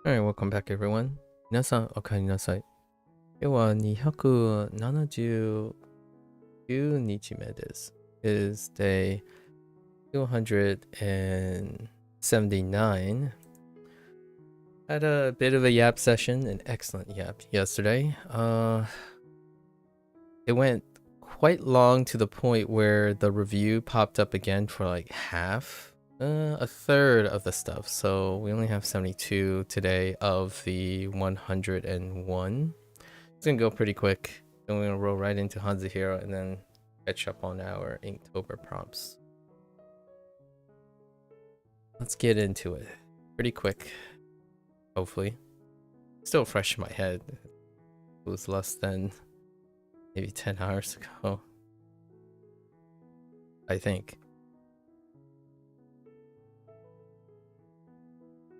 Alright, welcome back everyone. 皆さんお帰りなさい。今日は279日目です。It is day 279. Had a bit of a yap session, an excellent yap yesterday. It went quite long to the point where the review popped up again for like a third of the stuff, so we only have 72 today of the 101. It's gonna go pretty quick. Then we're gonna roll right into HanziHero and then catch up on our Inktober prompts. Let's get into it. Pretty quick, hopefully. Still fresh in my head. It was less than maybe 10 hours ago, I think.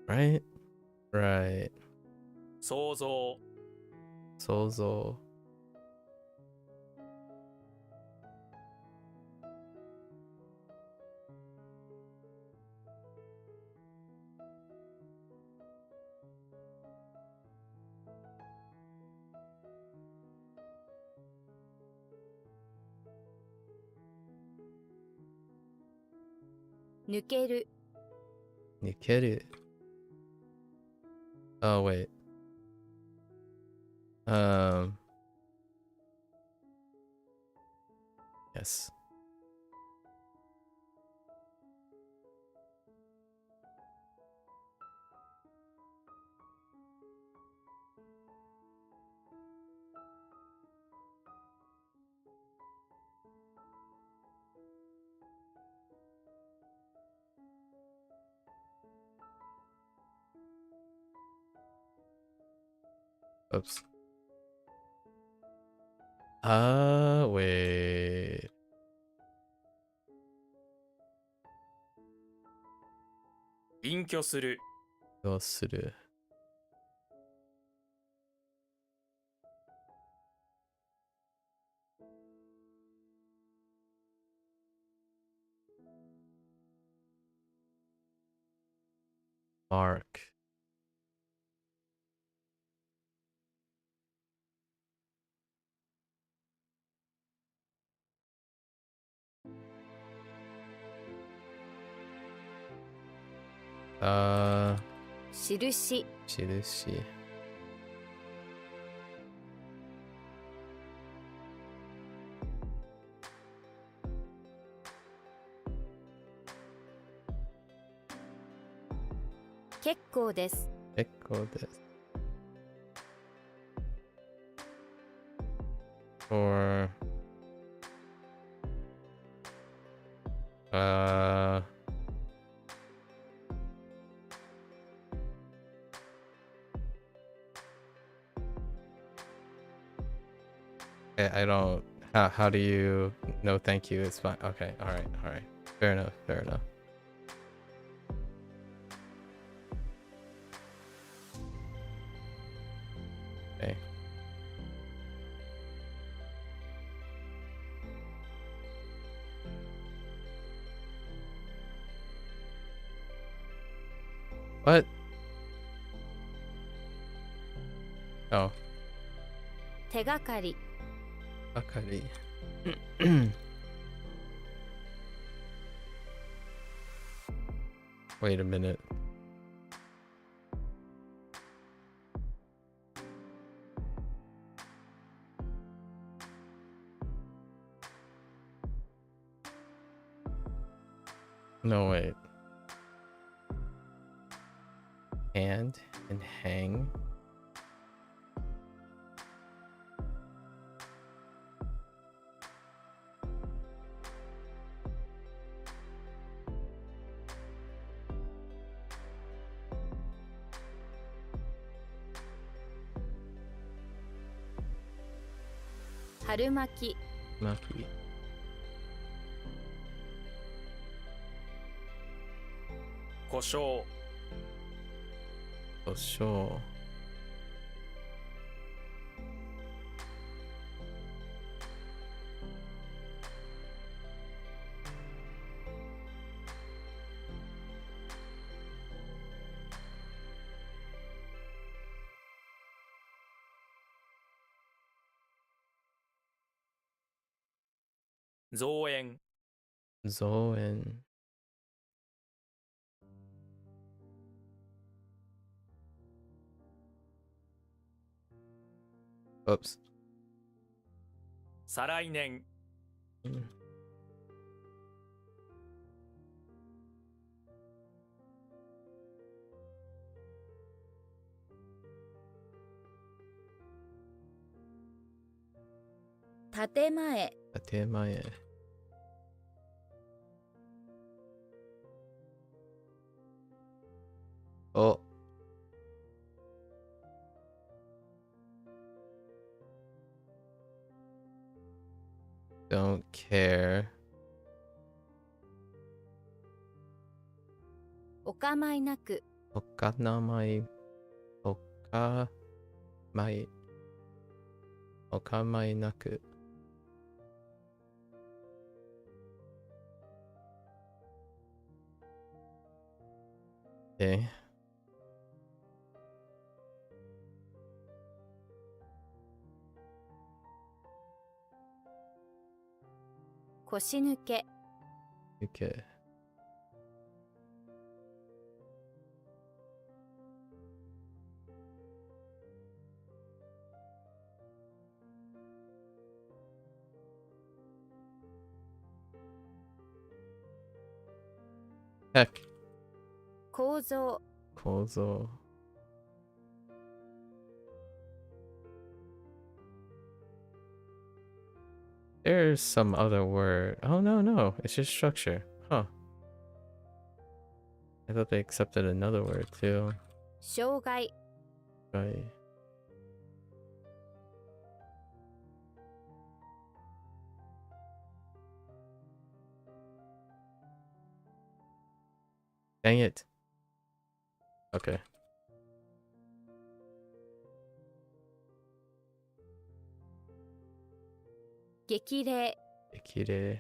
Right? Right. Sozo. 抜ける Nikeru. Oh wait. Yes. Oops. Wait. 隠居する。どうする? Mark. Uh, 印 印. 結構です 結構です. Or I don't. How do you? No, thank you. It's fine. Okay. All right. Fair enough. Okay. What? Oh. 手がかり Akari. Wait a minute. No, wait. And hang. Harumaki. Maki. 故障、故障。増援、増援。Oops. 再来年、建前、建前。お。Don't care. お構いなく、おかなまい。おかまい。お構いなく。腰抜け、Okay. Heck. 構造、構造。There's some other word. Oh, no. It's just structure. Huh. I thought they accepted another word too. 障害、 Right. Dang it. Okay. 激励、激励。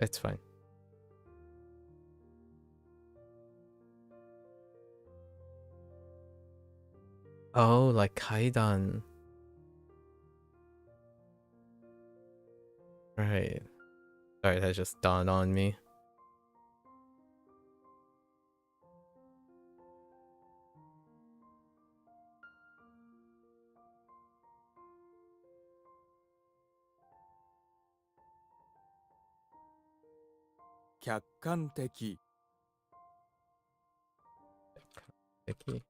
It's fine. Oh, like kaidan. Right. Sorry, that just dawned on me. Kkanteki. Icky.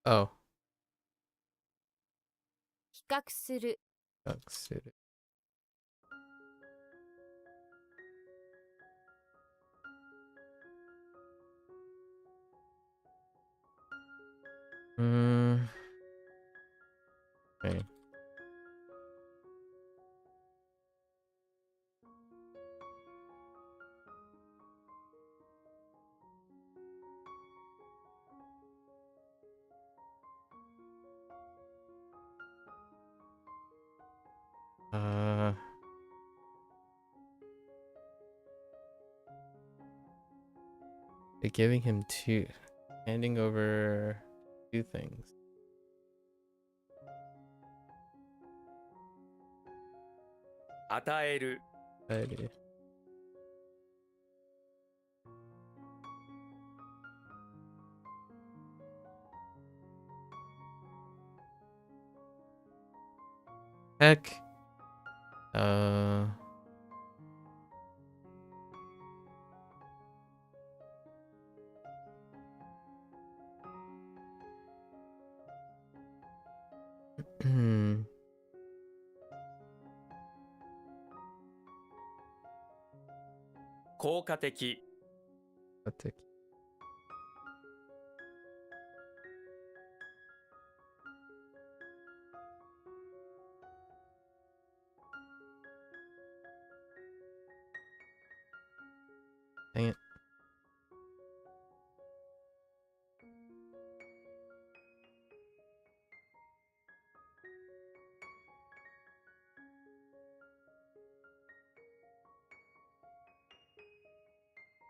Oh. 比較する、 Aktsuru. Okay. They're giving him handing over 2 things. 与える、 Alrighty. Heck. Hmm. 効果的、 Let's take.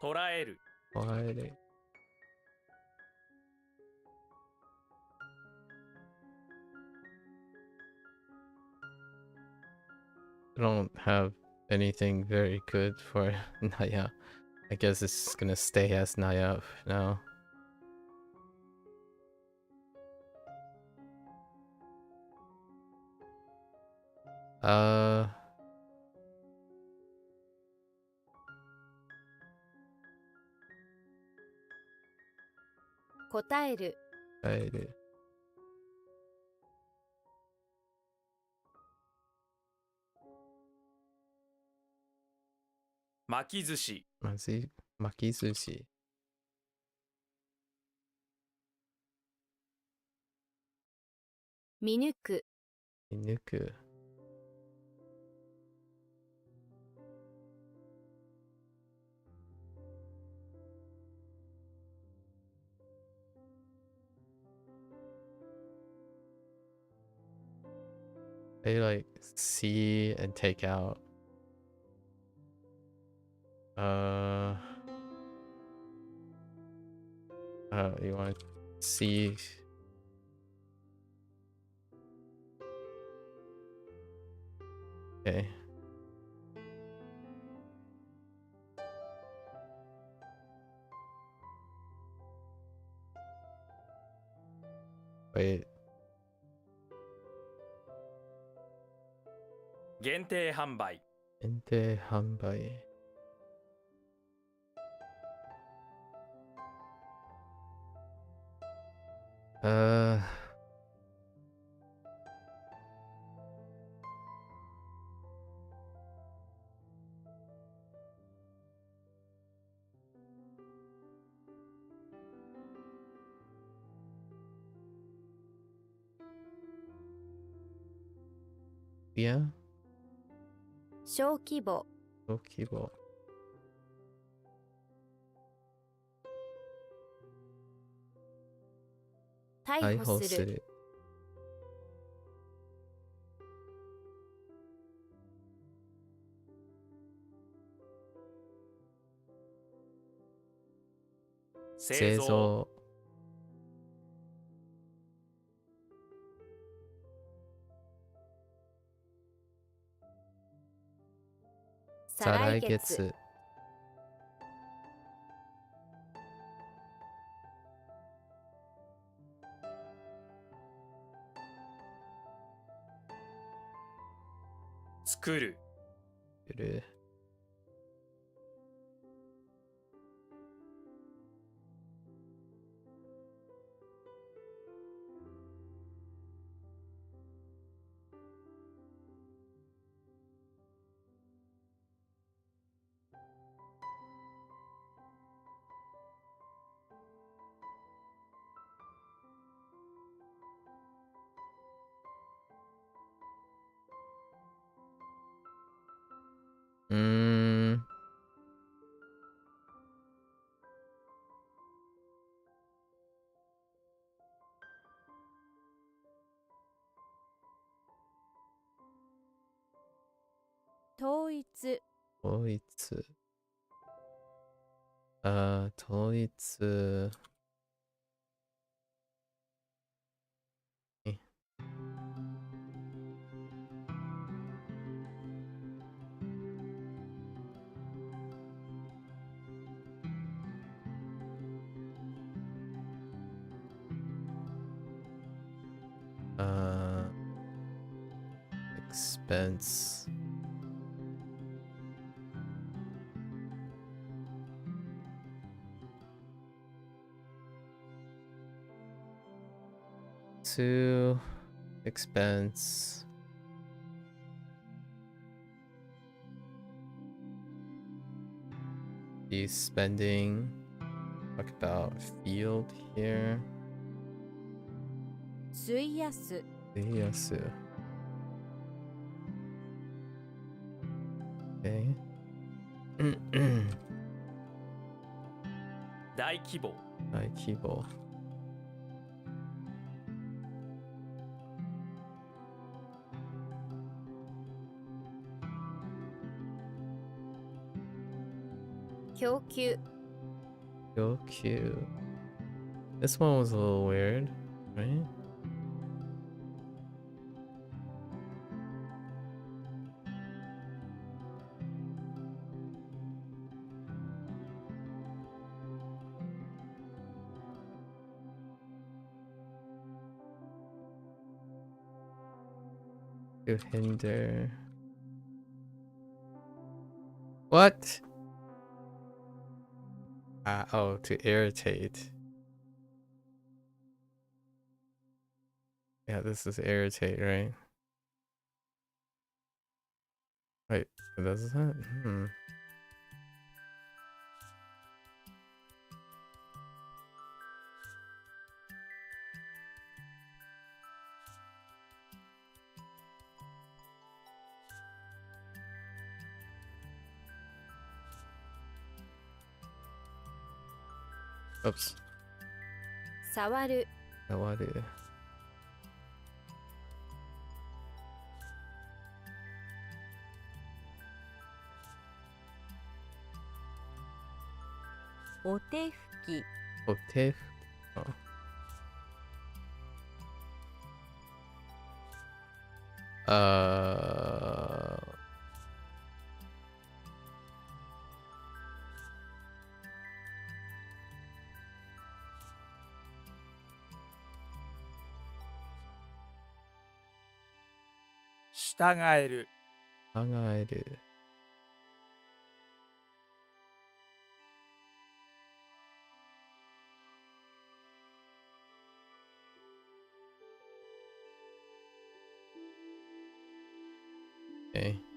捉える Friday. I don't have anything very good for Naya. I guess it's gonna stay as Naya now. Uh, 答える Friday. 巻き寿司 Makizushi. 見抜く Inuku. They like see and take out. You want to see? Okay. Wait. 限定販売 Ente Hanbai. Uh. Yeah. 小規模 Okibo. 逮捕する 製造 再来月 Zaragetsu. 作る Mm. 統一 統一 統一 expense to expense the spending. Talk about field here. 費やす Yes. Okay. 大規模 大規模 重供給 So cute. This one was a little weird, right? To hinder. What? Oh, to irritate. Yeah, this is irritate, right? Wait, does that? Oops. 触る What is? お手拭き Oh, Tiff. Oh. Uh. 従える。考える。Okay.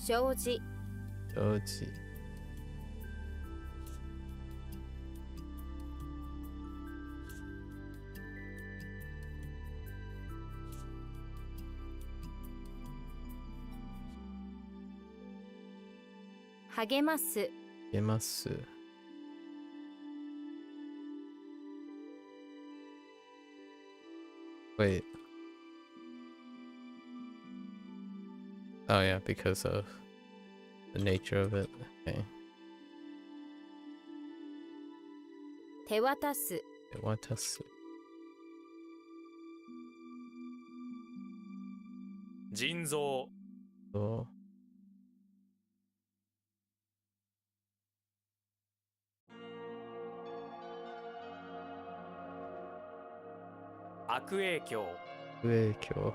障子障子。励ます出ます。Wait. Oh yeah, because of the nature of it. Okay. 手渡す手渡す。腎臓。そう。悪影響。悪影響。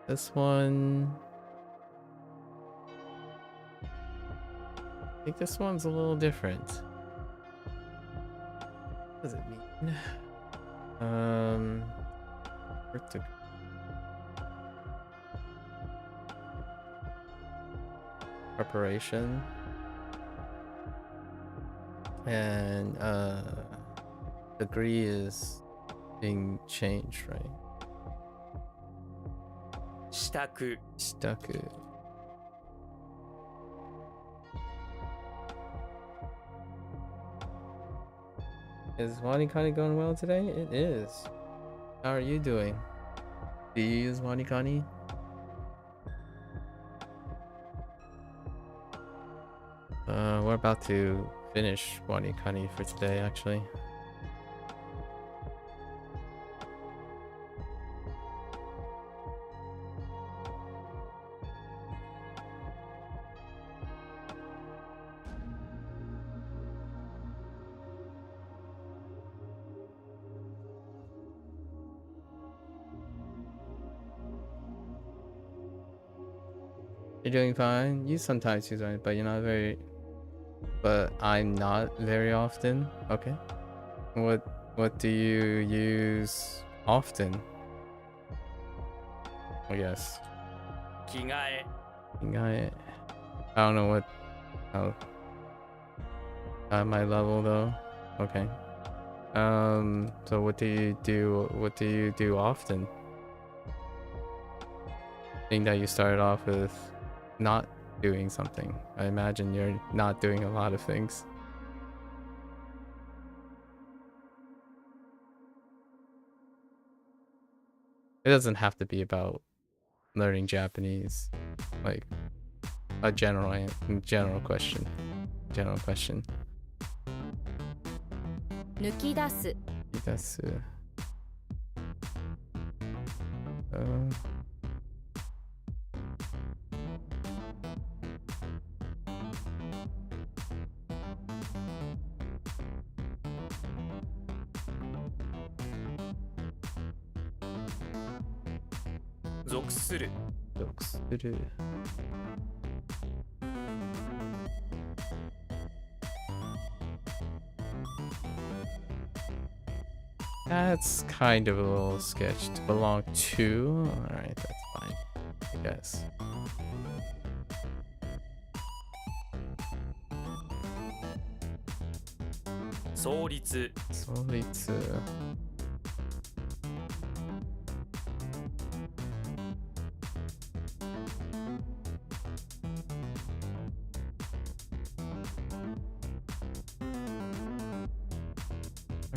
This one. I think this one's a little different. What does it mean? Preparation. And degree is being changed, right? 支度。支度。Is WaniKani going well today? It is. How are you doing? Do you use WaniKani? We're about to finish WaniKani for today, actually. You're doing fine. You sometimes use it, but you're not very. But I'm not very often. Okay. What do you use often? Oh yes. 着替え I don't know what how at my level though. Okay. So what do you do? What do you do often? Being that you started off with not doing something, I imagine you're not doing a lot of things. It doesn't have to be about learning Japanese. Like a general question. General question. 抜き出す That's「属する」 That's kind of a little sketch to belong to. Alright, that's fine, I guess. 創立 Solitsu.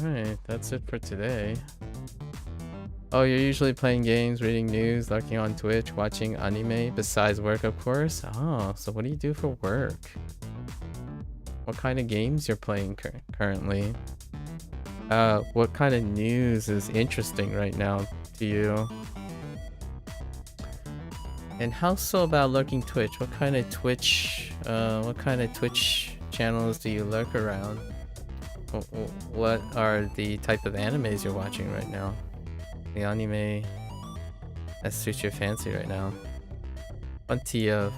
Alright, that's it for today. Oh, you're usually playing games, reading news, lurking on Twitch, watching anime, besides work, of course? Oh, so what do you do for work? What kind of games you're playing currently? What kind of news is interesting right now to you? And how so about lurking Twitch? What kind of Twitch channels do you lurk around? What are the type of animes you're watching right now? The anime that suits your fancy right now. Plenty of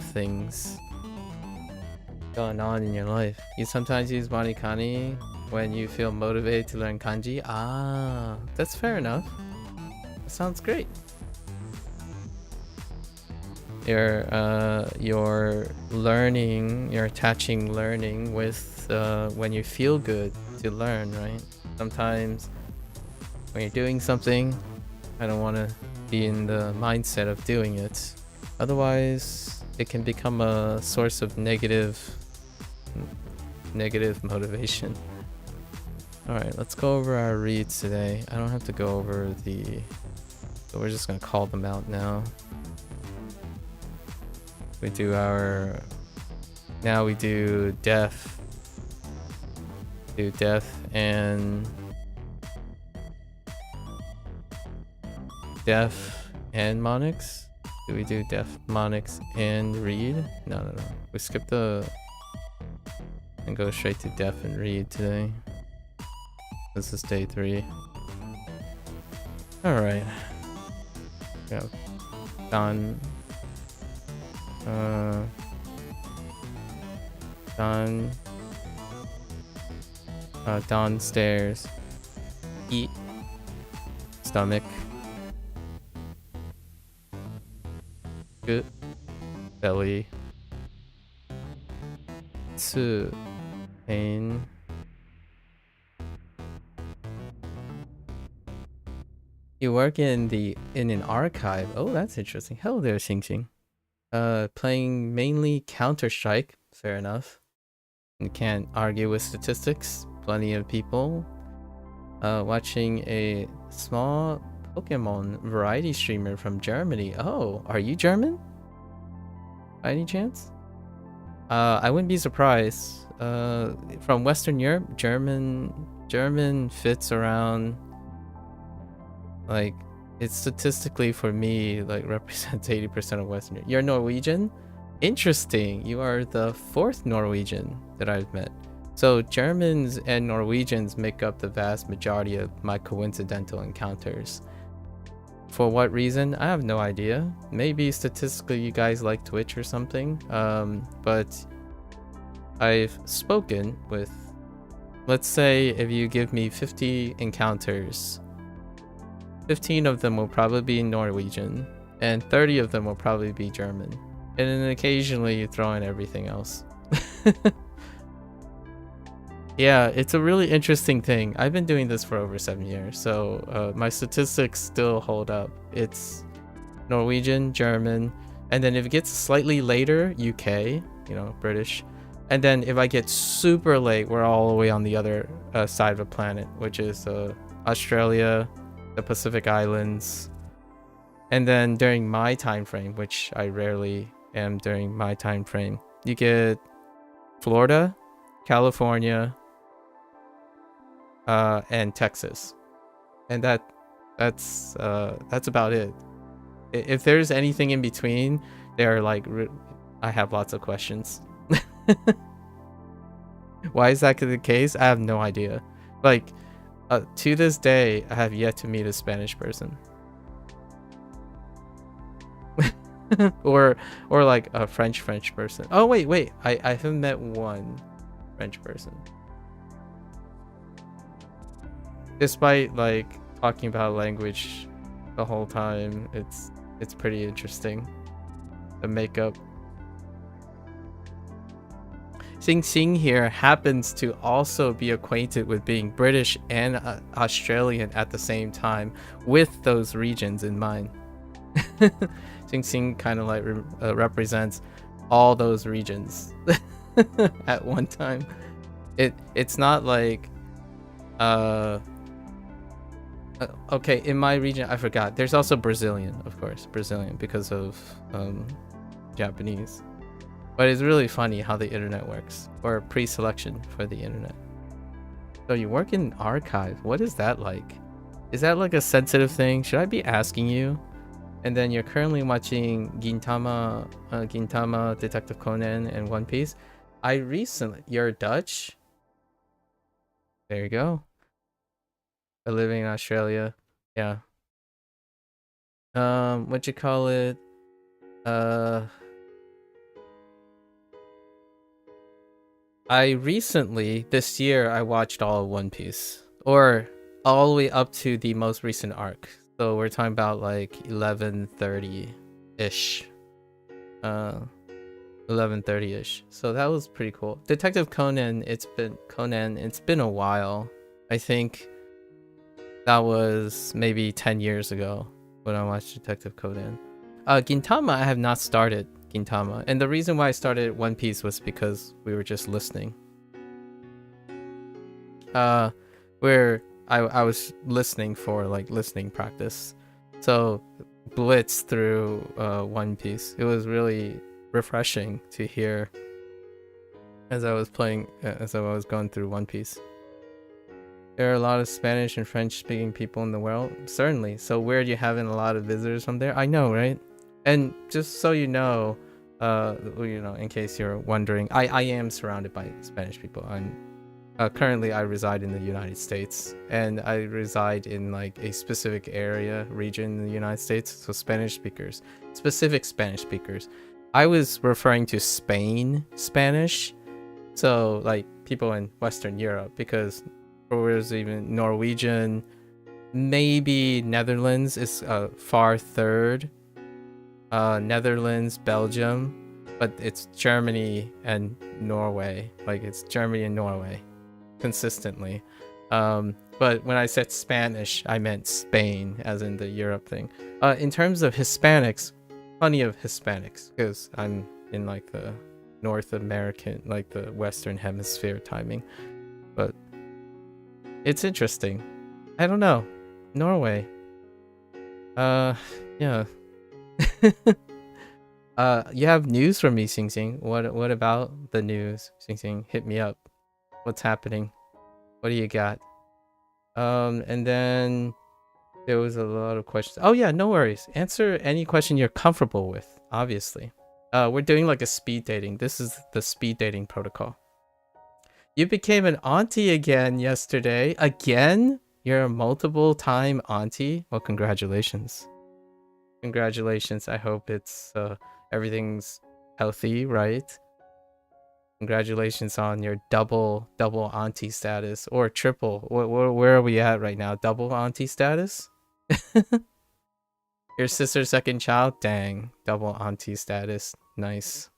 things going on in your life. You sometimes use WaniKani when you feel motivated to learn kanji. Ah, that's fair enough. That sounds great. You're attaching learning with when you feel good to learn, right? Sometimes when you're doing something, I don't want to be in the mindset of doing it. Otherwise, it can become a source of negative motivation. Alright, let's go over our reads today. I don't have to go over so we're just gonna call them out now. We do deaf. Do deaf and monics. Do we do deaf, monics, and read? No. We skip and go straight to deaf and read today. This is day 3. Alright. Yeah. Downstairs. Eat. Stomach. Good. Belly. Tsu. Pain. You work in an archive. Oh, that's interesting. Hello there, Xing. Playing mainly Counter-Strike. Fair enough. You can't argue with statistics. Plenty of people. Watching a small Pokemon variety streamer from Germany. Oh, are you German? By any chance? I wouldn't be surprised. From Western Europe, German fits around, like, it statistically for me like represents 80% of Western Europe. You're Norwegian? Interesting. You are the 4th Norwegian that I've met. So Germans and Norwegians make up the vast majority of my coincidental encounters. For what reason? I have no idea. Maybe statistically you guys like Twitch or something. But I've spoken with let's say if you give me 50 encounters, 15 of them will probably be Norwegian, and 30 of them will probably be German. And then occasionally you throw in everything else. Yeah, it's a really interesting thing. I've been doing this for over 7 years, so my statistics still hold up. It's Norwegian, German, and then if it gets slightly later, UK, British. And then if I get super late, we're all the way on the other side of the planet, which is Australia, the Pacific Islands. And then during my time frame, which I rarely am during my time frame, you get Florida, California, and Texas. And that's about it. If there's anything in between, they're like I have lots of questions. Why is that the case? I have no idea. Like, to this day, I have yet to meet a Spanish person. or like a French person. Oh wait, I haven't met one French person. Despite like talking about language the whole time, it's pretty interesting. The makeup. Sing here happens to also be acquainted with being British and Australian at the same time, with those regions in mind. Sing kind of like represents all those regions at one time. It's not like okay, in my region, I forgot. There's also Brazilian, of course, Brazilian because of Japanese. But it's really funny how the internet works, or pre-selection for the internet. So you work in archive. What is that like? Is that like a sensitive thing? Should I be asking you? And then you're currently watching Gintama, Detective Conan, and One Piece. You're Dutch? There you go. Living in Australia. Yeah. What you call it? I recently, this year, I watched all of One Piece. Or all the way up to the most recent arc. So we're talking about like 1130-ish. 1130-ish. So that was pretty cool. Detective Conan, it's been a while. I think that was maybe 10 years ago when I watched Detective Conan. Gintama, I have not started Gintama. And the reason why I started One Piece was because we were just listening. Where I was listening for like listening practice. So blitz through One Piece. It was really refreshing to hear as I was going through One Piece. There are a lot of Spanish and French speaking people in the world. Certainly. So weird you having a lot of visitors from there. I know, right? And just so you know, in case you're wondering, I am surrounded by Spanish people. Currently I reside in the United States, and I reside in like a specific region in the United States. So specific Spanish speakers. I was referring to Spain Spanish. So like people in Western Europe, because there's even Norwegian, maybe Netherlands is far third. Netherlands, Belgium, but it's Germany and Norway. Like it's Germany and Norway consistently. But when I said Spanish, I meant Spain, as in the Europe thing. In terms of Hispanics, plenty of Hispanics, because I'm in like the North American, like the Western Hemisphere timing. But it's interesting. I don't know. Norway. Yeah. You have news from me, Sing Sing. What about the news? Sing Sing, hit me up. What's happening? What do you got? And then there was a lot of questions. Oh yeah, no worries. Answer any question you're comfortable with, obviously. We're doing like a speed dating. This is the speed dating protocol. You became an auntie again yesterday. Again? You're a multiple time auntie? Well, congratulations. Congratulations. I hope it's everything's healthy, right? Congratulations on your double auntie status, or triple. Where are we at right now? Double auntie status? Your sister's second child? Dang, double auntie status. Nice.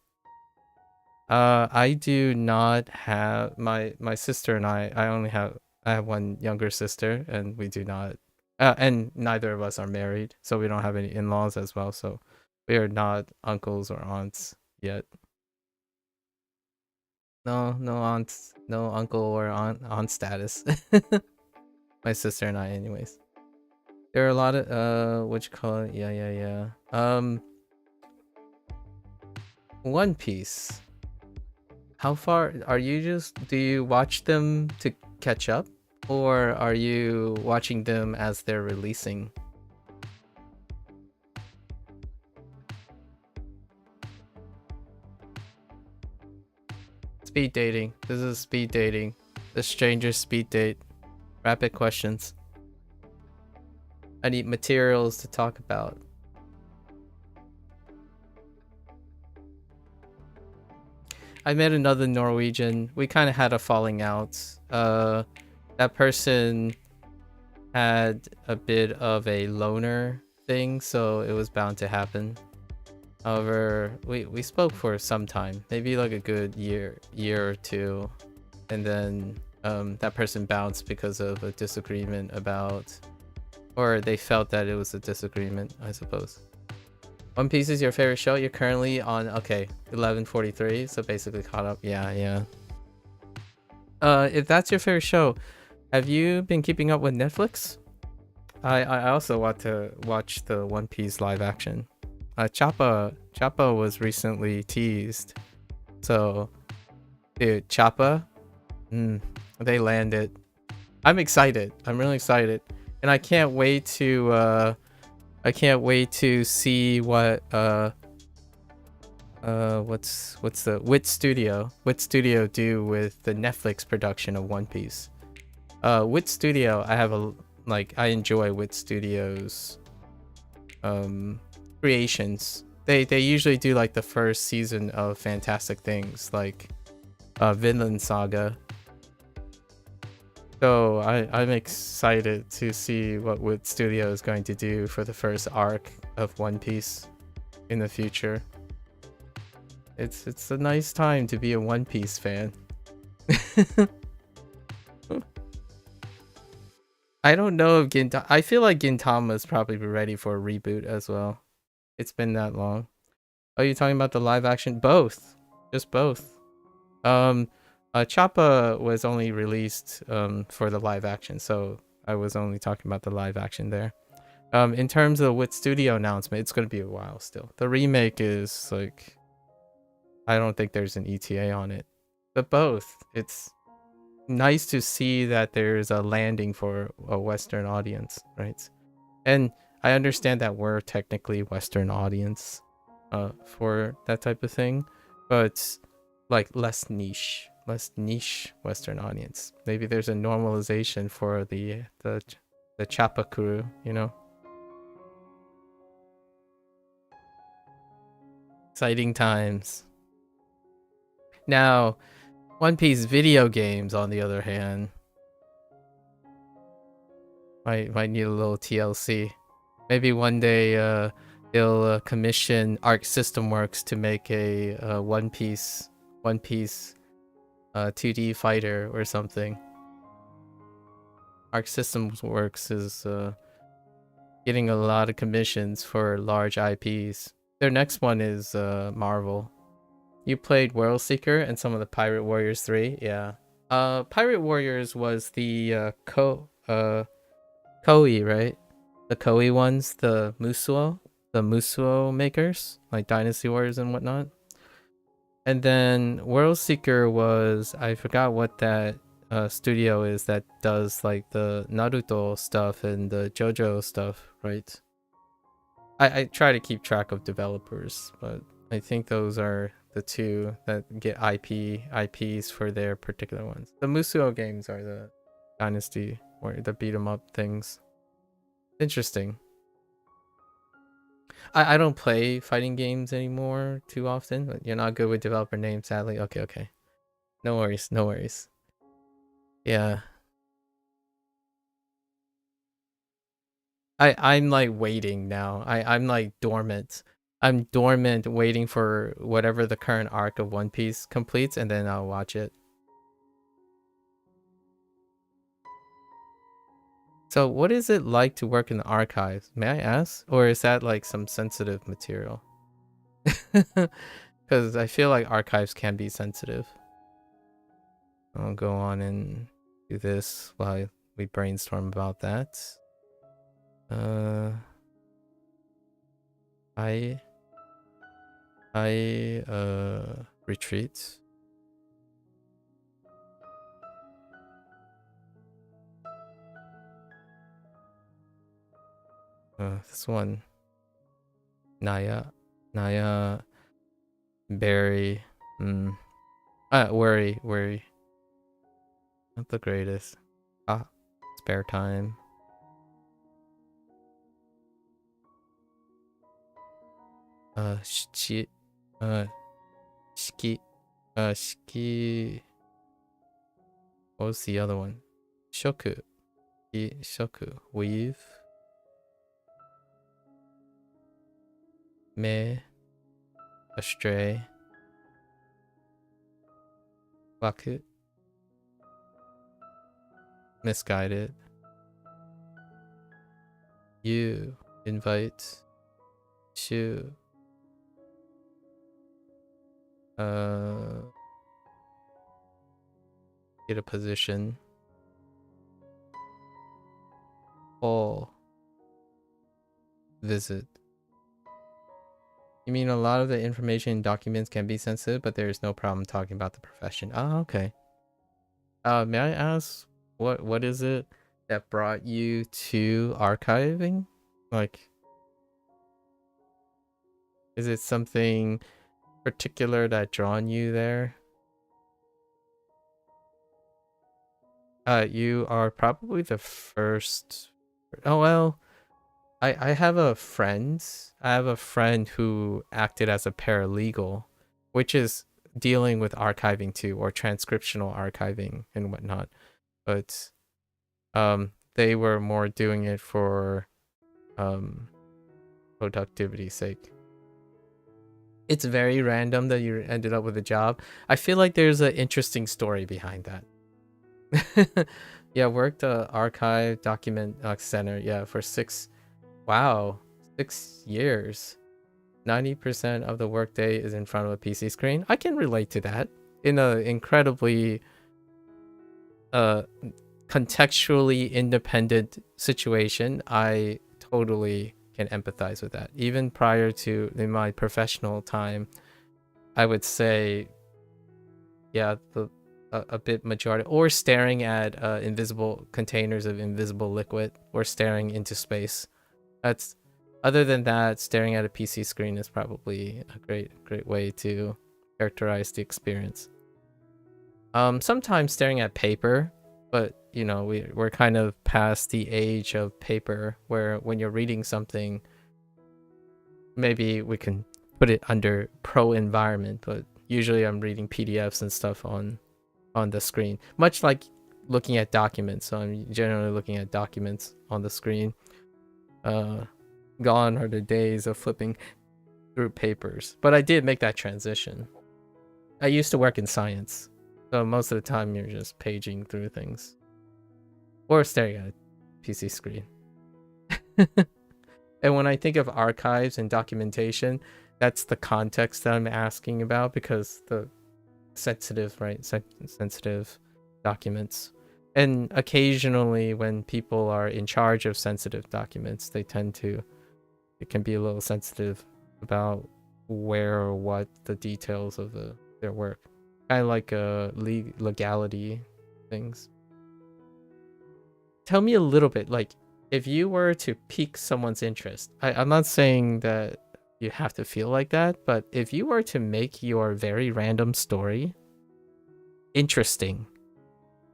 I do not have my sister and I have one younger sister, and we do not and neither of us are married, so we don't have any in-laws as well, so we are not uncles or aunts yet. No aunts, no uncle or aunt status. My sister and I anyways. There are a lot of what you call it? Yeah. One Piece. How far are you? Do you watch them to catch up, or are you watching them as they're releasing? Speed dating. This is speed dating. The stranger speed date. Rapid questions. I need materials to talk about. I met another Norwegian. We kind of had a falling out. That person had a bit of a loner thing, so it was bound to happen. However, we spoke for some time, maybe like a good year or two, and then that person bounced because of a disagreement about, or they felt that it was a disagreement, I suppose. One Piece is your favorite show? You're currently on, okay, 11:43, so basically caught up. Yeah. If that's your favorite show, have you been keeping up with Netflix? I also want to watch the One Piece live action. Choppa was recently teased, so dude, Choppa, they landed. I'm excited. I'm really excited, and I can't wait to see what what's the Wit Studio do with the Netflix production of One Piece. Wit Studio, I enjoy Wit Studio's creations. They usually do like the first season of Fantastic Things, like Vinland Saga. So I'm excited to see what Wit Studio is going to do for the first arc of One Piece in the future. It's a nice time to be a One Piece fan. I don't know if I feel like Gintama's probably ready for a reboot as well. It's been that long. Oh, you talking about the live action? Both. Just both. Choppa was only released for the live action, so I was only talking about the live action there. In terms of Wit Studio announcement, it's gonna be a while still. The remake is like, I don't think there's an ETA on it. But both. It's nice to see that there's a landing for a Western audience, right? And I understand that we're technically Western audience for that type of thing, but like less niche Western audience. Maybe there's a normalization for the Choppa crew, you know? Exciting times. Now, One Piece video games, on the other hand, might need a little TLC. Maybe one day they'll commission Arc System Works to make a One Piece 2D fighter or something. Arc Systems Works is getting a lot of commissions for large IPs. Their next one is Marvel. You played World Seeker and some of the Pirate Warriors 3? Yeah. Pirate Warriors was the Koei, right? The Koei ones, the Musuo makers, like Dynasty Warriors and whatnot. And then World Seeker was, I forgot what that studio is that does like the Naruto stuff and the JoJo stuff, right? I try to keep track of developers, but I think those are the two that get IPs for their particular ones. The Musuo games are the Dynasty or the beat 'em up things. Interesting. I don't play fighting games anymore too often. But you're not good with developer names, sadly. Okay. No worries, no worries. Yeah. I'm like waiting now. I'm like dormant. I'm dormant waiting for whatever the current arc of One Piece completes, and then I'll watch it. So what is it like to work in the archives? May I ask? Or is that like some sensitive material? Because I feel like archives can be sensitive. I'll go on and do this while we brainstorm about that. I retreat. This one. Naya, Barry. Worry. Not the greatest. Spare time. Shiki. Shiki. What was the other one? Shoku. Shoku. Weave. Me. Astray. Waku. Misguided. You. Invite. Shu. Get a position. All. Visit. You mean a lot of the information in documents can be sensitive, but there is no problem talking about the profession. Oh, okay. May I ask what is it that brought you to archiving? Like, is it something particular that drawn you there? You are probably the first. Oh well, I have a friend. I have a friend who acted as a paralegal, which is dealing with archiving too, or transcriptional archiving and whatnot. But they were more doing it for productivity's sake. It's very random that you ended up with a job. I feel like there's an interesting story behind that. Yeah, worked archive document center. Yeah, for 6 years. 90% of the workday is in front of a PC screen. I can relate to that in an incredibly contextually independent situation. I totally can empathize with that. Even prior to in my professional time, I would say, yeah, a bit majority, or staring at invisible containers of invisible liquid, or staring into space. That's other than that, staring at a PC screen is probably a great way to characterize the experience. Sometimes staring at paper, but you know, we're kind of past the age of paper where when you're reading something, maybe we can put it under pro environment, but usually I'm reading PDFs and stuff on the screen, much like looking at documents. So I'm generally looking at documents on the screen. Gone are the days of flipping through papers, but I did make that transition. I used to work in science, so most of the time you're just paging through things or staring at a PC screen. And when I think of archives and documentation, that's the context that I'm asking about, because the sensitive, right? Sensitive documents. And occasionally when people are in charge of sensitive documents, it can be a little sensitive about where or what the details of their work. Kind of like legality things. Tell me a little bit, like, if you were to pique someone's interest, I'm not saying that you have to feel like that, but if you were to make your very random story interesting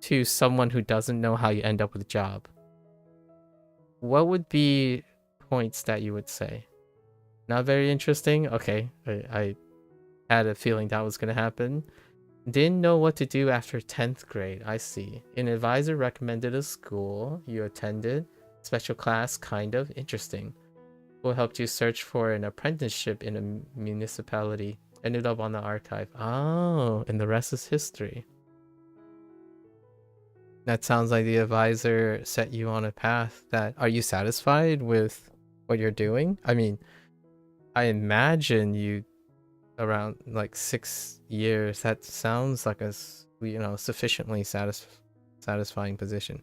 to someone who doesn't know how you end up with a job, what would be points that you would say? Not very interesting? Okay, I had a feeling that was going to happen. Didn't know what to do after 10th grade. I see. An advisor recommended a school you attended. Special class, kind of. Interesting. Who helped you search for an apprenticeship in a municipality. Ended up on the archive. Oh, and the rest is history. That sounds like the advisor set you on a path that... Are you satisfied with what you're doing? I mean, I imagine you around like 6 years. That sounds like a, you know, sufficiently satisfying position.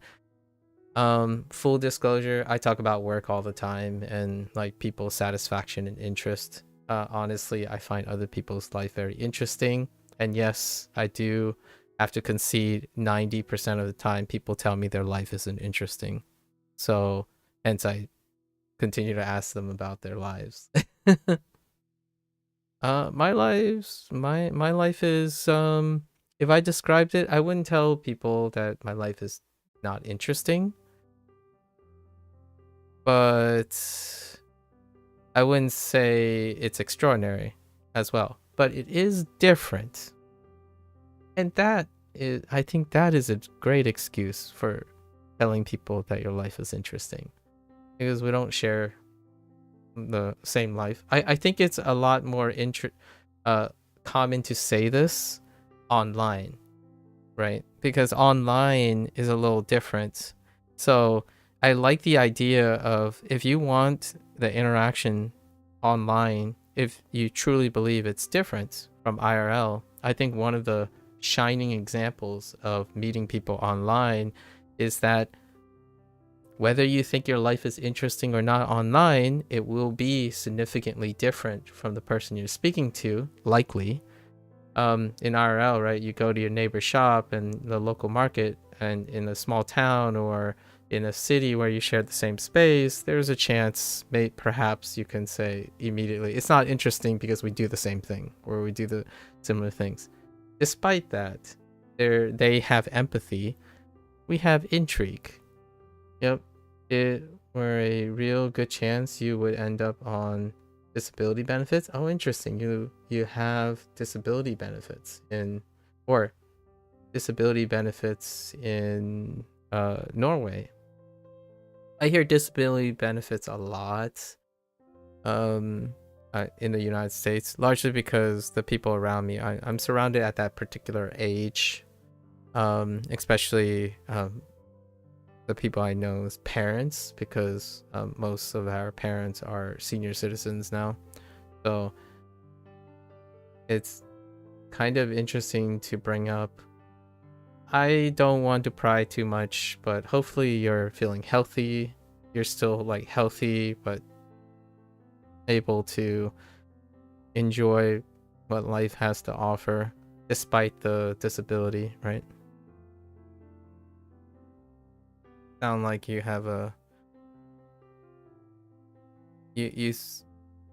Full disclosure, I talk about work all the time and like people's satisfaction and interest. Honestly, I find other people's life very interesting. And yes, I do have to concede 90% of the time people tell me their life isn't interesting. So hence I continue to ask them about their lives. My life is if I described it, I wouldn't tell people that my life is not interesting. But I wouldn't say it's extraordinary as well. But it is different. And that is, I think that is a great excuse for telling people that your life is interesting. Because we don't share the same life. I think it's a lot more common to say this online, right? Because online is a little different. So I like the idea of, if you want the interaction online, if you truly believe it's different from IRL, I think one of the shining examples of meeting people online is that whether you think your life is interesting or not online, it will be significantly different from the person you're speaking to, likely. In IRL, right, you go to your neighbor's shop and the local market, and in a small town or in a city where you share the same space, there's a chance perhaps you can say immediately, it's not interesting because we do the same thing, or we do the similar things. Despite that, they have empathy. We have intrigue. Yep, it were a real good chance you would end up on disability benefits. Oh, interesting. You have disability benefits in Norway. I hear disability benefits a lot in the United States, largely because the people around me, I'm surrounded at that particular age, especially the people I know's parents, because most of our parents are senior citizens now. So it's kind of interesting to bring up. I don't want to pry too much, but hopefully you're feeling healthy. You're still like healthy, but able to enjoy what life has to offer despite the disability, right? Sound like you have you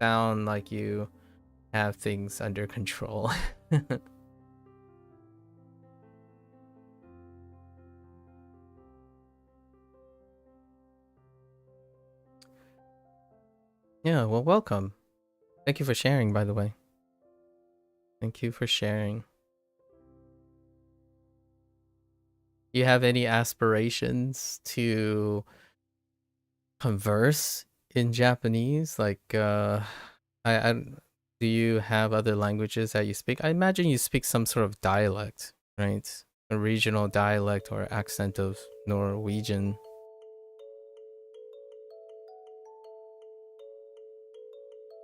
sound like you have things under control. Yeah, well, welcome. Thank you for sharing, by the way. Thank you for sharing. You have any aspirations to converse in Japanese? Like, do you have other languages that you speak? I imagine you speak some sort of dialect, right? A regional dialect or accent of Norwegian.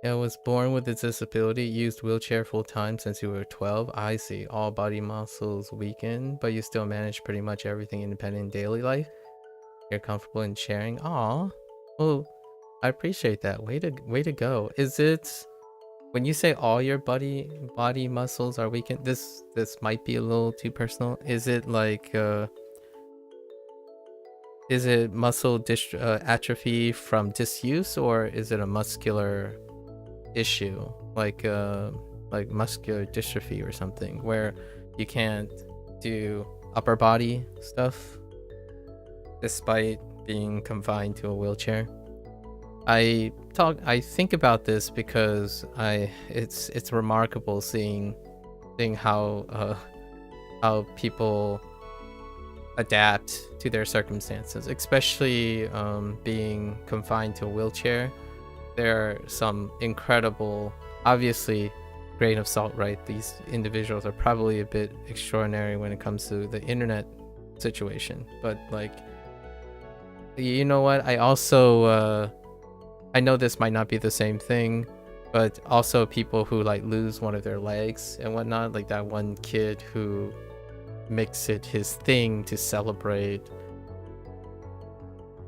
I was born with a disability, used wheelchair full time since you were 12. I see. All body muscles weakened, but you still manage pretty much everything independent in daily life. You're comfortable in sharing. Aw. Well, I appreciate that. Way to go. Is it, when you say all your body muscles are weakened, this might be a little too personal. Is it like is it muscle atrophy from disuse, or is it a muscular issue, like muscular dystrophy or something, where you can't do upper body stuff despite being confined to a wheelchair? I think about this because it's remarkable seeing how how people adapt to their circumstances, especially being confined to a wheelchair. There are some incredible, obviously, grain of salt, right? These individuals are probably a bit extraordinary when it comes to the internet situation, but like, you know what? I also I know this might not be the same thing, but also people who like lose one of their legs and whatnot, like that one kid who makes it his thing to celebrate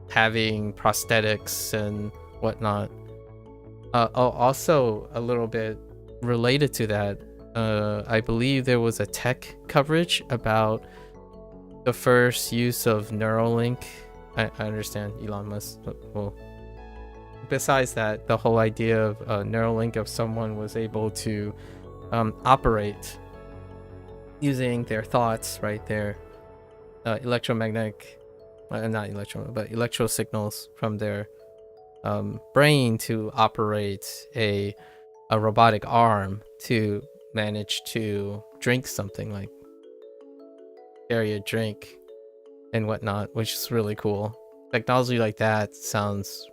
having prosthetics and whatnot. Also, a little bit related to that, I believe there was a tech coverage about the first use of Neuralink. I understand Elon Musk. Well, besides that, the whole idea of Neuralink, of someone was able to operate using their thoughts, right? Their electromagnetic, not electro, but electro signals from their brain to operate a robotic arm to manage to drink something, like carry a drink and whatnot, which is really cool. Technology like that sounds,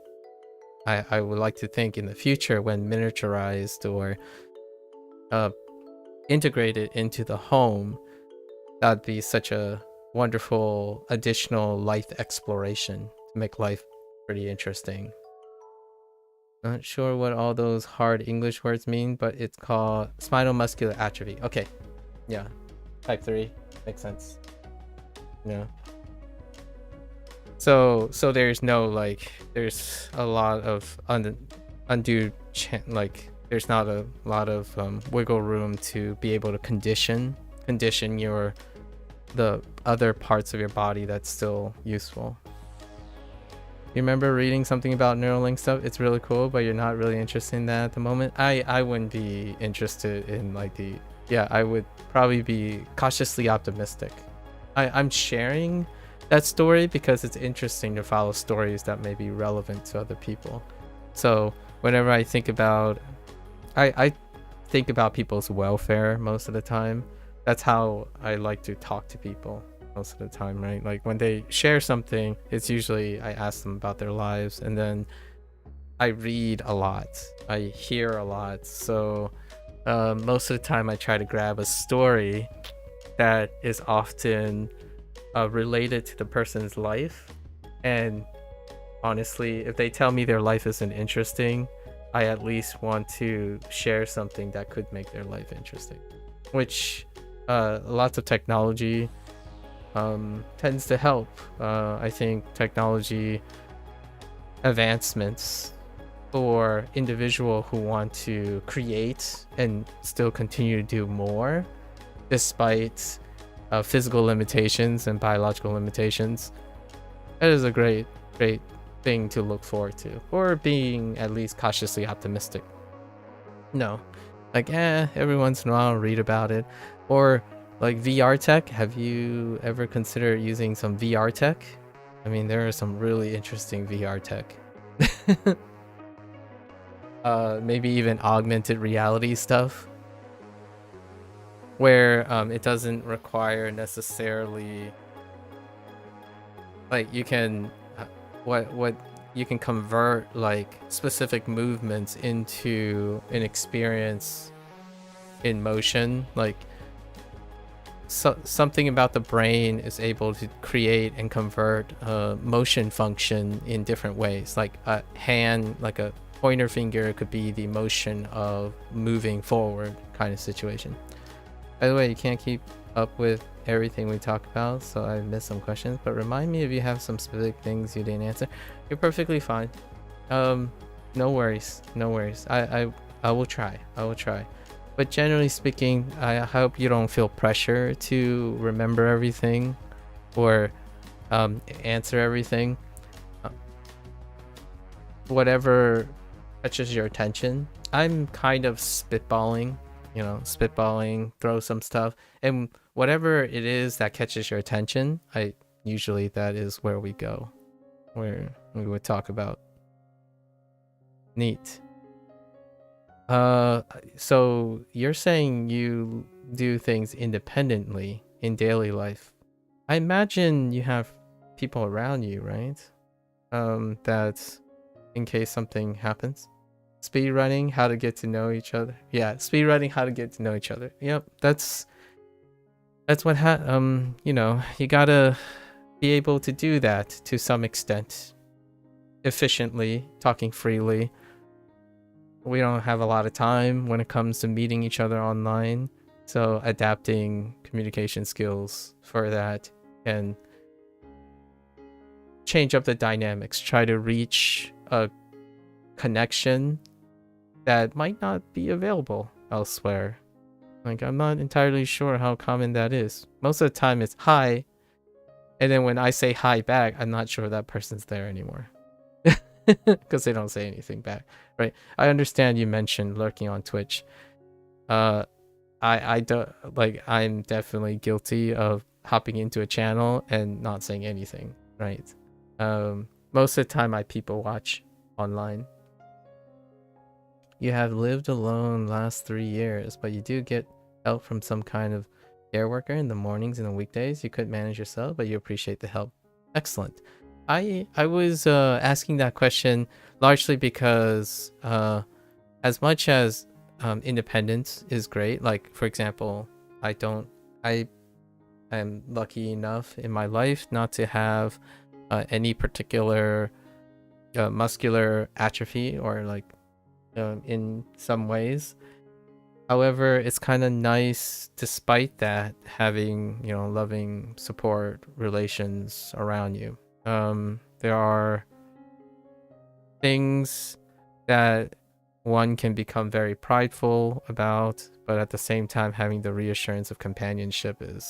I would like to think in the future, when miniaturized or integrated into the home, that'd be such a wonderful additional life exploration to make life pretty interesting. Not sure what all those hard English words mean, but it's called spinal muscular atrophy. Okay, yeah, type 3 makes sense. Yeah. So there's no, like, there's a lot of undue like, there's not a lot of wiggle room to be able to condition the other parts of your body that's still useful. You remember reading something about Neuralink stuff? It's really cool, but you're not really interested in that at the moment. I wouldn't be interested in like I would probably be cautiously optimistic. I'm sharing that story because it's interesting to follow stories that may be relevant to other people. So whenever I think about, I think about people's welfare most of the time. That's how I like to talk to people most of the time, right? Like when they share something, it's usually I ask them about their lives, and then I read a lot, I hear a lot. So most of the time I try to grab a story that is often related to the person's life. And honestly, if they tell me their life isn't interesting, I at least want to share something that could make their life interesting, which lots of technology tends to help. I think technology advancements for individual who want to create and still continue to do more despite physical limitations and biological limitations, that is a great thing to look forward to, or being at least cautiously optimistic. No, like every once in a while I'll read about it. Or like VR tech. Have you ever considered using some VR tech? I mean, there are some really interesting VR tech. Maybe even augmented reality stuff, where it doesn't require necessarily, like, you can what you can convert like specific movements into an experience in motion. Like something about the brain is able to create and convert motion function in different ways. Like a hand, like a pointer finger, could be the motion of moving forward kind of situation. By the way, you can't keep up with everything we talk about, so I missed some questions, but remind me if you have some specific things you didn't answer. You're perfectly fine. No worries. I will try. But generally speaking, I hope you don't feel pressure to remember everything or answer everything. Whatever catches your attention. I'm kind of spitballing, throw some stuff, and whatever it is that catches your attention, usually that is where we go, where we would talk about. Neat. So you're saying you do things independently. in daily life? I imagine you have people around you, right? That in case something happens. Speed running, how to get to know each other. Yeah, speed running, how to get to know each other. Yep, that's what you know, you gotta be able to do that to some extent, efficiently, talking freely. We don't have a lot of time when it comes to meeting each other online, so adapting communication skills for that and change up the dynamics, try to reach a connection that might not be available elsewhere. Like, I'm not entirely sure how common that is. Most of the time it's hi, and then when I say hi back, I'm not sure that person's there anymore. Because they don't say anything back, right? I understand you mentioned lurking on Twitch. I don't, like, I'm definitely guilty of hopping into a channel and not saying anything, right? Most of the time I people watch online. You have lived alone last 3 years, but you do get help from some kind of care worker in the mornings and the weekdays. You could manage yourself, but you appreciate the help. Excellent. I was asking that question largely because as much as independence is great, like for example, I am lucky enough in my life not to have any particular muscular atrophy or like in some ways. However, it's kind of nice despite that having, you know, loving support relations around you. There are things that one can become very prideful about, but at the same time having the reassurance of companionship it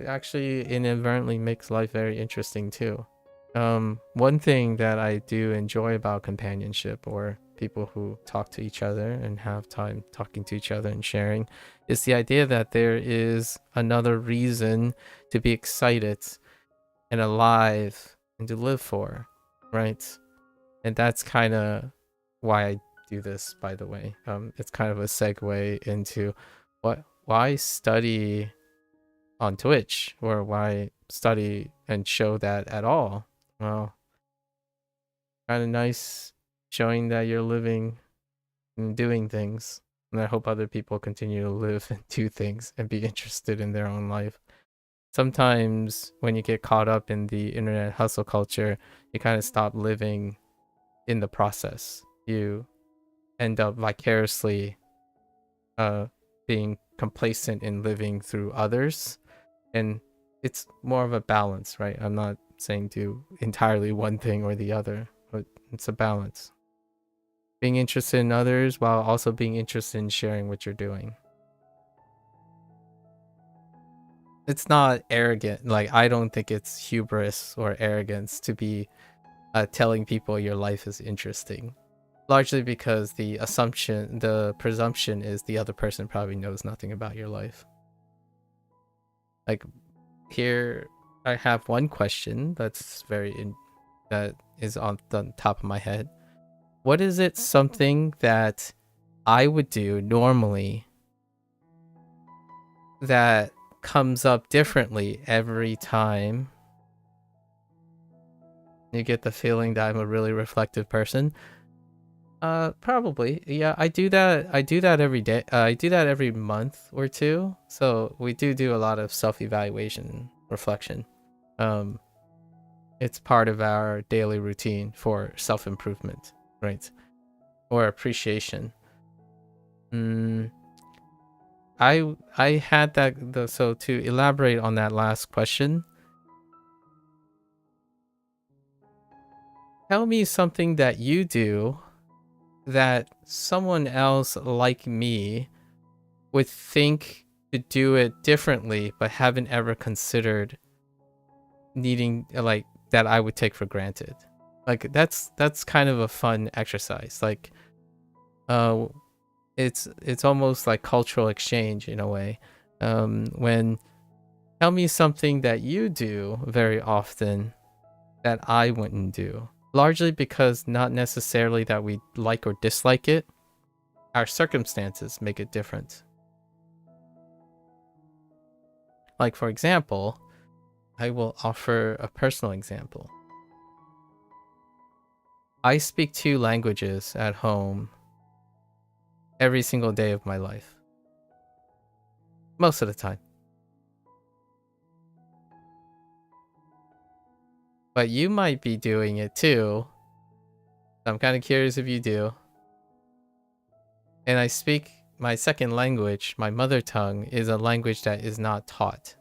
actually inadvertently makes life very interesting too. One thing that I do enjoy about companionship or people who talk to each other and have time talking to each other and sharing is the idea that there is another reason to be excited and alive and to live for, right? And that's kind of why I do this, by the way. It's kind of a segue into why study on Twitch, or why study and show that at all. Well, kind of nice showing that you're living and doing things. And I hope other people continue to live and do things and be interested in their own life. Sometimes when you get caught up in the internet hustle culture, you kind of stop living in the process. You end up vicariously being complacent in living through others. And it's more of a balance, right? I'm not saying do entirely one thing or the other, but it's a balance. Being interested in others while also being interested in sharing what you're doing. It's not arrogant. Like, I don't think it's hubris or arrogance to be telling people your life is interesting. Largely because the presumption is the other person probably knows nothing about your life. Like, here I have one question that is on the top of my head. What is it something that I would do normally that comes up differently every time? You get the feeling that I'm a really reflective person. Probably. Yeah, I do that every day. I do that every month or two. So we do a lot of self-evaluation, reflection. It's part of our daily routine for self-improvement, right? Or appreciation. I had that so to elaborate on that last question. Tell me something that you do that someone else like me would think to do it differently, but haven't ever considered needing, like, that I would take for granted. Like, that's kind of a fun exercise. Like, it's almost like cultural exchange in a way. When tell me something that you do very often that I wouldn't do. Largely because not necessarily that we like or dislike it, our circumstances make it different. Like, for example, I will offer a personal example. I speak 2 languages at home every single day of my life. Most of the time. But you might be doing it too. I'm kind of curious if you do. And I speak my second language, my mother tongue, is a language that is not taught,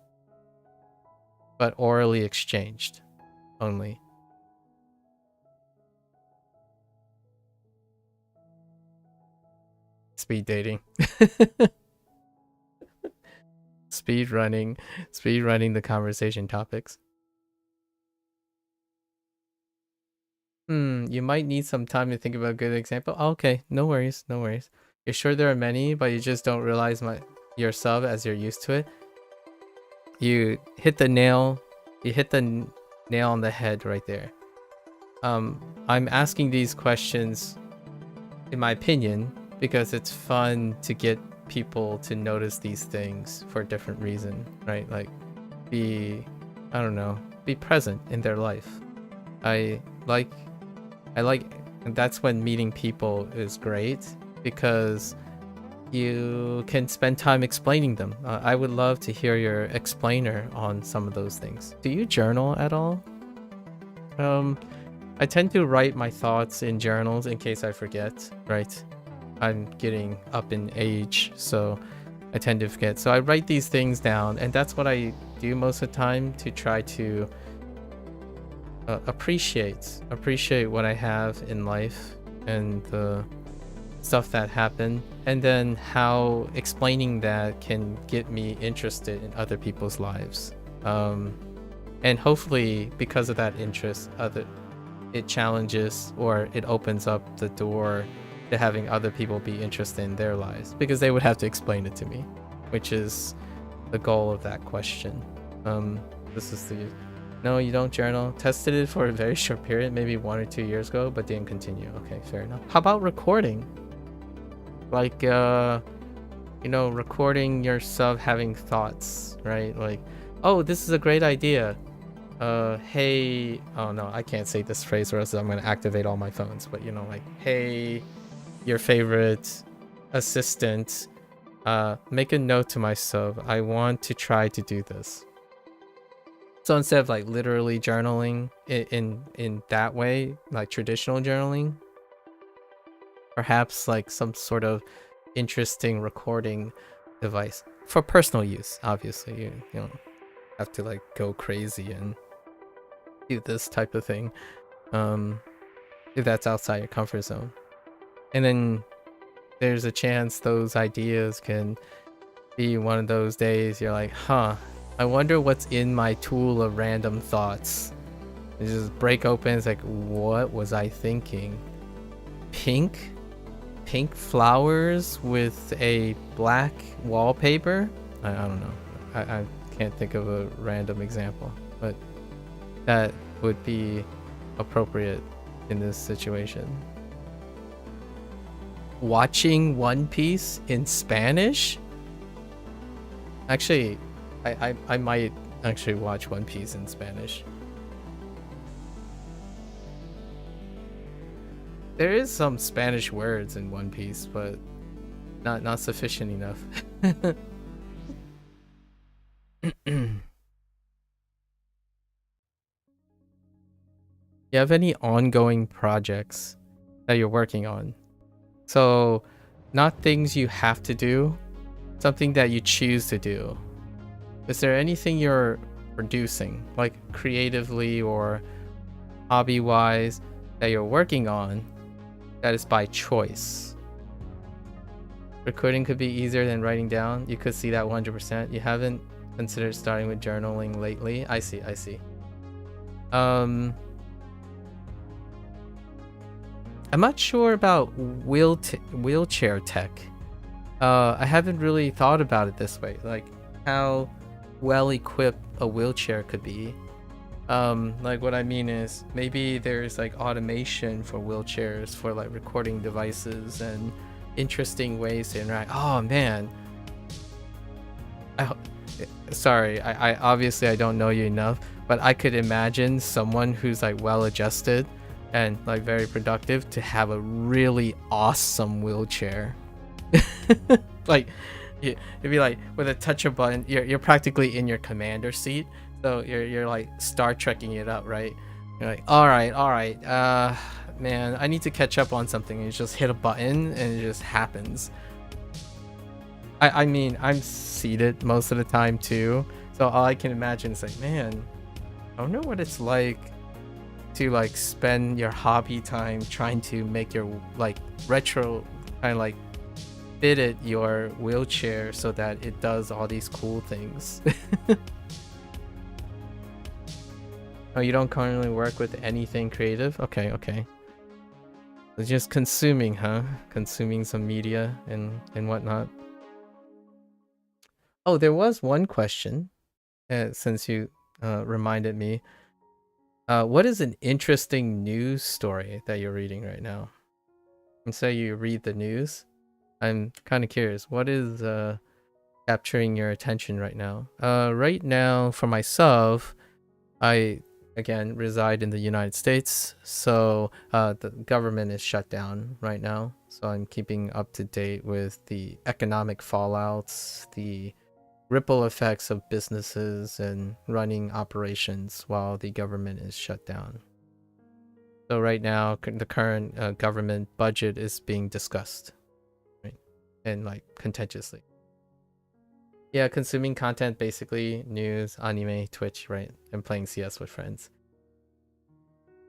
but orally exchanged only. Speed dating. Speed running the conversation topics. You might need some time to think about a good example. Oh, okay, no worries, no worries. You're sure there are many, but you just don't realize yourself as you're used to it. You hit the nail on the head right there. I'm asking these questions, in my opinion, because it's fun to get people to notice these things for a different reason, right? Like, be present in their life. I like, and that's when meeting people is great, because you can spend time explaining them. I would love to hear your explainer on some of those things. Do you journal at all? I tend to write my thoughts in journals in case I forget, right? I'm getting up in age, so I tend to forget. So I write these things down, and that's what I do most of the time to try to appreciate what I have in life and the stuff that happened, and then how explaining that can get me interested in other people's lives. And hopefully because of that interest, it challenges or it opens up the door to having other people be interested in their lives, because they would have to explain it to me, which is the goal of that question. No, you don't journal. Tested it for a very short period, maybe 1 or 2 years ago, but didn't continue. Okay, fair enough. How about recording? Like, recording yourself having thoughts, right? Like, oh, this is a great idea. Hey, oh no, I can't say this phrase or else I'm gonna activate all my phones, but like, hey, your favorite assistant, make a note to myself. I want to try to do this. So instead of like literally journaling in that way, like traditional journaling, perhaps like some sort of interesting recording device for personal use. Obviously, you don't have to like go crazy and do this type of thing if that's outside your comfort zone. And then there's a chance those ideas can be one of those days you're like, I wonder what's in my tool of random thoughts. You just break open, it's like, what was I thinking? Pink flowers with a black wallpaper? I don't know. I can't think of a random example, but that would be appropriate in this situation. Watching One Piece in Spanish? Actually, I might actually watch One Piece in Spanish. There is some Spanish words in One Piece, but not sufficient enough. You have any ongoing projects that you're working on? So, not things you have to do, something that you choose to do. Is there anything you're producing, like creatively or hobby-wise, that you're working on that is by choice? Recording could be easier than writing down. You could see that 100%. You haven't considered starting with journaling lately. I see. I'm not sure about wheelchair tech. I haven't really thought about it this way, like how well equipped a wheelchair could be. Like what I mean is maybe there's like automation for wheelchairs for like recording devices and interesting ways to interact. Oh man, sorry, I obviously I don't know you enough, but I could imagine someone who's like well adjusted and like very productive to have a really awesome wheelchair. Like it'd be like with a touch of button, you're practically in your commander seat, so you're like Star Trekking it up, right? You're like, all right, man, I need to catch up on something. And you just hit a button and it just happens. I mean, I'm seated most of the time too, so all I can imagine is like, man, I wonder what it's like to like spend your hobby time trying to make your like retro kind of like fitted your wheelchair so that it does all these cool things. Oh, you don't currently work with anything creative? Okay. It's just consuming, huh? Consuming some media and whatnot. Oh, there was one question, since you reminded me. What is an interesting news story that you're reading right now? And say you read the news. I'm kind of curious. What is capturing your attention right now? Right now, for myself, I again reside in the United States, so the government is shut down right now. So I'm keeping up to date with the economic fallouts, the ripple effects of businesses and running operations while the government is shut down. So right now, the current government budget is being discussed, right? And like contentiously. Yeah, consuming content, basically news, anime, Twitch, right? And playing CS with friends.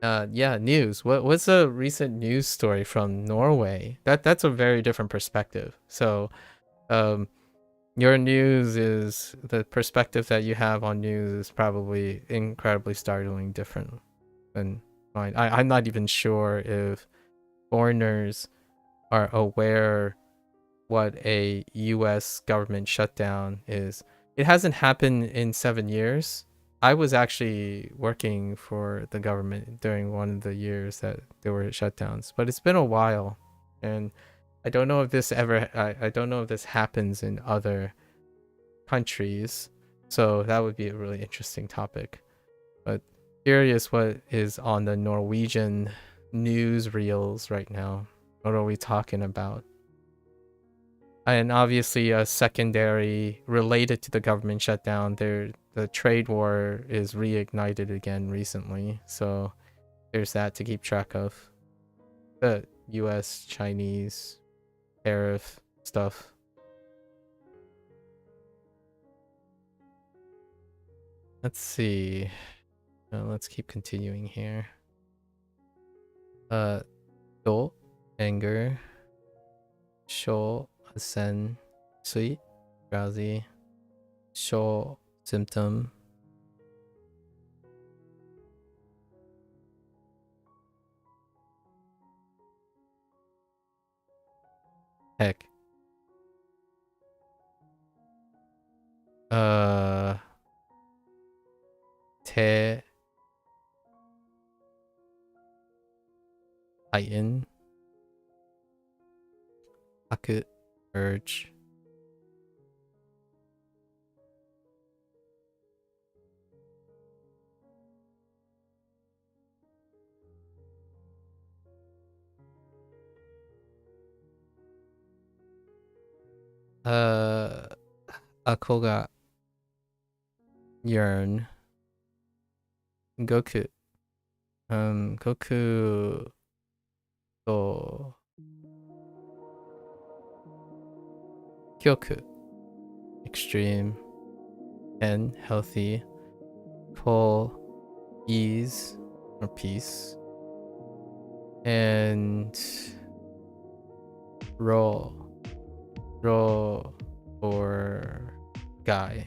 Yeah, news. What's a recent news story from Norway? That's a very different perspective. So, your news is the perspective that you have on news is probably incredibly startling different than mine. I'm not even sure if foreigners are aware what a US government shutdown is. It hasn't happened in 7 years. I was actually working for the government during one of the years that there were shutdowns, but it's been a while, and I don't know if this I don't know if this happens in other countries, so that would be a really interesting topic. But curious what is on the Norwegian news reels right now. What are we talking about? And obviously a secondary related to the government shutdown, the trade war is reignited again recently, so there's that to keep track of. The US Chinese tariff stuff. Let's see. Let's keep continuing here. Do, anger. Sho, sen, sui, drowsy. Sho, symptom. Heck. Te, heighten. Aku, urge. Ako ga yearn. Goku. Goku to Kyoku. Extreme. And healthy. Ko, ease or peace. And ro or guy.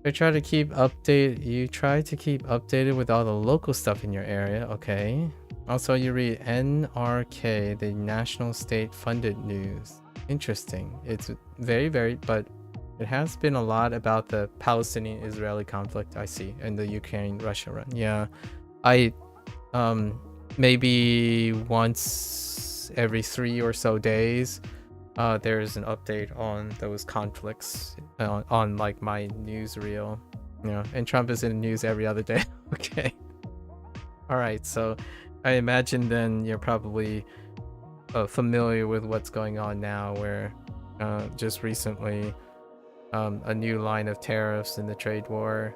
You try to keep updated with all the local stuff in your area, okay? Also, you read NRK, the National State Funded News. Interesting. It's very varied, but it has been a lot about the Palestinian-Israeli conflict, I see, and the Ukraine-Russia run. Yeah, I maybe once every 3 or so days, there's an update on those conflicts on like my newsreel, and Trump is in the news every other day. Okay. All right, so I imagine then you're probably familiar with what's going on now, where just recently a new line of tariffs in the trade war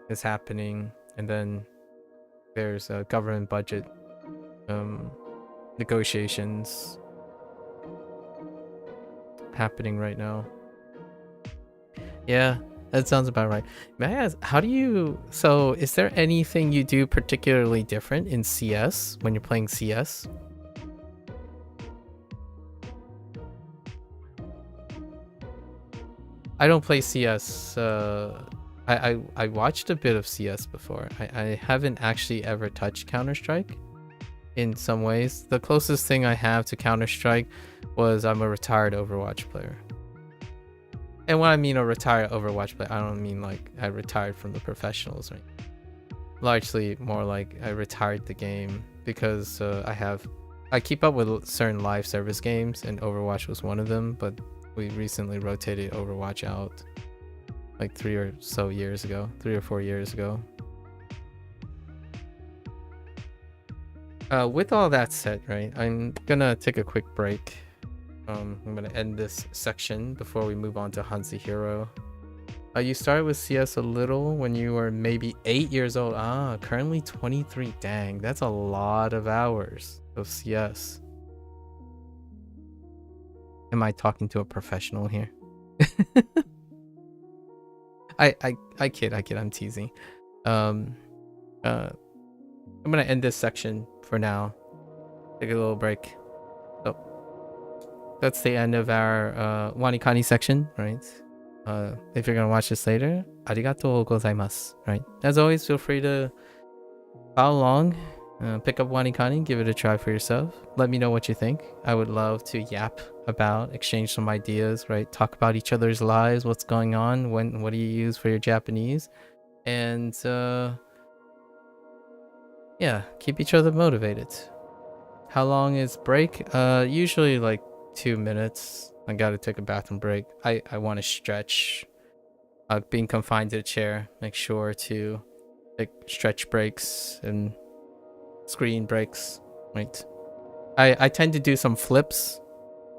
is happening, and then there's a government budget negotiations happening right now. Yeah, that sounds about right. May I ask, so is there anything you do particularly different in CS when you're playing CS? I don't play CS. I watched a bit of CS before. I haven't actually ever touched Counter-Strike in some ways. The closest thing I have to Counter-Strike was I'm a retired Overwatch player. And when I mean a retired Overwatch player, I don't mean like I retired from the professionals, right? Largely more like I retired the game because I keep up with certain live service games, and Overwatch was one of them, but we recently rotated Overwatch out like 3 or 4 years ago. With all that said, right, I'm gonna take a quick break. I'm gonna end this section before we move on to HanziHero. You started with CS a little when you were maybe 8 years old. Currently 23. Dang, that's a lot of hours of CS. Am I talking to a professional here? I kid, I'm teasing. I'm gonna end this section for now. Take a little break. So that's the end of our WaniKani section, right? If you're gonna watch this later, arigatou gozaimasu, right? As always, feel free to follow along, pick up WaniKani, give it a try for yourself. Let me know what you think. I would love to yap about, exchange some ideas, right? Talk about each other's lives, what's going on, what do you use for your Japanese, and yeah, keep each other motivated. How long is break? Usually like 2 minutes. I gotta take a bathroom break. I want to stretch. Being confined to a chair, make sure to take stretch breaks and screen breaks, right? I tend to do some flips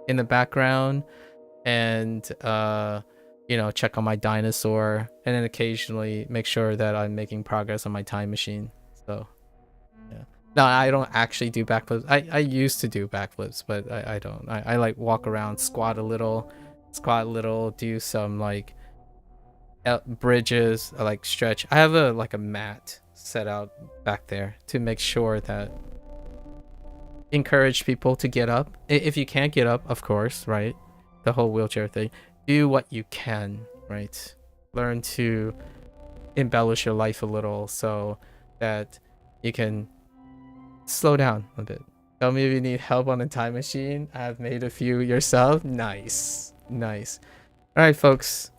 in the background and check on my dinosaur, and then occasionally make sure that I'm making progress on my time machine. So yeah. No, I don't actually do backflips. I used to do backflips, but I don't. I like walk around, squat a little, do some like bridges, like stretch. I have a mat set out back there to make sure that encourage people to get up. If you can't get up, of course, right? The whole wheelchair thing. Do what you can, right? Learn to embellish your life a little so that you can slow down a bit. Tell me if you need help on a time machine. I've made a few yourself. Nice. All right, folks.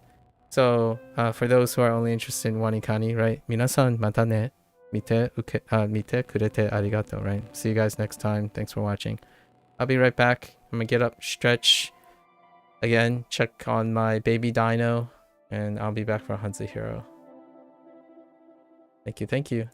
So for those who are only interested in WaniKani, right? Minasan mata ne. Mite kurete arigato, right? See you guys next time. Thanks for watching. I'll be right back. I'm gonna get up, stretch again, check on my baby dino, and I'll be back for HanziHero. Thank you.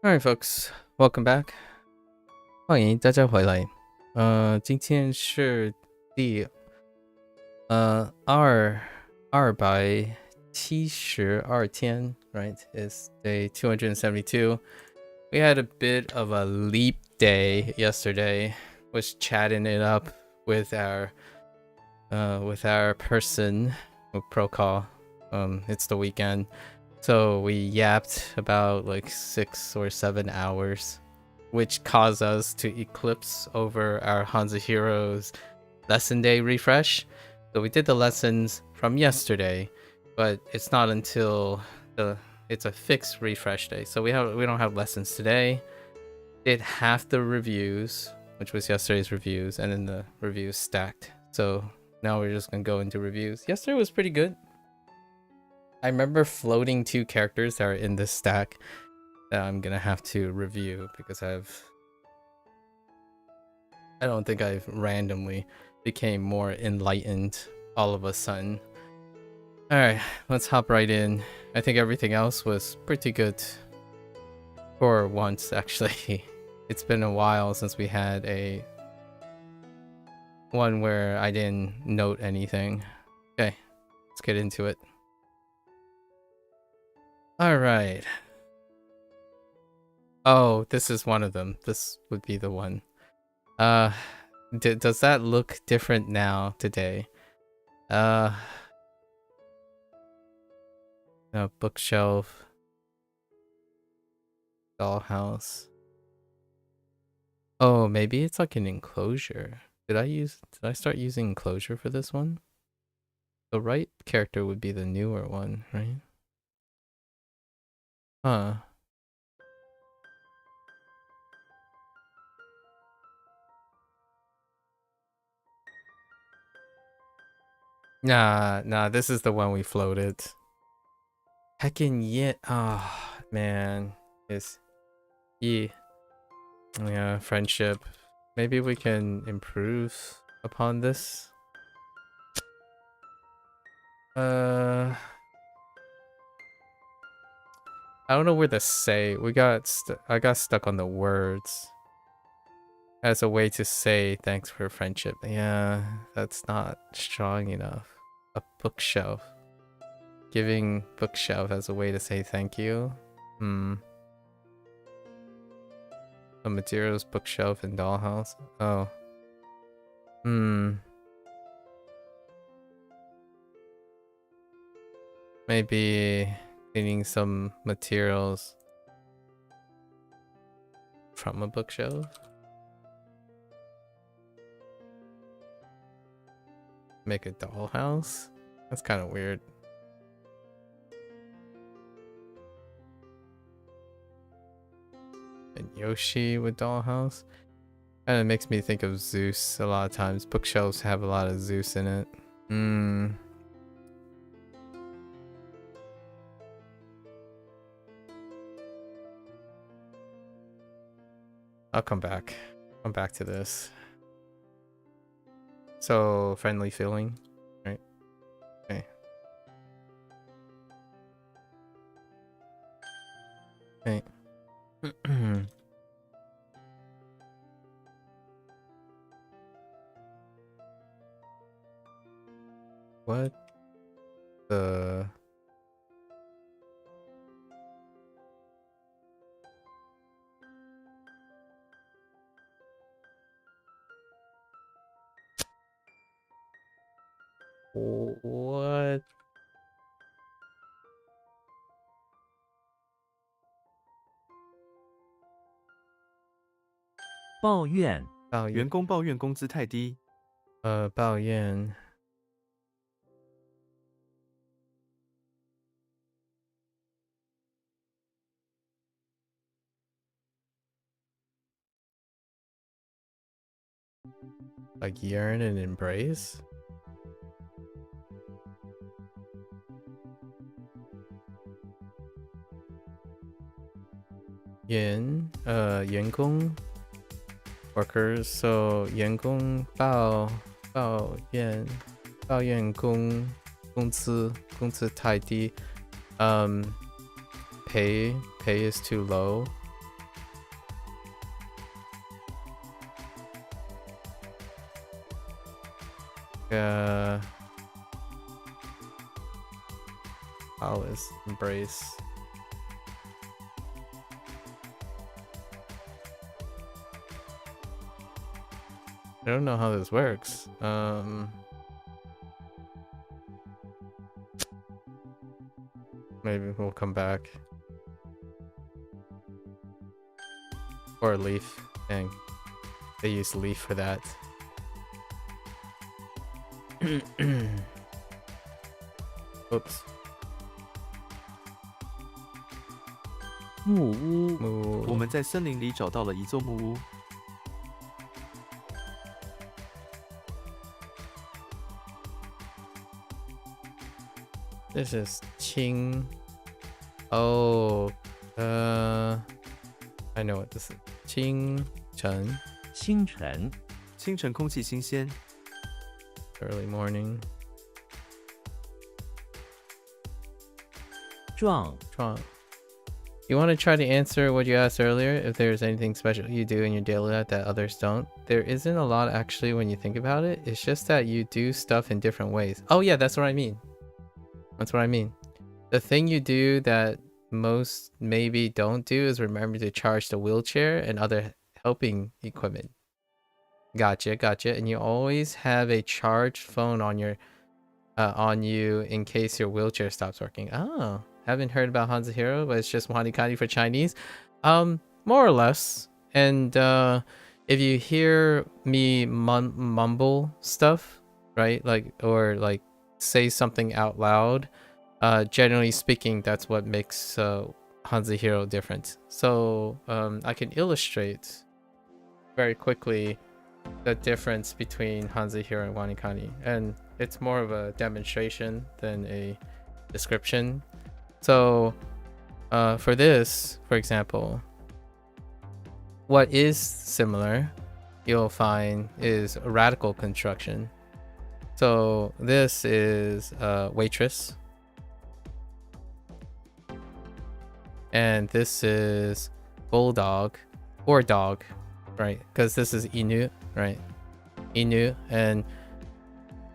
Alright, folks, welcome back. 欢迎大家回来。今天是第272天 right? It's day 272. We had a bit of a leap day yesterday. Was chatting it up with our person with pro call. It's the weekend. So we yapped about like 6 or 7 hours, which caused us to eclipse over our HanziHero's lesson day refresh. So we did the lessons from yesterday, but it's not until it's a fixed refresh day. So we don't have lessons today. Did half the reviews, which was yesterday's reviews, and then the reviews stacked. So now we're just gonna go into reviews. Yesterday was pretty good. I remember floating 2 characters that are in this stack that I'm gonna have to review because I don't think I've randomly became more enlightened all of a sudden. Alright, let's hop right in. I think everything else was pretty good for once, actually. It's been a while since we had a one where I didn't note anything. Okay, let's get into it. Alright. Oh, this is one of them. This would be the one. Does that look different now today? No, bookshelf. Dollhouse. Oh, maybe it's like an enclosure. Did I start using enclosure for this one? The right character would be the newer one, right? Huh. Nah, this is the one we floated. Heckin' yet. Oh, man. Yeah, friendship. Maybe we can improve upon this. I don't know where to say. I got stuck on the words as a way to say thanks for friendship. Yeah, that's not strong enough. A bookshelf. Giving bookshelf as a way to say thank you. The materials, bookshelf, and dollhouse. Oh. Maybe cleaning some materials from a bookshelf. Make a dollhouse? That's kind of weird. And Yoshi with dollhouse? Kind of makes me think of Zeus a lot of times. Bookshelves have a lot of Zeus in it. I'll come back. Come back to this. So, friendly feeling, right? Okay. Okay. What the... What? 抱怨，抱怨员工抱怨工资太低。抱怨。Like yearn and embrace?员工 workers, so 员工抱怨工资太低. Pay is too low. Alice embrace. I don't know how this works. Maybe we'll come back. Or leaf. Dang. They use leaf for that. Oops. 木屋。 Moo. 我们在森林里找到了一座木屋。 This is Qing. Oh, I know what this is. Qing Chen. 清晨。清晨空气新鲜。 Early morning. 壮。 Trump. You want to try to answer what you asked earlier? If there's anything special you do in your daily life that others don't? There isn't a lot actually when you think about it. It's just that you do stuff in different ways. Oh yeah, that's what I mean. That's what I mean. The thing you do that most maybe don't do is remember to charge the wheelchair and other helping equipment. Gotcha. And you always have a charged phone on your on you in case your wheelchair stops working. Oh, haven't heard about HanziHero, but it's just WaniKani for Chinese. More or less. And if you hear me mumble stuff, right? Or say something out loud, generally speaking, that's what makes HanziHero different. So I can illustrate very quickly the difference between HanziHero and WaniKani, and it's more of a demonstration than a description. So for this, for example, what is similar you'll find is a radical construction. So this is waitress, and this is bulldog or dog, right? Because this is Inu, right? Inu, and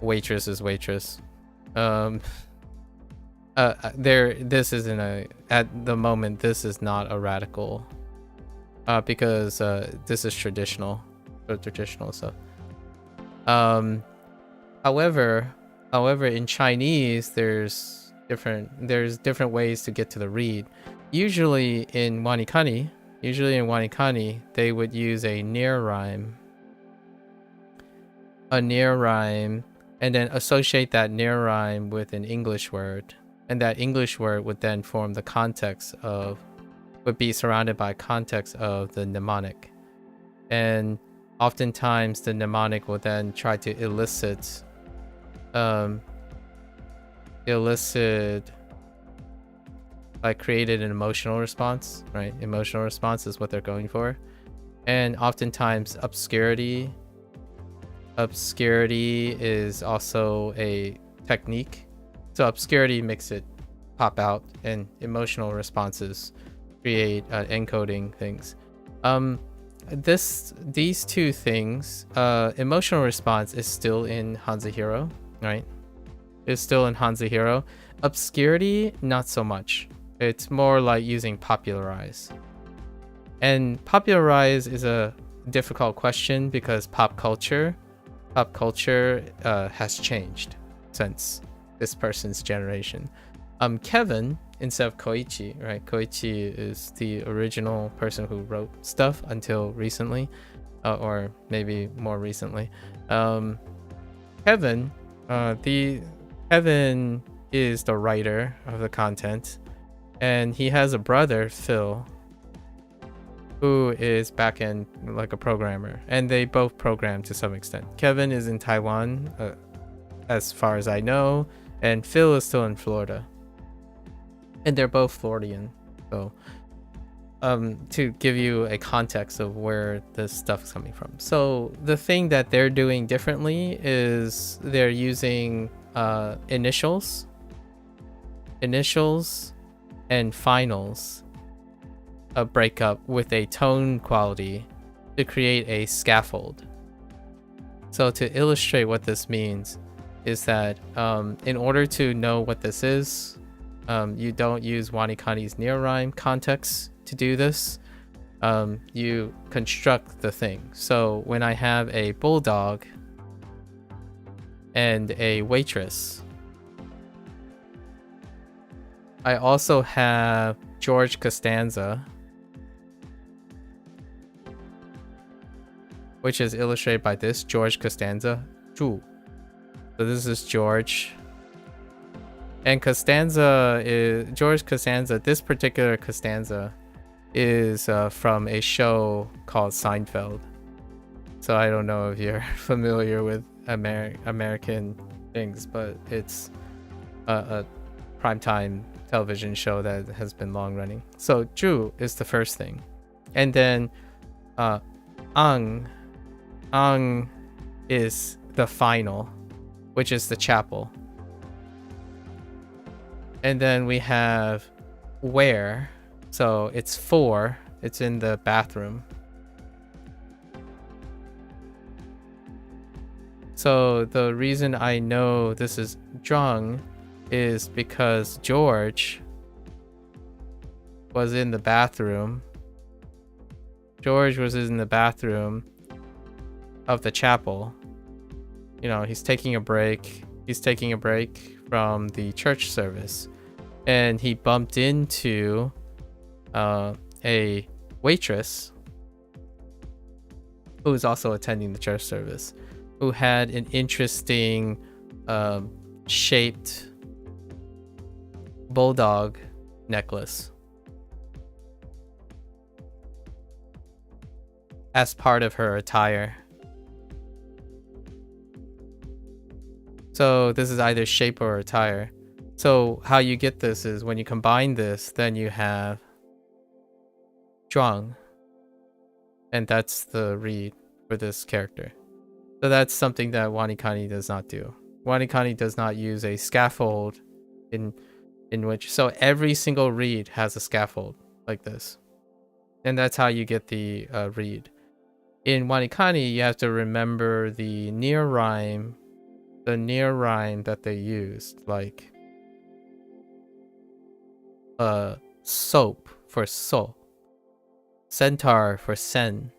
waitress is waitress. This isn't at the moment, this is not a radical, because this is traditional stuff. However, in Chinese, there's different ways to get to the read. Usually in WaniKani, they would use a near rhyme, and then associate that near rhyme with an English word, and that English word would then form the context would be surrounded by context of the mnemonic, and oftentimes the mnemonic will then try to elicit created an emotional response, right? Emotional response is what they're going for. And oftentimes obscurity is also a technique. So obscurity makes it pop out, and emotional responses create encoding things. These two things, emotional response is still in HanziHero, right? It's still in HanziHero. Obscurity, not so much. It's more like using popularize. And popularize is a difficult question because pop culture has changed since this person's generation. Kevin instead of Koichi, right? Koichi is the original person who wrote stuff until recently, or maybe more recently. Kevin is the writer of the content, and he has a brother, Phil, who is back-end, like a programmer, and they both program to some extent. Kevin is in Taiwan, as far as I know, and Phil is still in Florida. And they're both Floridian. So to give you a context of where this stuff is coming from. So the thing that they're doing differently is they're using initials and finals, a breakup with a tone quality to create a scaffold. So to illustrate what this means, is that in order to know what this is, you don't use WaniKani's near rhyme context to do this. You construct the thing. So when I have a bulldog and a waitress, I also have George Costanza, which is illustrated by this George Costanza. So this is George. And Costanza is George Costanza. This particular Costanza is from a show called Seinfeld. So I don't know if you're familiar with American things, but it's a primetime television show that has been long running. So Zhu is the first thing, and then Ang is the final, which is the chapel. And then we have where, so it's 4, it's in the bathroom. So the reason I know this is Zhang is because George was in the bathroom. George was in the bathroom of the chapel. You know, he's taking a break. He's taking a break from the church service. And he bumped into a waitress who was also attending the church service, who had an interesting shaped bulldog necklace as part of her attire. So this is either shape or attire. So how you get this is when you combine this, then you have Zhuang, and that's the read for this character. So that's something that WaniKani does not do. WaniKani does not use a scaffold in which, so every single read has a scaffold like this, and that's how you get the read. In WaniKani, you have to remember the near rhyme that they used, like soap for so, centaur for sen,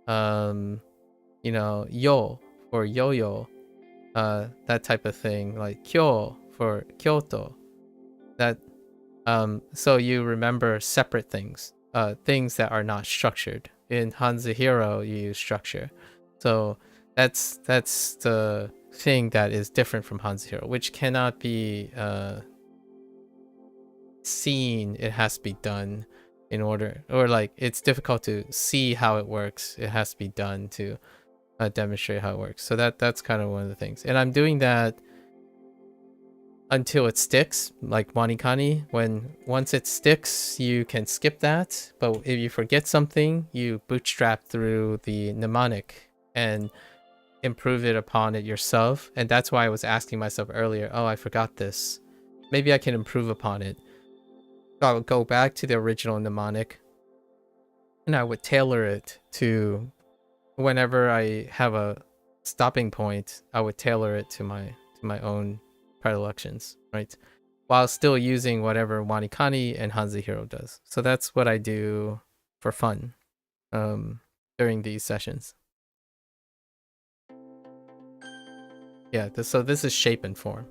you know, yo for yo-yo, that type of thing, like kyo for Kyoto. That so you remember separate things, things that are not structured. In HanziHero, you use structure. So that's the thing that is different from HanziHero, which cannot be seen. It has to be done in order, or like it's difficult to see how it works. It has to be done to demonstrate how it works. So that's kind of one of the things, and I'm doing that until it sticks, like WaniKani. Once it sticks, you can skip that, but if you forget something, you bootstrap through the mnemonic and improve it upon it yourself. And that's why I was asking myself earlier, oh, I forgot this, maybe I can improve upon it. So I would go back to the original mnemonic and I would tailor it to whenever I have a stopping point. I would tailor it to my own predilections, right? While still using whatever WaniKani and HanziHero does. So that's what I do for fun during these sessions. Yeah, so this is shape and form.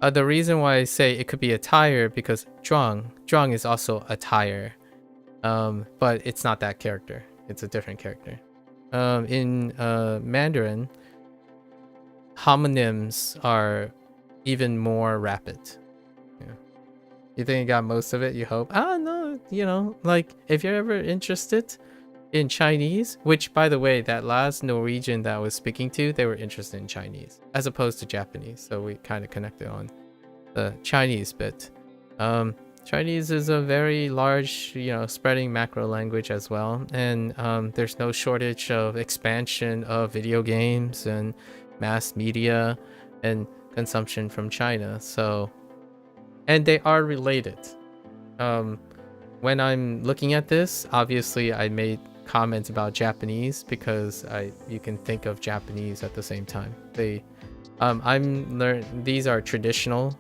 The reason why I say it could be attire, because Zhuang is also attire, but it's not that character. It's a different character. In Mandarin, homonyms are even more rapid. Yeah. You think you got most of it? You hope? Ah, no, you know, like if you're ever interested in Chinese, which by the way, that last Norwegian that I was speaking to, they were interested in Chinese as opposed to Japanese. So we kind of connected on the Chinese bit. Chinese is a very large, you know, spreading macro language as well. And there's no shortage of expansion of video games and mass media and consumption from China. So, and they are related. When I'm looking at this, obviously I made comments about Japanese because you can think of Japanese at the same time. They These are traditional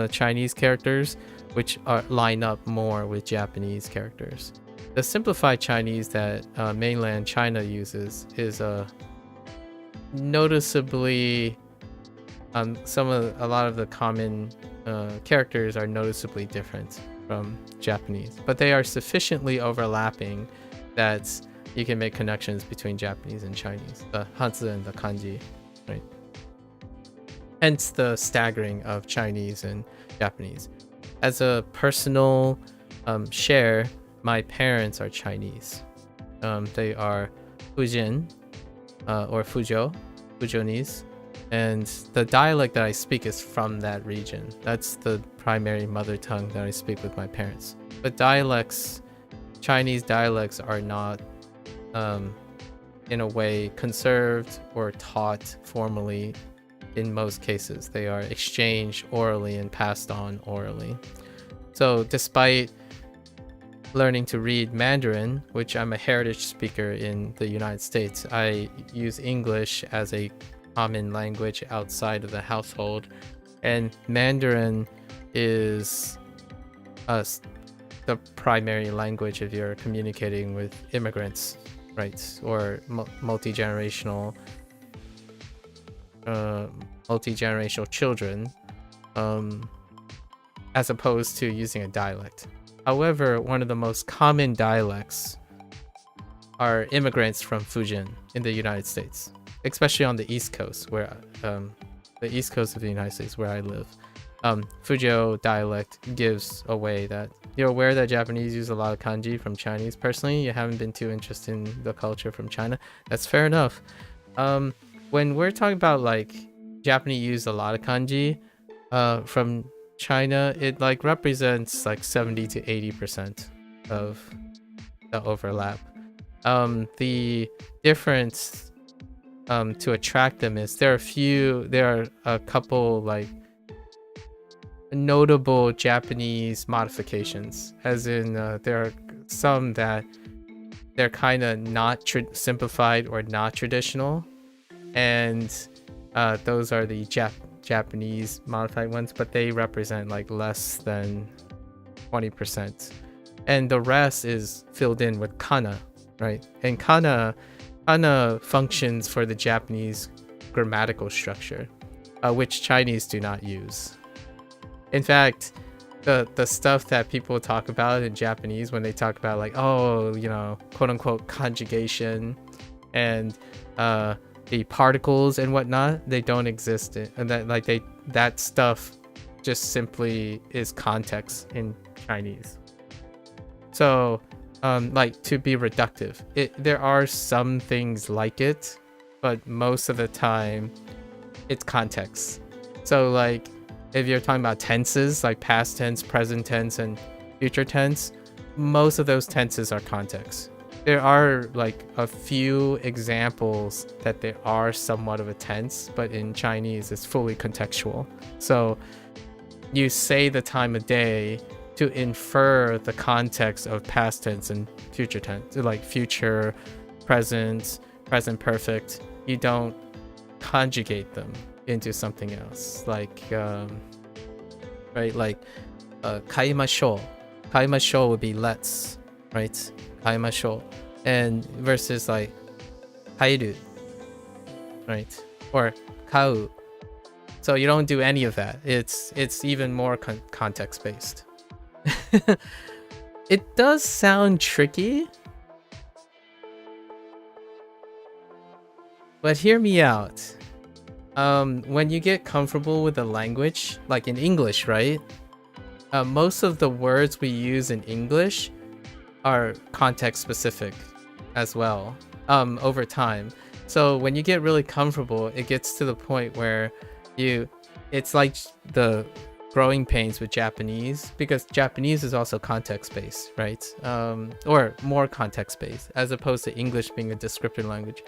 Chinese characters, which line up more with Japanese characters. The simplified Chinese that mainland China uses is noticeably a lot of the common characters are noticeably different from Japanese, but they are sufficiently overlapping that you can make connections between Japanese and Chinese, the Hanzi and the Kanji, right? Hence the staggering of Chinese and Japanese. As a personal share, my parents are Chinese. They are Fujian or Fujonese, and the dialect that I speak is from that region. That's the primary mother tongue that I speak with my parents. But Chinese dialects are not in a way conserved or taught formally. In most cases, they are exchanged orally and passed on orally. So despite learning to read Mandarin, which I'm a heritage speaker in the United States, I use English as a common language outside of the household, and Mandarin is the primary language if you're communicating with immigrants, right? Or multi-generational children, as opposed to using a dialect. However, one of the most common dialects are immigrants from Fujian in the United States, especially on the East Coast, where the East Coast of the United States, where I live. Fuzhou dialect gives away that you're aware that Japanese use a lot of kanji from Chinese. Personally, you haven't been too interested in the culture from China. That's fair enough. When we're talking about like Japanese use a lot of kanji from China, it like represents like 70 to 80% of the overlap. The difference to attract them is there are a couple like notable Japanese modifications, as in there are some that they're kind of not simplified or not traditional, and those are the Japanese modified ones, but they represent like less than 20%, and the rest is filled in with kana, right? And kana functions for the Japanese grammatical structure, which Chinese do not use. In fact, the stuff that people talk about in Japanese when they talk about like, oh, you know, quote unquote conjugation and the particles and whatnot, they don't exist, and that stuff just simply is context in Chinese. So like, to be reductive, there are some things like it, but most of the time it's context. So like, if you're talking about tenses, like past tense, present tense, and future tense, most of those tenses are context. There are like a few examples that there are somewhat of a tense, but in Chinese it's fully contextual. So you say the time of day to infer the context of past tense and future tense, like future, present, present perfect. You don't conjugate them into something else, like right, like kaimashou. Kaimashou would be let's, right? Kaimashou, and versus like kairu, right? Or kau. So you don't do any of that. It's even more context based. It does sound tricky, but hear me out. When you get comfortable with the language, like in English, right? Most of the words we use in English are context specific as well, over time. So when you get really comfortable, it gets to the point where it's like the growing pains with Japanese, because Japanese is also context based, right? Or more context based, as opposed to English being a descriptive language.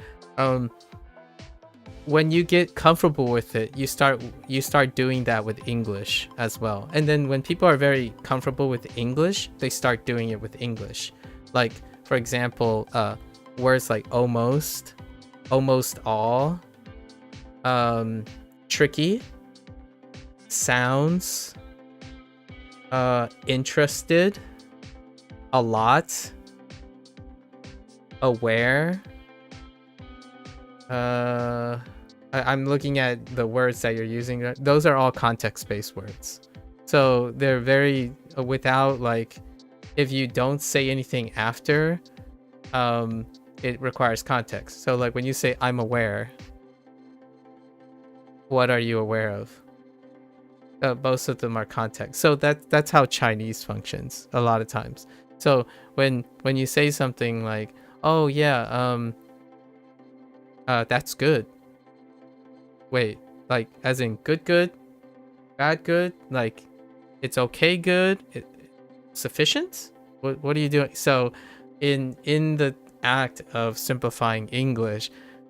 When you get comfortable with it, you start doing that with English as well. And then when people are very comfortable with English, they start doing it with English. Like, for example, words like almost all, tricky, sounds, interested, a lot, aware. I'm looking at the words that you're using. Those are all context-based words. So they're very, without like, if you don't say anything after, it requires context. So like when you say I'm aware, what are you aware of? Most of them are context. So that's how Chinese functions a lot of times. So when you say something like, oh yeah, that's good. Wait, like as in good, bad good, like it's okay good, sufficient? What are you doing? So in the act of simplifying English,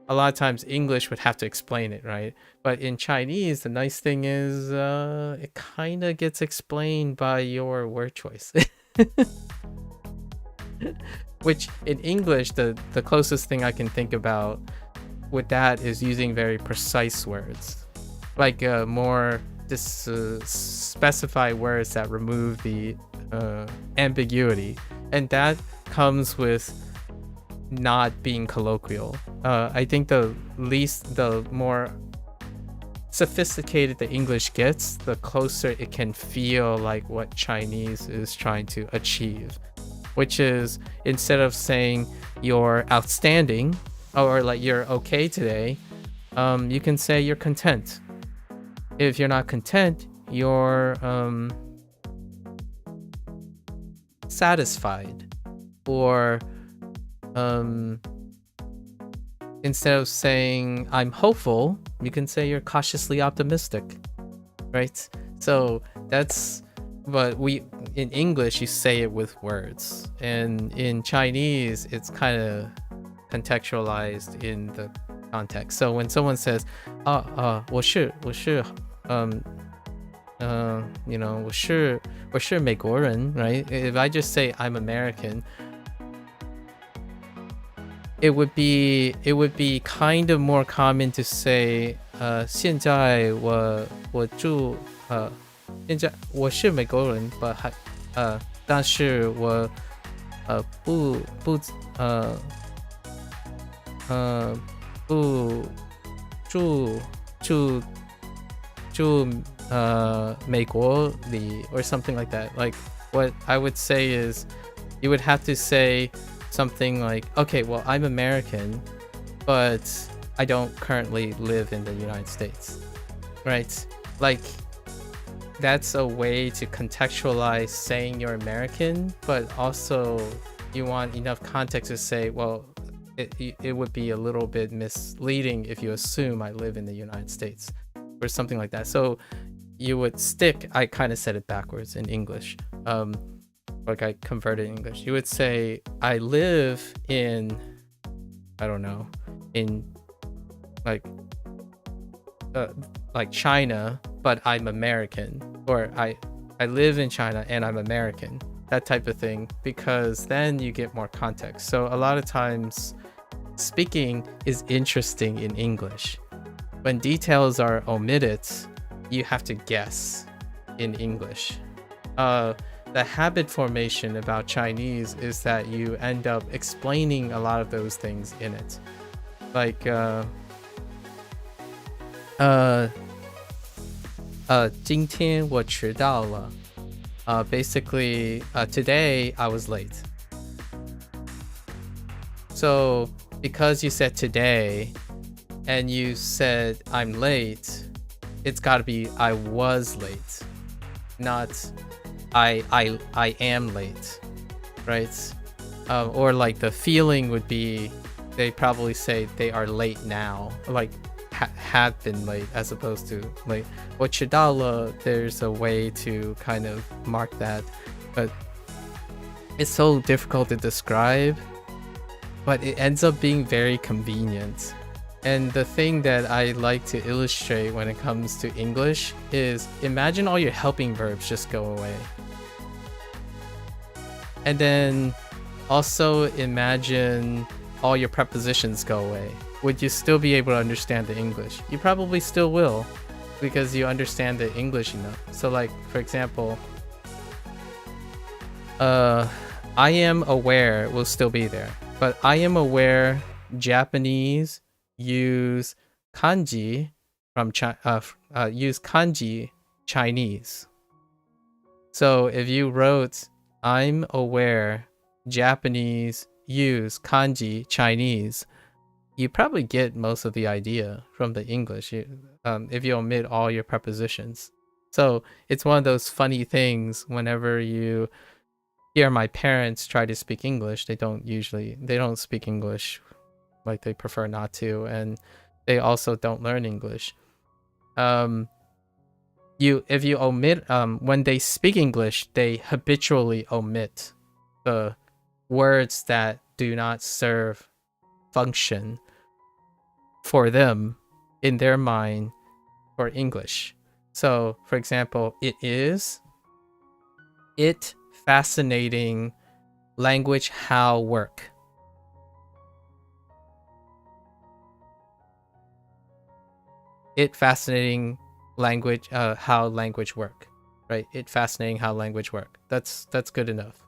a lot of times English would have to explain it, right? But in Chinese, the nice thing is it kind of gets explained by your word choice. Which in English, the closest thing I can think about with that is using very precise words, like more specify words that remove the ambiguity, and that comes with not being colloquial. I think the more sophisticated the English gets, the closer it can feel like what Chinese is trying to achieve, which is instead of saying you're outstanding or like you're okay today, you can say you're content. If you're not content, you're satisfied. Or instead of saying I'm hopeful, you can say you're cautiously optimistic, right? So that's, but in English you say it with words, and in Chinese it's kind of contextualized in the context. So when someone says 我是美国人, right? If I just say I'm American, it would be kind of more common to say 现在我住现在我是美国人 but 但是我不住美国里 or something like that. Like what I would say is you would have to say something like, okay, well, I'm American, but I don't currently live in the United States, right? Like that's a way to contextualize saying you're American, but also you want enough context to say, well, it would be a little bit misleading if you assume I live in the United States or something like that. So you would stick, I kind of said it backwards in English, like I converted English. You would say I live in, I don't know, in like China, but I'm American, or I live in China and I'm American, that type of thing, because then you get more context. So a lot of times speaking is interesting in English. When details are omitted, you have to guess in English. The habit formation about Chinese is that you end up explaining a lot of those things in it. Like, 今天我迟到了. Basically, today I was late. So, because you said today, and you said I'm late, it's gotta be I was late, not I am late, right? Or like the feeling would be, they probably say they are late now, like have been late as opposed to late. 我迟到了, there's a way to kind of mark that, but it's so difficult to describe, but it ends up being very convenient. And the thing that I like to illustrate when it comes to English is imagine all your helping verbs just go away. And then also imagine all your prepositions go away. Would you still be able to understand the English? You probably still will, because you understand the English enough. So like, for example, I am aware will still be there, but I am aware Japanese use kanji from use kanji Chinese. So if you wrote I'm aware Japanese use kanji Chinese, you probably get most of the idea from the English if you omit all your prepositions. So it's one of those funny things whenever you hear my parents try to speak English, they don't speak English, like they prefer not to, and they also don't learn English. If you omit when they speak English, they habitually omit the words that do not serve function for them in their mind for English. So for example, it fascinating language how work. It fascinating language how language work, right? It fascinating how language work. That's good enough.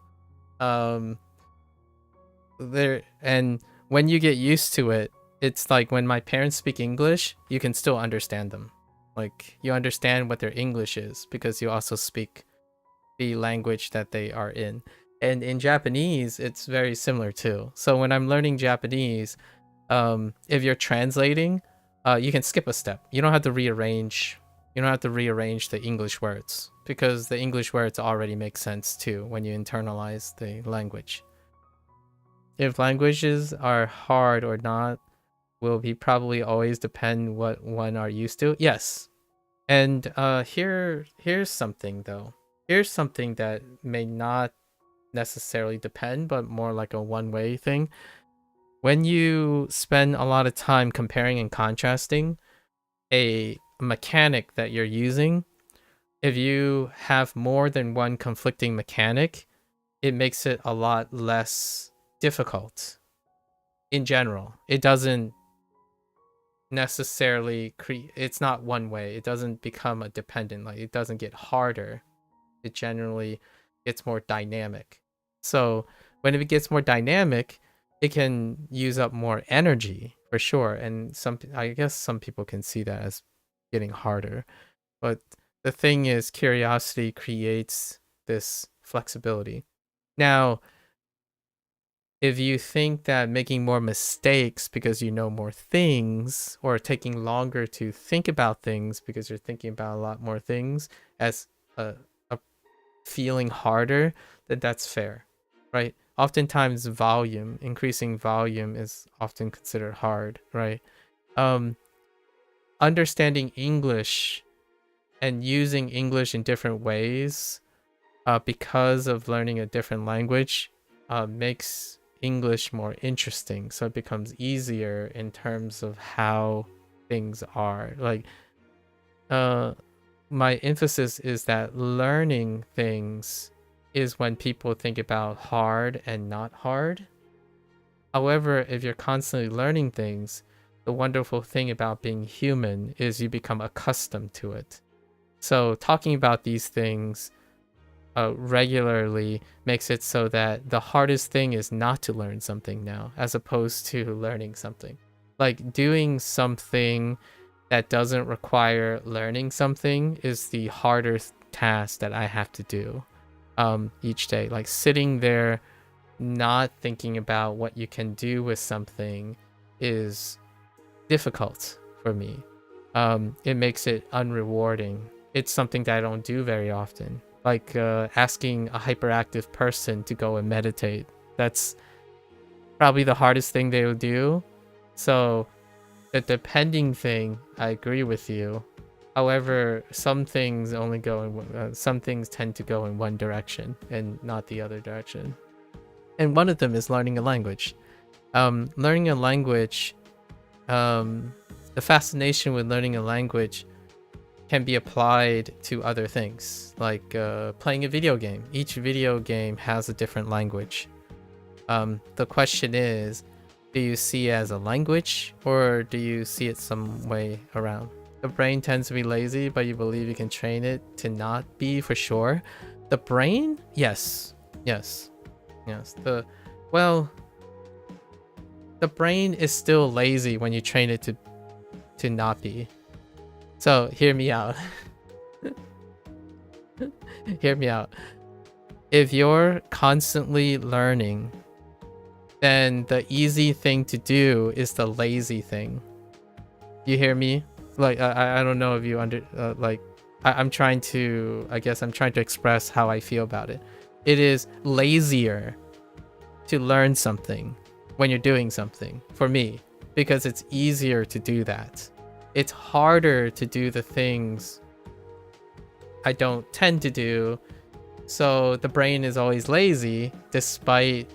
There, and when you get used to it, it's like when my parents speak English, you can still understand them. Like you understand what their English is because you also speak the language that they are in. And in Japanese, it's very similar too. So when I'm learning Japanese, if you're translating, you can skip a step. You don't have to rearrange the English words because the English words already make sense too when you internalize the language. If languages are hard or not will be probably always depend what one are used to. Yes. And here's something though. Here's something that may not necessarily depend, but more like a one-way thing. When you spend a lot of time comparing and contrasting a mechanic that you're using, if you have more than one conflicting mechanic, it makes it a lot less difficult in general. It doesn't necessarily it's not one way. It doesn't become a dependent, like it doesn't get harder. It generally gets more dynamic. So when it gets more dynamic, it can use up more energy for sure. And I guess some people can see that as getting harder. But the thing is, curiosity creates this flexibility. Now, if you think that making more mistakes because you know more things, or taking longer to think about things because you're thinking about a lot more things as a feeling harder, then that's fair, right? Oftentimes increasing volume is often considered hard, right? Understanding English and using English in different ways because of learning a different language makes English more interesting. So it becomes easier in terms of how things are. Like, my emphasis is that learning things is when people think about hard and not hard. However, if you're constantly learning things, the wonderful thing about being human is you become accustomed to it. So talking about these things regularly makes it so that the hardest thing is not to learn something now, as opposed to learning something. Like doing something that doesn't require learning something is the harder task that I have to do each day. Like sitting there not thinking about what you can do with something is difficult for me. It makes it unrewarding. It's something that I don't do very often. Like asking a hyperactive person to go and meditate. That's probably the hardest thing they will do. So the depending thing, I agree with you. However, some things some things tend to go in one direction and not the other direction. And one of them is learning a language. Learning a language, the fascination with learning a language can be applied to other things, like playing a video game. Each video game has a different language. The question is, do you see it as a language or do you see it some way around? The brain tends to be lazy, but you believe you can train it to not be for sure. The brain? Yes. Yes. Yes. The brain is still lazy when you train it to not be. So hear me out. Hear me out. If you're constantly learning, then the easy thing to do is the lazy thing. You hear me? Like I don't know if you I'm trying to express how I feel about it. It is lazier to learn something when you're doing something, for me, because it's easier to do that. It's harder to do the things I don't tend to do, so the brain is always lazy despite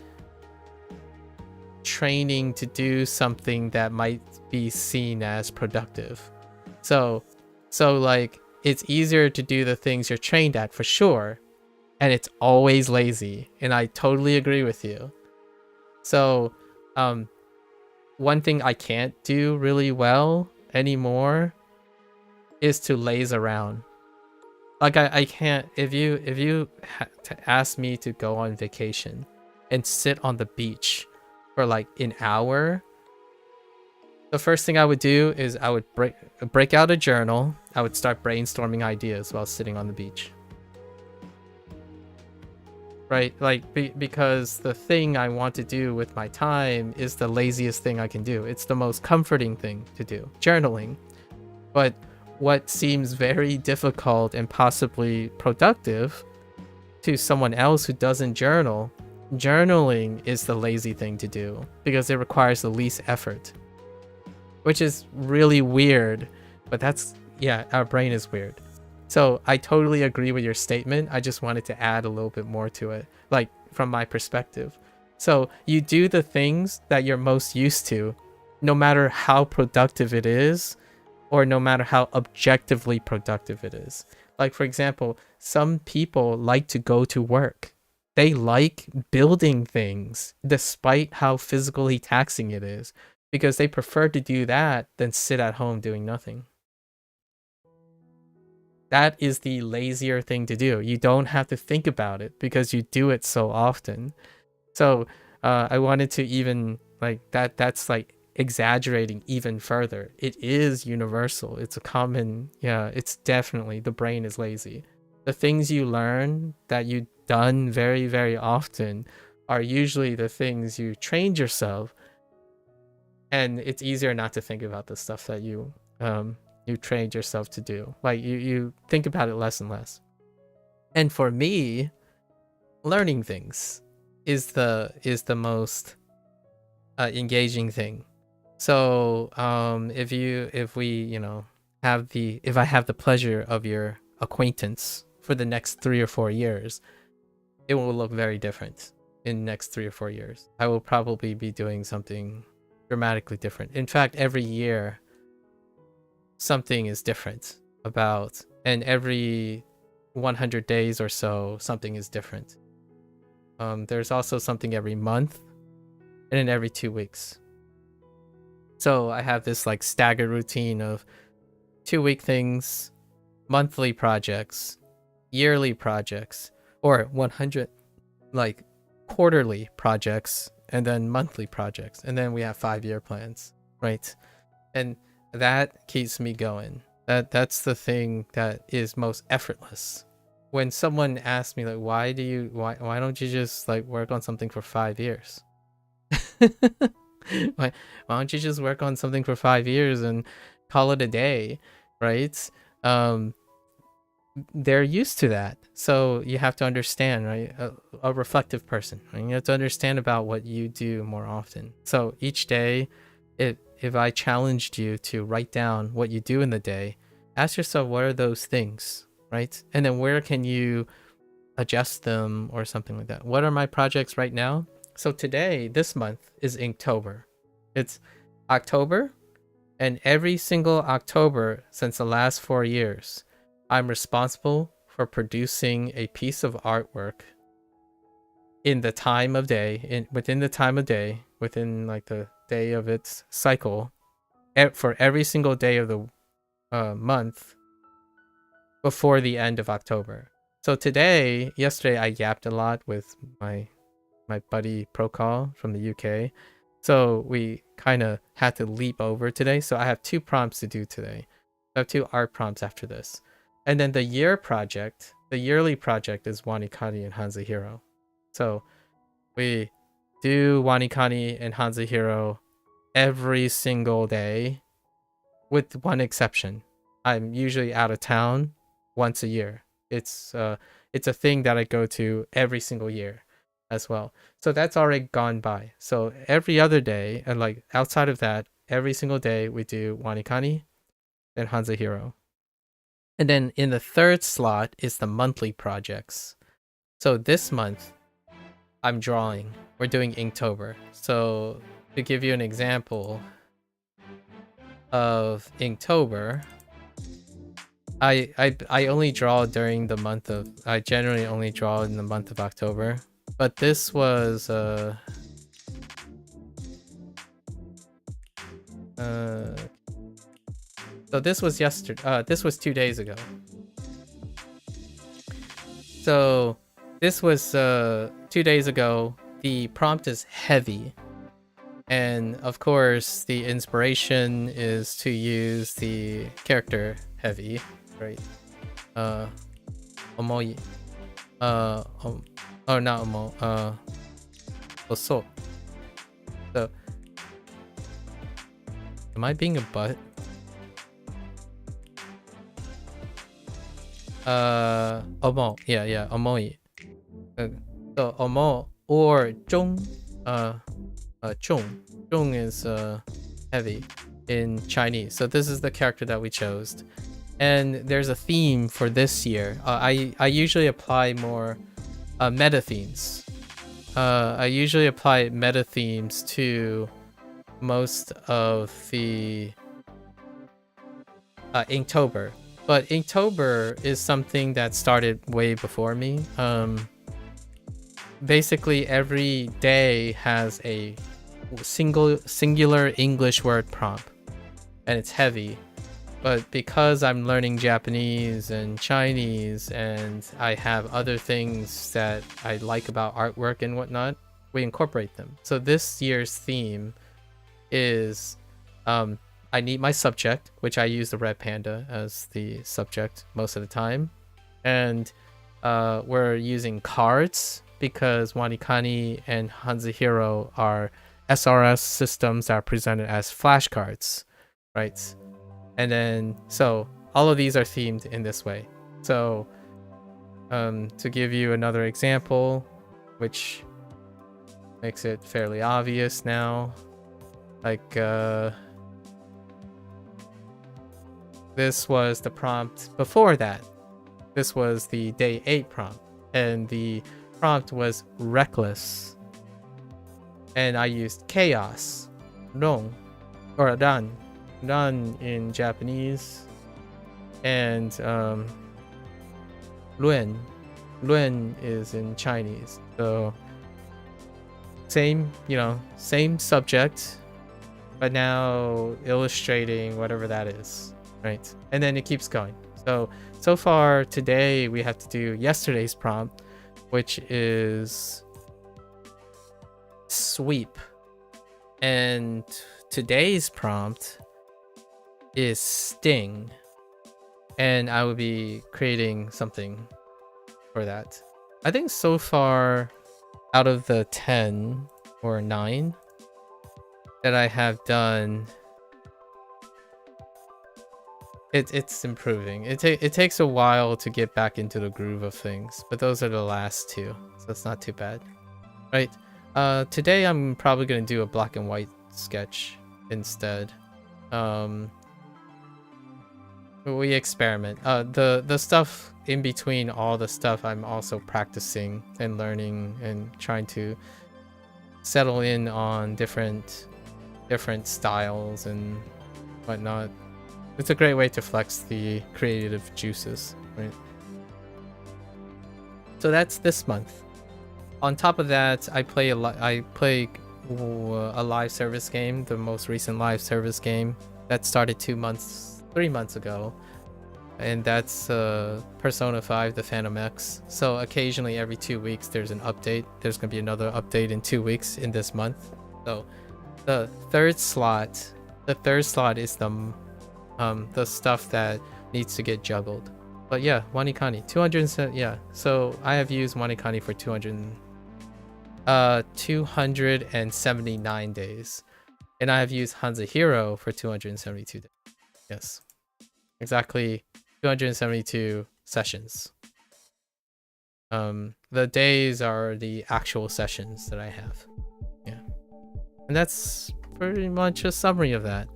training to do something that might be seen as productive. So like, it's easier to do the things you're trained at for sure, and it's always lazy, and I totally agree with you. So one thing I can't do really well anymore is to laze around. Like I can't, if you ask me to go on vacation and sit on the beach for like an hour, the first thing I would do is I would break out a journal. I would start brainstorming ideas while sitting on the beach. Right? Like, because the thing I want to do with my time is the laziest thing I can do. It's the most comforting thing to do, journaling. But what seems very difficult and possibly productive to someone else who doesn't journal, journaling is the lazy thing to do because it requires the least effort. Which is really weird, but that's, yeah, our brain is weird. So I totally agree with your statement. I just wanted to add a little bit more to it, like from my perspective. So you do the things that you're most used to, no matter how productive it is, or no matter how objectively productive it is. Like, for example, some people like to go to work. They like building things despite how physically taxing it is, because they prefer to do that than sit at home doing nothing. That is the lazier thing to do. You don't have to think about it because you do it so often. So I wanted to even, like, that's like exaggerating even further. It is universal. It's a common, yeah, it's definitely, the brain is lazy. The things you learn that you've done very, very often are usually the things you trained yourself, and it's easier not to think about the stuff that you trained yourself to do. Like, you think about it less and less. And for me, learning things is the most engaging thing. So if I have the pleasure of your acquaintance for the next 3 or 4 years, it will look very different in the next 3 or 4 years. I will probably be doing something dramatically different. In fact, every year something is different about, and every 100 days or so something is different. There's also something every month, and then every 2 weeks. So I have this like staggered routine of 2-week things, monthly projects, yearly projects, or 100 like quarterly projects, and then monthly projects, and then we have 5-year plans, right? And that keeps me going. That's the thing that is most effortless. When someone asks me like, why don't you just like work on something for 5 years? why don't you just work on something for 5 years and call it a day, right? They're used to that. So you have to understand, right? A reflective person, right? You have to understand about what you do more often. So each day, if I challenged you to write down what you do in the day, ask yourself, what are those things, right? And then where can you adjust them or something like that? What are my projects right now? So today, this month, is Inktober. It's October, and every single October since the last 4 years, I'm responsible for producing a piece of artwork in the time of day, within the time of day, within like the day of its cycle, for every single day of the month before the end of October. So yesterday I yapped a lot with my buddy Procall from the UK. So we kind of had to leap over today. So I have 2 prompts to do today. I have 2 art prompts after this. And then the yearly project is WaniKani and HanziHero. So we do WaniKani and HanziHero every single day with one exception. I'm usually out of town once a year. It's a thing that I go to every single year as well. So that's already gone by. So every other day, and like outside of that, every single day we do WaniKani and HanziHero. And then in the 3rd slot is the monthly projects. So this month, I'm drawing. We're doing Inktober. So to give you an example of Inktober, I only draw during the month of... I generally only draw in the month of October. But this was... so this was yesterday. This was 2 days ago. So this was 2 days ago. The prompt is heavy. And of course, the inspiration is to use the character heavy, right? Omoi. Oh, not omo. Oso. So, am I being a butt? Omo. Yeah, omoi. So, omo or zhong. Zhong. Zhong is heavy in Chinese. So this is the character that we chose. And there's a theme for this year. I usually apply more meta themes. I usually apply meta themes to most of the Inktober. But Inktober is something that started way before me. Basically, every day has a singular English word prompt, and it's heavy. But because I'm learning Japanese and Chinese, and I have other things that I like about artwork and whatnot, we incorporate them. So this year's theme is I need my subject, which I use the red panda as the subject most of the time. And we're using cards because WaniKani and HanziHero are SRS systems that are presented as flashcards, right? And then, so all of these are themed in this way. So to give you another example, which makes it fairly obvious now, like this was the prompt before that. This was the day 8 prompt, and the prompt was reckless. And I used chaos, rong, or ran in Japanese, and luen is in Chinese. So same subject, but now illustrating whatever that is, right? And then it keeps going. So far today we have to do yesterday's prompt, which is sweep, and today's prompt is sting, and I will be creating something for that. I think so far out of the 10 or 9 that I have done, it's improving. It takes a while to get back into the groove of things, but those are the last 2, so it's not too bad, right? Today I'm probably gonna do a black and white sketch instead. We experiment. The stuff in between all the stuff, I'm also practicing and learning and trying to settle in on different styles and whatnot. It's a great way to flex the creative juices, right? So that's this month. On top of that, I play a live service game, the most recent live service game that started 2 months 3 months ago, and that's Persona 5 the Phantom X. So occasionally every 2 weeks there's an update. There's gonna be another update in 2 weeks in this month. So the third slot is the stuff that needs to get juggled. But yeah, WaniKani 207. Yeah, so I have used WaniKani for 279 days, and I have used HanziHero for 272 days. Yes, exactly 272 sessions. The days are the actual sessions that I have. Yeah, and that's pretty much a summary of that.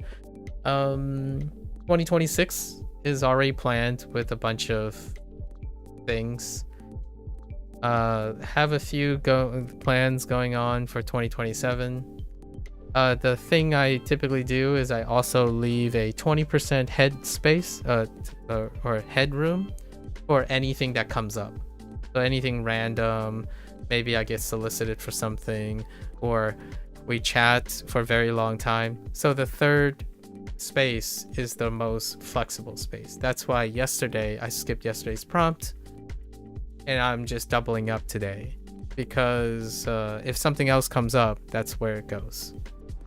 2026 is already planned with a bunch of things. Have a few plans going on for 2027. The thing I typically do is I also leave a 20% head space, or headroom for anything that comes up. So anything random, maybe I get solicited for something, or we chat for a very long time. So the third space is the most flexible space. That's why yesterday I skipped yesterday's prompt, and I'm just doubling up today, because if something else comes up, that's where it goes.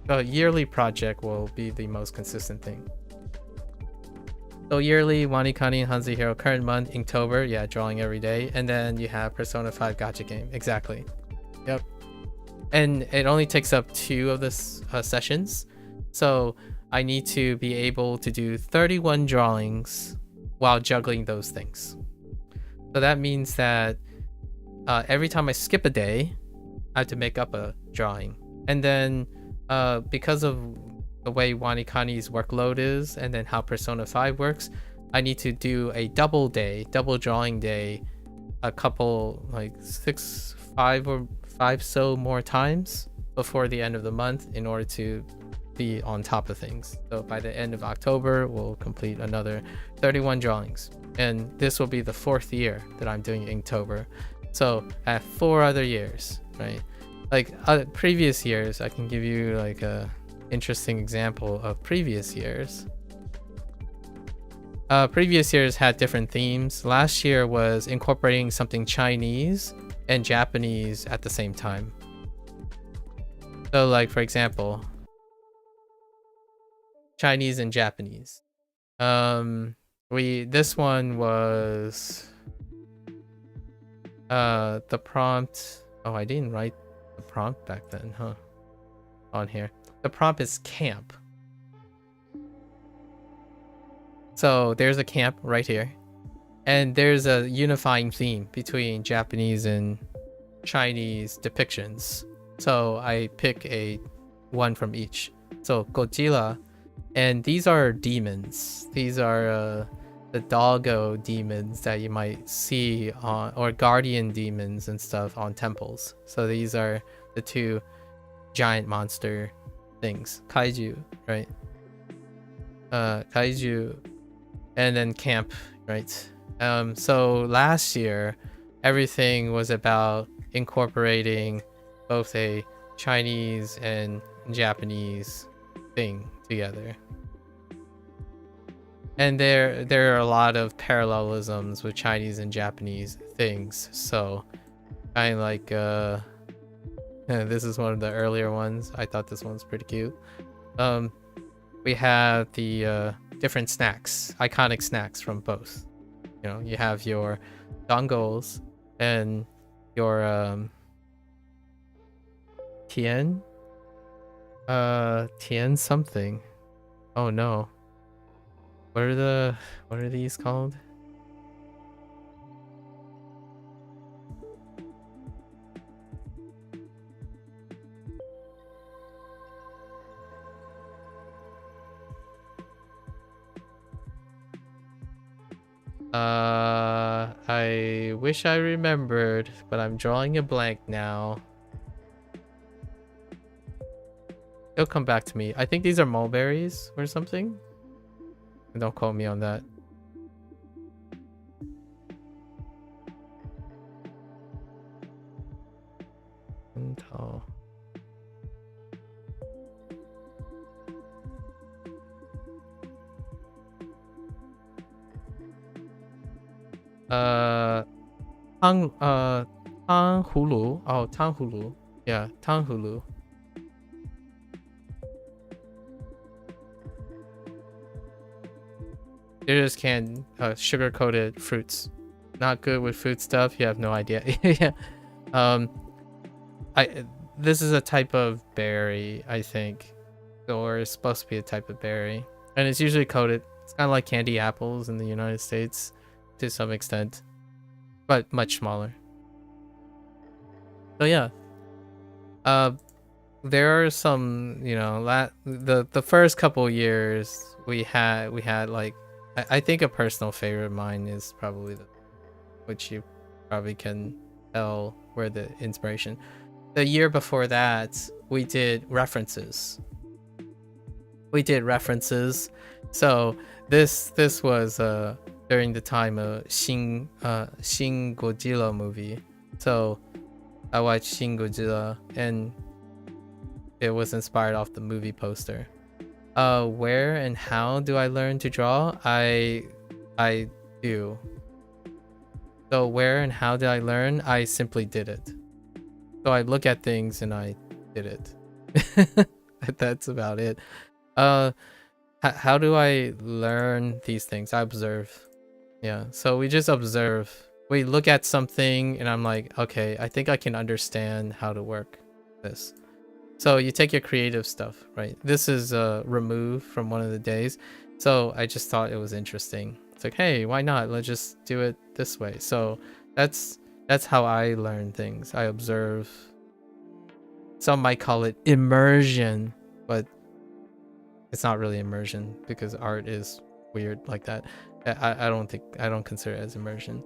The yearly project will be the most consistent thing. So yearly, WaniKani and HanziHero. Current month, Inktober, yeah, drawing every day. And then you have Persona 5 gacha game. Exactly. Yep. And it only takes up 2 of the sessions. So I need to be able to do 31 drawings while juggling those things. So that means that every time I skip a day, I have to make up a drawing. And then because of the way WaniKani's workload is, and then how Persona 5 works, I need to do a double drawing day, a couple, like 5 so more times before the end of the month in order to be on top of things. So by the end of October, we'll complete another 31 drawings. And this will be the 4th year that I'm doing Inktober. So I have 4 other years, right? Like previous years, I can give you like a interesting example of previous years. Previous years had different themes. Last year was incorporating something Chinese and Japanese at the same time. So like, for example, Chinese and Japanese. This one was the prompt. Oh, I didn't write the prompt back then, huh? On here. The prompt is camp. So there's a camp right here. And there's a unifying theme between Japanese and Chinese depictions. So I pick one from each. So Godzilla, and these are demons. These are the doggo demons that you might see on, or guardian demons and stuff on temples. So these are the 2 giant monster things. Kaiju, right? Kaiju, and then camp, right? So last year, everything was about incorporating both a Chinese and Japanese thing together. And there are a lot of parallelisms with Chinese and Japanese things. So kind of like this is one of the earlier ones. I thought this one's pretty cute. We have the different snacks, iconic snacks from both. You know, you have your dongles and your Tien something. Oh no. What are these called? I wish I remembered, but I'm drawing a blank now. It'll come back to me. I think these are mulberries or something. Don't quote me on that. Oh. Tang Hulu. Oh, Tang Hulu. Yeah, Tang Hulu. They're just canned sugar-coated fruits. Not good with food stuff. You have no idea. Yeah. This is a type of berry, I think, or it's supposed to be a type of berry, and it's usually coated. It's kind of like candy apples in the United States, to some extent, but much smaller. So yeah, there are some, you know, the first couple years we had like, I think a personal favorite of mine is probably which you probably can tell where the inspiration. The year before that, we did references. So this was during the time of Shin Godzilla movie. So I watched Shin Godzilla, and it was inspired off the movie poster. Where and how do I learn to draw? I do. So where and how did I learn? I simply did it. So I look at things and I did it. That's about it. How do I learn these things? I observe. Yeah, so we just observe. We look at something and I'm like, okay, I think I can understand how to work this. So you take your creative stuff, right? This is removed from one of the days. So I just thought it was interesting. It's like, hey, why not? Let's just do it this way. So that's how I learn things. I observe. Some might call it immersion, but it's not really immersion because art is weird like that. I don't consider it as immersion.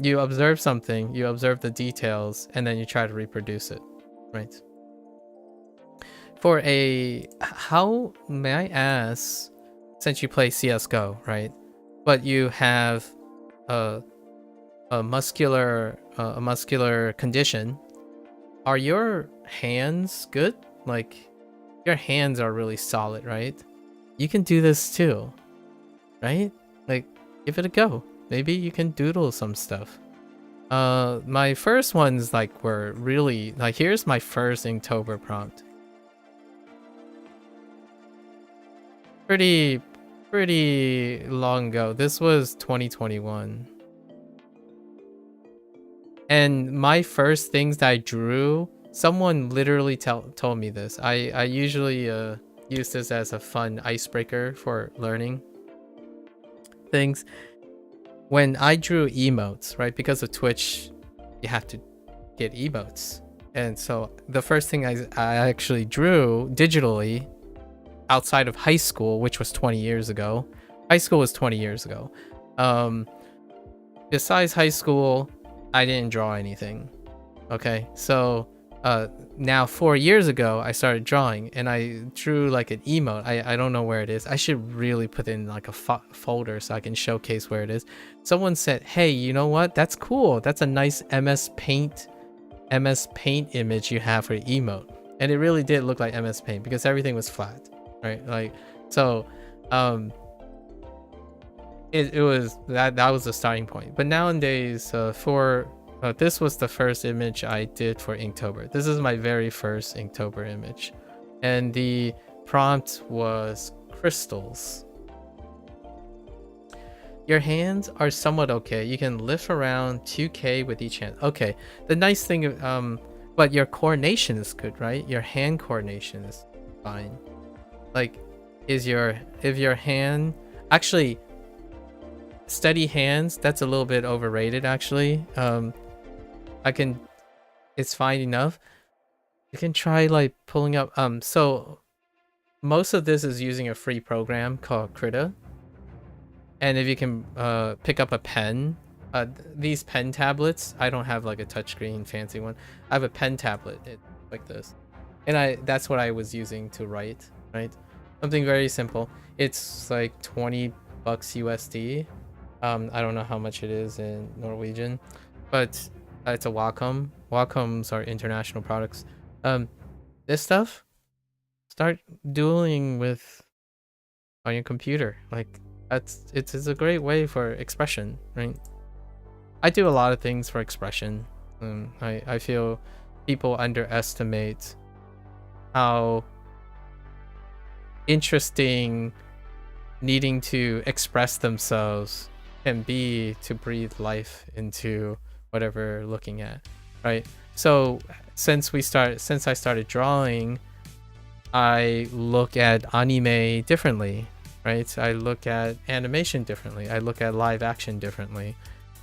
You observe something, you observe the details, and then you try to reproduce it, right? How may I ask, since you play CS:GO, right? But you have a muscular condition. Are your hands good? Like, your hands are really solid, right? You can do this too, right? Like, give it a go. Maybe you can doodle some stuff. My first ones like were really like, here's my first Inktober prompt. Pretty long ago. This was 2021. And my first things that I drew, someone literally told me this. I usually use this as a fun icebreaker for learning things. When I drew emotes, right? Because of Twitch, you have to get emotes. And so the first thing I actually drew digitally outside of high school, which was 20 years ago. High school was 20 years ago. Besides high school, I didn't draw anything. Okay, so now 4 years ago, I started drawing and I drew like an emote. I don't know where it is. I should really put it in like a folder so I can showcase where it is. Someone said, hey, you know what? That's cool. That's a nice MS Paint image you have for emote. And it really did look like MS Paint because everything was flat, right? Like, so it was that was the starting point. But nowadays, this was the first image I did for Inktober. This is my very first Inktober image, and the prompt was crystals. Your hands are somewhat okay. You can lift around 2K with each hand. Okay, the nice thing, but your coordination is good, right? Your hand coordination is fine. Like, if your hand actually steady hands, that's a little bit overrated actually. It's fine enough. You can try like pulling up. So most of this is using a free program called Krita. And if you can pick up a pen, these pen tablets, I don't have like a touchscreen fancy one. I have a pen tablet like this. And that's what I was using to write, right? Something very simple. It's like 20 bucks USD. I don't know how much it is in Norwegian, but it's a Wacom. Wacoms are international products. This stuff, start doodling with on your computer. Like it's a great way for expression, right? I do a lot of things for expression. I feel people underestimate how interesting needing to express themselves can be to breathe life into whatever we're looking at, right? So since I started drawing, I look at anime differently, right? I look at animation differently. I look at live action differently.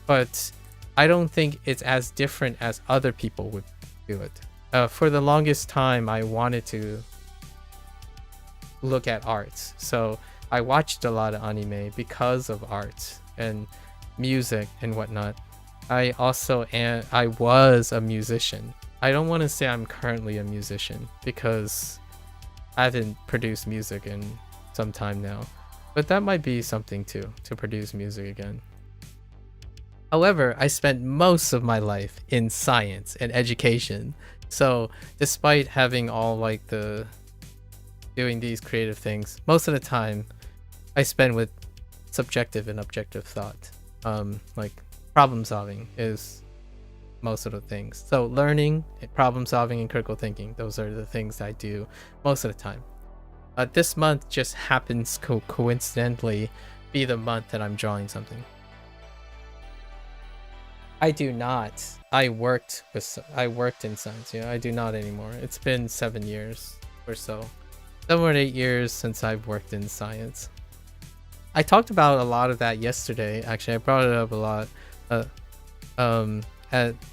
But I don't think it's as different as other people would do it. For the longest time, I wanted to look at arts. So I watched a lot of anime because of arts and music and whatnot. I was a musician. I don't want to say I'm currently a musician because I haven't produced music in some time now. But that might be something too, to produce music again. However, I spent most of my life in science and education. So despite having all like doing these creative things, most of the time I spend with subjective and objective thought. Like problem solving is most of the things. So learning, problem solving, and critical thinking, those are the things I do most of the time. This month just happens coincidentally be the month that I'm drawing something. I do not. I worked in science. I do not anymore. It's been 7 years or so. 7 or 8 years since I've worked in science. I talked about a lot of that yesterday. Actually, I brought it up a lot.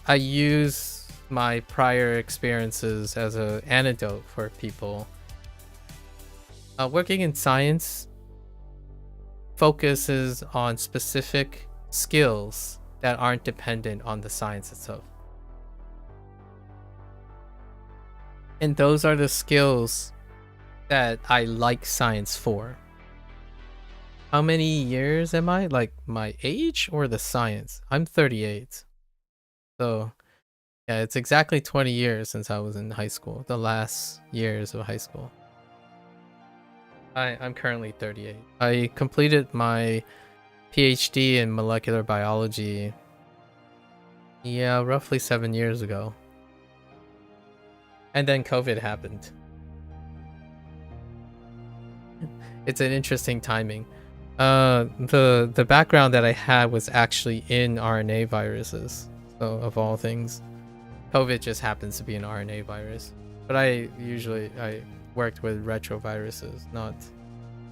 I use my prior experiences as an antidote for people. Working in science focuses on specific skills that aren't dependent on the science itself. And those are the skills that I like science for. How many years am I? Like my age or the science? I'm 38. So yeah, it's exactly 20 years since I was in high school. The last years of high school. I'm currently 38. I completed my PhD in molecular biology, yeah, roughly 7 years ago. And then COVID happened. It's an interesting timing. The background that I had was actually in RNA viruses. So of all things, COVID just happens to be an RNA virus. But I worked with retroviruses, not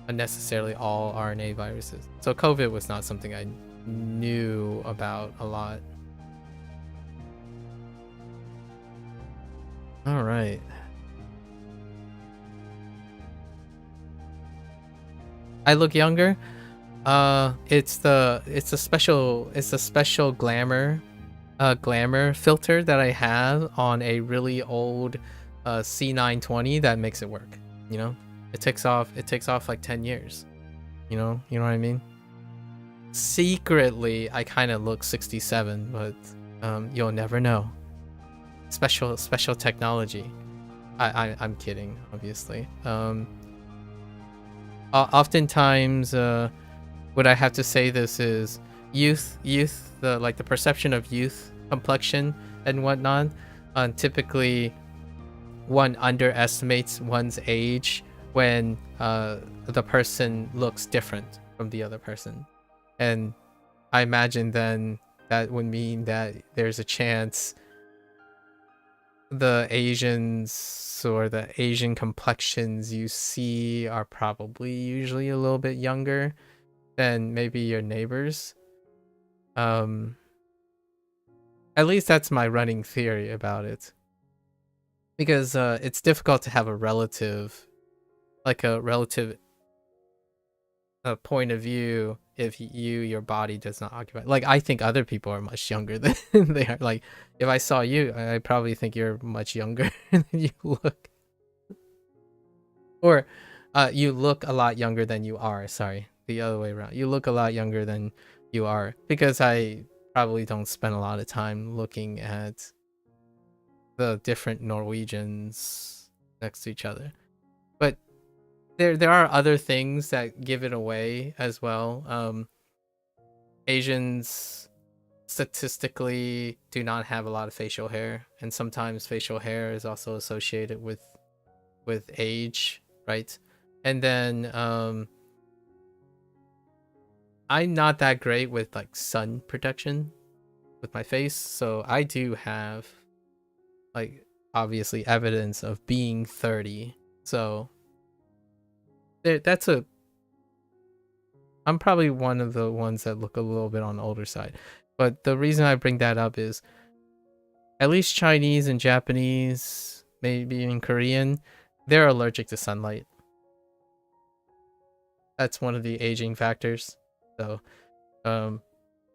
necessarily all RNA viruses. So COVID was not something I knew about a lot. All right. I look younger. It's a special glamour filter that I have on a really old C920 that makes it work. It takes off like 10 years. You know what I mean? Secretly I kind of look 67, but you'll never know. Special technology. I'm kidding, obviously. Oftentimes what I have to say this is youth, the perception of youth, complexion and whatnot. Typically one underestimates one's age when the person looks different from the other person. And I imagine then that would mean that there's a chance the Asians or the Asian complexions you see are probably usually a little bit younger than maybe your neighbors. At least that's my running theory about it. Because it's difficult to have a relative point of view if your body does not occupy. Like, I think other people are much younger than they are. Like, if I saw you, I probably think you're much younger than you look. Or you look a lot younger than you are. Sorry, the other way around. You look a lot younger than you are, because I probably don't spend a lot of time looking at the different Norwegians next to each other. But there are other things that give it away as well. Asians statistically do not have a lot of facial hair, and sometimes facial hair is also associated with age, right? And then I'm not that great with like sun protection with my face, so I do have like obviously evidence of being 30. So that's a I'm probably one of the ones that look a little bit on the older side. But the reason I bring that up is at least Chinese and Japanese, maybe even Korean, they're allergic to sunlight. That's one of the aging factors. So,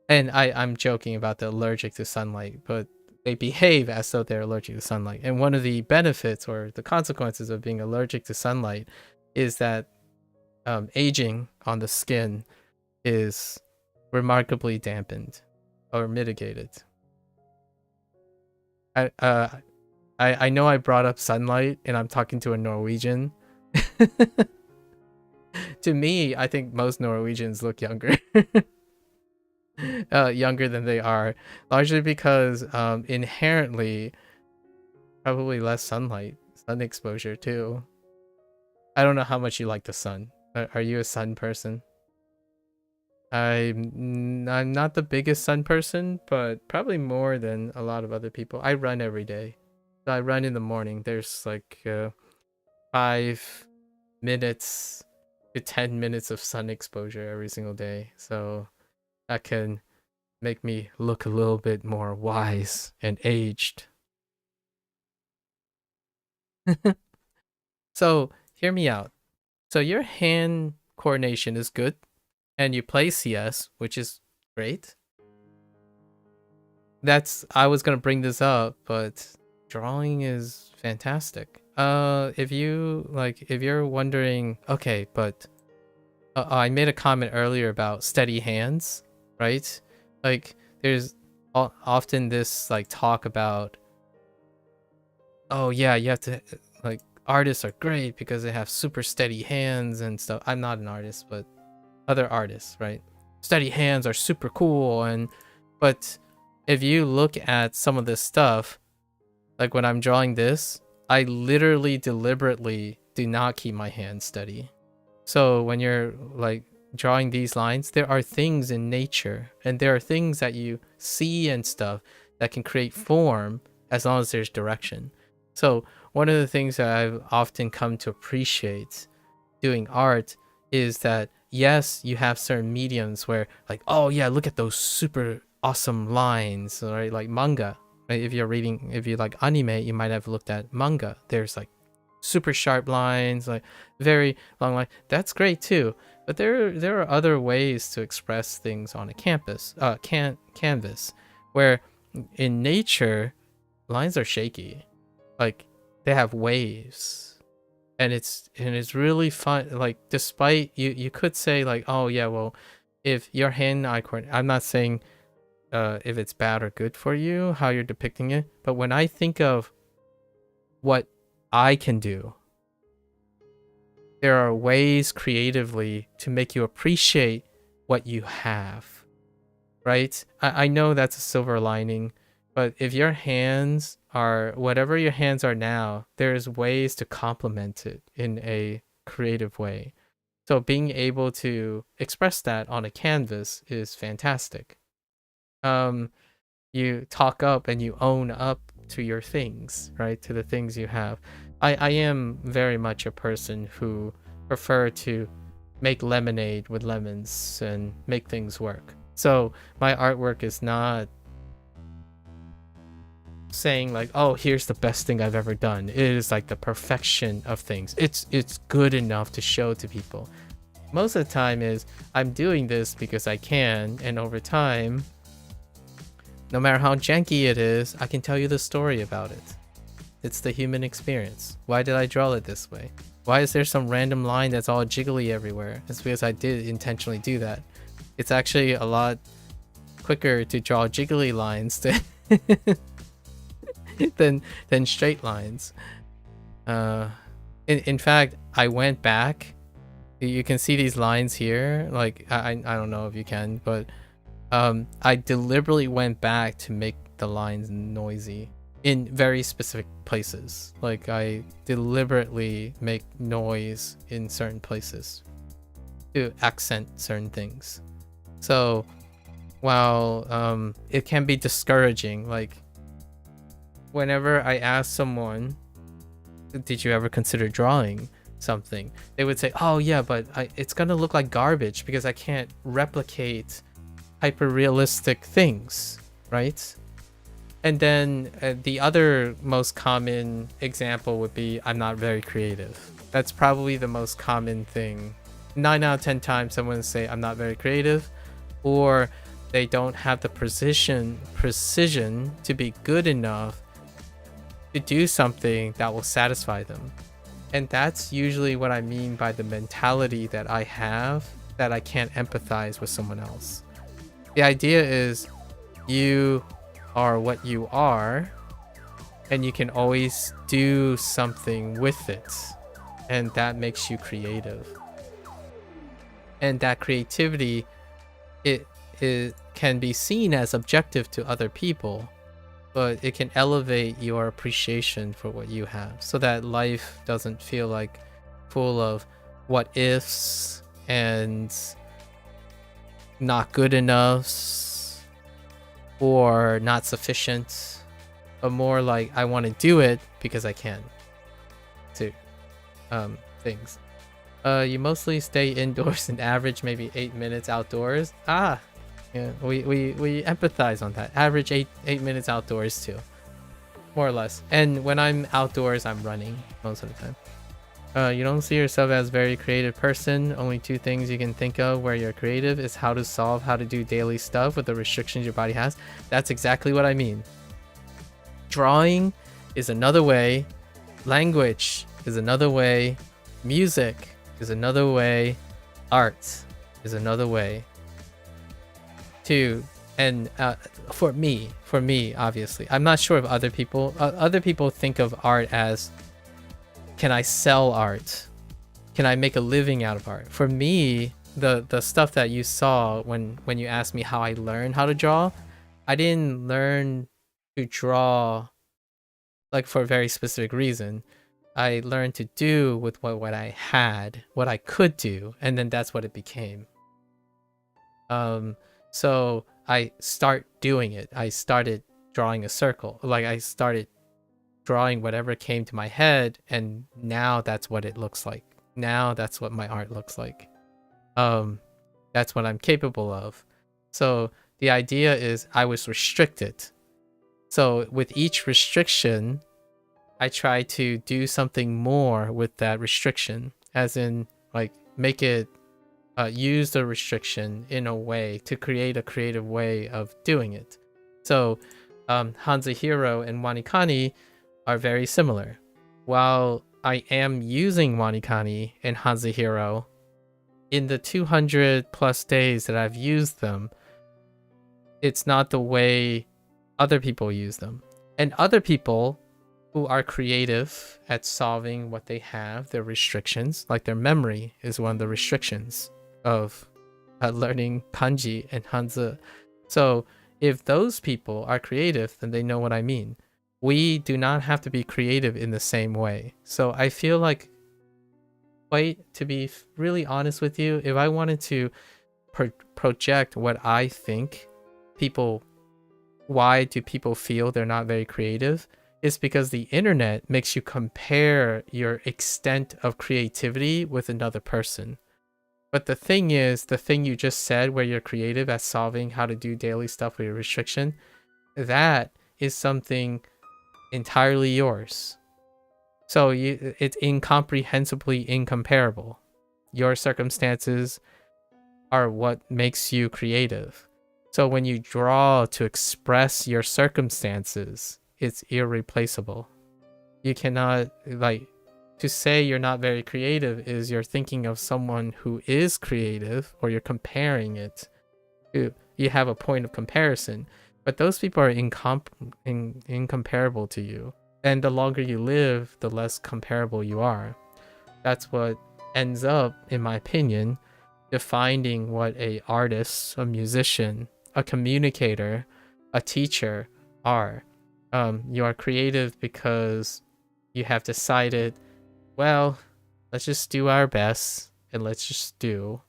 and I'm joking about the allergic to sunlight, but they behave as though they're allergic to sunlight. And one of the benefits or the consequences of being allergic to sunlight is that aging on the skin is remarkably dampened or mitigated. I know I brought up sunlight and I'm talking to a Norwegian. To me, I think most Norwegians look younger. Younger than they are, largely because inherently probably less sun exposure too. I don't know how much you like the sun. Are you a sun person? I'm not the biggest sun person, but probably more than a lot of other people. I run every day. So I run in the morning. There's like 5 minutes to 10 minutes of sun exposure every single day. So that can make me look a little bit more wise and aged. So hear me out. So your hand coordination is good, and you play CS, which is great. I was gonna bring this up, but drawing is fantastic. If you're wondering, okay, but I made a comment earlier about steady hands, right? Like there's often this like talk about, oh yeah, you have to like artists are great because they have super steady hands and stuff. I'm not an artist, but other artists, right? Steady hands are super cool, but if you look at some of this stuff, like when I'm drawing this, I literally deliberately do not keep my hands steady. So when you're like drawing these lines, there are things in nature and there are things that you see and stuff that can create form as long as there's direction. So one of the things that I've often come to appreciate doing art is that yes, you have certain mediums where like, oh yeah, look at those super awesome lines, right? Like manga. Right? If you like anime, you might have looked at manga. There's like super sharp lines, like very long line. That's great too. But there are other ways to express things on a canvas, where in nature, lines are shaky. Like they have waves. And it's really fun. Like despite you could say like, oh yeah, well, if your hand-eye coordination, I'm not saying if it's bad or good for you how you're depicting it, but when I think of what I can do, there are ways creatively to make you appreciate what you have, right? I know that's a silver lining, but if your hands are whatever your hands are now, there's ways to complement it in a creative way. So being able to express that on a canvas is fantastic. You talk up and you own up to your things, right? To the things you have. I am very much a person who prefer to make lemonade with lemons and make things work. So my artwork is not saying like, oh, here's the best thing I've ever done. It is like the perfection of things. It's good enough to show to people. Most of the time is I'm doing this because I can, and over time, no matter how janky it is, I can tell you the story about it. It's the human experience. Why did I draw it this way? Why is there some random line that's all jiggly everywhere? It's because I did intentionally do that. It's actually a lot quicker to draw jiggly lines than straight lines. In fact, I went back. You can see these lines here. Like I don't know if you can, but I deliberately went back to make the lines noisy in very specific places. Like I deliberately make noise in certain places to accent certain things. So while it can be discouraging, like whenever I ask someone, did you ever consider drawing something, they would say, oh yeah, but it's gonna look like garbage because I can't replicate hyper realistic things, right? And then the other most common example would be, I'm not very creative. That's probably the most common thing. 9 out of 10 times someone will say I'm not very creative, or they don't have the precision to be good enough to do something that will satisfy them. And that's usually what I mean by the mentality that I have, that I can't empathize with someone else. The idea is you are what you are, and you can always do something with it, and that makes you creative. And that creativity, it can be seen as objective to other people, but it can elevate your appreciation for what you have, so that life doesn't feel like full of what ifs and not good enoughs or not sufficient, but more like I want to do it because I can. To things. You mostly stay indoors and average maybe 8 minutes outdoors. Yeah, we empathize on that. Average 8 minutes outdoors too, more or less. And when I'm outdoors, I'm running most of the time. You don't see yourself as a very creative person. Only 2 things you can think of where you're creative is how to do daily stuff with the restrictions your body has. That's exactly what I mean. Drawing is another way. Language is another way. Music is another way. Art is another way. And for me, obviously, I'm not sure if other people think of art as, can I sell art? Can I make a living out of art? For me, the stuff that you saw when you asked me how I learned how to draw, I didn't learn to draw like for a very specific reason. I learned to do with what I had, what I could do, and then that's what it became. So I start doing it. I started drawing a circle. Like I started drawing whatever came to my head, and now that's what it looks like. Now that's what my art looks like. That's what I'm capable of. So the idea is I was restricted. So with each restriction, I try to do something more with that restriction, as in like make it use the restriction in a way to create a creative way of doing it. So HanziHero and WaniKani are very similar. While I am using WaniKani and HanziHero, in the 200 plus days that I've used them, it's not the way other people use them. And other people who are creative at solving what they have, their restrictions, like their memory is one of the restrictions of learning kanji and hanzi. So if those people are creative, then they know what I mean. We do not have to be creative in the same way. So I feel like, to be really honest with you, if I wanted to project what I think why do people feel they're not very creative, it's because the internet makes you compare your extent of creativity with another person. But the thing is, the thing you just said where you're creative at solving how to do daily stuff with your restriction, that is something entirely yours. So it's incomprehensibly incomparable. Your circumstances are what makes you creative. So when you draw to express your circumstances, it's irreplaceable. You cannot, to say you're not very creative is you're thinking of someone who is creative, or you're comparing it. You have a point of comparison, but those people are incomparable to you. And the longer you live, the less comparable you are. That's what ends up, in my opinion, defining what a artist, a musician, a communicator, a teacher are. You are creative because you have decided, well, let's just do our best and let's just do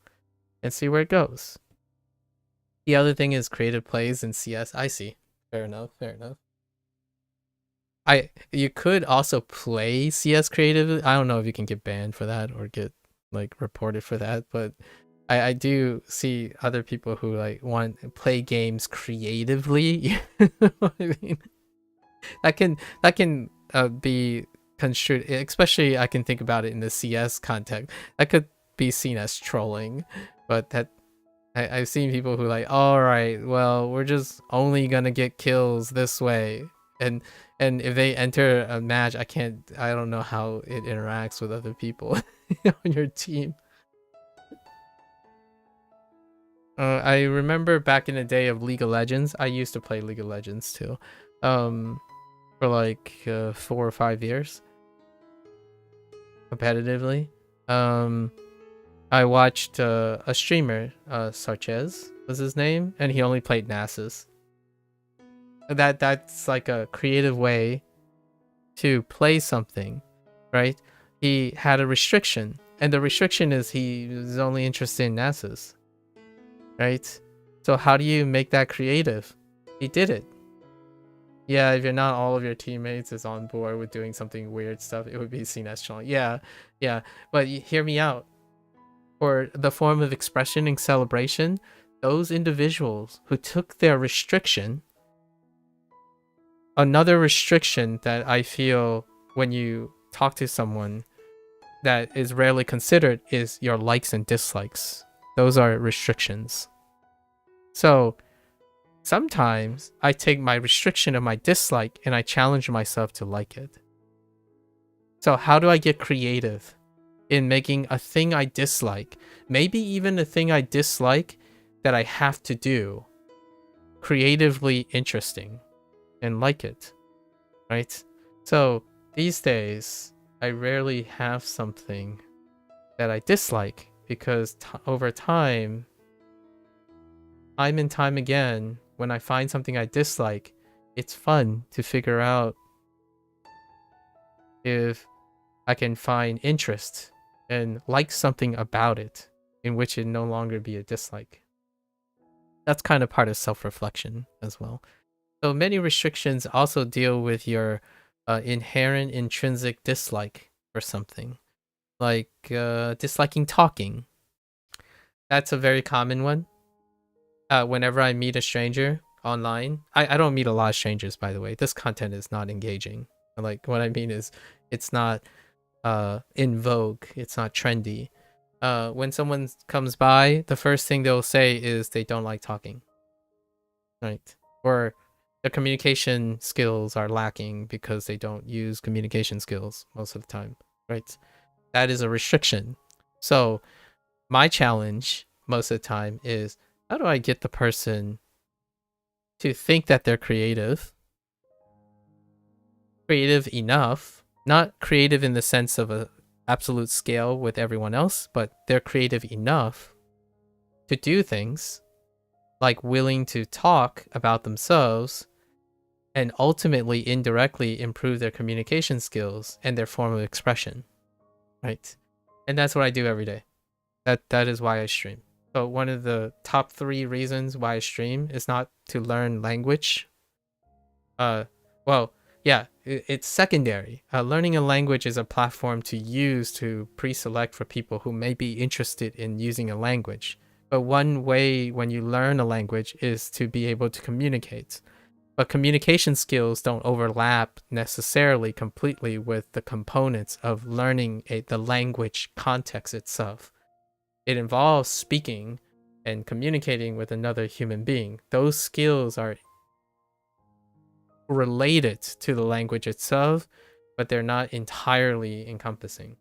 and see where it goes. The other thing is creative plays in CS. I see. Fair enough. You could also play CS creatively. I don't know if you can get banned for that or get like reported for that, but I do see other people who like want to play games creatively. I mean, that can be construed, especially I can think about it in the CS context. That could be seen as trolling, but that I've seen people who like, all right, well, we're just only gonna get kills this way, and if they enter a match, I don't know how it interacts with other people on your team. I remember back in the day of League of Legends, I used to play League of Legends too, for like 4 or 5 years, competitively. I watched a streamer, Sarchez was his name, and he only played Nasus. That's like a creative way to play something, right? He had a restriction, and the restriction is he was only interested in Nasus, right? So how do you make that creative? He did it. Yeah, if you're not all of your teammates is on board with doing something weird stuff, it would be seen as strong. Yeah, but hear me out. For the form of expression and celebration, those individuals who took their restriction, another restriction that I feel when you talk to someone that is rarely considered is your likes and dislikes. Those are restrictions. So sometimes I take my restriction of my dislike and I challenge myself to like it. So how do I get creative in making a thing I dislike, maybe even a thing I dislike that I have to do, creatively interesting and like it, right? So these days, I rarely have something that I dislike because over time and time again, when I find something I dislike, it's fun to figure out if I can find interest and like something about it in which it no longer be a dislike. That's kind of part of self-reflection as well. So many restrictions also deal with your inherent intrinsic dislike for something, like disliking talking. That's a very common one. Whenever I meet a stranger online, I don't meet a lot of strangers, by the way. This content is not engaging. Like, what I mean is it's not in vogue, it's not trendy. When someone comes by, the first thing they'll say is they don't like talking, right? Or their communication skills are lacking because they don't use communication skills most of the time, right? That is a restriction. So my challenge most of the time is, how do I get the person to think that they're creative enough, not creative in the sense of a absolute scale with everyone else, but they're creative enough to do things, like willing to talk about themselves and ultimately indirectly improve their communication skills and their form of expression, right? And that's what I do every day. That is why I stream. So one of the top 3 reasons why I stream is not to learn language. Well, yeah, it's secondary. Learning a language is a platform to use to pre-select for people who may be interested in using a language. But one way when you learn a language is to be able to communicate. But communication skills don't overlap necessarily completely with the components of learning the language context itself. It involves speaking and communicating with another human being. Those skills are related to the language itself, but they're not entirely encompassing.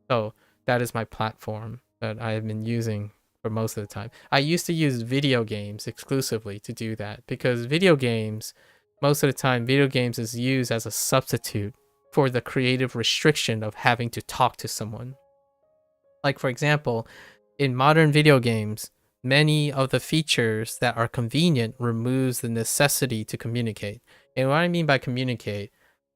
So that is my platform that I have been using for most of the time. I used to use video games exclusively to do that because video games, most of the time, video games is used as a substitute for the creative restriction of having to talk to someone. Like, for example, in modern video games, many of the features that are convenient removes the necessity to communicate. And what I mean by communicate,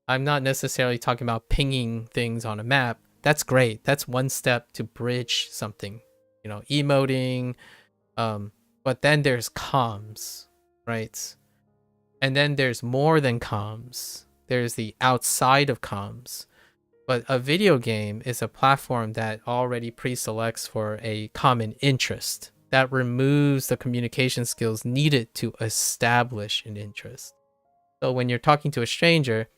I'm not necessarily talking about pinging things on a map. That's great. That's one step to bridge something, emoting. But then there's comms, right? And then there's more than comms. There's the outside of comms. But a video game is a platform that already pre-selects for a common interest. That removes the communication skills needed to establish an interest. So when you're talking to a stranger,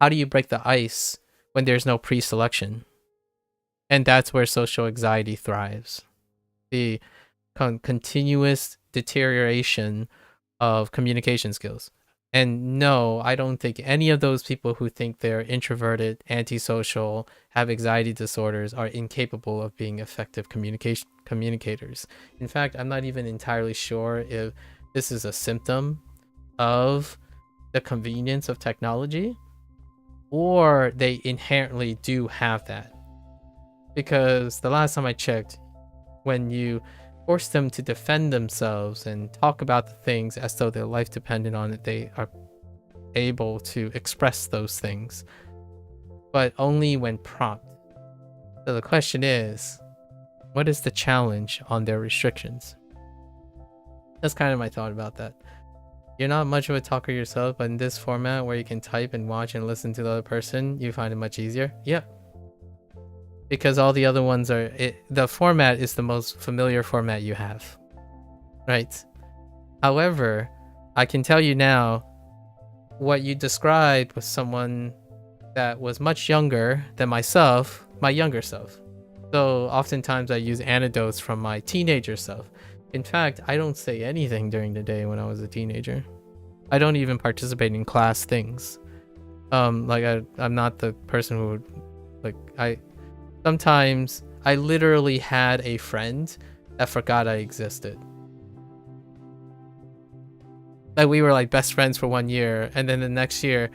how do you break the ice when there's no pre-selection? And that's where social anxiety thrives. The continuous deterioration of communication skills. And no, I don't think any of those people who think they're introverted, antisocial, have anxiety disorders are incapable of being effective communicators. In fact, I'm not even entirely sure if this is a symptom of the convenience of technology or they inherently do have that. Because the last time I checked, when you force them to defend themselves and talk about the things as though their life depended on it, they are able to express those things, but only when prompted. So the question is, what is the challenge on their restrictions? That's kind of my thought about that. You're not much of a talker yourself, but in this format where you can type and watch and listen to the other person, you find it much easier? Yeah. Because all the other ones are, the format is the most familiar format you have, right? However, I can tell you now, what you described was someone that was much younger than myself, my younger self. So oftentimes I use anecdotes from my teenager self. In fact, I don't say anything during the day when I was a teenager. I don't even participate in class things. I'm not the person who would, sometimes I literally had a friend that forgot I existed. Like we were like best friends for 1 year, and then the next year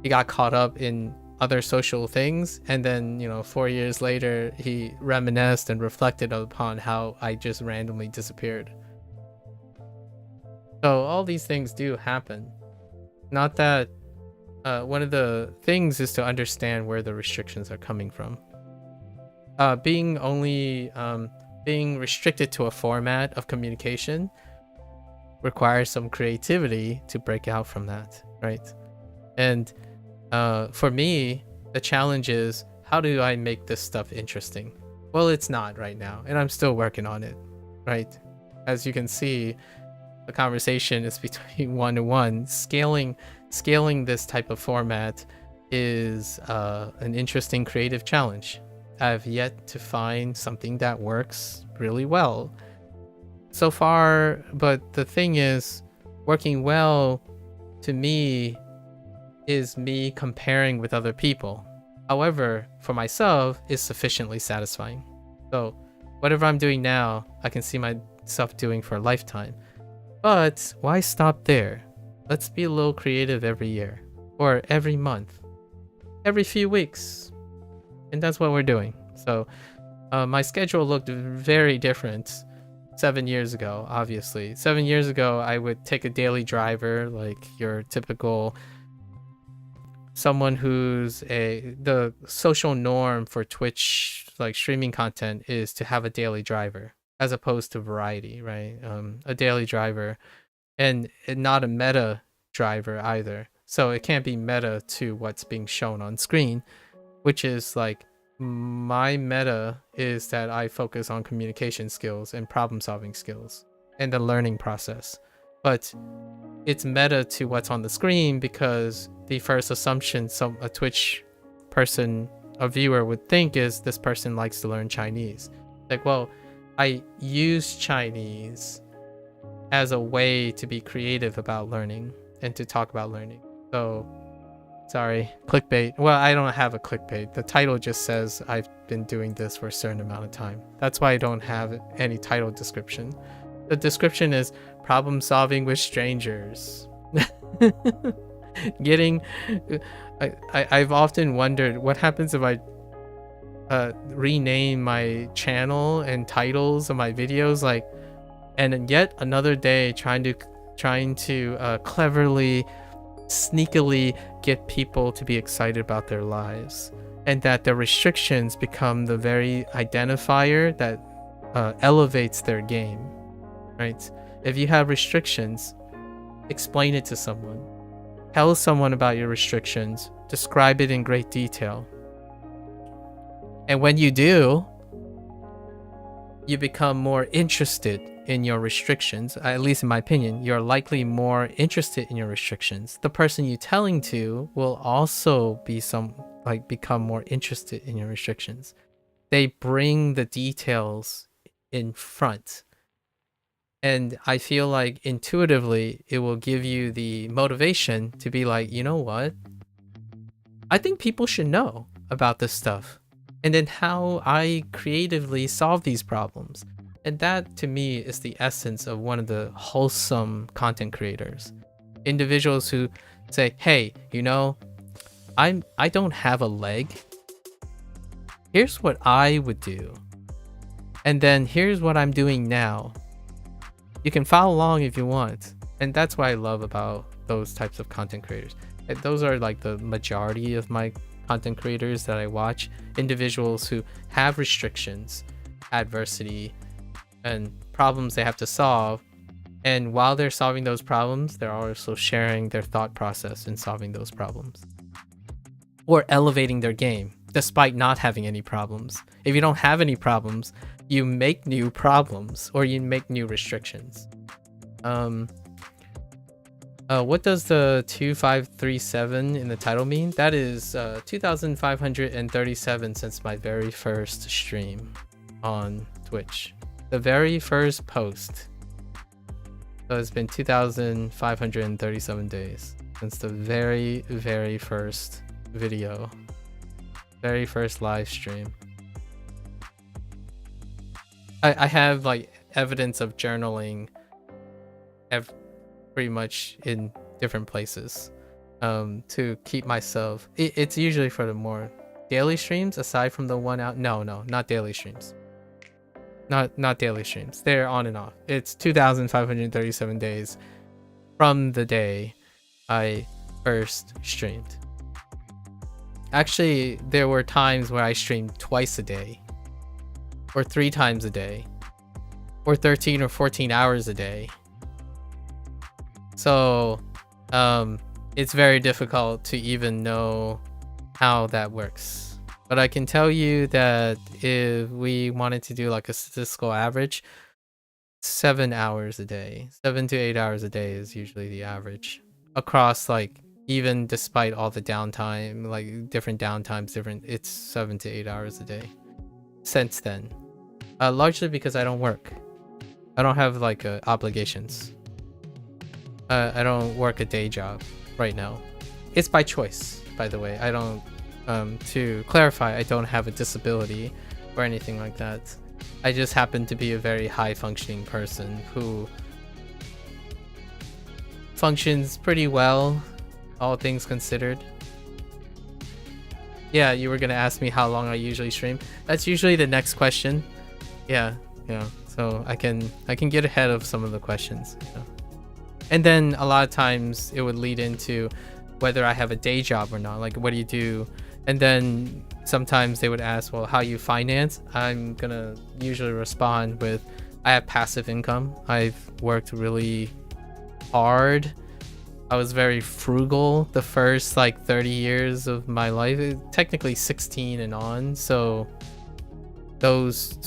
he got caught up in other social things, and then 4 years later he reminisced and reflected upon how I just randomly disappeared. So all these things do happen. Not that one of the things is to understand where the restrictions are coming from. Being restricted to a format of communication requires some creativity to break out from that, right? And for me, the challenge is, how do I make this stuff interesting? Well, it's not right now, and I'm still working on it, right? As you can see, the conversation is between 1-to-1. Scaling this type of format is an interesting creative challenge. I've yet to find something that works really well so far, but the thing is, working well to me is me comparing with other people. However, for myself, is sufficiently satisfying. So whatever I'm doing now, I can see myself doing for a lifetime. But why stop there? Let's be a little creative every year, or every month, every few weeks. And that's what we're doing. So my schedule looked very different 7 years ago, obviously. 7 years ago, I would take a daily driver, like your typical someone who's the social norm for Twitch, like streaming content, is to have a daily driver as opposed to variety, right? A daily driver, and not a meta driver either. So it can't be meta to what's being shown on screen, which is like, my meta is that I focus on communication skills and problem solving skills and the learning process. But it's meta to what's on the screen because the first assumption a Twitch person, a viewer, would think is this person likes to learn Chinese. Like, well, I use Chinese as a way to be creative about learning and to talk about learning. So, sorry, clickbait. Well, I don't have a clickbait. The title just says I've been doing this for a certain amount of time. That's why I don't have any title description. The description is problem solving with strangers. I've often wondered what happens if I rename my channel and titles of my videos like and then yet another day trying to cleverly, sneakily get people to be excited about their lives, and that the restrictions become the very identifier that elevates their game, right? If you have restrictions, explain it to someone. Tell someone about your restrictions. Describe it in great detail. And when you do, you become more interested in your restrictions. At least in my opinion, you're likely more interested in your restrictions. The person you're telling to will also become more interested in your restrictions. They bring the details in front. And I feel like intuitively it will give you the motivation to be like, you know what? I think people should know about this stuff. And then how I creatively solve these problems. And that to me is the essence of one of the wholesome content creators. Individuals who say, hey, you know, I don't have a leg. Here's what I would do. And then here's what I'm doing now. You can follow along if you want. And that's what I love about those types of content creators. And those are like the majority of my content creators that I watch. Individuals who have restrictions, adversity, and problems they have to solve. And while they're solving those problems, they're also sharing their thought process in solving those problems. Or elevating their game, despite not having any problems. If you don't have any problems, you make new problems or you make new restrictions. What does the 2537 in the title mean? That is 2,537 since my very first stream on Twitch. The very first post. So it's been 2,537 days since the very, very first video. Very first live stream. I have like evidence of journaling pretty much in different places to keep myself. It's usually for the more daily streams aside from the one out. No, not daily streams. Not daily streams. They're on and off. It's 2,537 days from the day I first streamed. Actually, there were times where I streamed twice a day, or 3 times a day, or 13 or 14 hours a day. So it's very difficult to even know how that works. But I can tell you that if we wanted to do like a statistical average, 7 hours a day, 7 to 8 hours a day is usually the average across, like, even despite all the downtime, like different downtimes, it's 7 to 8 hours a day since then. Largely because I don't work. I don't have like obligations. I don't work a day job right now. It's by choice, by the way. I don't, to clarify, I don't have a disability or anything like that. I just happen to be a very high functioning person who functions pretty well, all things considered. Yeah, you were gonna ask me how long I usually stream. That's usually the next question. Yeah. So I can get ahead of some of the questions. Yeah. And then a lot of times it would lead into whether I have a day job or not. Like, what do you do? And then sometimes they would ask, well, how you finance? I'm gonna usually respond with, I have passive income. I've worked really hard. I was very frugal the first like 30 years of my life, technically 16 and on. So those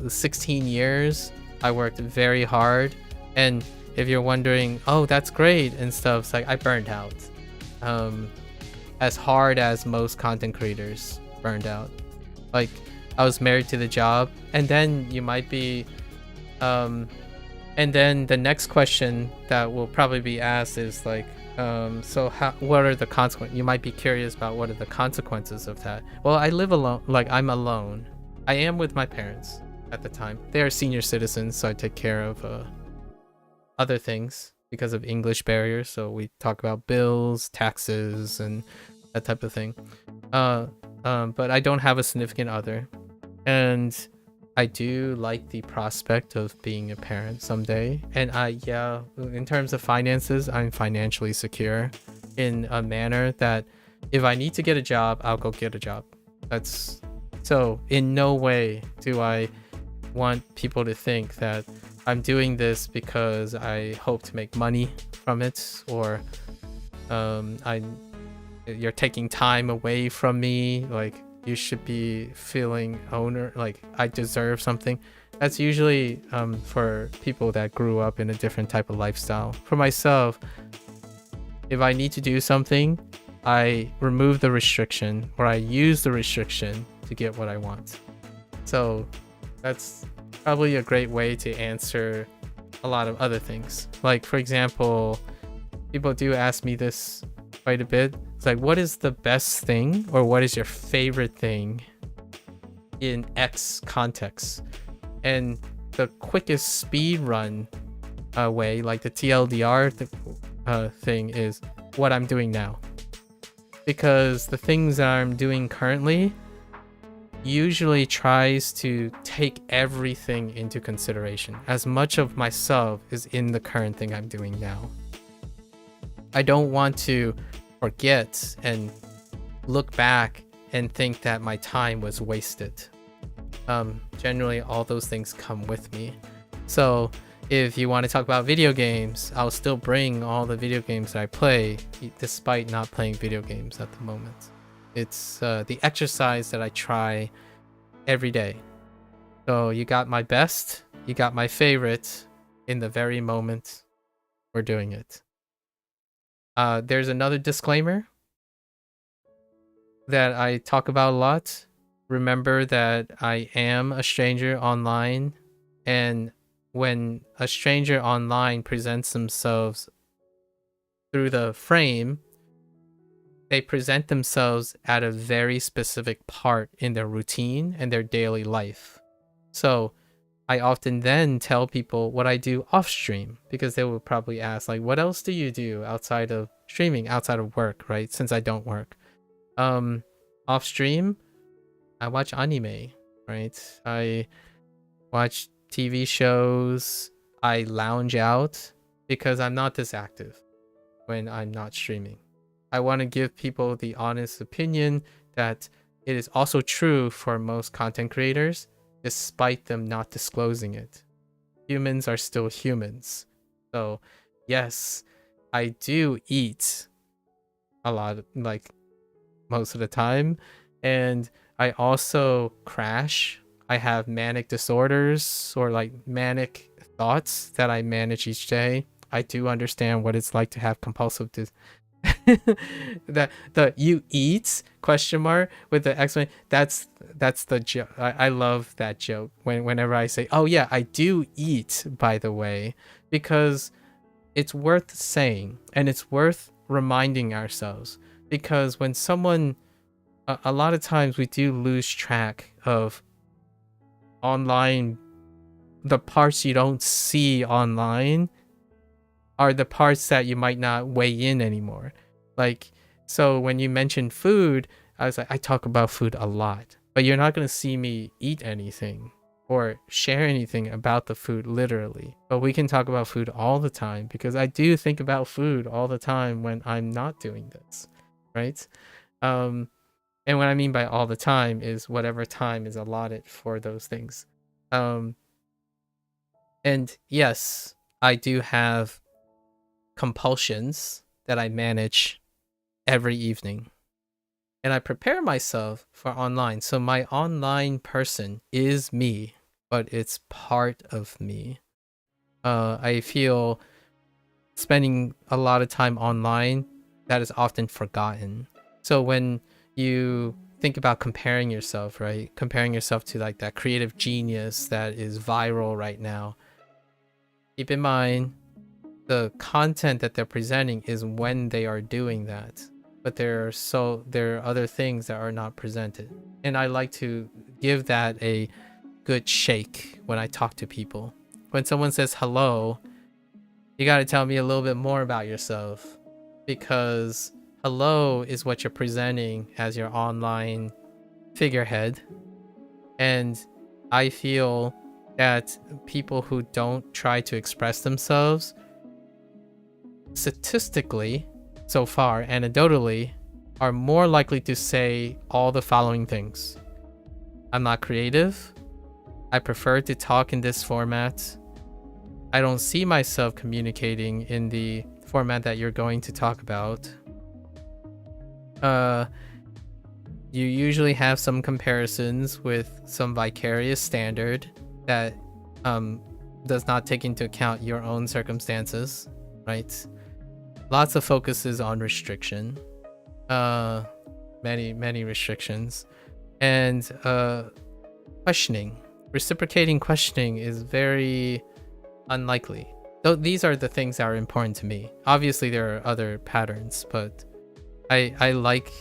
16 years, I worked very hard. And if you're wondering, oh, that's great and stuff, it's like I burned out. As hard as most content creators burned out. Like, I was married to the job, and then you might be, and then the next question that will probably be asked is like, so what are the consequences? You might be curious about what are the consequences of that. Well, I live alone, like I'm alone. I am with my parents at the time. They are senior citizens, so I take care of other things because of English barriers. So we talk about bills, taxes, and that type of thing. But I don't have a significant other. And I do like the prospect of being a parent someday. And yeah, in terms of finances, I'm financially secure in a manner that if I need to get a job, I'll go get a job. That's so in no way do I want people to think that I'm doing this because I hope to make money from it, or you're taking time away from me, like you should be feeling like I deserve something. That's usually for people that grew up in a different type of lifestyle. For myself, if I need to do something, I remove the restriction, or I use the restriction to get what I want. So that's probably a great way to answer a lot of other things. Like, for example, people do ask me this quite a bit. It's like, what is the best thing, or what is your favorite thing in X context? And the quickest speed run way, like the TLDR thing, is what I'm doing now. Because the things that I'm doing currently usually tries to take everything into consideration. As much of myself is in the current thing I'm doing now. I don't want to forget and look back and think that my time was wasted. Generally, all those things come with me. So if you want to talk about video games, I'll still bring all the video games that I play, despite not playing video games at the moment. It's the exercise that I try every day. So you got my best, you got my favorite in the very moment we're doing it. There's another disclaimer that I talk about a lot. Remember that I am a stranger online, and when a stranger online presents themselves through the frame, they present themselves at a very specific part in their routine and their daily life. So I often then tell people what I do off stream, because they will probably ask, like, what else do you do outside of streaming, outside of work, right? Since I don't work. Off stream, I watch anime, right? I watch TV shows. I lounge out because I'm not this active when I'm not streaming. I want to give people the honest opinion that it is also true for most content creators, despite them not disclosing it. Humans are still humans. So yes, I do eat a lot, like most of the time, and I also crash. I have manic disorders, or like manic thoughts that I manage each day. I do understand what it's like to have compulsive the you eat question mark with the exclamation. That's the joke. I love that joke whenever I say, oh yeah, I do eat, by the way, because it's worth saying, and it's worth reminding ourselves, because when someone a lot of times we do lose track of online. The parts you don't see online are the parts that you might not weigh in anymore. Like, so when you mentioned food, I was like, I talk about food a lot, but you're not going to see me eat anything or share anything about the food literally. But we can talk about food all the time, because I do think about food all the time when I'm not doing this, right? And what I mean by all the time is whatever time is allotted for those things. And yes, I do have compulsions that I manage every evening, and I prepare myself for online. So my online person is me, but it's part of me. I feel spending a lot of time online, that is often forgotten. So when you think about comparing yourself, right? Comparing yourself to like that creative genius that is viral right now, keep in mind the content that they're presenting is when they are doing that, but there are other things that are not presented, and I like to give that a good shake when I talk to people. When someone says hello, you got to tell me a little bit more about yourself, because hello is what you're presenting as your online figurehead, and I feel that people who don't try to express themselves, statistically, so far, anecdotally, are more likely to say all the following things. I'm not creative. I prefer to talk in this format. I don't see myself communicating in the format that you're going to talk about. You usually have some comparisons with some vicarious standard that does not take into account your own circumstances, right? Lots of focuses on restriction, many restrictions, and questioning. Reciprocating questioning is very unlikely. Though these are the things that are important to me. Obviously, there are other patterns, but I like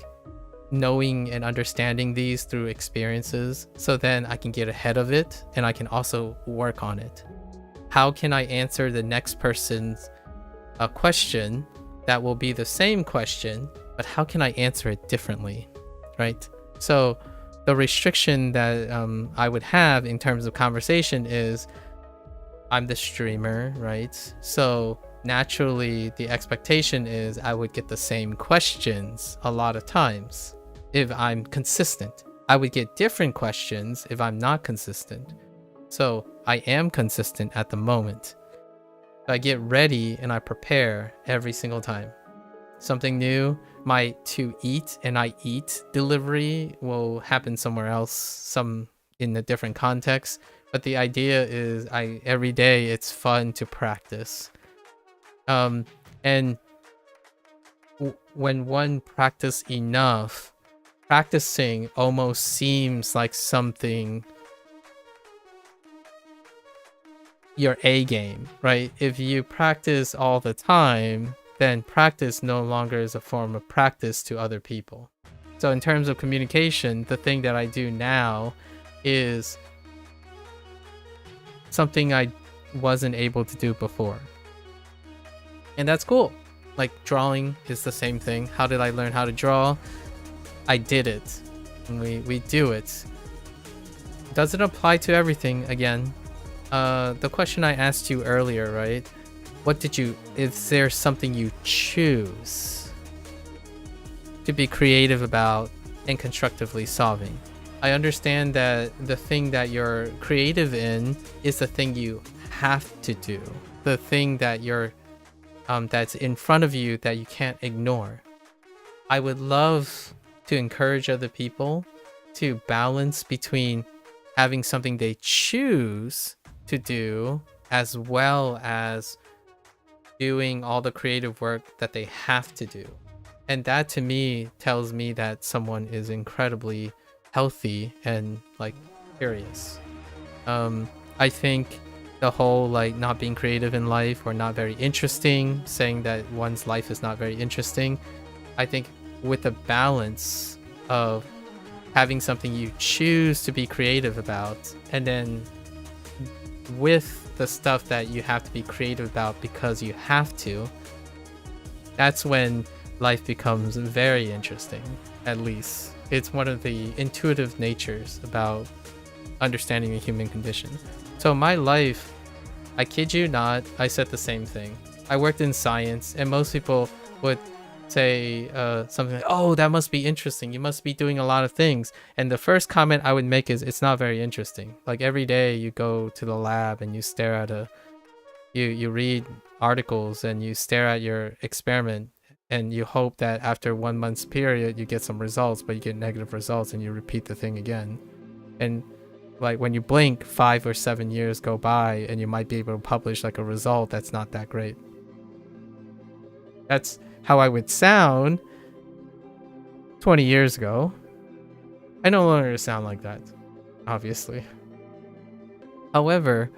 knowing and understanding these through experiences, so then I can get ahead of it and I can also work on it. How can I answer the next person's question that will be the same question, but how can I answer it differently, right? So the restriction that I would have in terms of conversation is I'm the streamer, right? So naturally the expectation is I would get the same questions a lot of times if I'm consistent. I would get different questions if I'm not consistent. So I am consistent at the moment. I get ready and I prepare every single time. Something new, my to eat and I eat delivery will happen somewhere else, some in a different context. But the idea is every day it's fun to practice. And when one practice enough, practicing almost seems like something your A game, right? If you practice all the time, then practice no longer is a form of practice to other people. So in terms of communication, the thing that I do now is something I wasn't able to do before. And that's cool. Like drawing is the same thing. How did I learn how to draw? I did it. And we do it. Does it apply to everything? Again, the question I asked you earlier, right? Is there something you choose to be creative about and constructively solving? I understand that the thing that you're creative in is the thing you have to do. The thing that that's in front of you that you can't ignore. I would love to encourage other people to balance between having something they choose to do as well as doing all the creative work that they have to do. And that to me tells me that someone is incredibly healthy and like curious. I think the whole like not being creative in life or not very interesting, saying that one's life is not very interesting, I think with a balance of having something you choose to be creative about, and then with the stuff that you have to be creative about because you have to, that's when life becomes very interesting. At least it's one of the intuitive natures about understanding the human condition. So my life, I kid you not, I said the same thing. I worked in science, and most people would say something like, oh, that must be interesting, you must be doing a lot of things. And the first comment I would make is, it's not very interesting. Like every day you go to the lab and you stare at you read articles and you stare at your experiment, and you hope that after 1 month's period you get some results, but you get negative results and you repeat the thing again. And like when you blink, 5 or 7 years go by and you might be able to publish like a result that's not that great. That's how I would sound 20 years ago. I no longer sound like that, obviously. However,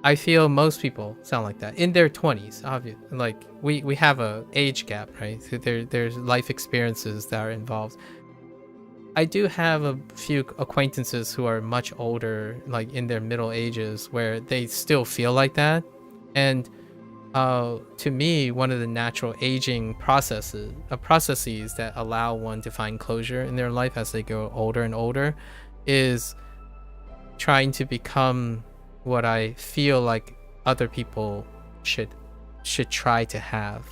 I feel most people sound like that in their 20s. Obviously, like we have a age gap, right? So there's life experiences that are involved. I do have a few acquaintances who are much older, like in their middle ages, where they still feel like that. And to me, one of the natural aging processes that allow one to find closure in their life as they go older and older is trying to become what I feel like other people should try to have,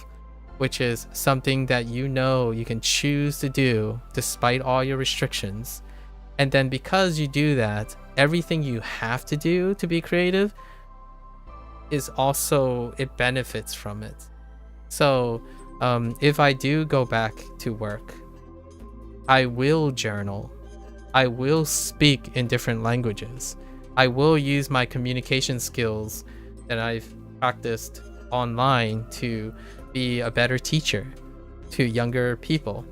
which is something that you can choose to do despite all your restrictions. And then because you do that, everything you have to do to be creative is also, it benefits from it. So if I do go back to work, I will journal. I will speak in different languages. I will use my communication skills that I've practiced online to be a better teacher to younger people.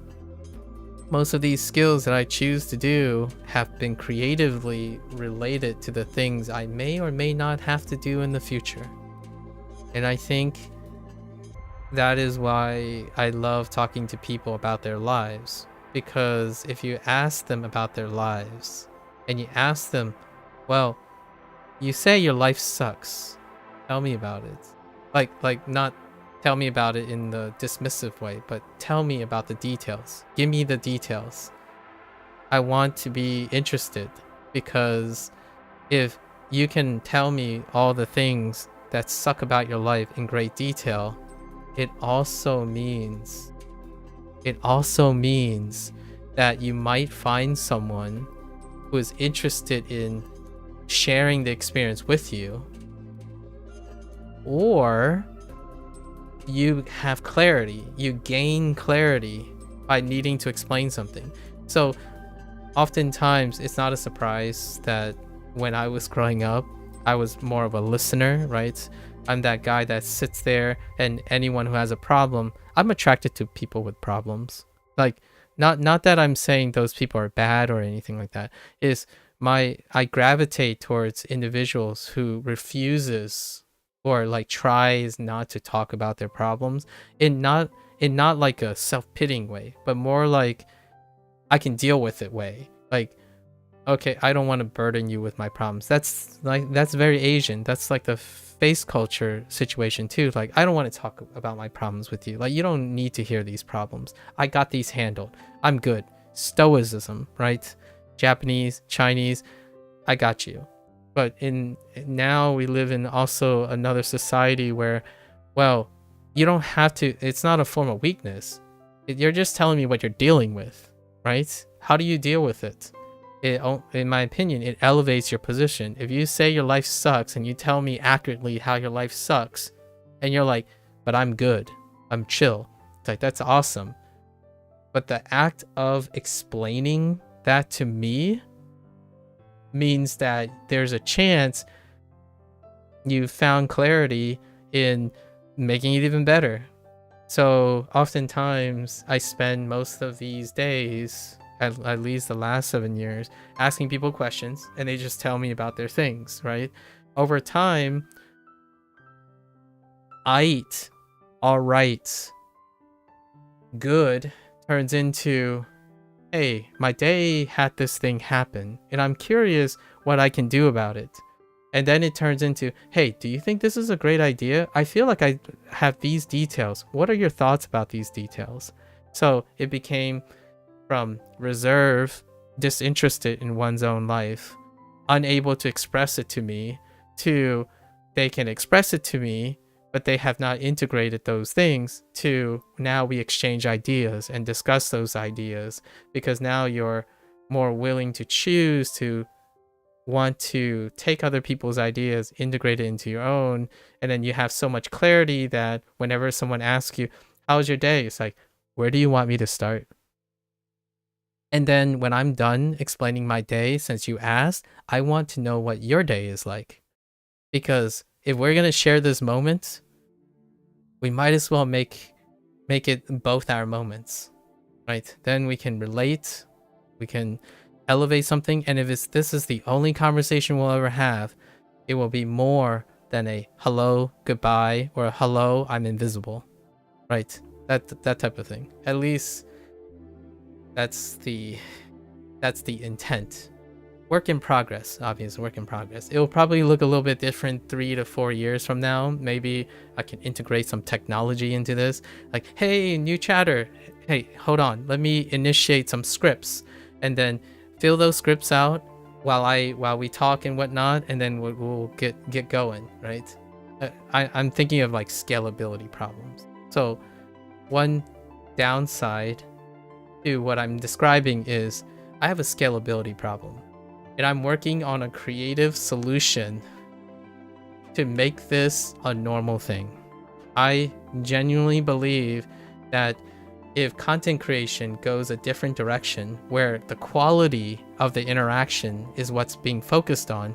Most of these skills that I choose to do have been creatively related to the things I may or may not have to do in the future. And I think that is why I love talking to people about their lives. Because if you ask them about their lives and you ask them, well, you say your life sucks, tell me about it. Like not tell me about it in the dismissive way, but tell me about the details. Give me the details. I want to be interested, because if you can tell me all the things that suck about your life in great detail, it also means that you might find someone who is interested in sharing the experience with you, or you have clarity, you gain clarity by needing to explain something. So oftentimes it's not a surprise that when I was growing up, I was more of a listener, right? I'm that guy that sits there, and anyone who has a problem, I'm attracted to people with problems. Like, not that I'm saying those people are bad or anything like that. I gravitate towards individuals who refuses or like tries not to talk about their problems in not like a self-pitying way, but more like I can deal with it way. Like, okay, I don't want to burden you with my problems. That's very Asian. That's like the face culture situation too. Like, I don't want to talk about my problems with you. Like, you don't need to hear these problems. I got these handled. I'm good. Stoicism, right? Japanese, Chinese, I got you. But now we live in also another society where, well, you don't have to, it's not a form of weakness. You're just telling me what you're dealing with, right? How do you deal with it? In my opinion, it elevates your position. If you say your life sucks and you tell me accurately how your life sucks, and you're like, but I'm good, I'm chill, it's like, that's awesome. But the act of explaining that to me means that there's a chance you found clarity in making it even better. So oftentimes I spend most of these days, at least the last 7 years, asking people questions, and they just tell me about their things, right? Over time, aight, all right, good turns into, hey, my day had this thing happen, and I'm curious what I can do about it. And then it turns into, hey, do you think this is a great idea? I feel like I have these details. What are your thoughts about these details? So it became from reserve, disinterested in one's own life, unable to express it to me, to they can express it to me, but they have not integrated those things, to now we exchange ideas and discuss those ideas, because now you're more willing to choose to want to take other people's ideas, integrate it into your own, and then you have so much clarity that whenever someone asks you, how's your day? It's like, where do you want me to start? And then when I'm done explaining my day, since you asked, I want to know what your day is like. Because if we're going to share this moment, we might as well make it both our moments, right? Then we can relate, we can elevate something, and if this is the only conversation we'll ever have, it will be more than a hello, goodbye, or a hello, I'm invisible, right? That type of thing. At least that's the intent. Work in progress, obviously, work in progress. It will probably look a little bit different 3 to 4 years from now. Maybe I can integrate some technology into this. Like, hey, new chatter. Hey, hold on. Let me initiate some scripts, and then fill those scripts out, while we talk and whatnot, and then we'll get going, right? I'm thinking of like scalability problems. So one downside to what I'm describing is I have a scalability problem, and I'm working on a creative solution to make this a normal thing. I genuinely believe that if content creation goes a different direction where the quality of the interaction is what's being focused on,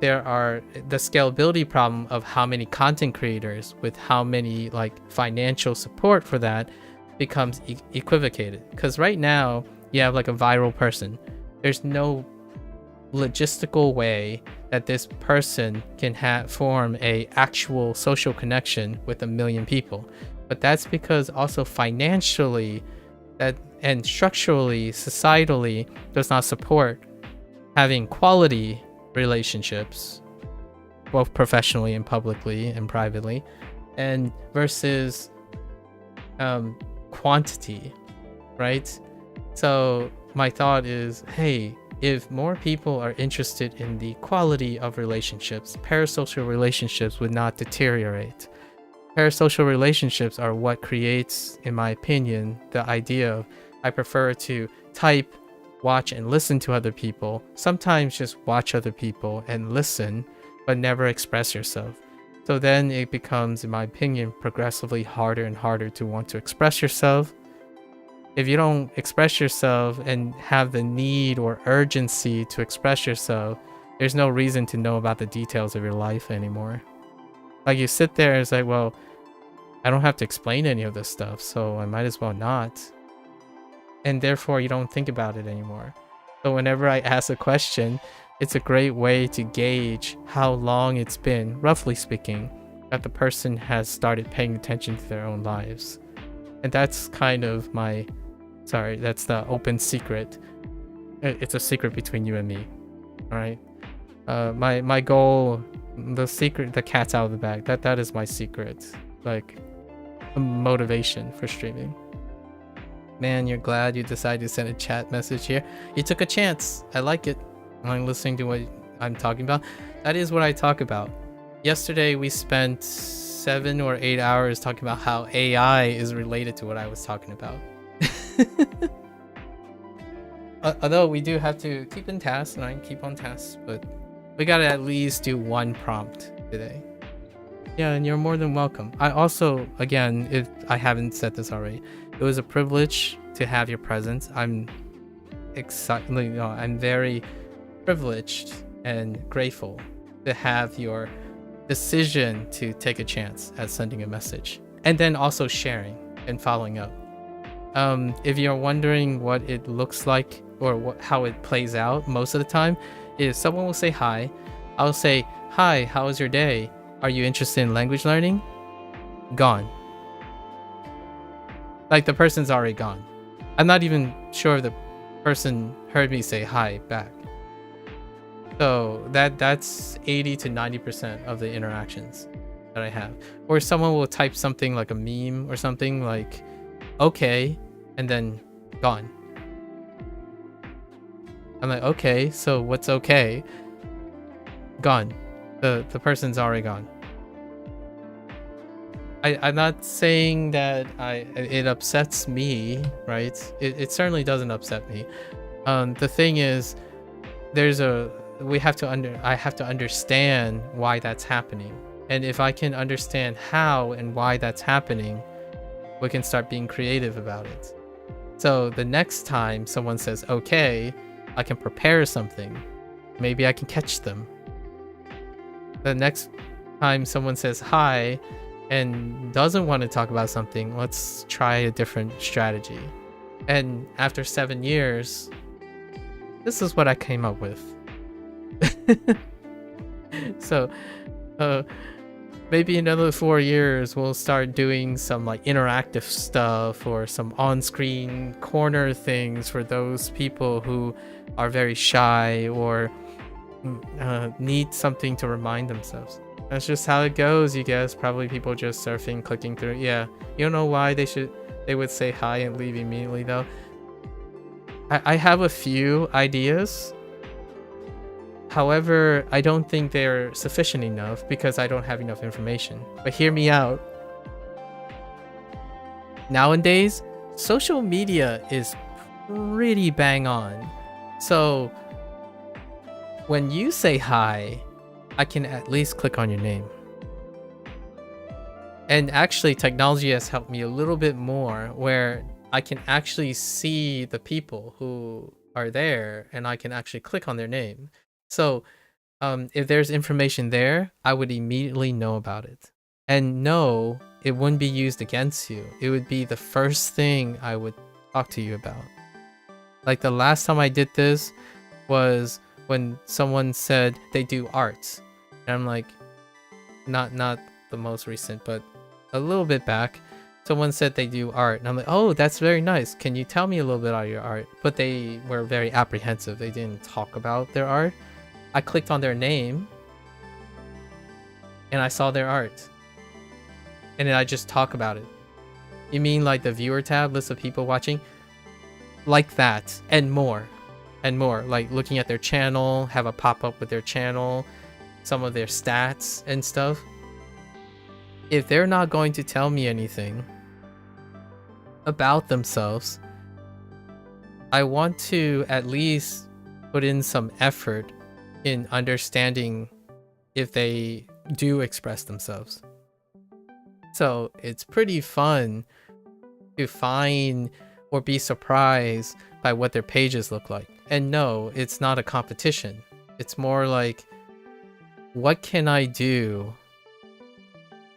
the scalability problem of how many content creators with how many like financial support for that becomes equivocated. Because right now you have like a viral person. There's no logistical way that this person can form a actual social connection with 1 million people. But that's because also financially that and structurally, societally does not support having quality relationships, both professionally and publicly and privately, and versus quantity, right? So my thought is, hey, if more people are interested in the quality of relationships, parasocial relationships would not deteriorate. Parasocial relationships are what creates, in my opinion, the idea of I prefer to type, watch, and listen to other people. Sometimes just watch other people and listen, but never express yourself. So then it becomes, in my opinion, progressively harder and harder to want to express yourself. If you don't express yourself and have the need or urgency to express yourself, there's no reason to know about the details of your life anymore. Like you sit there and it's like, well, I don't have to explain any of this stuff, so I might as well not. And therefore you don't think about it anymore. So whenever I ask a question, it's a great way to gauge how long it's been, roughly speaking, that the person has started paying attention to their own lives. And that's kind of that's the open secret. It's a secret between you and me. All right. My goal, the cat's out of the bag. That is my secret. Like motivation for streaming. Man, you're glad you decided to send a chat message here. You took a chance. I like it. I'm listening to what I'm talking about. That is what I talk about. Yesterday we spent 7 or 8 hours talking about how AI is related to what I was talking about. Although we do have to keep in task, and I keep on task, but we gotta at least do one prompt today. Yeah, and you're more than welcome. I also, again, if I haven't said this already, it was a privilege to have your presence. I'm excited. I'm very privileged and grateful to have your decision to take a chance at sending a message, and then also sharing and following up. If you're wondering what it looks like or how it plays out, most of the time is someone will say hi. I'll say, hi, how was your day? Are you interested in language learning? Gone. Like the person's already gone. I'm not even sure if the person heard me say hi back. So that's 80 to 90% of the interactions that I have. Or someone will type something like a meme or something like, okay, and then gone. I'm like, okay, so what's okay? Gone. The person's already gone. I'm not saying that it upsets me, right? It certainly doesn't upset me. The thing is, I have to understand why that's happening. And if I can understand how and why that's happening, we can start being creative about it. So the next time someone says, okay, I can prepare something. Maybe I can catch them. The next time someone says hi and doesn't want to talk about something, let's try a different strategy. And after 7 years, this is what I came up with. So maybe another 4 years we'll start doing some like interactive stuff or some on-screen corner things for those people who are very shy or need something to remind themselves. That's just how it goes, you guess. Probably people just surfing, clicking through. Yeah, you don't know why they would say hi and leave immediately though. I have a few ideas, However, I don't think they're sufficient enough because I don't have enough information. But hear me out. Nowadays, social media is pretty bang on. So when you say hi, I can at least click on your name. And actually, technology has helped me a little bit more where I can actually see the people who are there and I can actually click on their name. So if there's information there, I would immediately know about it. And no, it wouldn't be used against you. It would be the first thing I would talk to you about. Like the last time I did this was when someone said they do arts. And I'm like, not the most recent, but a little bit back, someone said they do art. And I'm like, oh, that's very nice. Can you tell me a little bit about your art? But they were very apprehensive. They didn't talk about their art. I clicked on their name and I saw their art. And then I just talk about it. You mean like the viewer tab, list of people watching? Like that and more. And more. Like looking at their channel, have a pop-up with their channel, some of their stats and stuff. If they're not going to tell me anything about themselves, I want to at least put in some effort in understanding if they do express themselves. So it's pretty fun to find or be surprised by what their pages look like. And no, it's not a competition. It's more like, what can I do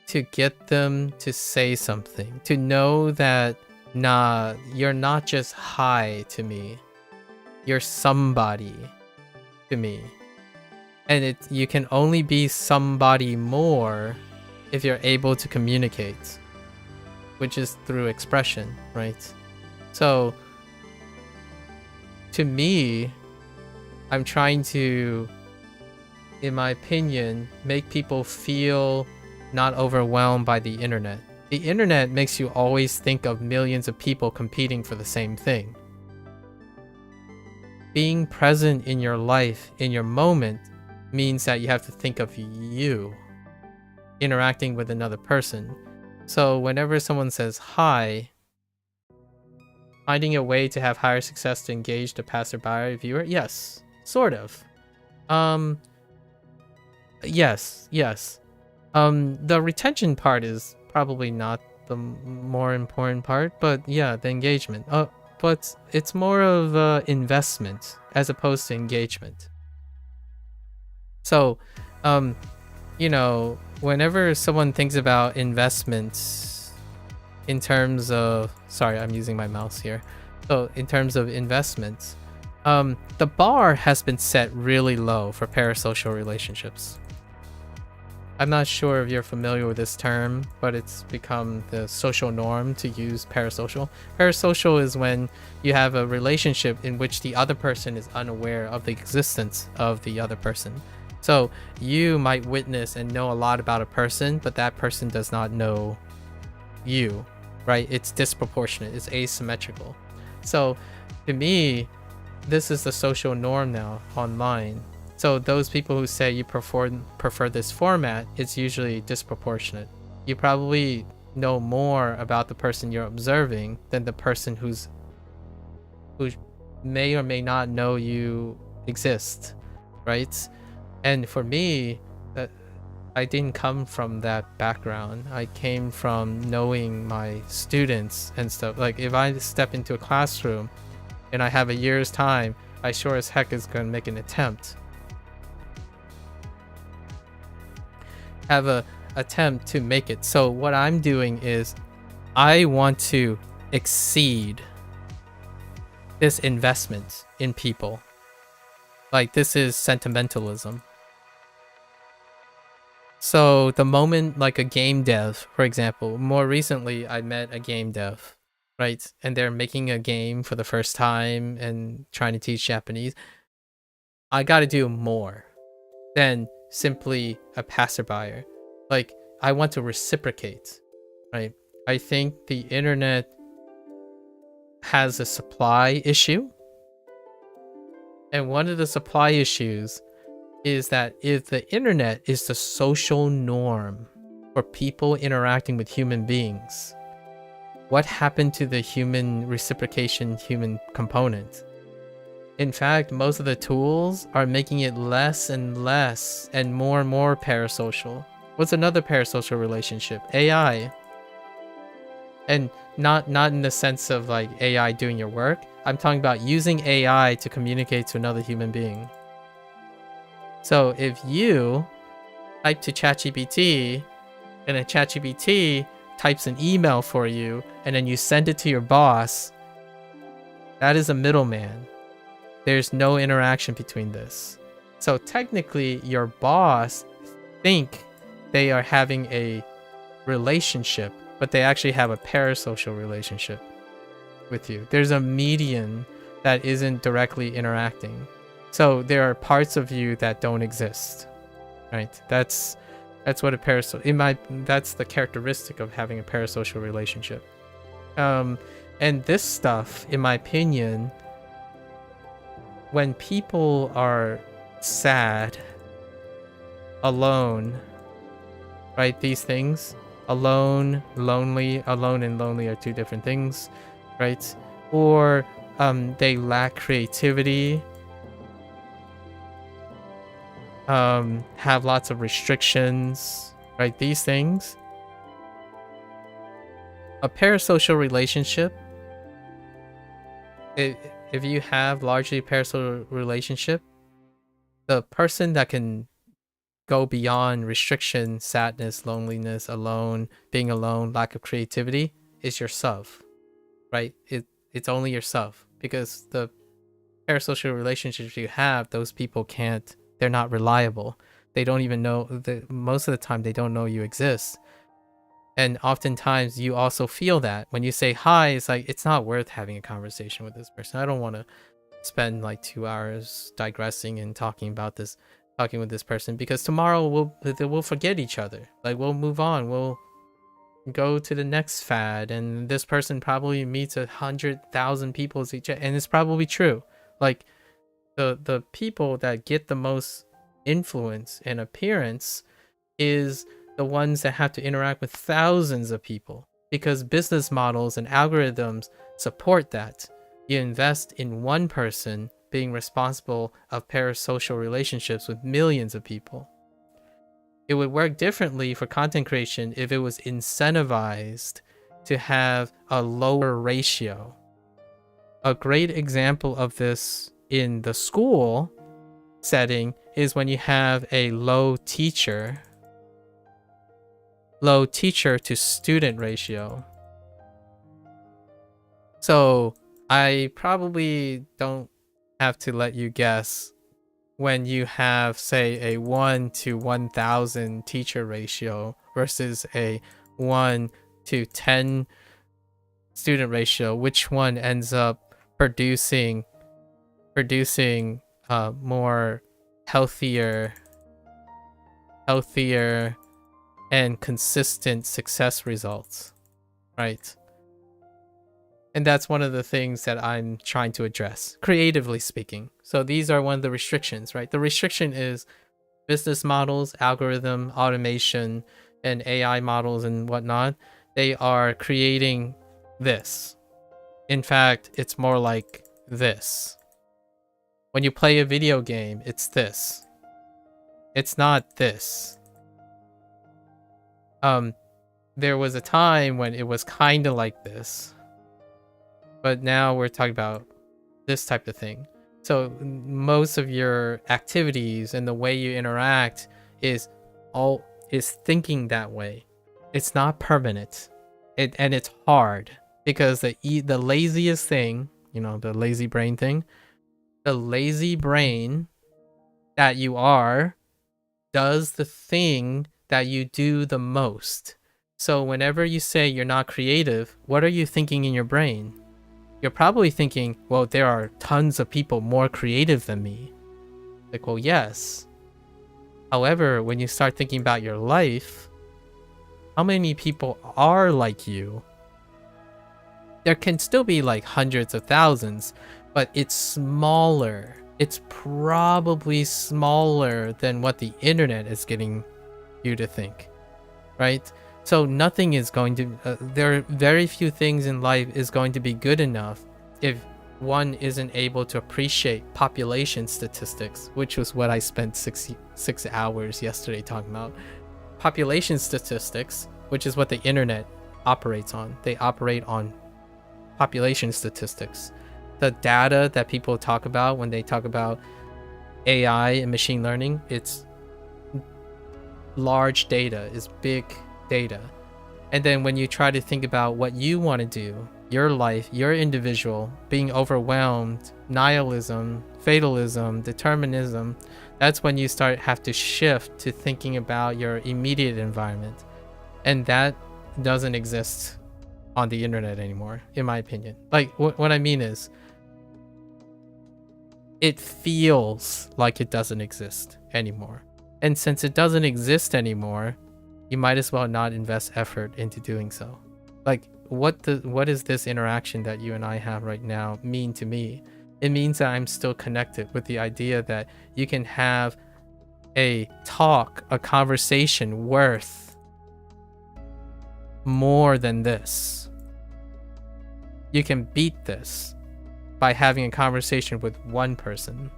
to get them to say something? To know that, nah, you're not just hi to me. You're somebody to me. And you can only be somebody more if you're able to communicate, which is through expression, right? So, to me, I'm trying to, in my opinion, make people feel not overwhelmed by the internet. The internet makes you always think of millions of people competing for the same thing. Being present in your life, in your moment, means that you have to think of you interacting with another person. So whenever someone says hi, finding a way to have higher success to engage the passerby viewer, yes, sort of. Yes. The retention part is probably not the more important part, but yeah, the engagement. But it's more of investment as opposed to engagement. So, you know, whenever someone thinks about investments in terms of, sorry, I'm using my mouse here. So in terms of investments, the bar has been set really low for parasocial relationships. I'm not sure if you're familiar with this term, but it's become the social norm to use parasocial. Parasocial is when you have a relationship in which the other person is unaware of the existence of the other person. So you might witness and know a lot about a person, but that person does not know you, right? It's disproportionate, it's asymmetrical. So to me, this is the social norm now online. So those people who say you prefer this format, it's usually disproportionate. You probably know more about the person you're observing than the person who may or may not know you exist, right? And for me, I didn't come from that background. I came from knowing my students and stuff. Like if I step into a classroom and I have a year's time, I sure as heck is going to make an attempt. Have a attempt to make it. So what I'm doing is I want to exceed this investment in people. Like this is sentimentalism. So the moment like a game dev, for example, more recently I met a game dev, right? And they're making a game for the first time and trying to teach Japanese. I got to do more than simply a passerby. Like I want to reciprocate, right? I think the internet has a supply issue. And one of the supply issues is that if the internet is the social norm for people interacting with human beings, what happened to the human reciprocation, human component? In fact, most of the tools are making it less and less and more parasocial. What's another parasocial relationship? AI. And not in the sense of like AI doing your work. I'm talking about using AI to communicate to another human being. So if you type to ChatGPT and a ChatGPT types an email for you and then you send it to your boss, that is a middleman. There's no interaction between this. So technically your boss think they are having a relationship, but they actually have a parasocial relationship with you. There's a median that isn't directly interacting. So there are parts of you that don't exist, right? That's what a parasocial, that's the characteristic of having a parasocial relationship. And this stuff, in my opinion, when people are sad, alone, right? These things, alone, lonely, alone and lonely are two different things, right? Or they lack creativity, have lots of restrictions, right? These things. A parasocial relationship, if you have largely a parasocial relationship, the person that can go beyond restriction, sadness, loneliness, alone, being alone, lack of creativity is yourself, right? It's only yourself, because the parasocial relationships you have, those people can't, they're not reliable. They don't even know, most of the time they don't know you exist. And oftentimes you also feel that when you say hi, it's like, it's not worth having a conversation with this person. I don't want to spend like 2 hours digressing and talking with this person, because tomorrow we'll forget each other. Like, we'll move on, we'll go to the next fad, and this person probably meets 100,000 people as each, and it's probably true. Like, the people that get the most influence and appearance is the ones that have to interact with thousands of people, because business models and algorithms support that. You invest in one person being responsible of parasocial relationships with millions of people. It would work differently for content creation if it was incentivized to have a lower ratio. A great example of this in the school setting is when you have a low teacher to student ratio. So I probably don't have to let you guess, when you have, say, a 1 to 1,000 teacher ratio versus a 1 to 10 student ratio, which one ends up producing more healthier and consistent success results, right? And that's one of the things that I'm trying to address, creatively speaking. So these are one of the restrictions, right? The restriction is business models, algorithm, automation, and AI models and whatnot. They are creating this. In fact, it's more like this. When you play a video game, it's this. It's not this. There was a time when it was kind of like this, but now we're talking about this type of thing. So most of your activities and the way you interact is thinking that way. It's not permanent. And it's hard, because the laziest thing, the lazy brain thing, the lazy brain that you are does the thing that you do the most. So whenever you say you're not creative, what are you thinking in your brain? You're probably thinking, well, there are tons of people more creative than me. Like, well, yes. However, when you start thinking about your life, how many people are like you? There can still be like hundreds of thousands, but it's smaller it's probably smaller than what the internet is getting you to think, right? So nothing is going to, there are very few things in life is going to be good enough if one isn't able to appreciate population statistics, which was what I spent six hours yesterday talking about. Population statistics, which is what the internet operates on. They operate on population statistics. The data that people talk about when they talk about AI and machine learning, it's large data, is big data. And then when you try to think about what you want to do, your life, your individual, being overwhelmed, nihilism, fatalism, determinism, that's when you have to shift to thinking about your immediate environment. And that doesn't exist on the internet anymore, in my opinion. Like, what I mean is, it feels like it doesn't exist anymore. And since it doesn't exist anymore, you might as well not invest effort into doing so. Like, what does this interaction that you and I have right now mean to me? It means that I'm still connected with the idea that you can have a talk, a conversation worth more than this. You can beat this by having a conversation with one person.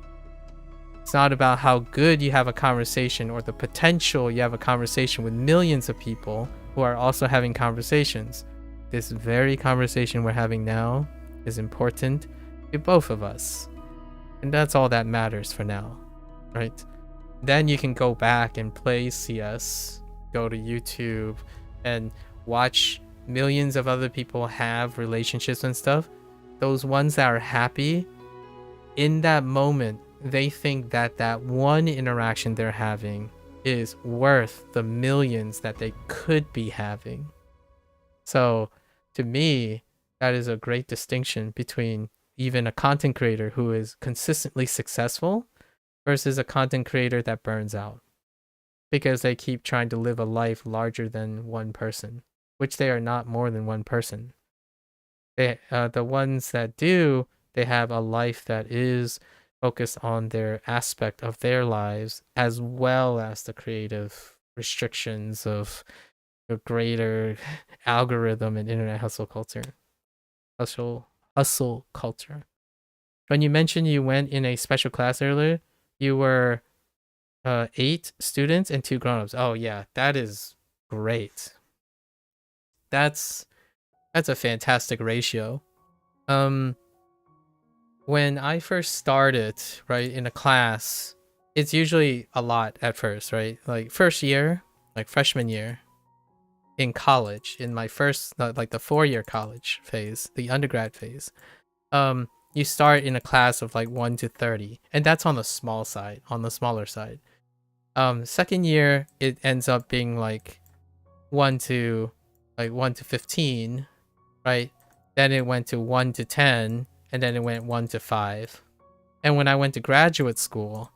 It's not about how good you have a conversation or the potential you have a conversation with millions of people who are also having conversations. This very conversation we're having now is important to both of us. And that's all that matters for now, right? Then you can go back and play CS, go to YouTube, and watch millions of other people have relationships and stuff. Those ones that are happy, in that moment, they think that that one interaction they're having is worth the millions that they could be having. So to me, that is a great distinction between even a content creator who is consistently successful versus a content creator that burns out because they keep trying to live a life larger than one person, which they are not more than one person. The ones that do, they have a life that is focused on their aspect of their lives as well as the creative restrictions of the greater algorithm and internet hustle culture. Hustle culture. When you mentioned you went in a special class earlier, you were 8 students and 2 grown-ups. Oh yeah, that is great. That's a fantastic ratio. When I first started, right, in a class, it's usually a lot at first, right? Like first year, like freshman year in college, in my first, like the 4-year college phase, the undergrad phase, you start in a class of like 1 to 30, and that's on the small side, on the smaller side. Second year, it ends up being like 1 to 15, right? Then it went to 1 to 10, and then it went 1 to 5. And when I went to graduate school,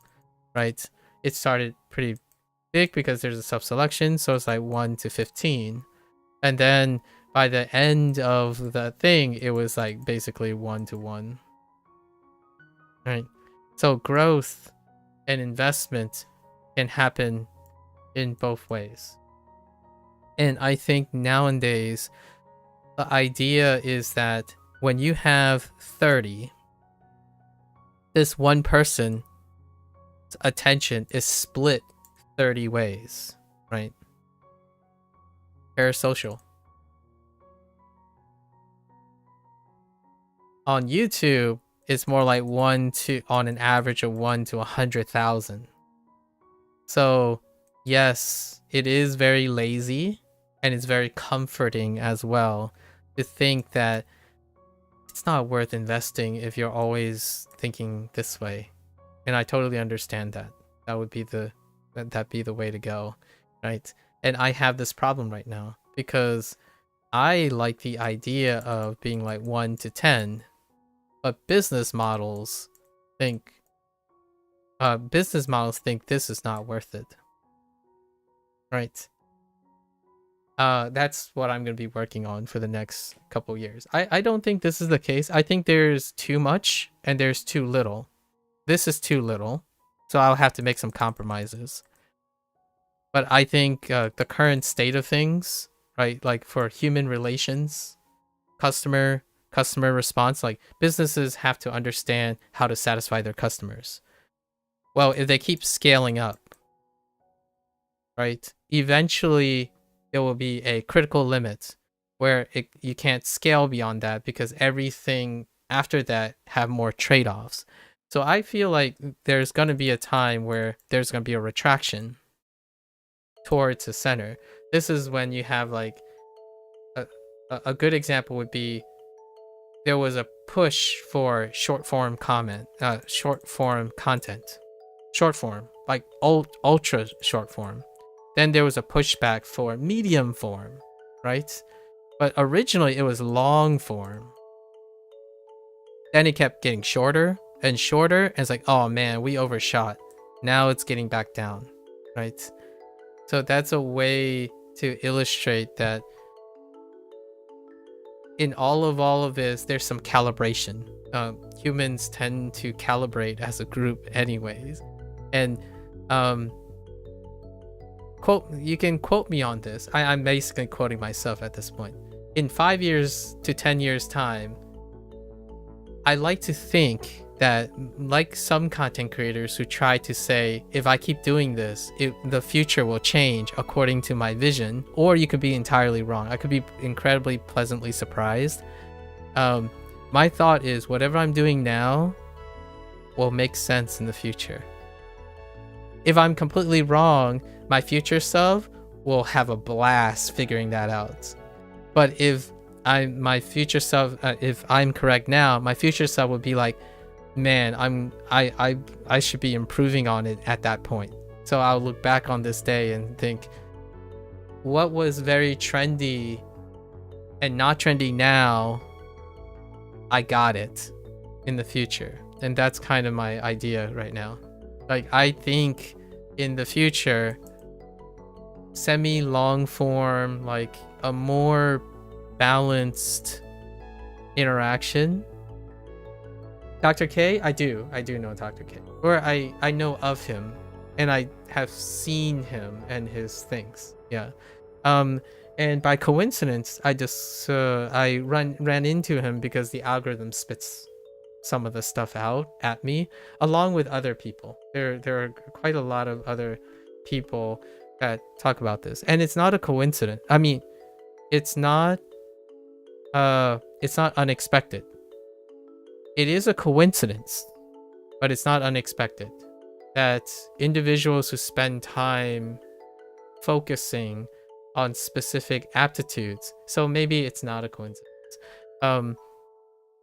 right, it started pretty big because there's a self-selection, so it's like 1 to 15. And then by the end of the thing, it was like basically 1 to 1. Right? So growth and investment can happen in both ways. And I think nowadays, the idea is that when you have 30, this one person's attention is split 30 ways, right? Parasocial. On YouTube, it's more like on an average of 1 to 100,000. So yes, it is very lazy and it's very comforting as well to think that it's not worth investing if you're always thinking this way. And I totally understand that. That would be that'd be the way to go, right? And I have this problem right now because I like the idea of being like 1 to 10, but business models think this is not worth it, right? That's what I'm going to be working on for the next couple years. I don't think this is the case. I think there's too much and there's too little. this is too little, so I'll have to make some compromises. But I think the current state of things, right, like for human relations, customer response, like businesses have to understand how to satisfy their customers. Well, if they keep scaling up, right, eventually there will be a critical limit where you can't scale beyond that because everything after that have more trade-offs. So I feel like there's going to be a time where there's going to be a retraction towards the center. This is when you have like a good example would be there was a push for short form content, short form, like ultra short form. Then there was a pushback for medium form, right? But originally it was long form. Then it kept getting shorter and shorter, and it's like, oh man, we overshot. Now it's getting back down, right? So that's a way to illustrate that in all of this, there's some calibration. Humans tend to calibrate as a group anyways. And you can quote me on this. I'm basically quoting myself at this point. In 5 years to 10 years time, I like to think that, like some content creators who try to say, if I keep doing this, the future will change according to my vision, or you could be entirely wrong. I could be incredibly pleasantly surprised. My thought is whatever I'm doing now will make sense in the future. If I'm completely wrong, my future self will have a blast figuring that out. But if my future self, if I'm correct now, my future self would be like, man, I should be improving on it at that point. So I'll look back on this day and think, what was very trendy and not trendy now, I got it in the future. And that's kind of my idea right now. Like, I think in the future, semi-long form, like a more balanced interaction. Dr. K, I do know Dr. K, or I know of him, and I have seen him and his things. Yeah. And by coincidence, I just I ran into him because the algorithm spits some of the stuff out at me, along with other people. There are quite a lot of other people that talk about this, and it's not a coincidence. I mean, it's not unexpected. It is a coincidence, but it's not unexpected that individuals who spend time focusing on specific aptitudes, so maybe it's not a coincidence.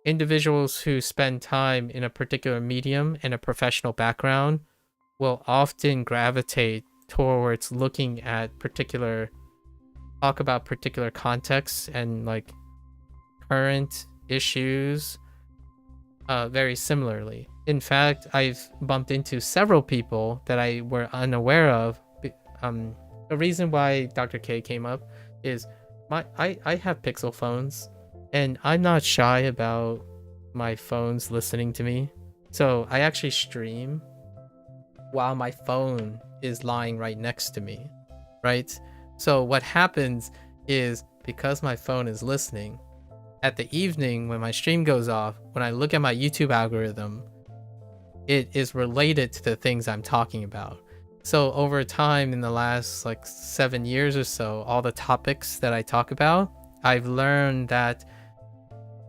Individuals who spend time in a particular medium and a professional background will often gravitate towards looking at talk about particular contexts and like current issues very similarly. In fact, I've bumped into several people that I were unaware of. The reason why Dr. K came up is I have Pixel phones, and I'm not shy about my phones listening to me. So I actually stream while my phone is lying right next to me, right? So what happens is, because my phone is listening, at the evening when my stream goes off, when I look at my YouTube algorithm, it is related to the things I'm talking about. So over time, in the last like 7 years or so, all the topics that I talk about, I've learned that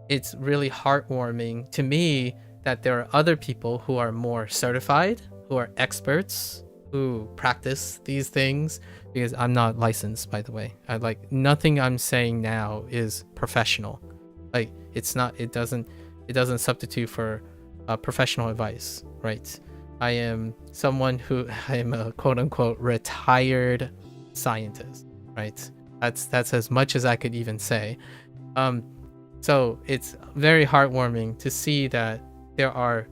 it's really heartwarming to me that there are other people who are more certified, who are experts, who practice these things, because I'm not licensed, by the way. Nothing I'm saying now is professional. Like, it doesn't substitute for professional advice, right? I am a quote unquote retired scientist, right? That's as much as I could even say. So it's very heartwarming to see that there are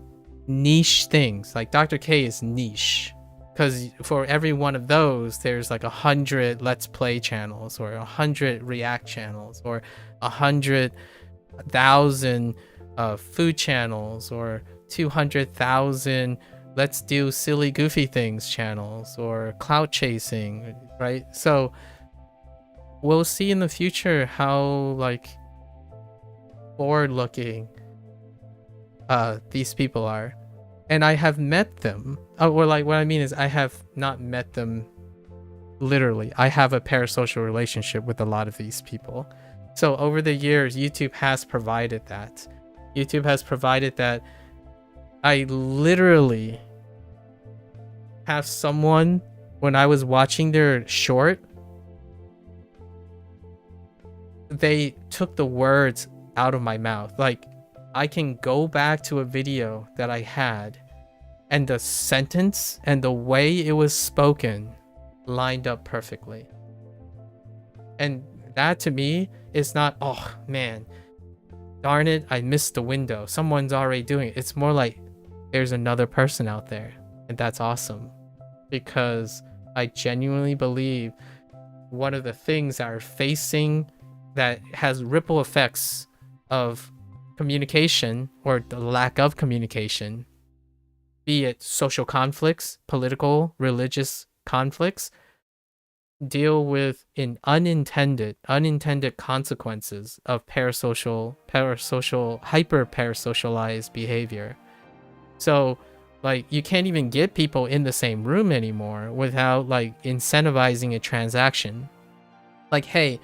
niche things. Like Dr. K is niche, because for every one of those, there's like 100 Let's Play channels, or 100 React channels, or 100,000 food channels, or 200,000 let's do silly goofy things channels or clout chasing, right? So we'll see in the future how like forward looking these people are. And I have met them. Or like what I mean is I have not met them literally. I have a parasocial relationship with a lot of these people. So over the years, YouTube has provided that. YouTube has provided that. I literally have someone, when I was watching their short, they took the words out of my mouth. Like, I can go back to a video that I had, and the sentence and the way it was spoken lined up perfectly. And that to me is not, oh man, darn it, I missed the window, someone's already doing it. It's more like there's another person out there, and that's awesome. Because I genuinely believe one of the things that are facing that has ripple effects of communication or the lack of communication, be it social conflicts, political, religious conflicts, deal with unintended consequences of parasocial, hyper parasocialized behavior. So like you can't even get people in the same room anymore without like incentivizing a transaction. Like, hey,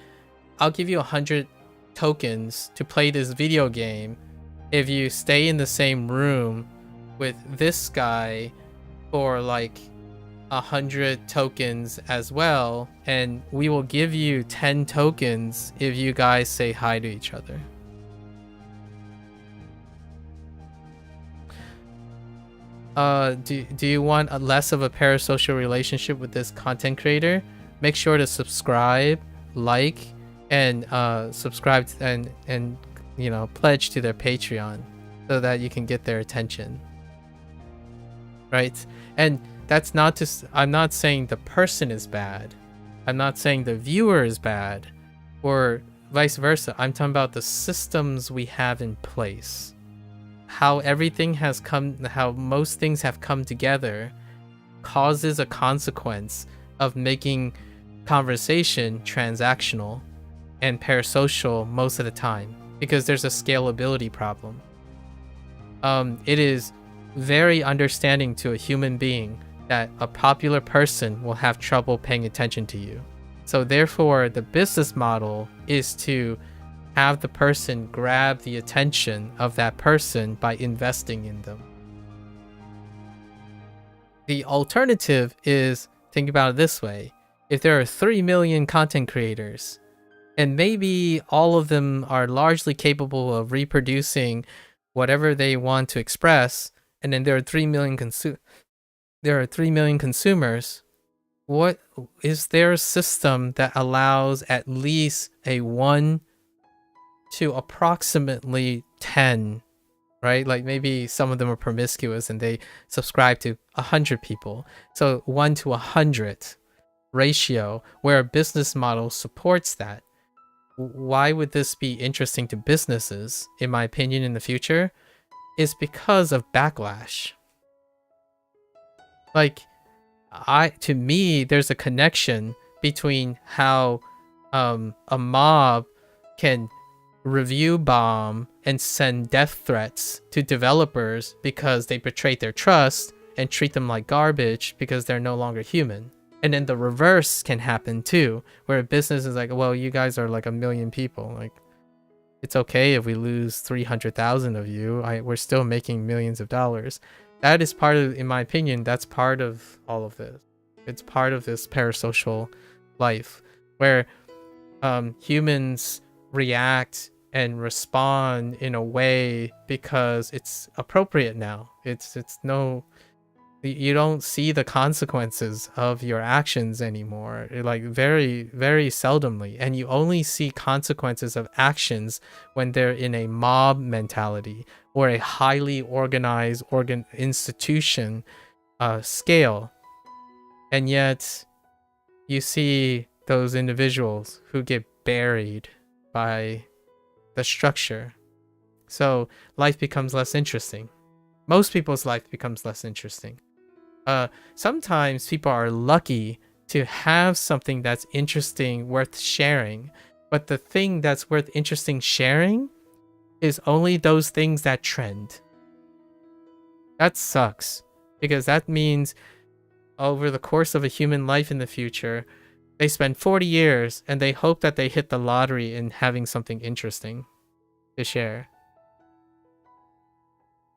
I'll give you 100 tokens to play this video game if you stay in the same room with this guy for like 100 tokens as well, and we will give you 10 tokens if you guys say hi to each other. Do you want a less of a parasocial relationship with this content creator? Make sure to subscribe, like, and subscribe and you know, pledge to their Patreon so that you can get their attention, right? And that's not to, I'm not saying the person is bad, I'm not saying the viewer is bad, or vice versa. I'm talking about the systems we have in place, how everything has come, how most things have come together causes a consequence of making conversation transactional and parasocial most of the time, because there's a scalability problem. It is very understanding to a human being that a popular person will have trouble paying attention to you. So therefore, the business model is to have the person grab the attention of that person by investing in them. The alternative is, think about it this way. If there are 3 million content creators, and maybe all of them are largely capable of reproducing whatever they want to express, and then there are 3 million consumers, what is there a system that allows at least a 1 to approximately 10, right? Like maybe some of them are promiscuous and they subscribe to 100 people. So 1 to 100 ratio where a business model supports that. Why would this be interesting to businesses, in my opinion, in the future? Is because of backlash. Like, to me, there's a connection between how a mob can review bomb and send death threats to developers because they betrayed their trust and treat them like garbage because they're no longer human. And then the reverse can happen too, where a business is like, well, you guys are like 1 million people. Like, it's okay if we lose 300,000 of you. We're still making millions of dollars. That is part of, in my opinion, that's part of all of this. It's part of this parasocial life where humans react and respond in a way because it's appropriate now. It's no, you don't see the consequences of your actions anymore, like very, very seldomly. And you only see consequences of actions when they're in a mob mentality or a highly organized institution scale. And yet you see those individuals who get buried by the structure. So life becomes less interesting. most people's life becomes less interesting. Sometimes people are lucky to have something that's interesting, worth sharing. But the thing that's worth interesting sharing is only those things that trend. That sucks, because that means over the course of a human life in the future, they spend 40 years and they hope that they hit the lottery in having something interesting to share.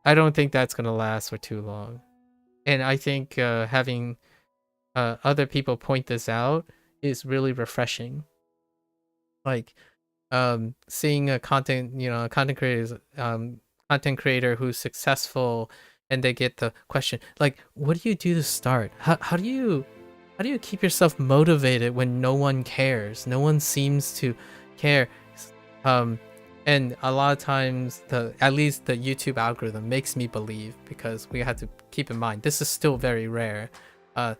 I don't think that's going to last for too long. And I think having other people point this out is really refreshing. Like seeing a content creator who's successful, and they get the question like, what do you do to start? How do you keep yourself motivated when no one cares? No one seems to care. And a lot of times, at least the YouTube algorithm makes me believe, because we have to keep in mind, this is still very rare. The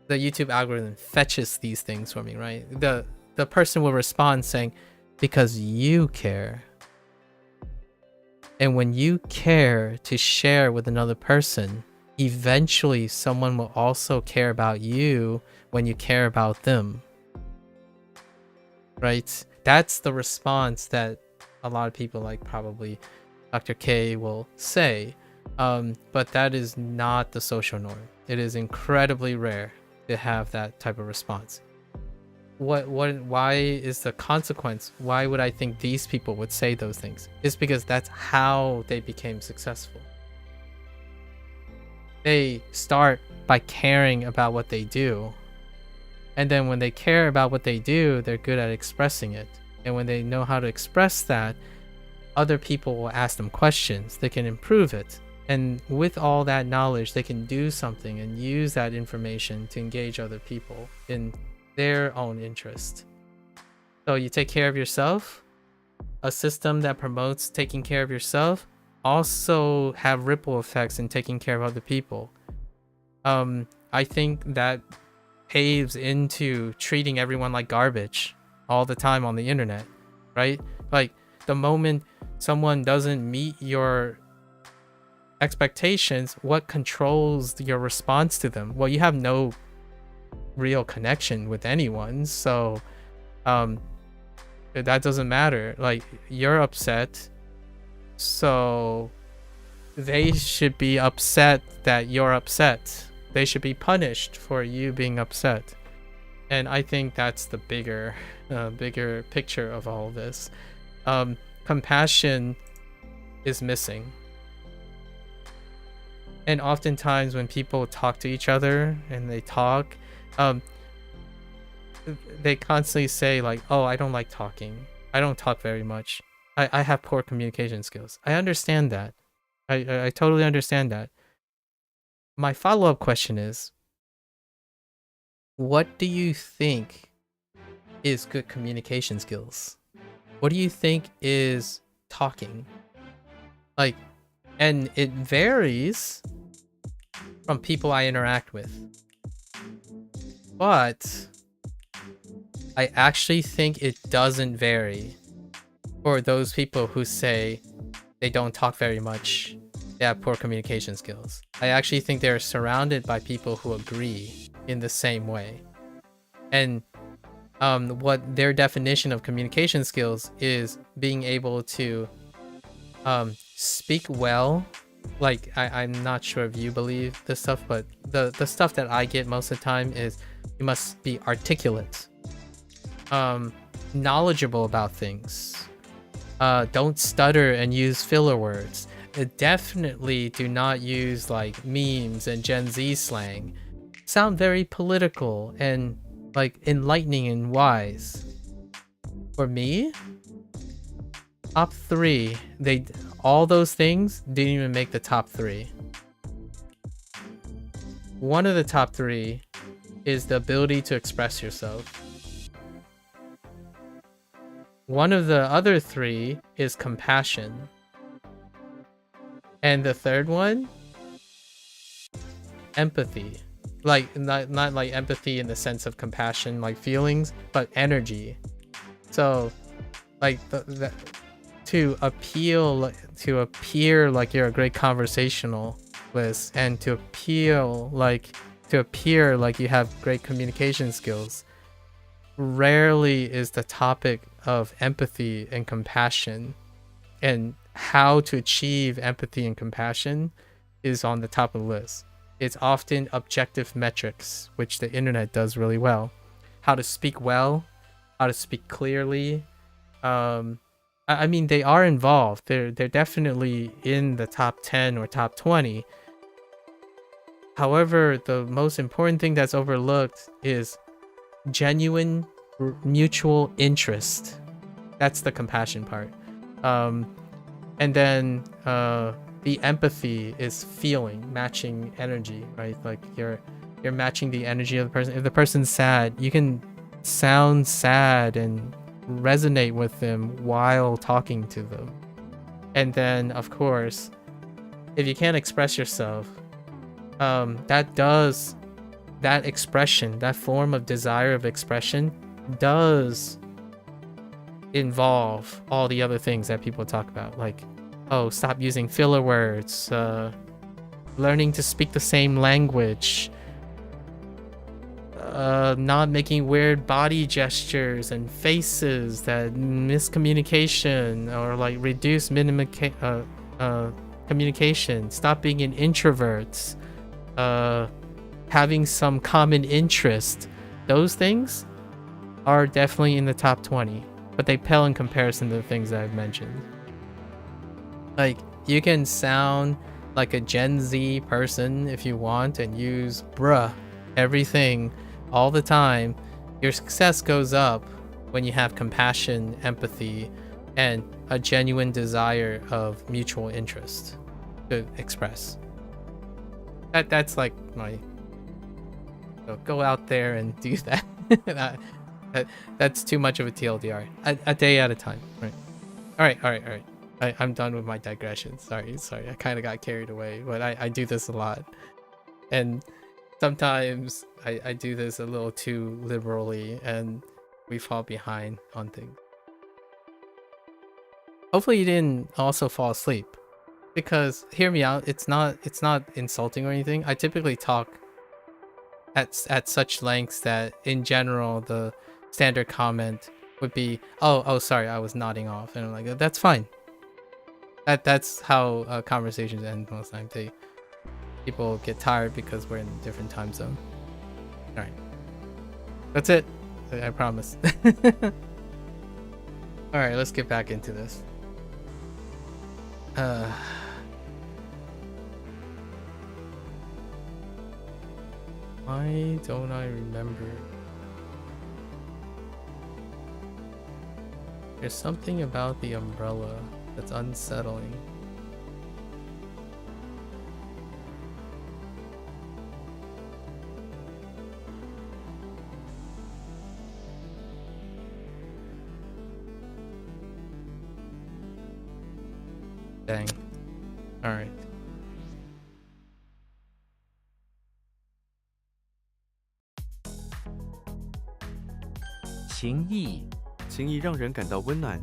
YouTube algorithm fetches these things for me, right? The person will respond saying, because you care. And when you care to share with another person, eventually someone will also care about you when you care about them. Right? That's the response that a lot of people, like probably Dr. K, will say. But that is not the social norm. It is incredibly rare to have that type of response. Why is the consequence? Why would I think these people would say those things? It's because that's how they became successful. They start by caring about what they do. And then when they care about what they do, they're good at expressing it. And when they know how to express that, other people will ask them questions. They can improve it. And with all that knowledge, they can do something and use that information to engage other people in their own interest. So you take care of yourself. A system that promotes taking care of yourself also have ripple effects in taking care of other people. I think that paves into treating everyone like garbage all the time on the internet, right? Like the moment someone doesn't meet your expectations, what controls your response to them? Well, you have no real connection with anyone, so that doesn't matter. Like, you're upset, so they should be upset that you're upset. They should be punished for you being upset. And I think that's the bigger picture of all of this. Compassion is missing. And oftentimes when people talk to each other and they talk, they constantly say like, oh, I don't like talking. I don't talk very much. I have poor communication skills. I understand that. I totally understand that. My follow-up question is, what do you think is good communication skills? What do you think is talking? Like, and it varies from people I interact with. But I actually think it doesn't vary for those people who say they don't talk very much, they have poor communication skills. I actually think they're surrounded by people who agree in the same way. And what their definition of communication skills is being able to speak well. Like, I'm not sure if you believe this stuff, but the stuff that I get most of the time is you must be articulate, knowledgeable about things, don't stutter and use filler words. Definitely do not use like memes and Gen Z slang. Sound very political and like enlightening and wise. For me, top 3, all those things didn't even make the top 3. One of the top 3 is the ability to express yourself. One of the other 3 is compassion. And the third one, empathy. Like, not like empathy in the sense of compassion, like feelings, but energy. So, like, to appear like you're a great conversationalist and to appear like you have great communication skills rarely is the topic of empathy and compassion, and how to achieve empathy and compassion is on the top of the list. It's often objective metrics, which the internet does really well. How to speak well, how to speak clearly. I mean, they are involved. They're definitely in the top 10 or top 20. However, the most important thing that's overlooked is genuine mutual interest. That's the compassion part. And then the empathy is feeling, matching energy, right? Like you're matching the energy of the person. If the person's sad, you can sound sad and resonate with them while talking to them. And then, of course, if you can't express yourself, that expression, that form of desire of expression does involve all the other things that people talk about, like, oh, stop using filler words, learning to speak the same language, not making weird body gestures and faces that miscommunication or like reduce communication, stop being an introvert, having some common interest. Those things are definitely in the top 20, but they pale in comparison to the things that I've mentioned. Like, you can sound like a Gen Z person if you want and use bruh everything all the time. Your success goes up when you have compassion, empathy, and a genuine desire of mutual interest to express. That's like my... So go out there and do that. That's too much of a TLDR. A day at a time. Right. All right. I'm done with my digression. Sorry. I kind of got carried away, but I do this a lot. And sometimes I do this a little too liberally and we fall behind on things. Hopefully you didn't also fall asleep, because hear me out, it's not insulting or anything. I typically talk at such lengths that in general the standard comment would be, oh sorry, I was nodding off, and I'm like, that's fine. That's how conversations end most of the time. People get tired because we're in a different time zone. All right, that's it. I promise. All right, let's get back into this. Why don't I remember? There's something about the umbrella that's unsettling. Dang. All right.情谊，情谊让人感到温暖。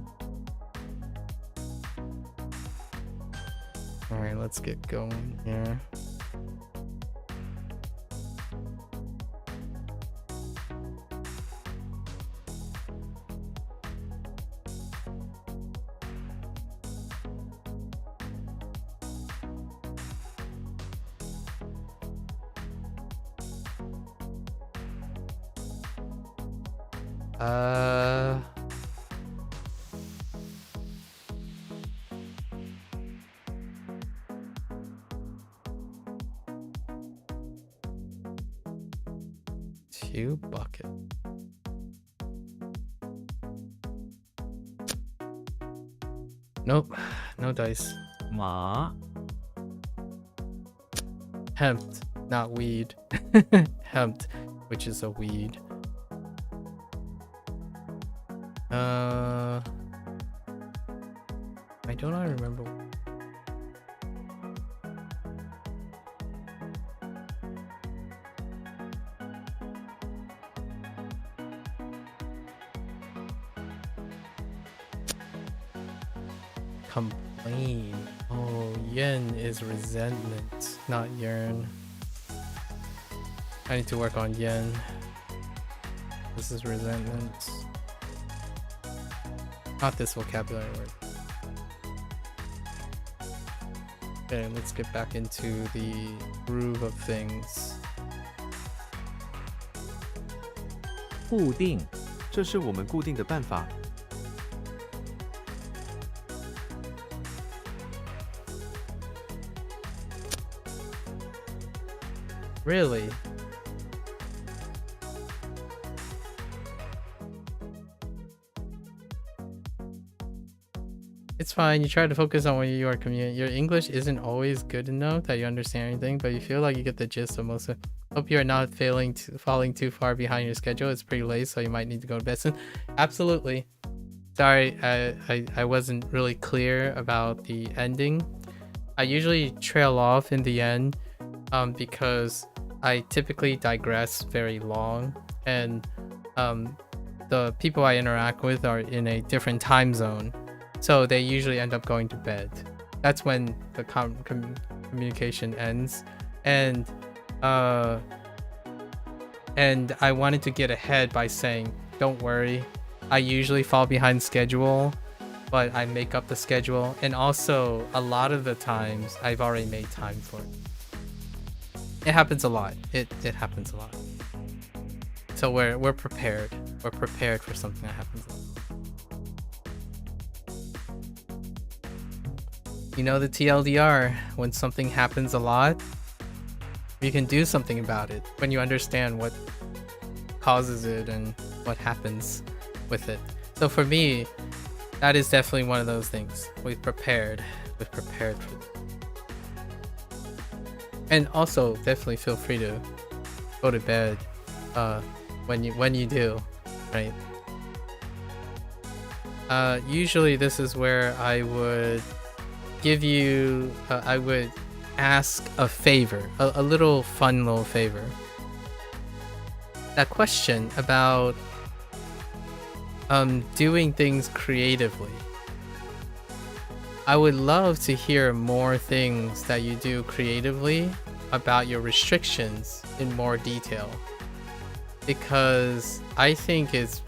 All right, let's get going here. Two bucket. Nope, no dice. 马， Hemp, not weed. Hemp, which is a weed. I don't remember. Complain. Oh, yen is resentment, not yearn. I need to work on yen. This is resentment. Not this vocabulary word. Okay, let's get back into the groove of things. 固定，这是我们固定的办法。 Really? It's fine. You try to focus on what you are communicating. Your English isn't always good enough that you understand anything, but you feel like you get the gist of most of it. Hope you are not falling too far behind your schedule. It's pretty late, so you might need to go to bed soon. Absolutely. Sorry, I wasn't really clear about the ending. I usually trail off in the end because I typically digress very long, and the people I interact with are in a different time zone, so they usually end up going to bed. That's when the communication ends, and I wanted to get ahead by saying, don't worry, I usually fall behind schedule, but I make up the schedule, and also a lot of the times I've already made time for it. It happens a lot. It happens a lot. So we're prepared. We're prepared for something that happens a lot. You know the TLDR, when something happens a lot, you can do something about it when you understand what causes it and what happens with it. So for me, that is definitely one of those things. We've prepared for it. And also, definitely feel free to go to bed when you do, right? Usually this is where I would give you, I would ask a favor, a little fun little favor. That question about doing things creatively. I would love to hear more things that you do creatively about your restrictions in more detail, because I think it's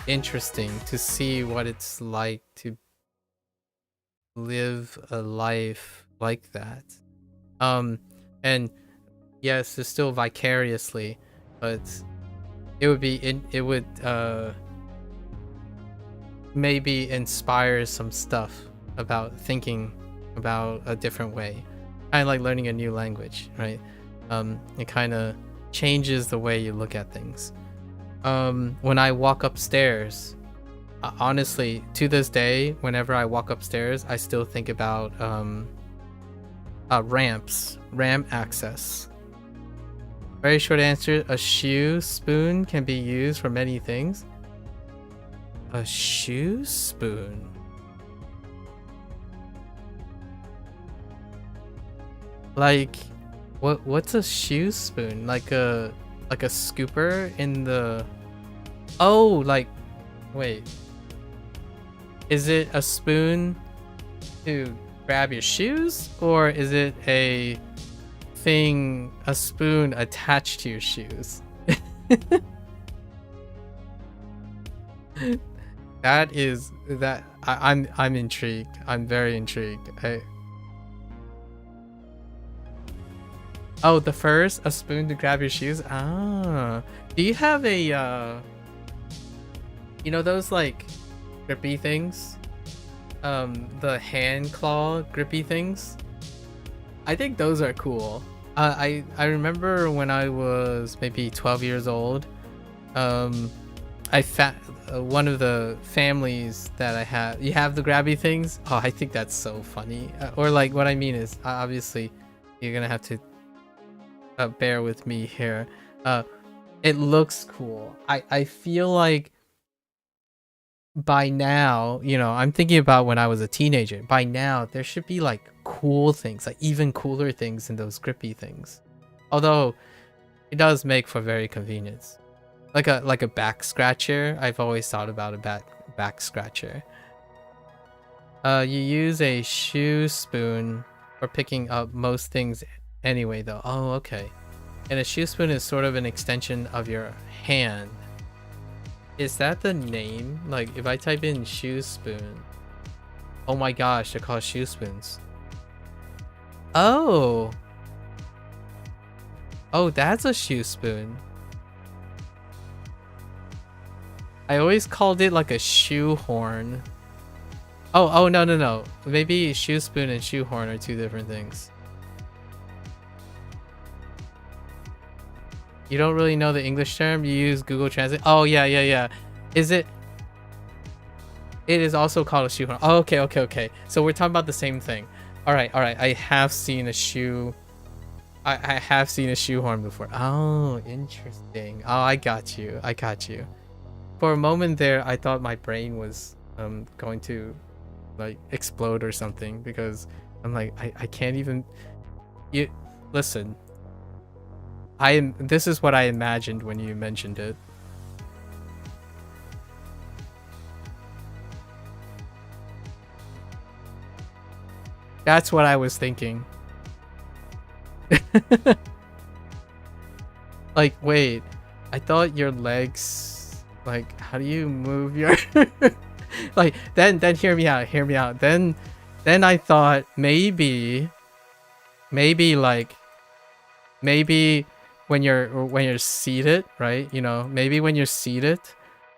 interesting to see what it's like to live a life like that. And yes, it's still vicariously, but it would maybe inspire some stuff about thinking about a different way, kind of like learning a new language, right? It kind of changes the way you look at things. When I walk upstairs, honestly, to this day, whenever I walk upstairs, I still think about ramp access. Very short answer: a shoe spoon can be used for many things. A shoe spoon. Like, what's a shoe spoon? Like a scooper in the... Oh, like, wait. Is it a spoon to grab your shoes, or is it a spoon attached to your shoes? I'm intrigued. I'm very intrigued. Oh, the first, a spoon to grab your shoes. Ah, do you have a you know those like grippy things, the hand claw grippy things? I think those are cool. I remember when I was maybe 12 years old, one of the families that I have, you have the grabby things. Oh, I think that's so funny. Or like, what I mean is, obviously you're gonna have to bear with me here. It looks cool. I feel like by now, you know, I'm thinking about when I was a teenager. By now, there should be like cool things, like even cooler things than those grippy things. Although it does make for very convenience. Like a back scratcher. I've always thought about a back scratcher. You use a shoe spoon for picking up most things anyway, though. Oh, okay. And a shoe spoon is sort of an extension of your hand. Is that the name? Like, if I type in shoe spoon. Oh my gosh, they're called shoe spoons. Oh. Oh, that's a shoe spoon. I always called it like a shoehorn. Oh, no. Maybe shoe spoon and shoehorn are two different things. You don't really know the English term? You use Google Translate? Oh, yeah. Is it? It is also called a shoehorn. Oh, okay. So we're talking about the same thing. All right. I have seen a shoe. I have seen a shoehorn before. Oh, interesting. Oh, I got you. For a moment there, I thought my brain was going to like explode or something, because I'm like, I can't even. You listen. This is what I imagined when you mentioned it. That's what I was thinking. Like, wait, I thought your legs, like, how do you move your like, then hear me out. Then I thought maybe when you're seated, right? You know, maybe when you're seated,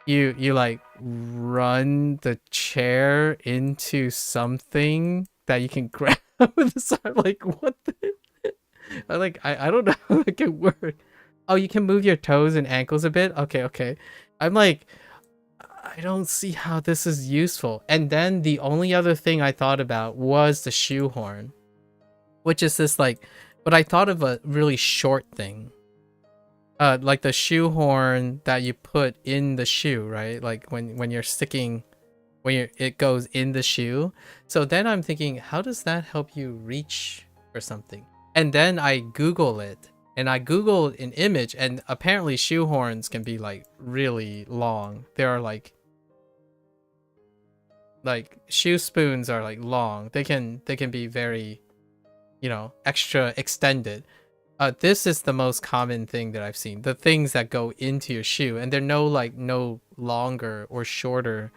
you like run the chair into something that you can grab with the side. Like, what the I don't know how that can work. Oh, you can move your toes and ankles a bit? Okay. I'm like, I don't see how this is useful. And then the only other thing I thought about was the shoehorn, which is this like, but I thought of a really short thing. Like the shoehorn that you put in the shoe, right? Like when you're sticking, it goes in the shoe. So then I'm thinking, how does that help you reach for something? And then I Google it, and I Googled an image, and apparently shoehorns can be like really long. There are like shoe spoons are like long. They can be very, you know, extra extended. This is the most common thing that I've seen. The things that go into your shoe, and they're no longer or shorter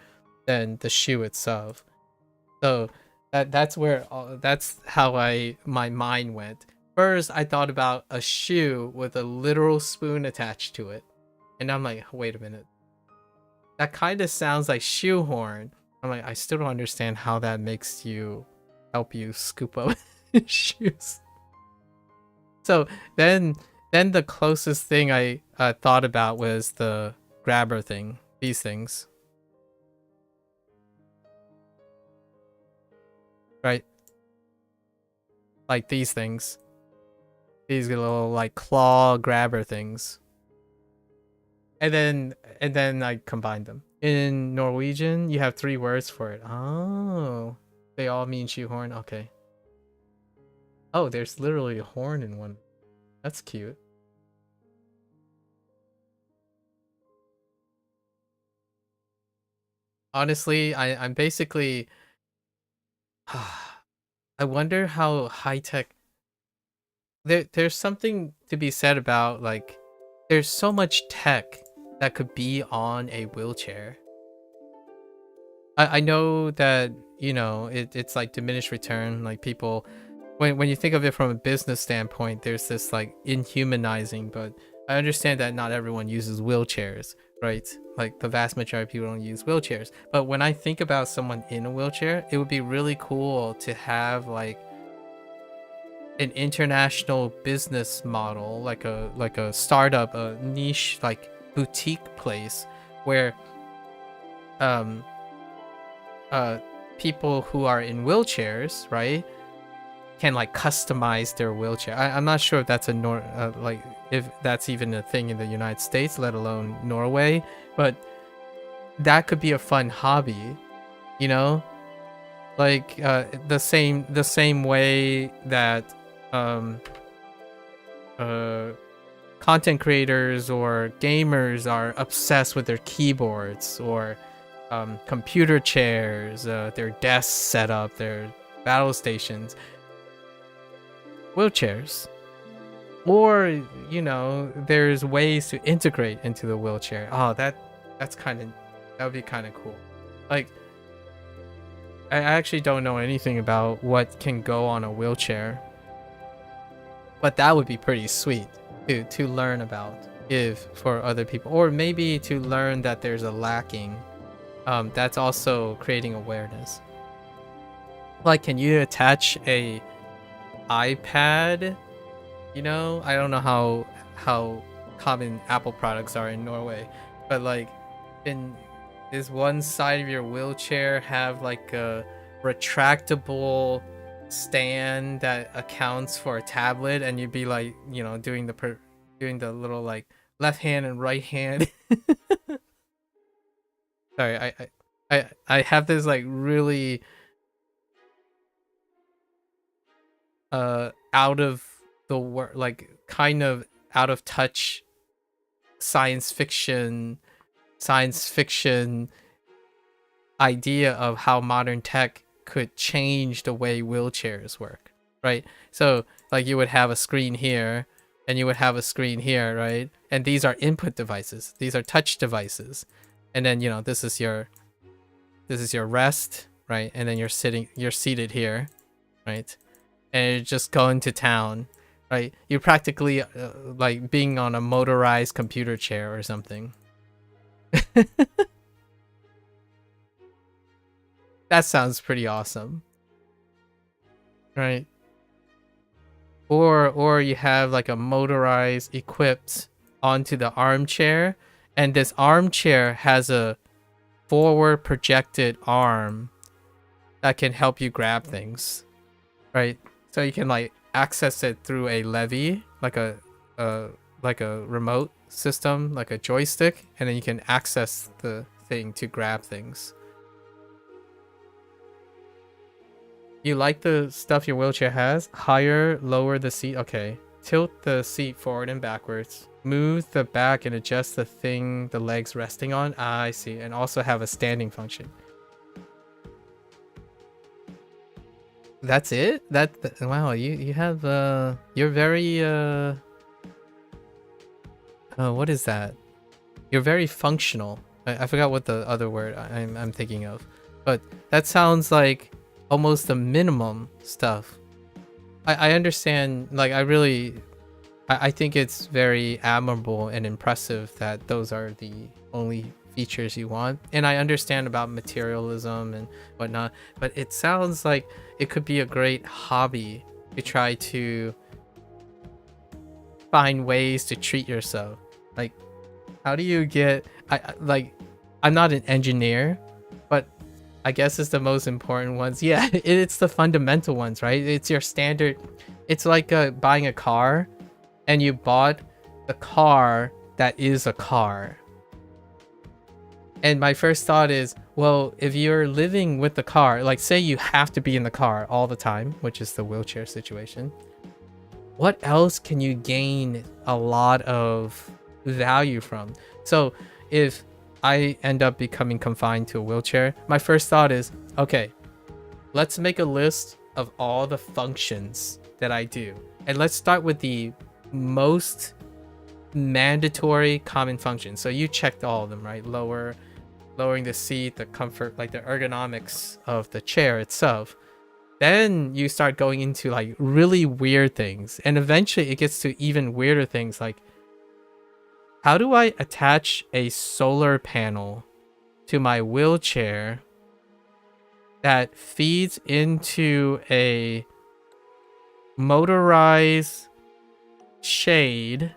than the shoe itself. So that's how my mind went. First, I thought about a shoe with a literal spoon attached to it, and I'm like, wait a minute, that kind of sounds like shoehorn. I'm like, I still don't understand how that makes you help you scoop up shoes. So then the closest thing I thought about was the grabber thing. These things, right? Like these things. These little like claw grabber things. And then I combined them. In Norwegian, you have 3 words for it. Oh, they all mean shoehorn. Okay. Oh, there's literally a horn in one. That's cute. Honestly, I'm basically I wonder how high tech there's something to be said about, like, there's so much tech that could be on a wheelchair. I know that, you know, it's like diminished return. Like, people, when you think of it from a business standpoint, there's this like inhumanizing, but I understand that not everyone uses wheelchairs, right? Like, the vast majority of people don't use wheelchairs. But when I think about someone in a wheelchair, it would be really cool to have like an international business model, like a startup, a niche like boutique place where people who are in wheelchairs, right, can like customize their wheelchair. I'm not sure if that's if that's even a thing in the United States, let alone Norway, but that could be a fun hobby, you know, like the same way that content creators or gamers are obsessed with their keyboards, or computer chairs, their desks set up, their battle stations, wheelchairs. Or, you know, there's ways to integrate into the wheelchair. Oh, that would be kind of cool. Like, I actually don't know anything about what can go on a wheelchair, but that would be pretty sweet to learn about if for other people, or maybe to learn that there's a lacking. That's also creating awareness. Like, can you attach a iPad? You know, I don't know how common Apple products are in Norway, but like, is one side of your wheelchair have like a retractable stand that accounts for a tablet, and you'd be like, you know, doing the little like left hand and right hand. Sorry, I have this like really out of the world, like kind of out of touch science fiction idea of how modern tech could change the way wheelchairs work, right? So like you would have a screen here and you would have a screen here, right? And these are input devices, these are touch devices, and then, you know, this is your rest, right? And then you're seated here, right? And you're just going to town, right? You're practically like being on a motorized computer chair or something. That sounds pretty awesome, right? Or you have like a motorized equipped onto the armchair, and this armchair has a forward projected arm that can help you grab things, right? So you can like access it through a levy, like a remote system, like a joystick, and then you can access the thing to grab things. You like the stuff your wheelchair has? Higher, lower the seat. Okay. Tilt the seat forward and backwards. Move the back and adjust the thing the legs resting on. Ah, I see. And also have a standing function. That's it? Wow, you have you're very what is that? You're very functional. I forgot what the other word I'm thinking of. But that sounds like almost the minimum stuff. I understand, like I think it's very admirable and impressive that those are the only features you want. And I understand about materialism and whatnot, but it sounds like it could be a great hobby to try to find ways to treat yourself. Like, how do you get, I'm not an engineer, but I guess it's the most important ones. Yeah, it's the fundamental ones, right? It's your standard. It's like buying a car, and you bought the car that is a car. And my first thought is, well, if you're living with the car, like say you have to be in the car all the time, which is the wheelchair situation, what else can you gain a lot of value from? So if I end up becoming confined to a wheelchair, my first thought is, okay, let's make a list of all the functions that I do. And let's start with the most mandatory common functions. So you checked all of them, right? Lowering the seat, the comfort, like the ergonomics of the chair itself. Then you start going into like really weird things. And eventually it gets to even weirder things like, how do I attach a solar panel to my wheelchair that feeds into a motorized shade,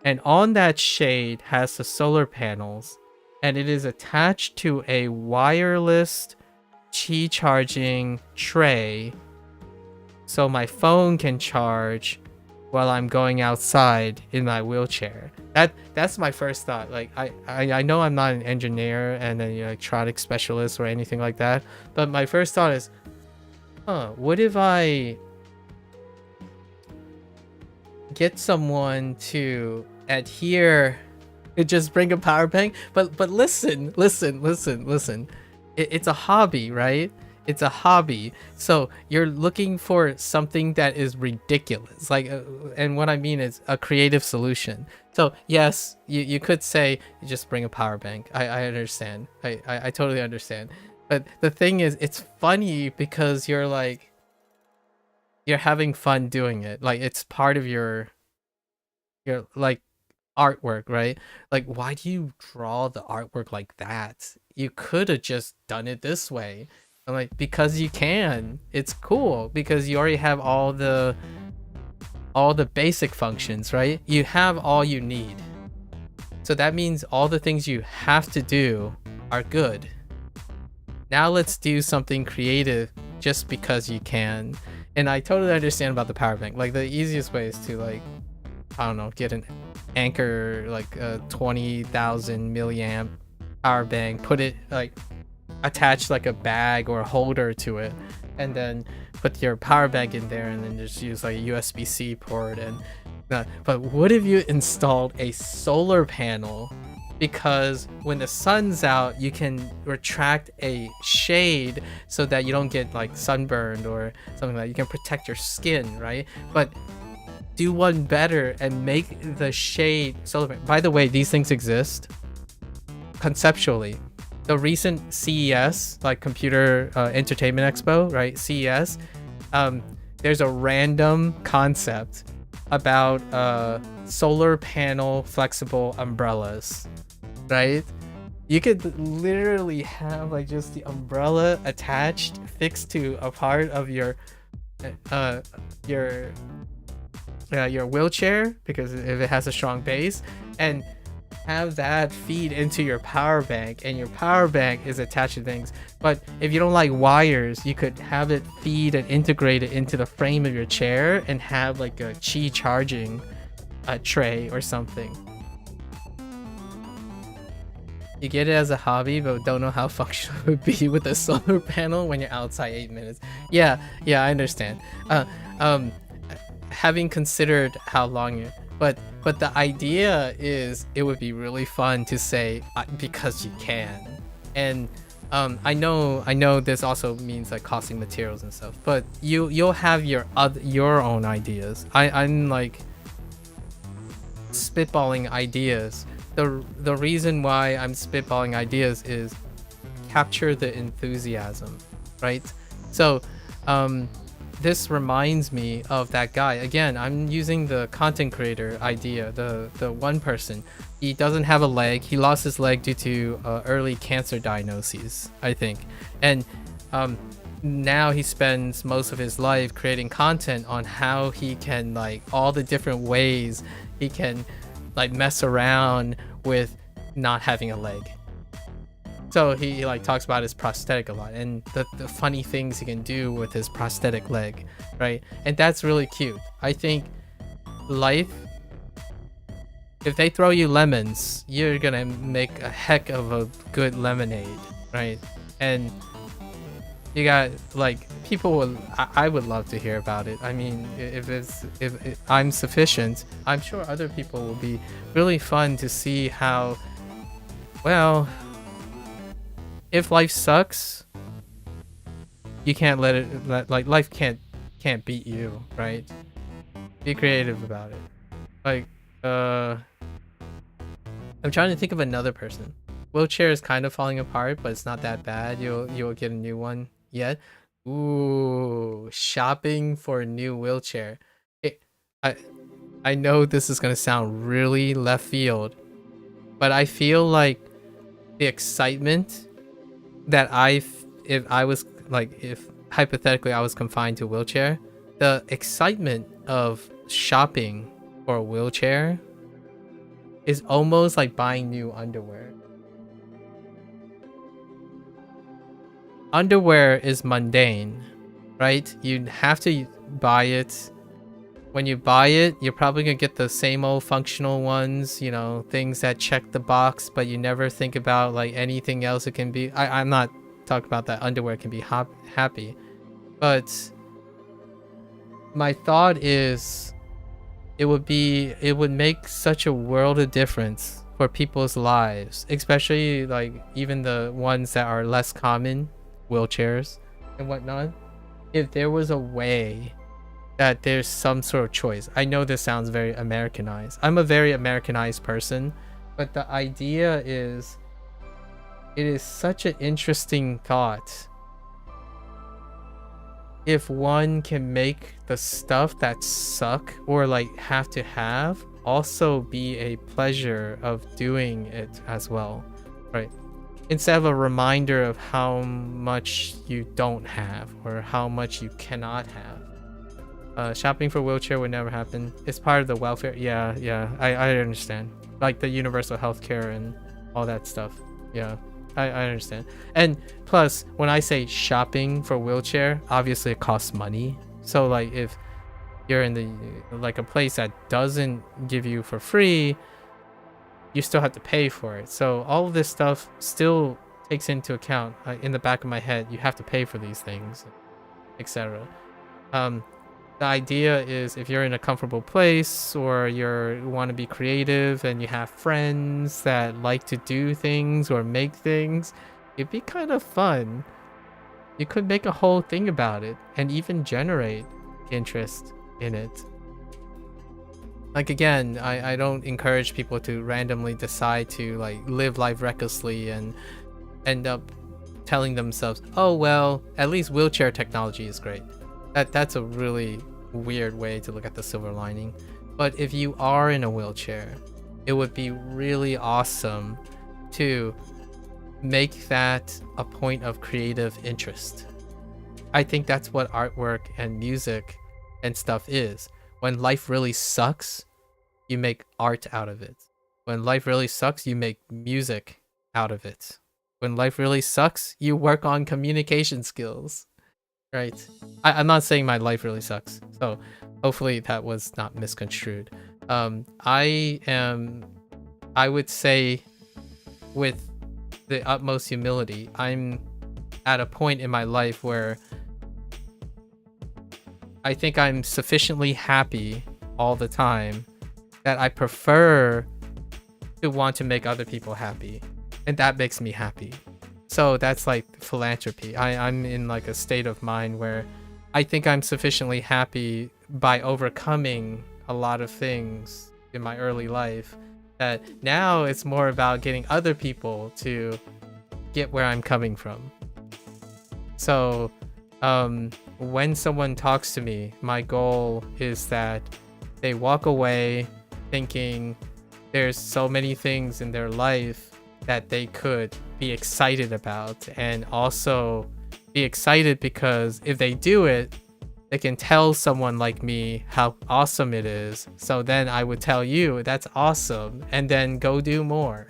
and on that shade has the solar panels, and it is attached to a wireless Qi charging tray so my phone can charge while I'm going outside in my wheelchair? That's my first thought. Like I know I'm not an engineer and an electronic specialist or anything like that, but my first thought is, what if I get someone to adhere just bring a power bank. But listen. It's a hobby, right? It's a hobby. So you're looking for something that is ridiculous. Like, and what I mean is a creative solution. So yes, you could say you just bring a power bank. I understand. I totally understand. But the thing is, it's funny because you're having fun doing it. Like, it's part of your like artwork, right? Like, why do you draw the artwork like that? You could have just done it this way. I'm like, because you can. It's cool because you already have all the basic functions, right? You have all you need. So that means all the things you have to do are good. Now let's do something creative just because you can. And I totally understand about the power bank. Like, the easiest way is to, like, I don't know, get an Anchor, like a 20,000 milliamp power bank, put it, like, attach like a bag or a holder to it, and then put your power bank in there, and then just use like a USB-C port. And but what if you installed a solar panel? Because when the sun's out, you can retract a shade so that you don't get like sunburned or something like that. You can protect your skin, right? But do one better and make the shade solar panel. By the way, these things exist conceptually. The recent CES, like Computer Entertainment Expo, right? CES, there's a random concept about solar panel flexible umbrellas, right? You could literally have like just the umbrella attached, fixed to a part of your wheelchair, because if it has a strong base, and have that feed into your power bank, and your power bank is attached to things. But if you don't like wires, you could have it feed and integrate it into the frame of your chair and have like a Qi charging tray or something. You get it as a hobby, but don't know how functional it would be with a solar panel when you're outside 8 minutes. Yeah, I understand. Having considered how long you, but the idea is it would be really fun to say because you can. And I know this also means like costing materials and stuff, but you'll have your own ideas. I'm like spitballing ideas. The reason why I'm spitballing ideas is capture the enthusiasm, right? So this reminds me of that guy. Again, I'm using the content creator idea, the one person. He doesn't have a leg. He lost his leg due to early cancer diagnoses, I think. And now he spends most of his life creating content on how he can, like, all the different ways he can like mess around with not having a leg. So he like talks about his prosthetic a lot and the funny things he can do with his prosthetic leg, right? And that's really cute. I think life, if they throw you lemons, you're gonna make a heck of a good lemonade, right? And you got like people will, I would love to hear about it. I mean, if I'm sufficient, I'm sure other people will be really fun to see how, well, if life sucks, you can't let it, like life can't beat you, right? Be creative about it. Like I'm trying to think of another person. Wheelchair is kind of falling apart, but it's not that bad. You'll get a new one yet. Ooh, shopping for a new wheelchair. I know this is gonna sound really left field, but I feel like the excitement that if hypothetically I was confined to a wheelchair, the excitement of shopping for a wheelchair is almost like buying new underwear. Underwear is mundane, right? You have to buy it. When you buy it, you're probably gonna get the same old functional ones, you know, things that check the box, but you never think about like anything else it can be. I'm not talking about that underwear can be happy, but my thought is it would make such a world of difference for people's lives, especially like even the ones that are less common, wheelchairs and whatnot. If there was a way that there's some sort of choice. I know this sounds very Americanized. I'm a very Americanized person, but the idea is, it is such an interesting thought. If one can make the stuff that suck or like have to have also be a pleasure of doing it as well, right? Instead of a reminder of how much you don't have or how much you cannot have. Shopping for wheelchair would never happen. It's part of the welfare. Yeah, I understand. Like the universal healthcare and all that stuff. Yeah, I understand. And plus, when I say shopping for wheelchair, obviously it costs money. So like if you're in the like a place that doesn't give you for free, you still have to pay for it. So all of this stuff still takes into account in the back of my head. You have to pay for these things, etc. The idea is if you're in a comfortable place or you want to be creative and you have friends that like to do things or make things, it'd be kind of fun. You could make a whole thing about it and even generate interest in it. Like again, I don't encourage people to randomly decide to like live life recklessly and end up telling themselves, oh well, at least wheelchair technology is great. That's a really weird way to look at the silver lining. But if you are in a wheelchair, it would be really awesome to make that a point of creative interest. I think that's what artwork and music and stuff is. When life really sucks, you make art out of it. When life really sucks, you make music out of it. When life really sucks, you work on communication skills. Right. I'm not saying my life really sucks, so hopefully that was not misconstrued. I would say with the utmost humility, I'm at a point in my life where I think I'm sufficiently happy all the time that I prefer to want to make other people happy, and that makes me happy. So that's like philanthropy. I'm in like a state of mind where I think I'm sufficiently happy by overcoming a lot of things in my early life that now it's more about getting other people to get where I'm coming from. So when someone talks to me, my goal is that they walk away thinking there's so many things in their life that they could be excited about, and also be excited because if they do it, they can tell someone like me how awesome it is. So then I would tell you that's awesome, and then go do more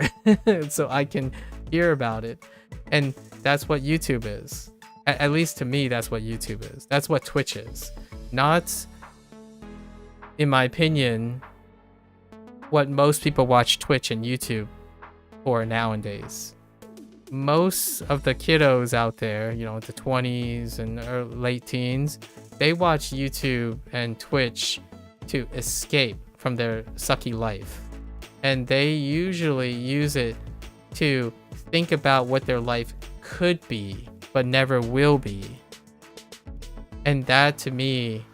so I can hear about it. And that's what YouTube is. At least to me, that's what YouTube is. That's what Twitch is. Not, in my opinion, what most people watch Twitch and YouTube for nowadays. Most of the kiddos out there, you know, the 20s and late teens, they watch YouTube and Twitch to escape from their sucky life. And they usually use it to think about what their life could be, but never will be. And that to me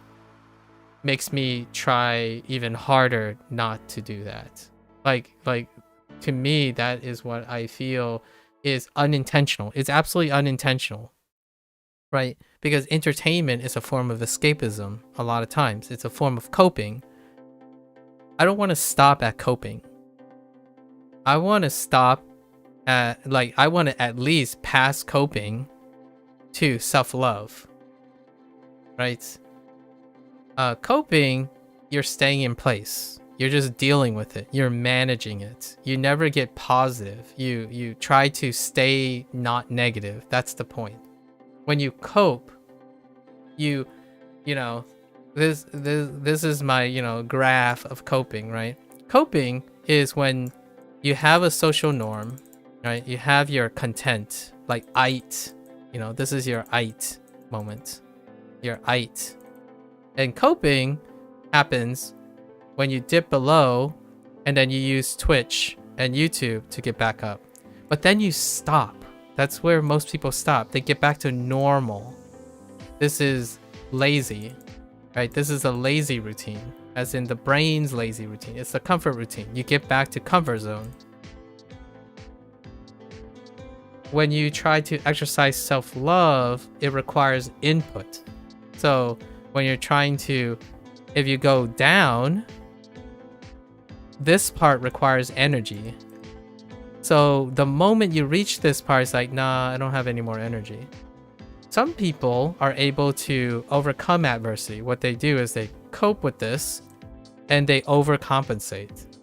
makes me try even harder not to do that. Like to me, that is what I feel is unintentional. It's absolutely unintentional, right? Because entertainment is a form of escapism a lot of times. It's a form of coping. I don't want to stop at coping. I want to stop at, I want to at least pass coping to self-love, right? Coping, you're staying in place. You're just dealing with it. You're managing it. You never get positive. You try to stay not negative. That's the point. When you cope, you know, this is my, you know, graph of coping, right? Coping is when you have a social norm, right? You have your content, like ite, you know, this is your ite moment. Your ite. And coping happens when you dip below, and then you use Twitch and YouTube to get back up. But then you stop. That's where most people stop. They get back to normal. This is lazy, right? This is a lazy routine, as in the brain's lazy routine. It's the comfort routine. You get back to comfort zone. When you try to exercise self-love, it requires input. So when you're trying to, if you go down, this part requires energy. So the moment you reach this part, it's like, nah, I don't have any more energy. Some people are able to overcome adversity. What they do is they cope with this and they overcompensate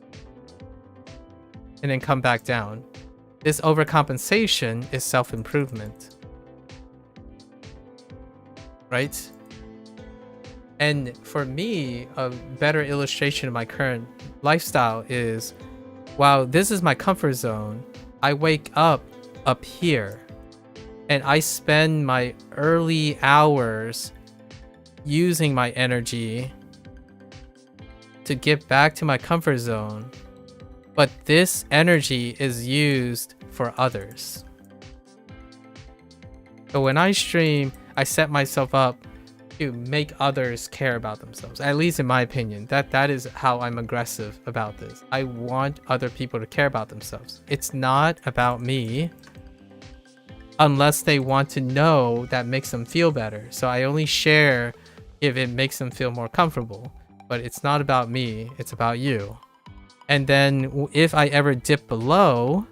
and then come back down. This overcompensation is self-improvement, right? And for me, a better illustration of my current lifestyle is, while this is my comfort zone, I wake up here and I spend my early hours using my energy to get back to my comfort zone. But this energy is used for others. So when I stream, I set myself up to make others care about themselves. At least in my opinion, that is how I'm aggressive about this. I want other people to care about themselves. It's not about me unless they want to know that makes them feel better. So I only share if it makes them feel more comfortable. But it's not about me, it's about you. And then if I ever dip below,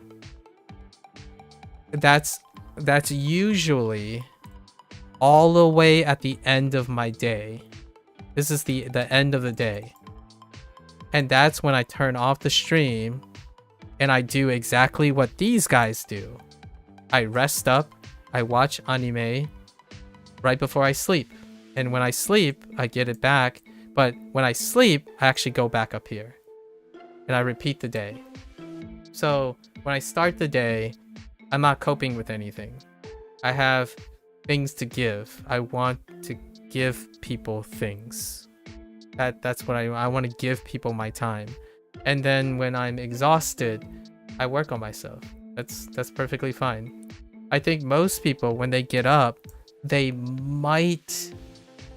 that's usually all the way at the end of my day. This is the end of the day. And that's when I turn off the stream and I do exactly what these guys do. I rest up, I watch anime right before I sleep. And when I sleep, I get it back. But when I sleep, I actually go back up here. And I repeat the day. So when I start the day, I'm not coping with anything. I have things to give. I want to give people things. That's what I want to give people my time. And then when I'm exhausted, I work on myself. That's perfectly fine. I think most people, when they get up, they might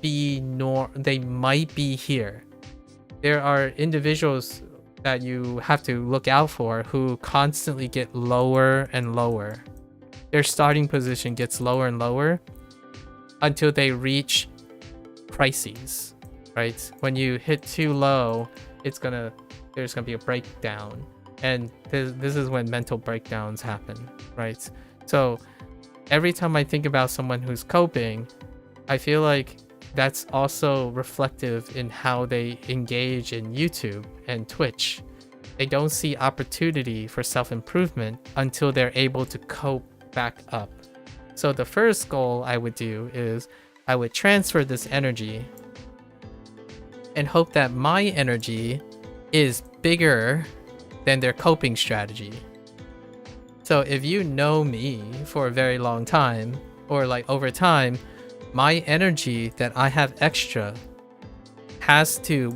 be here. There are individuals that you have to look out for who constantly get lower and lower. Their starting position gets lower and lower until they reach crises, right? When you hit too low, there's gonna be a breakdown, and this is when mental breakdowns happen, right? So every time I think about someone who's coping, I feel like that's also reflective in how they engage in YouTube and Twitch. They don't see opportunity for self-improvement until they're able to cope back up. So the first goal I would do is I would transfer this energy and hope that my energy is bigger than their coping strategy. So if you know me for a very long time, or like over time, my energy that I have extra has to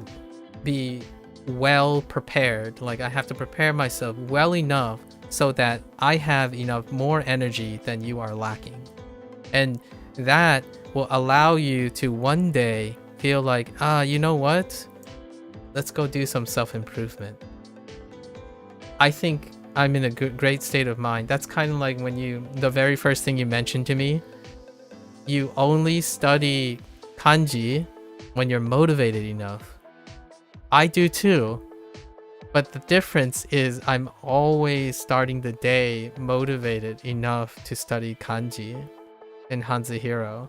be well prepared. Like I have to prepare myself well enough so that I have enough more energy than you are lacking. And that will allow you to one day feel like, you know what? Let's go do some self-improvement. I think I'm in a great state of mind. That's kind of like when the very first thing you mentioned to me, you only study kanji when you're motivated enough. I do too. But the difference is I'm always starting the day motivated enough to study kanji in HanziHero.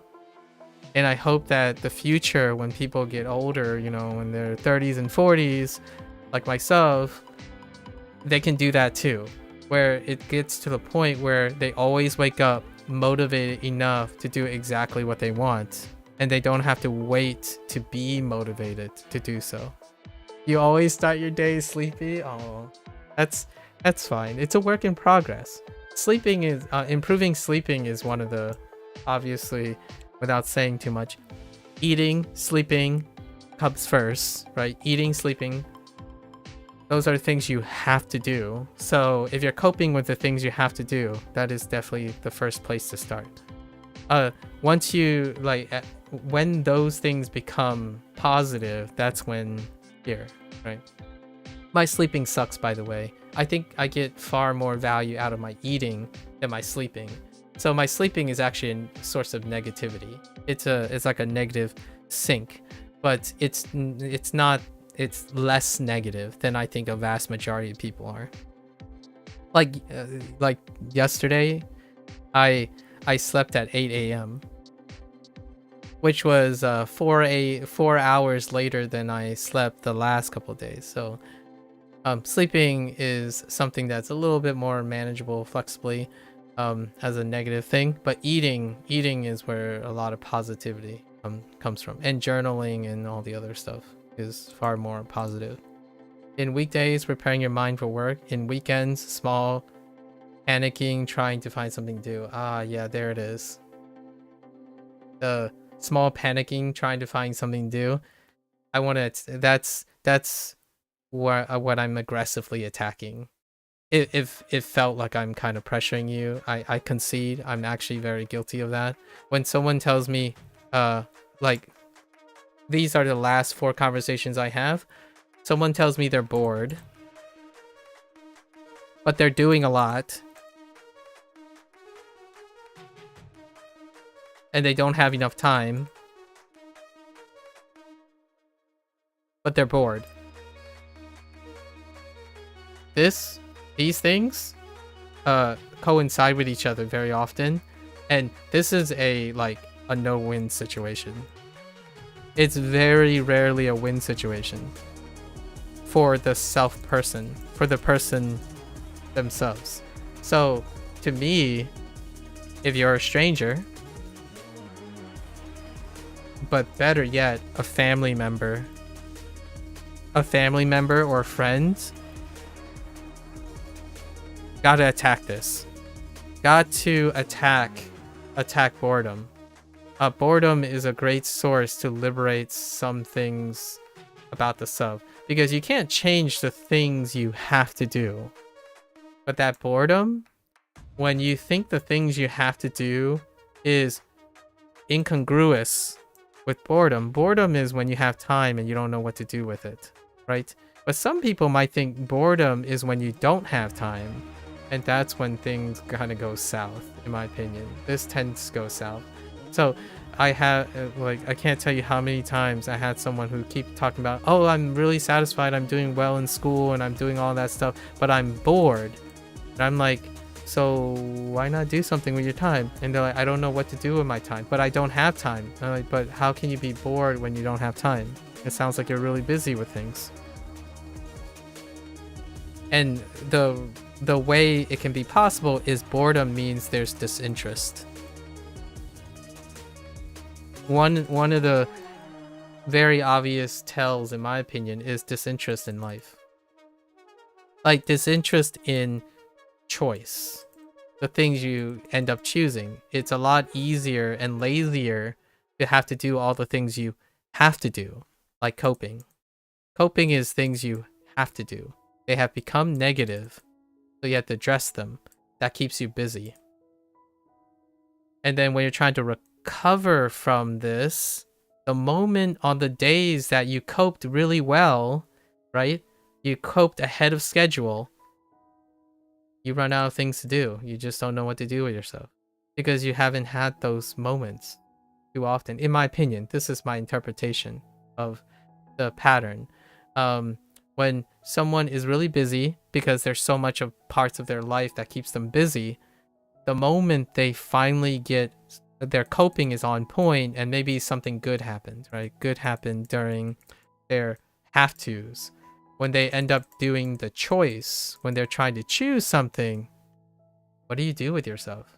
And I hope that the future, when people get older, in their 30s and 40s, like myself, they can do that too. Where it gets to the point where they always wake up motivated enough to do exactly what they want, and they don't have to wait to be motivated to do so. You always start your day sleepy? Oh, that's fine. It's a work in progress. Sleeping is improving sleeping is one of the, obviously, without saying too much, eating, sleeping, comes first, right? Eating, sleeping. Those are things you have to do. So if you're coping with the things you have to do, that is definitely the first place to start. Once you when those things become positive, that's when right? My sleeping sucks, by the way. I think I get far more value out of my eating than my sleeping. So my sleeping is actually a source of negativity. It's like a negative sink, but it's less negative than I think a vast majority of people are. Like yesterday, I slept at 8 a.m., which was 4 hours later than I slept the last couple of days. So sleeping is something that's a little bit more manageable flexibly as a negative thing, but eating is where a lot of positivity comes from, and journaling and all the other stuff is far more positive. In weekdays, preparing your mind for work. In weekends, small panicking, trying to find something to do. Yeah, there it is. The small panicking, trying to find something to do. I want to. That's what I'm aggressively attacking. If it felt like I'm kind of pressuring you, I concede. I'm actually very guilty of that. When someone tells me, like, these are the last 4 conversations I have. Someone tells me they're bored, but they're doing a lot, and they don't have enough time, but they're bored. These things coincide with each other very often, and this is a no-win situation. It's very rarely a win situation for the person, for the person themselves. So to me, if you're a stranger, but better yet, a family member or a friend, gotta attack this. Got to attack boredom. Boredom is a great source to liberate some things about the sub, because you can't change the things you have to do. But that boredom, when you think the things you have to do is incongruous with boredom is when you have time and you don't know what to do with it, right? But some people might think boredom is when you don't have time, and that's when things kind of go south, in my opinion. This tends to go south. So I have I can't tell you how many times I had someone who keep talking about, oh, I'm really satisfied, I'm doing well in school and I'm doing all that stuff, but I'm bored. And I'm like, so why not do something with your time? And they're like, I don't know what to do with my time, but I don't have time. I'm like, but how can you be bored when you don't have time? It sounds like you're really busy with things. And the way it can be possible is boredom means there's disinterest. One of the very obvious tells, in my opinion, is disinterest in life. Like disinterest in choice. The things you end up choosing. It's a lot easier and lazier to have to do all the things you have to do, like coping. Coping is things you have to do. They have become negative, so you have to address them. That keeps you busy. And then when you're trying to recover from this, the moment on the days that you coped really well, right? You coped ahead of schedule, you run out of things to do. You just don't know what to do with yourself because you haven't had those moments too often. In my opinion, this is my interpretation of the pattern. When someone is really busy because there's so much of parts of their life that keeps them busy, the moment they finally get their coping is on point and maybe something good happened, right? Good happened during their have-tos. When they end up doing the choice, when they're trying to choose something, what do you do with yourself?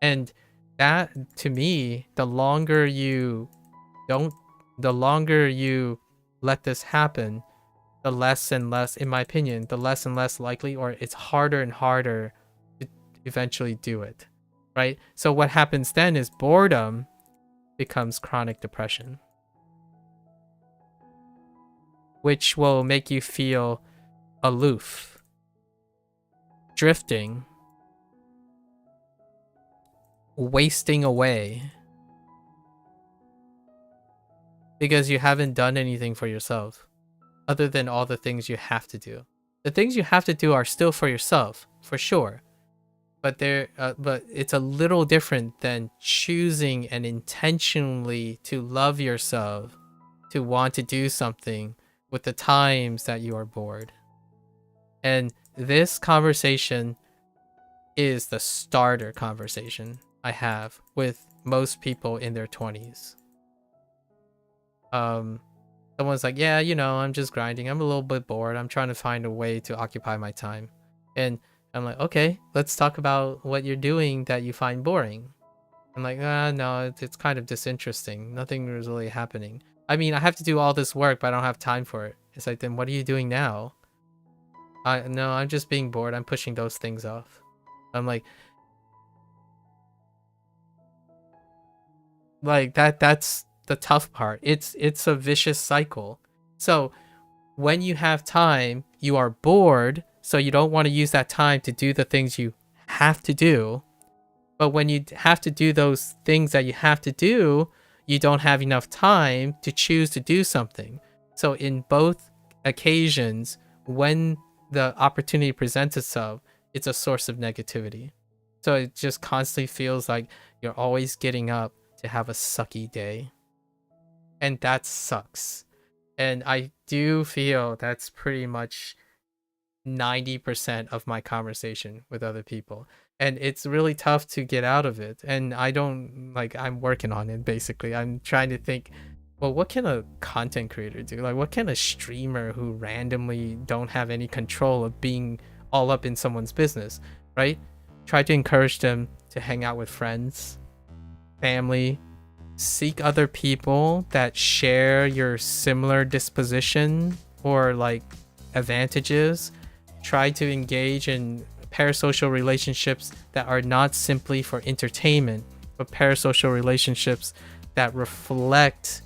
And that, to me, the longer you let this happen, the less and less, in my opinion, the less and less likely, or it's harder and harder to eventually do it, right? So what happens then is boredom becomes chronic depression. which will make you feel aloof, drifting, wasting away, because you haven't done anything for yourself other than all the things you have to do. The things you have to do are still for yourself, for sure, but but it's a little different than choosing and intentionally to love yourself, to want to do something with the times that you are bored. And this conversation is the starter conversation I have with most people in their 20s. Someone's like, yeah, you know, I'm just grinding. I'm a little bit bored. I'm trying to find a way to occupy my time. And I'm like, okay, let's talk about what you're doing that you find boring. I'm like, no, it's kind of disinteresting. Nothing is really happening. I mean, I have to do all this work, but I don't have time for it. It's like, then what are you doing now? No, I'm just being bored. I'm pushing those things off. I'm like that's the tough part. It's a vicious cycle. So when you have time, you are bored, so you don't want to use that time to do the things you have to do. But when you have to do those things that you have to do, you don't have enough time to choose to do something. So in both occasions, when the opportunity presents itself, it's a source of negativity. So it just constantly feels like you're always getting up to have a sucky day. And that sucks. And I do feel that's pretty much 90% of my conversation with other people. And it's really tough to get out of it. And I'm working on it, basically. I'm trying to think, well, what can a content creator do? Like, what can a streamer who randomly don't have any control of being all up in someone's business, right? Try to encourage them to hang out with friends, family, seek other people that share your similar disposition or like advantages. Try to engage in parasocial relationships that are not simply for entertainment, but parasocial relationships that reflect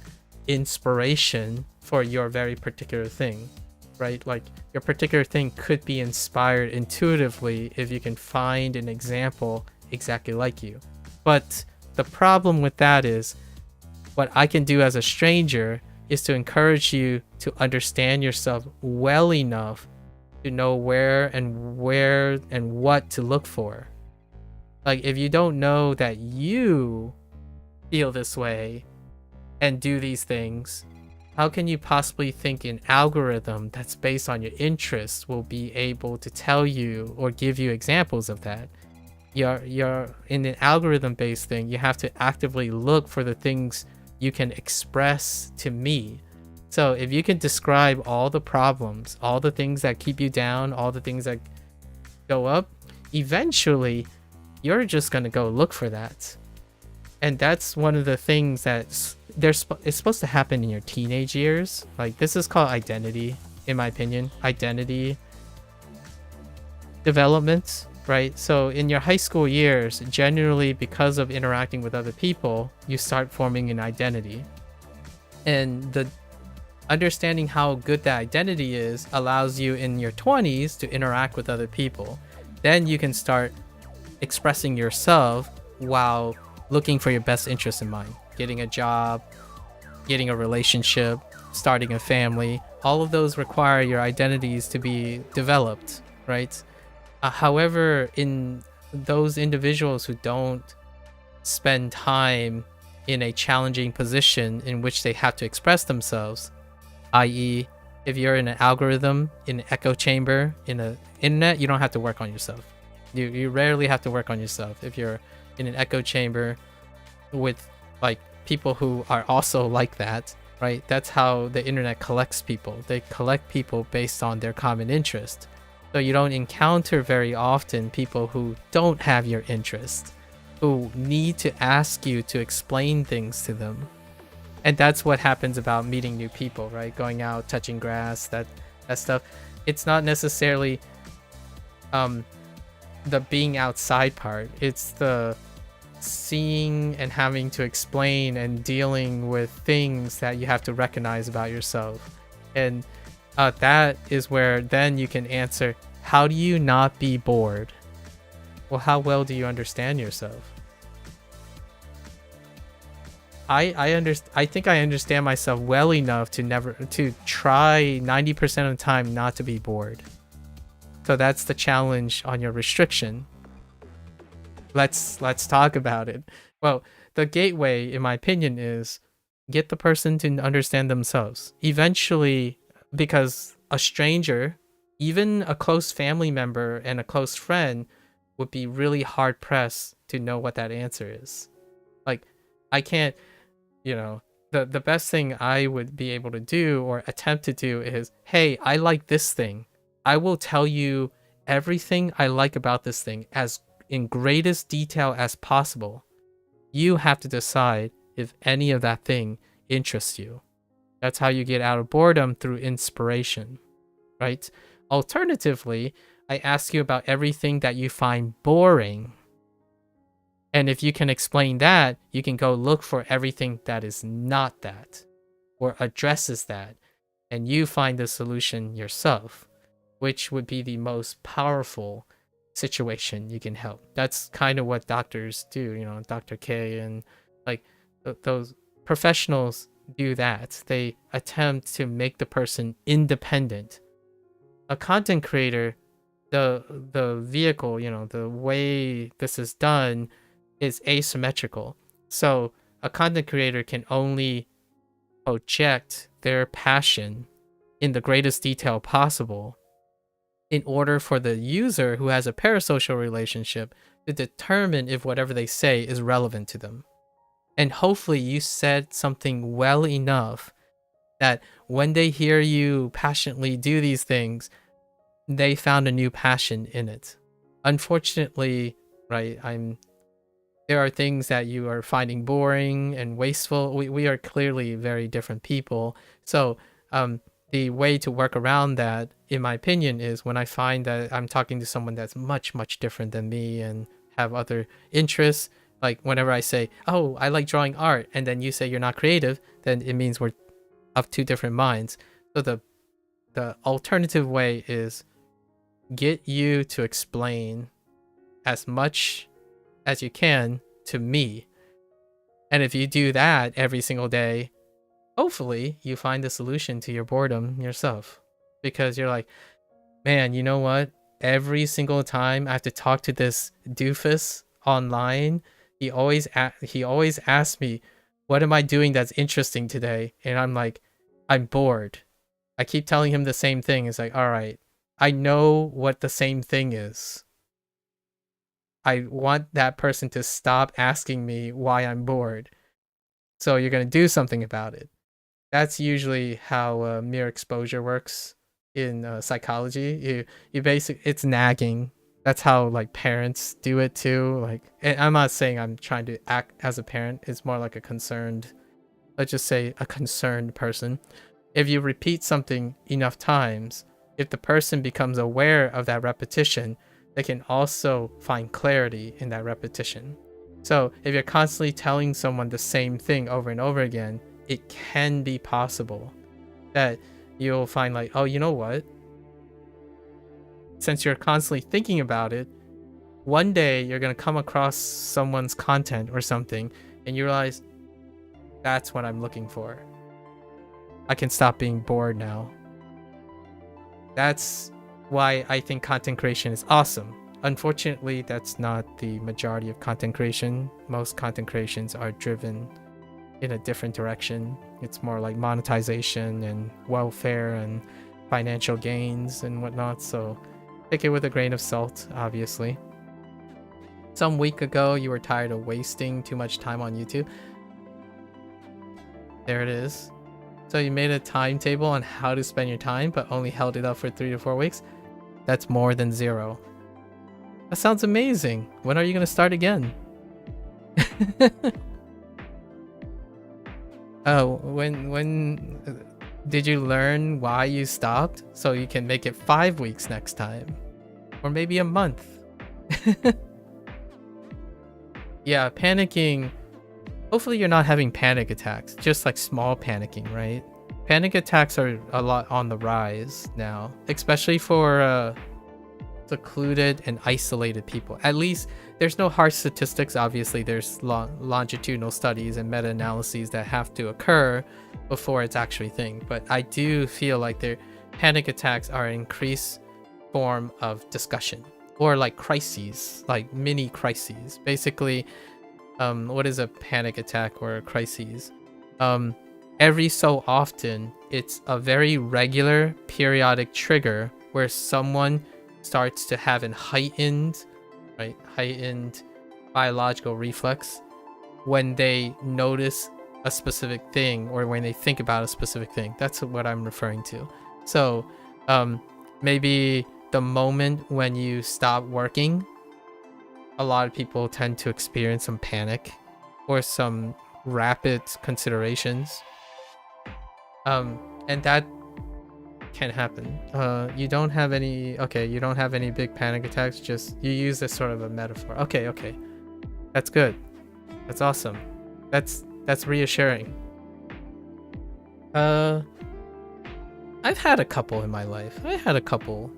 inspiration for your very particular thing, right? Like your particular thing could be inspired intuitively if you can find an example exactly like you. But the problem with that is, what I can do as a stranger is to encourage you to understand yourself well enough to know where and what to look for. Like, if you don't know that you feel this way and do these things, how can you possibly think an algorithm that's based on your interests will be able to tell you or give you examples of that? You're in an algorithm based thing, you have to actively look for the things you can express to me. So if you can describe all the problems, all the things that keep you down, all the things that go up, eventually you're just going to go look for that. And that's one of the things that's it's supposed to happen in your teenage years. Like, this is called identity, in my opinion. Identity development, right? So in your high school years, generally because of interacting with other people, you start forming an identity. And the understanding how good that identity is allows you in your 20s to interact with other people. Then you can start expressing yourself while looking for your best interest in mind. Getting a job, getting a relationship, starting a family. All of those require your identities to be developed, right? However, in those individuals who don't spend time in a challenging position in which they have to express themselves, i.e., if you're in an algorithm, in an echo chamber, in the internet, you don't have to work on yourself. You rarely have to work on yourself if you're in an echo chamber with like people who are also like that, right? That's how the internet collects people. They collect people based on their common interest. So you don't encounter very often people who don't have your interest, who need to ask you to explain things to them. And that's what happens about meeting new people, right? Going out, touching grass, that stuff. It's not necessarily the being outside part. It's the seeing and having to explain and dealing with things that you have to recognize about yourself. And That is where then you can answer, how do you not be bored? Well, how well do you understand yourself? I think I understand myself well enough to try 90% of the time not to be bored. So that's the challenge on your restriction. Let's talk about it. Well, the gateway, in my opinion, is get the person to understand themselves. Eventually, because a stranger, even a close family member and a close friend, would be really hard pressed to know what that answer is. Like, I can't, the best thing I would be able to do or attempt to do is, hey, I like this thing. I will tell you everything I like about this thing as in greatest detail as possible. You have to decide if any of that thing interests you. That's how you get out of boredom, through inspiration, right? Alternatively, I ask you about everything that you find boring. And if you can explain that, you can go look for everything that is not that or addresses that. And you find the solution yourself, which would be the most powerful situation you can help. That's kind of what doctors do, Dr. K and like those professionals do that. They attempt to make the person independent. A content creator, the vehicle, the way this is done is asymmetrical. So a content creator can only project their passion in the greatest detail possible in order for the user who has a parasocial relationship to determine if whatever they say is relevant to them. And hopefully you said something well enough that when they hear you passionately do these things, they found a new passion in it. Unfortunately, right, there are things that you are finding boring and wasteful. We are clearly very different people. So the way to work around that, in my opinion, is when I find that I'm talking to someone that's much, much different than me and have other interests. Like whenever I say, oh, I like drawing art, and then you say you're not creative, then it means we're of two different minds. So the alternative way is get you to explain as much as you can to me. And if you do that every single day, hopefully you find the solution to your boredom yourself. Because you're like, man, you know what? Every single time I have to talk to this doofus online, he always asks me, what am I doing that's interesting today? And I'm like, I'm bored. I keep telling him the same thing. It's like, all right, I know what the same thing is. I want that person to stop asking me why I'm bored. So you're going to do something about it. That's usually how mere exposure works in psychology. It's nagging. That's how like parents do it too. Like, I'm not saying I'm trying to act as a parent. It's more like let's just say a concerned person. If you repeat something enough times, if the person becomes aware of that repetition, they can also find clarity in that repetition. So if you're constantly telling someone the same thing over and over again, it can be possible that you'll find like, oh, you know what? Since you're constantly thinking about it, one day you're going to come across someone's content or something and you realize, that's what I'm looking for. I can stop being bored now. That's why I think content creation is awesome. Unfortunately, that's not the majority of content creation. Most content creations are driven in a different direction. It's more like monetization and welfare and financial gains and whatnot. So take it with a grain of salt, obviously. Some week ago, you were tired of wasting too much time on YouTube. There it is. So you made a timetable on how to spend your time, but only held it up for 3 to 4 weeks. That's more than 0. That sounds amazing. When are you going to start again? Oh, when did you learn why you stopped? So you can make it 5 weeks next time. Or maybe a month. Yeah, panicking. Hopefully you're not having panic attacks. Just like small panicking, right? panic attacks are a lot on the rise now, especially for secluded and isolated people. At least there's no hard statistics. Obviously, there's longitudinal studies and meta-analyses that have to occur before it's actually a thing. But I do feel like panic attacks are an increased form of discussion, or like crises, like mini crises. Basically, what is a panic attack or a crisis? Every so often, it's a very regular periodic trigger where someone starts to have an heightened biological reflex when they notice a specific thing, or when they think about a specific thing. That's what I'm referring to. So maybe the moment when you stop working, a lot of people tend to experience some panic or some rapid considerations, and that can happen. You don't have any big panic attacks, just you use this sort of a metaphor. Okay, that's good, that's awesome, that's reassuring. I've had a couple in my life. I had a couple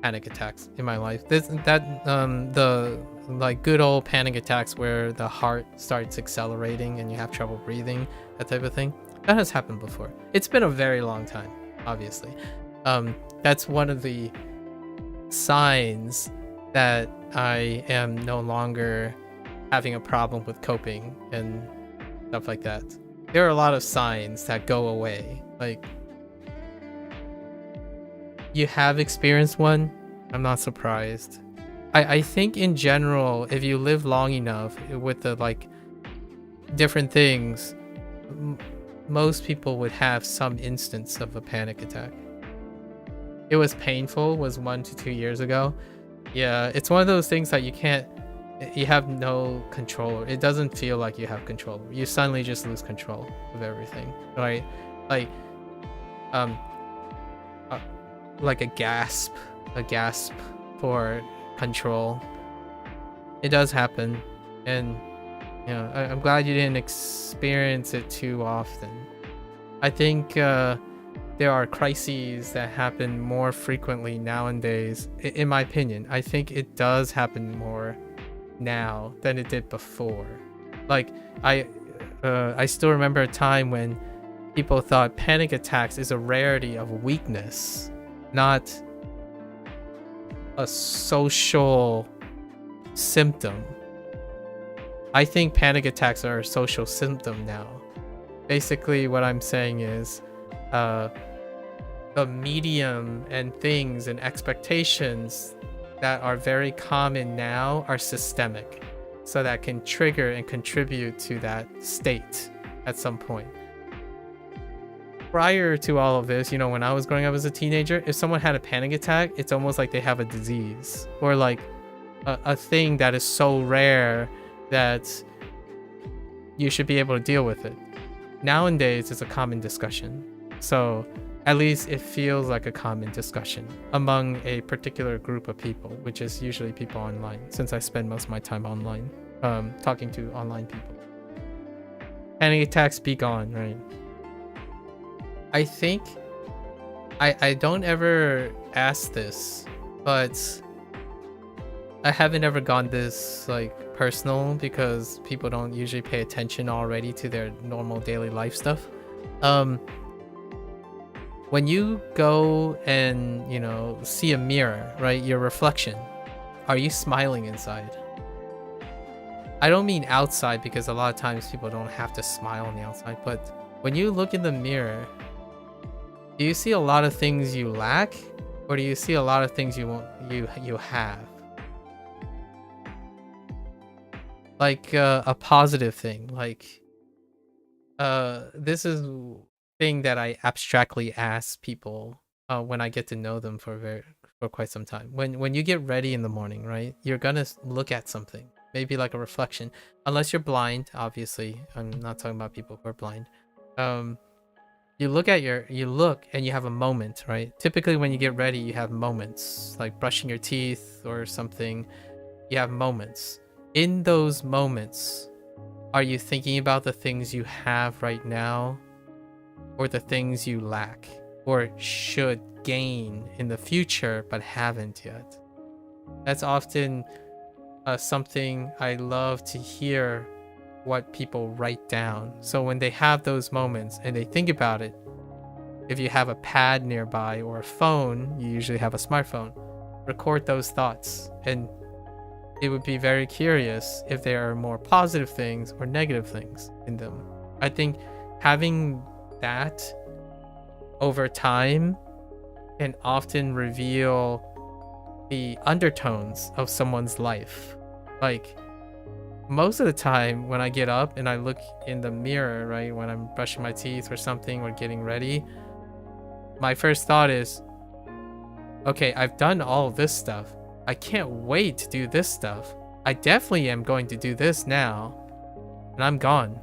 panic attacks in my life. The like good old panic attacks where the heart starts accelerating and you have trouble breathing, that type of thing. That has happened before. It's been a very long time, obviously. That's one of the signs that I am no longer having a problem with coping and stuff like that. There are a lot of signs that go away. Like, you have experienced one. I'm not surprised. I think in general, if you live long enough with the like different things, most people would have some instance of a panic attack. It was painful, was 1 to 2 years ago. Yeah, it's one of those things that you have no control. It doesn't feel like you have control. You suddenly just lose control of everything, right? Like a gasp for control. It does happen, and I'm glad you didn't experience it too often. I think there are crises that happen more frequently nowadays. In my opinion, I think it does happen more now than it did before. Like, I still remember a time when people thought panic attacks is a rarity of weakness, not a social symptom. I think panic attacks are a social symptom now. Basically, what I'm saying is the medium and things and expectations that are very common now are systemic, so that can trigger and contribute to that state at some point. Prior to all of this, when I was growing up as a teenager, if someone had a panic attack, it's almost like they have a disease, or like a thing that is so rare that you should be able to deal with it. Nowadays, it's a common discussion. So at least it feels like a common discussion among a particular group of people, which is usually people online, since I spend most of my time online, talking to online people. Panic attacks be gone, right? I think I don't ever ask this, but I haven't ever gone this like personal, because people don't usually pay attention already to their normal daily life stuff. When you go and see a mirror, right, your reflection, are you smiling inside? I don't mean outside, because a lot of times people don't have to smile on the outside, but when you look in the mirror, do you see a lot of things you lack, or do you see a lot of things you have? Like a positive thing, like this is thing that I abstractly ask people when I get to know them for quite some time. When you get ready in the morning, right, you're gonna look at something, maybe like a reflection, unless you're blind. Obviously, I'm not talking about people who are blind. You look and you have a moment, right? Typically when you get ready, you have moments, like brushing your teeth or something. You have moments. In those moments, are you thinking about the things you have right now, or the things you lack or should gain in the future but haven't yet. That's often something I love to hear what people write down. So when they have those moments and they think about it, if you have a pad nearby or a phone, you usually have a smartphone, record those thoughts. And it would be very curious if there are more positive things or negative things in them. I think having that over time can often reveal the undertones of someone's life. Like, most of the time when I get up and I look in the mirror, right, when I'm brushing my teeth or something or getting ready, my first thought is, okay, I've done all this stuff. I can't wait to do this stuff. I definitely am going to do this now, and I'm gone.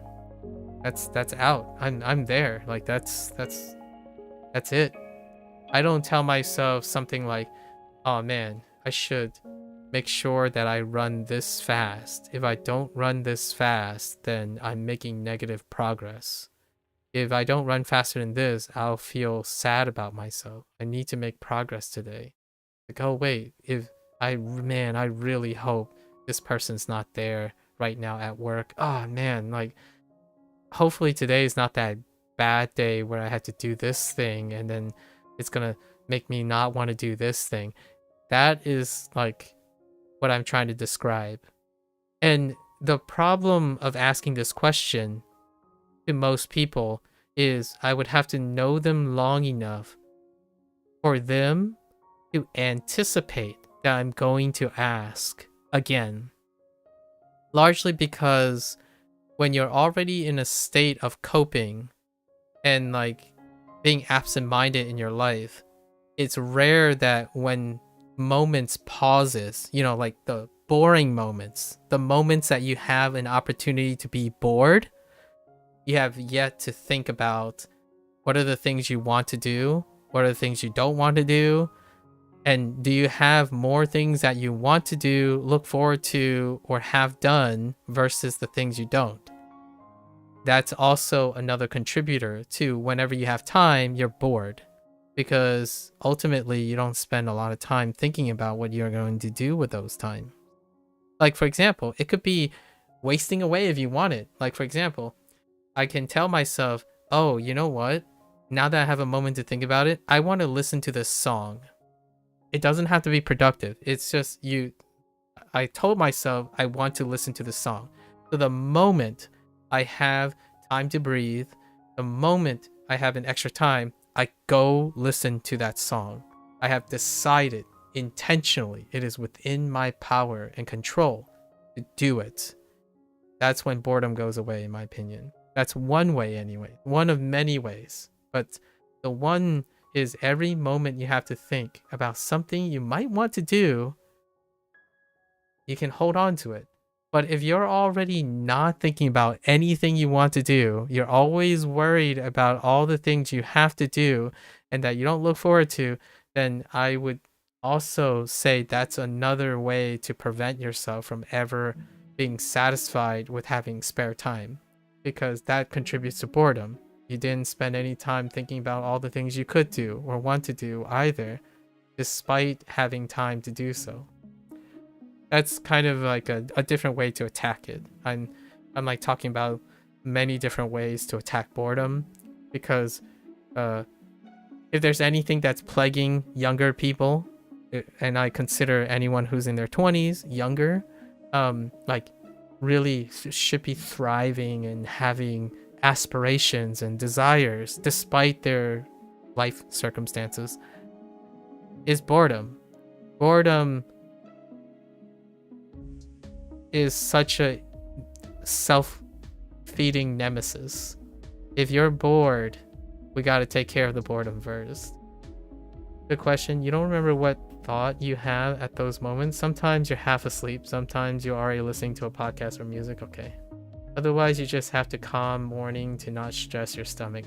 That's out. I'm there. Like that's it. I don't tell myself something like, oh man, I should make sure that I run this fast. If I don't run this fast, then I'm making negative progress. If I don't run faster than this, I'll feel sad about myself. I need to make progress today. Like, oh wait, I really hope this person's not there right now at work. Oh man, like, hopefully today is not that bad day where I had to do this thing and then it's gonna make me not want to do this thing. That is like what I'm trying to describe. And the problem of asking this question to most people is I would have to know them long enough for them to anticipate that I'm going to ask again. Largely because when you're already in a state of coping and like being absent-minded in your life, it's rare that when moments pauses, you know, like the boring moments, the moments that you have an opportunity to be bored, you have yet to think about what are the things you want to do, what are the things you don't want to do, and do you have more things that you want to do, look forward to, or have done versus the things you don't. That's also another contributor to whenever you have time, you're bored. Because ultimately, you don't spend a lot of time thinking about what you're going to do with those time. Like, for example, it could be wasting away if you want it. Like, for example, I can tell myself, oh, you know what? Now that I have a moment to think about it, I want to listen to this song. It doesn't have to be productive. It's just I told myself I want to listen to the song. So the moment I have time to breathe, the moment I have an extra time, I go listen to that song. I have decided intentionally it is within my power and control to do it. That's when boredom goes away, in my opinion. That's one way anyway. One of many ways. But the one is every moment you have to think about something you might want to do, you can hold on to it. But if you're already not thinking about anything you want to do, you're always worried about all the things you have to do and that you don't look forward to, then I would also say that's another way to prevent yourself from ever being satisfied with having spare time, because that contributes to boredom. You didn't spend any time thinking about all the things you could do or want to do either, despite having time to do so. That's kind of like a different way to attack it. I'm like talking about many different ways to attack boredom, because if there's anything that's plaguing younger people, and I consider anyone who's in their 20s younger, like really should be thriving and having aspirations and desires despite their life circumstances, is boredom. Boredom is such a self-feeding nemesis. If you're bored, we got to take care of the boredom first. Good question. You don't remember what thought you have at those moments? Sometimes you're half asleep. Sometimes you're already listening to a podcast or music. Okay. Otherwise, you just have to calm morning to not stress your stomach.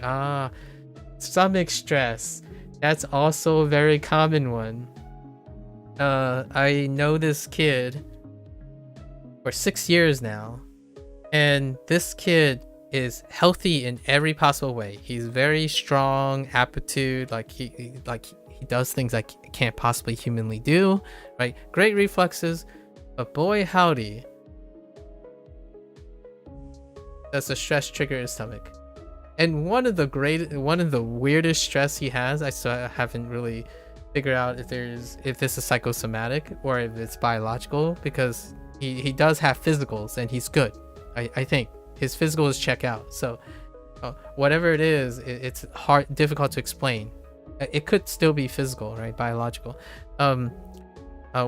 Stomach stress. That's also a very common one. I know this kid for 6 years now, and this kid is healthy in every possible way. He's very strong, aptitude, like he does things like can't possibly humanly do, right? Great reflexes, but boy howdy, does the stress trigger his stomach. And one of the weirdest stress he has, I still haven't really figured out if this is psychosomatic or if it's biological, because he does have physicals and he's good. I think his physicals check out. So whatever it is, it's difficult to explain. It could still be physical, right? Biological.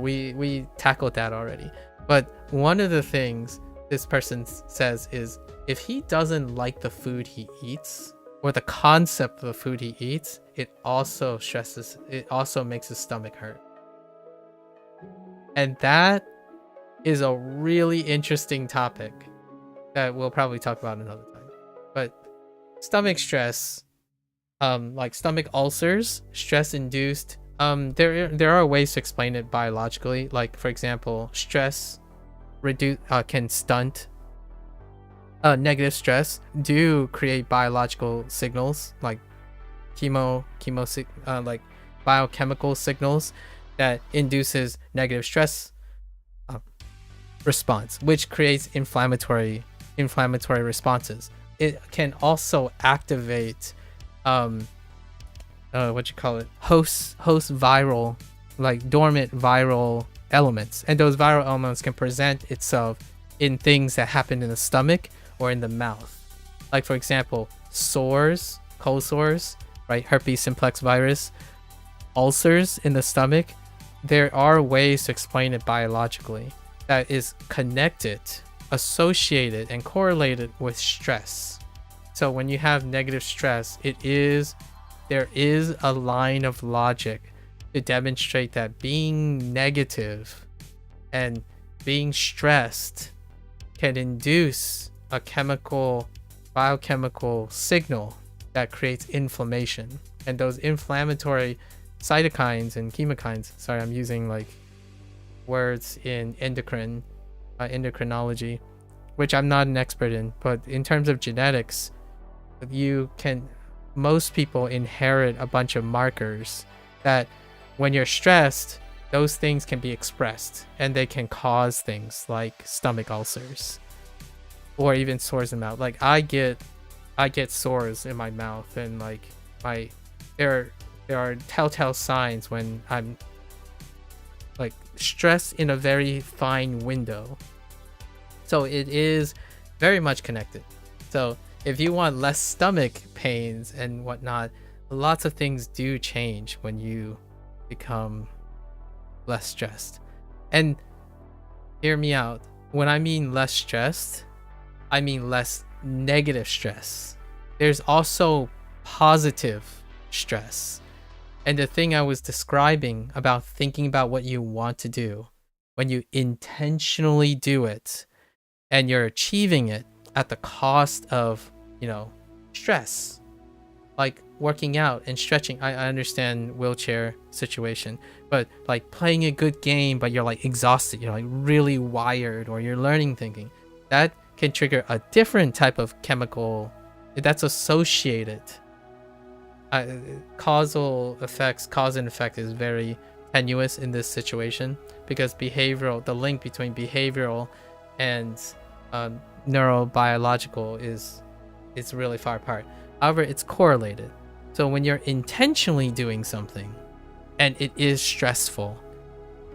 We tackled that already. But one of the things this person says is, if he doesn't like the food he eats or the concept of the food he eats, it also makes his stomach hurt. And that is a really interesting topic that we'll probably talk about another time. But stomach stress, like stomach ulcers, stress induced, there are ways to explain it biologically. Like, for example, stress can stunt. Negative stress do create biological signals, like like biochemical signals that induces negative stress response, which creates inflammatory responses. It can also activate host viral, like dormant viral elements, and those viral elements can present itself in things that happen in the stomach or in the mouth. Like, for example, sores, cold sores, right? Herpes simplex virus, ulcers in the stomach. There are ways to explain it biologically that is connected, associated, and correlated with stress. So when you have negative stress, there is a line of logic to demonstrate that being negative and being stressed can induce a biochemical signal that creates inflammation. And those inflammatory cytokines and chemokines, sorry, I'm using like words in endocrinology, which I'm not an expert in, but in terms of genetics, most people inherit a bunch of markers that when you're stressed, those things can be expressed, and they can cause things like stomach ulcers or even sores in the mouth. Like I get sores in my mouth, and like there are telltale signs when I'm like stressed in a very fine window. So it is very much connected. So if you want less stomach pains and whatnot, lots of things do change when you become less stressed. And hear me out. When I mean less stressed, I mean less negative stress. There's also positive stress. And the thing I was describing about thinking about what you want to do, when you intentionally do it and you're achieving it at the cost of, stress, like working out and stretching. I understand wheelchair situation, but like playing a good game, but you're like exhausted, you're like really wired, or you're learning thinking, that can trigger a different type of chemical that's associated. Cause and effect is very tenuous in this situation, because the link between behavioral and neurobiological is really far apart. However, it's correlated. So when you're intentionally doing something and it is stressful,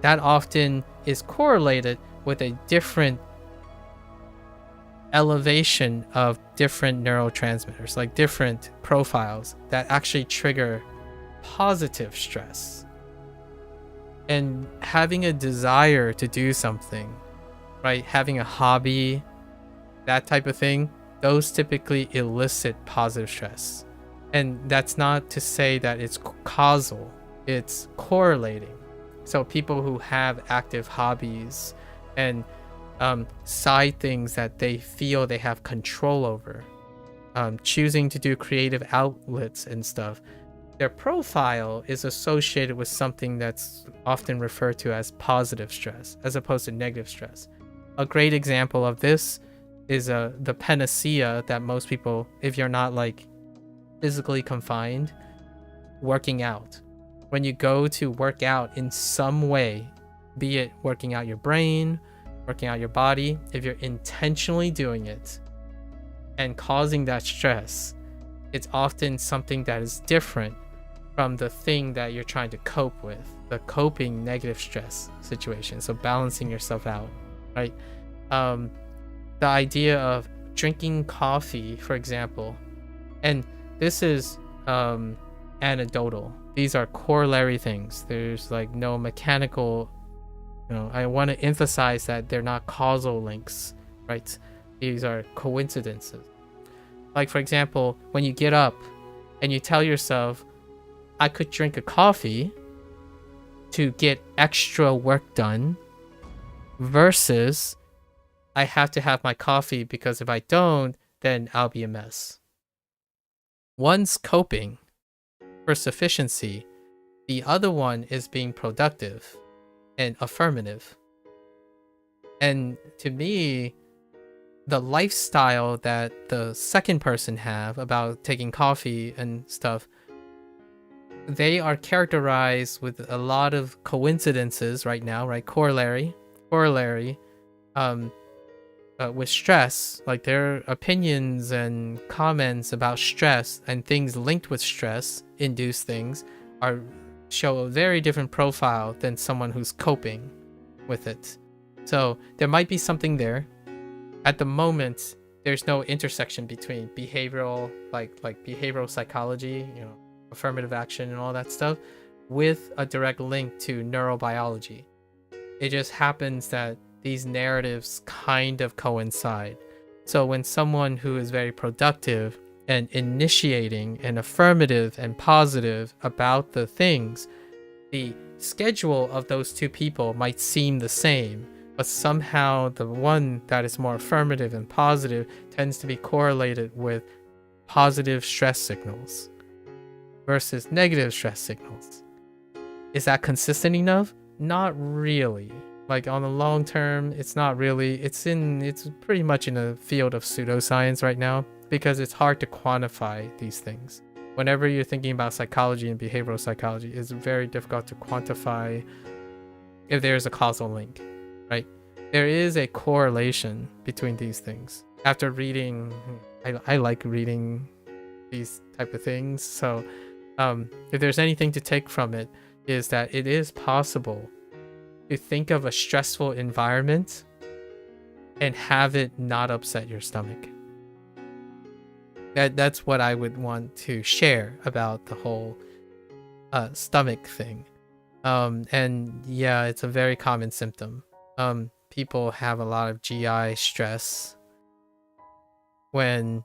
that often is correlated with a different elevation of different neurotransmitters, like different profiles that actually trigger positive stress. And having a desire to do something, right? Having a hobby, that type of thing, those typically elicit positive stress. And that's not to say that it's causal, it's correlating. So people who have active hobbies and side things that they feel they have control over, choosing to do creative outlets and stuff, their profile is associated with something that's often referred to as positive stress as opposed to negative stress. A great example of this is the panacea that most people, if you're not like physically confined, working out. When you go to work out in some way, be it working out your brain, working out your body, if you're intentionally doing it and causing that stress, it's often something that is different from the thing that you're trying to cope with, the coping negative stress situation. So balancing yourself out, right? The idea of drinking coffee, for example, and this is anecdotal. These are corollary things. There's like no mechanical, I want to emphasize that they're not causal links, right? These are coincidences. Like, for example, when you get up and you tell yourself, I could drink a coffee to get extra work done, versus I have to have my coffee because if I don't, then I'll be a mess. One's coping for sufficiency, the other one is being productive and affirmative. And to me, the lifestyle that the second person have about taking coffee and stuff, they are characterized with a lot of coincidences right now, right? Corollary, with stress, like their opinions and comments about stress and things linked with stress induced things show a very different profile than someone who's coping with it. So there might be something there. At the moment, there's no intersection between behavioral, like behavioral psychology, affirmative action and all that stuff, with a direct link to neurobiology. It just happens that these narratives kind of coincide. So when someone who is very productive and initiating and affirmative and positive about the things, the schedule of those two people might seem the same, but somehow the one that is more affirmative and positive tends to be correlated with positive stress signals versus negative stress signals. Is that consistent enough? Not really. Like on the long term, it's not really. It's pretty much in a field of pseudoscience right now because it's hard to quantify these things. Whenever you're thinking about psychology and behavioral psychology, it's very difficult to quantify if there's a causal link, right? There is a correlation between these things. After reading, I like reading these type of things. So if there's anything to take from it, is that it is possible to think of a stressful environment and have it not upset your stomach. That's what I would want to share about the whole stomach thing. And yeah, it's a very common symptom. People have a lot of GI stress when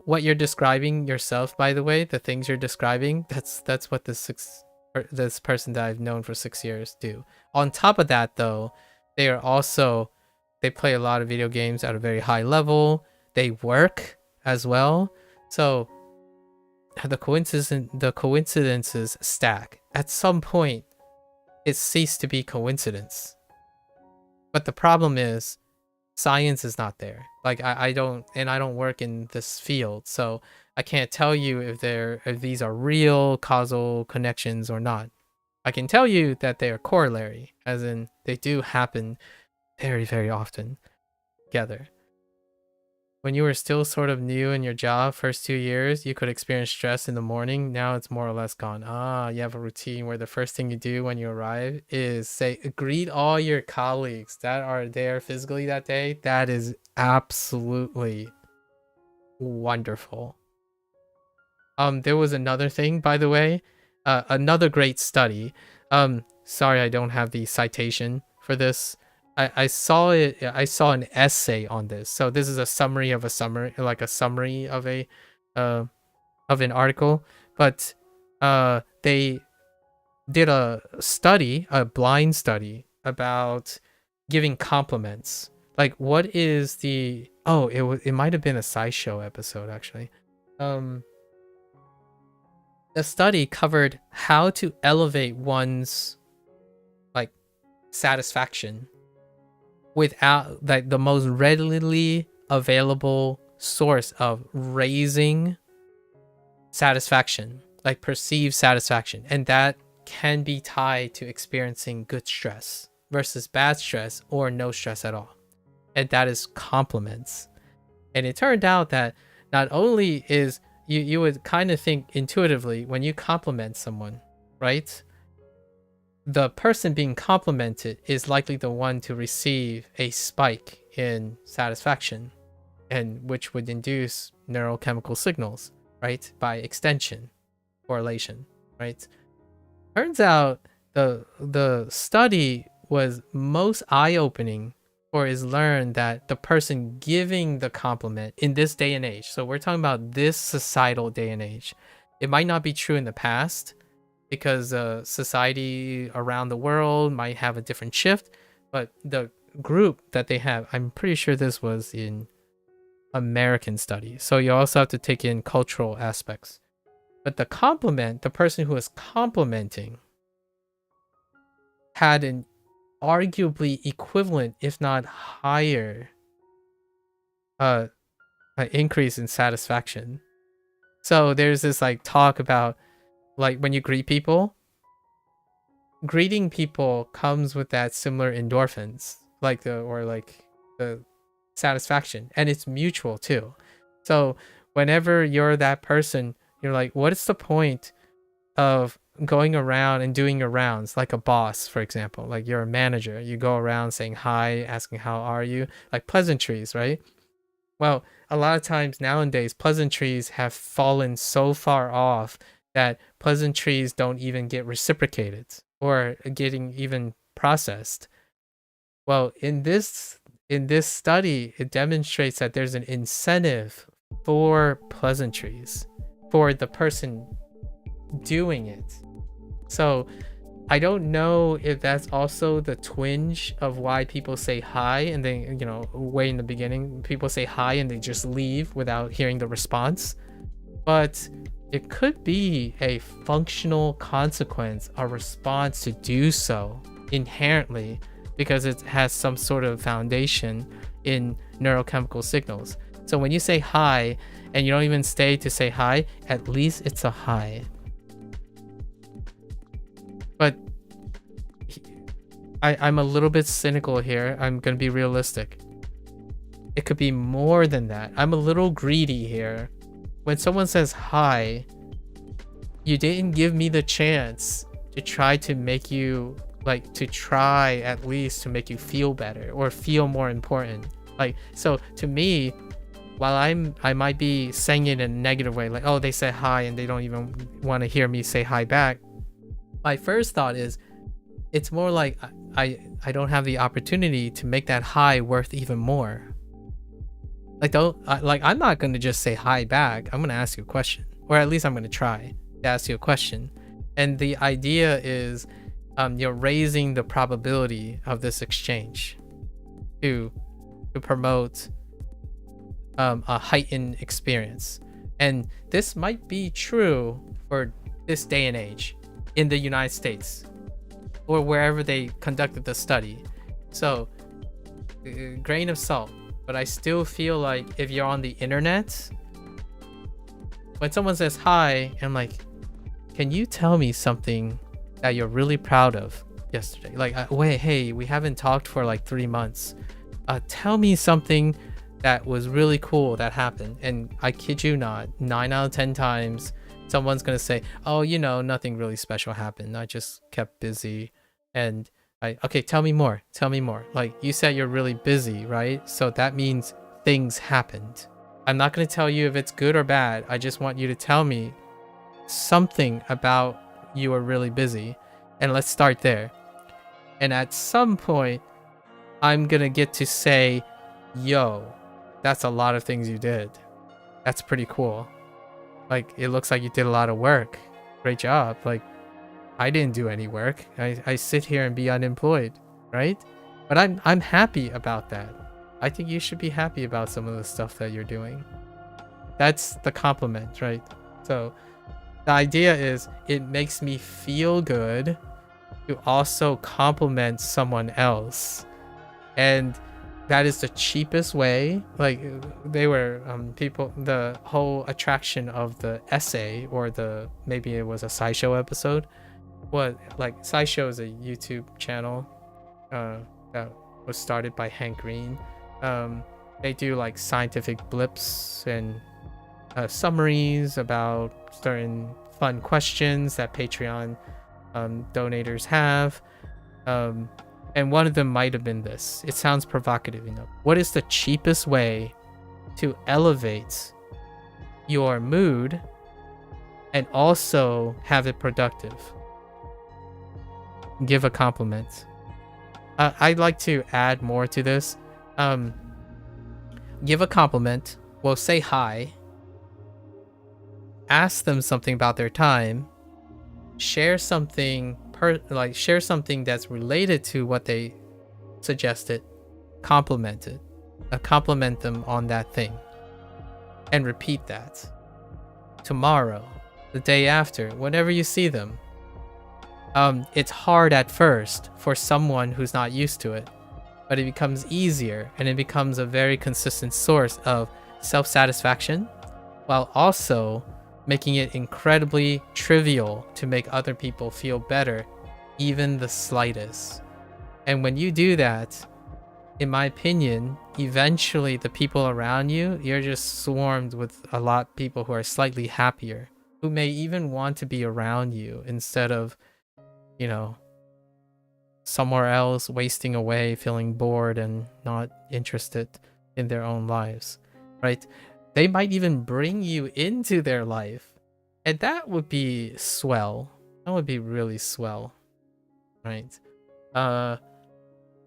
what you're describing yourself, by the way, the things you're describing, that's what this person that I've known for 6 years do. On top of that, though, they play a lot of video games at a very high level. They work as well. So the coincidences stack. At some point, it ceased to be coincidence. But the problem is, science is not there. Like I don't work in this field, so I can't tell you if these are real causal connections or not. I can tell you that they are corollary, as in they do happen very, very often together. When you were still sort of new in your job, first 2 years, you could experience stress in the morning. Now it's more or less gone. You have a routine where the first thing you do when you arrive is greet all your colleagues that are there physically that day. That is absolutely wonderful. There was another thing, by the way, another great study. Sorry, I don't have the citation for this. I saw an essay on this. So this is a summary of a summary, like a summary of an article. But they did a blind study about giving compliments. Like, what is the it might have been a SciShow episode actually. The study covered how to elevate one's like satisfaction without like the most readily available source of raising satisfaction, like perceived satisfaction, and that can be tied to experiencing good stress versus bad stress or no stress at all, and that is compliments. And it turned out that not only is you would kind of think intuitively when you compliment someone, right, the person being complimented is likely the one to receive a spike in satisfaction, and which would induce neurochemical signals, right, by extension, correlation, right. Turns out the study was most eye-opening, or is learned that the person giving the compliment in this day and age, so we're talking about this societal day and age, it might not be true in the past because society around the world might have a different shift, but the group that they have, I'm pretty sure this was in American studies, so you also have to take in cultural aspects. But the compliment, the person who was complimenting had an arguably equivalent, if not higher, an increase in satisfaction. So there's this like talk about like when you greet people, greeting people comes with that similar endorphins, like the satisfaction, and it's mutual too. So whenever you're that person, you're like, what is the point of going around and doing your rounds, like a boss, for example, like you're a manager, you go around saying hi, asking how are you, like pleasantries, right? Well, a lot of times nowadays pleasantries have fallen so far off that pleasantries don't even get reciprocated or getting even processed. Well, in this study, it demonstrates that there's an incentive for pleasantries for the person doing it. So I don't know if that's also the twinge of why people say hi and then, you know, way in the beginning, people say hi and they just leave without hearing the response. But it could be a functional consequence, a response to do so inherently, because it has some sort of foundation in neurochemical signals. So when you say hi and you don't even stay to say hi, at least it's a hi. But I'm a little bit cynical here. I'm going to be realistic. It could be more than that. I'm a little greedy here. When someone says hi, you didn't give me the chance to try to make you, like, to try at least to make you feel better or feel more important. Like, so to me, while I might be saying it in a negative way, like, oh, they said hi and they don't even want to hear me say hi back, my first thought is it's more like I don't have the opportunity to make that hi worth even more. Like, I'm not going to just say hi back. I'm going to ask you a question, or at least I'm going to try to ask you a question. And the idea is you're raising the probability of this exchange to promote a heightened experience. And this might be true for this day and age in the United States or wherever they conducted the study. So grain of salt, but I still feel like if you're on the internet, when someone says hi, I'm like, can you tell me something that you're really proud of yesterday? Like, wait, hey, we haven't talked for like 3 months. Tell me something that was really cool that happened. And I kid you not, 9 out of 10 times, someone's gonna say, oh, you know, nothing really special happened. I just kept busy. And okay, tell me more. Tell me more. Like, you said you're really busy, right? So that means things happened. I'm not gonna tell you if it's good or bad. I just want you to tell me something about you were really busy. And let's start there. And at some point, I'm gonna get to say, yo, that's a lot of things you did. That's pretty cool. Like, it looks like you did a lot of work. Great job. Like, I didn't do any work. I sit here and be unemployed, right? But I'm happy about that. I think you should be happy about some of the stuff that you're doing. That's the compliment, right? So the idea is it makes me feel good to also compliment someone else And that is the cheapest way. Like, they were people, the whole attraction of the essay, or the, maybe it was a SciShow episode, what, like, SciShow is a YouTube channel that was started by Hank Green. They do like scientific blips and summaries about certain fun questions that Patreon donators have. And one of them might have been this. It sounds provocative enough. What is the cheapest way to elevate your mood and also have it productive? Give a compliment. I'd like to add more to this. Give a compliment. Well, say hi. Ask them something about their time. Share something share something that's related to what they suggested. Compliment it. Compliment them on that thing. And repeat that. Tomorrow, the day after, whenever you see them. It's hard at first for someone who's not used to it, but it becomes easier, and it becomes a very consistent source of self-satisfaction, while also making it incredibly trivial to make other people feel better, even the slightest. And when you do that, in my opinion, eventually the people around you, you're just swarmed with a lot of people who are slightly happier, who may even want to be around you instead of, you know, somewhere else, wasting away, feeling bored and not interested in their own lives, right? They might even bring you into their life, and that would be swell. That would be really swell, right? I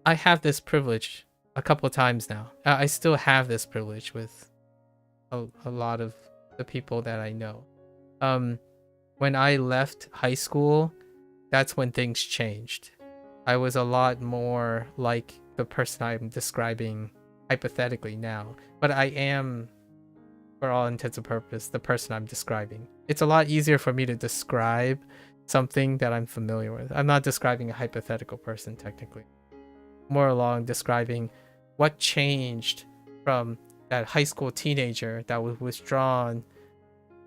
have this privilege a couple of times now. I still have this privilege with a lot of the people that I know. When I left high school, that's when things changed. I was a lot more like the person I'm describing hypothetically now, but I am, for all intents and purposes, the person I'm describing. It's a lot easier for me to describe something that I'm familiar with. I'm not describing a hypothetical person technically. More along describing what changed from that high school teenager that was withdrawn.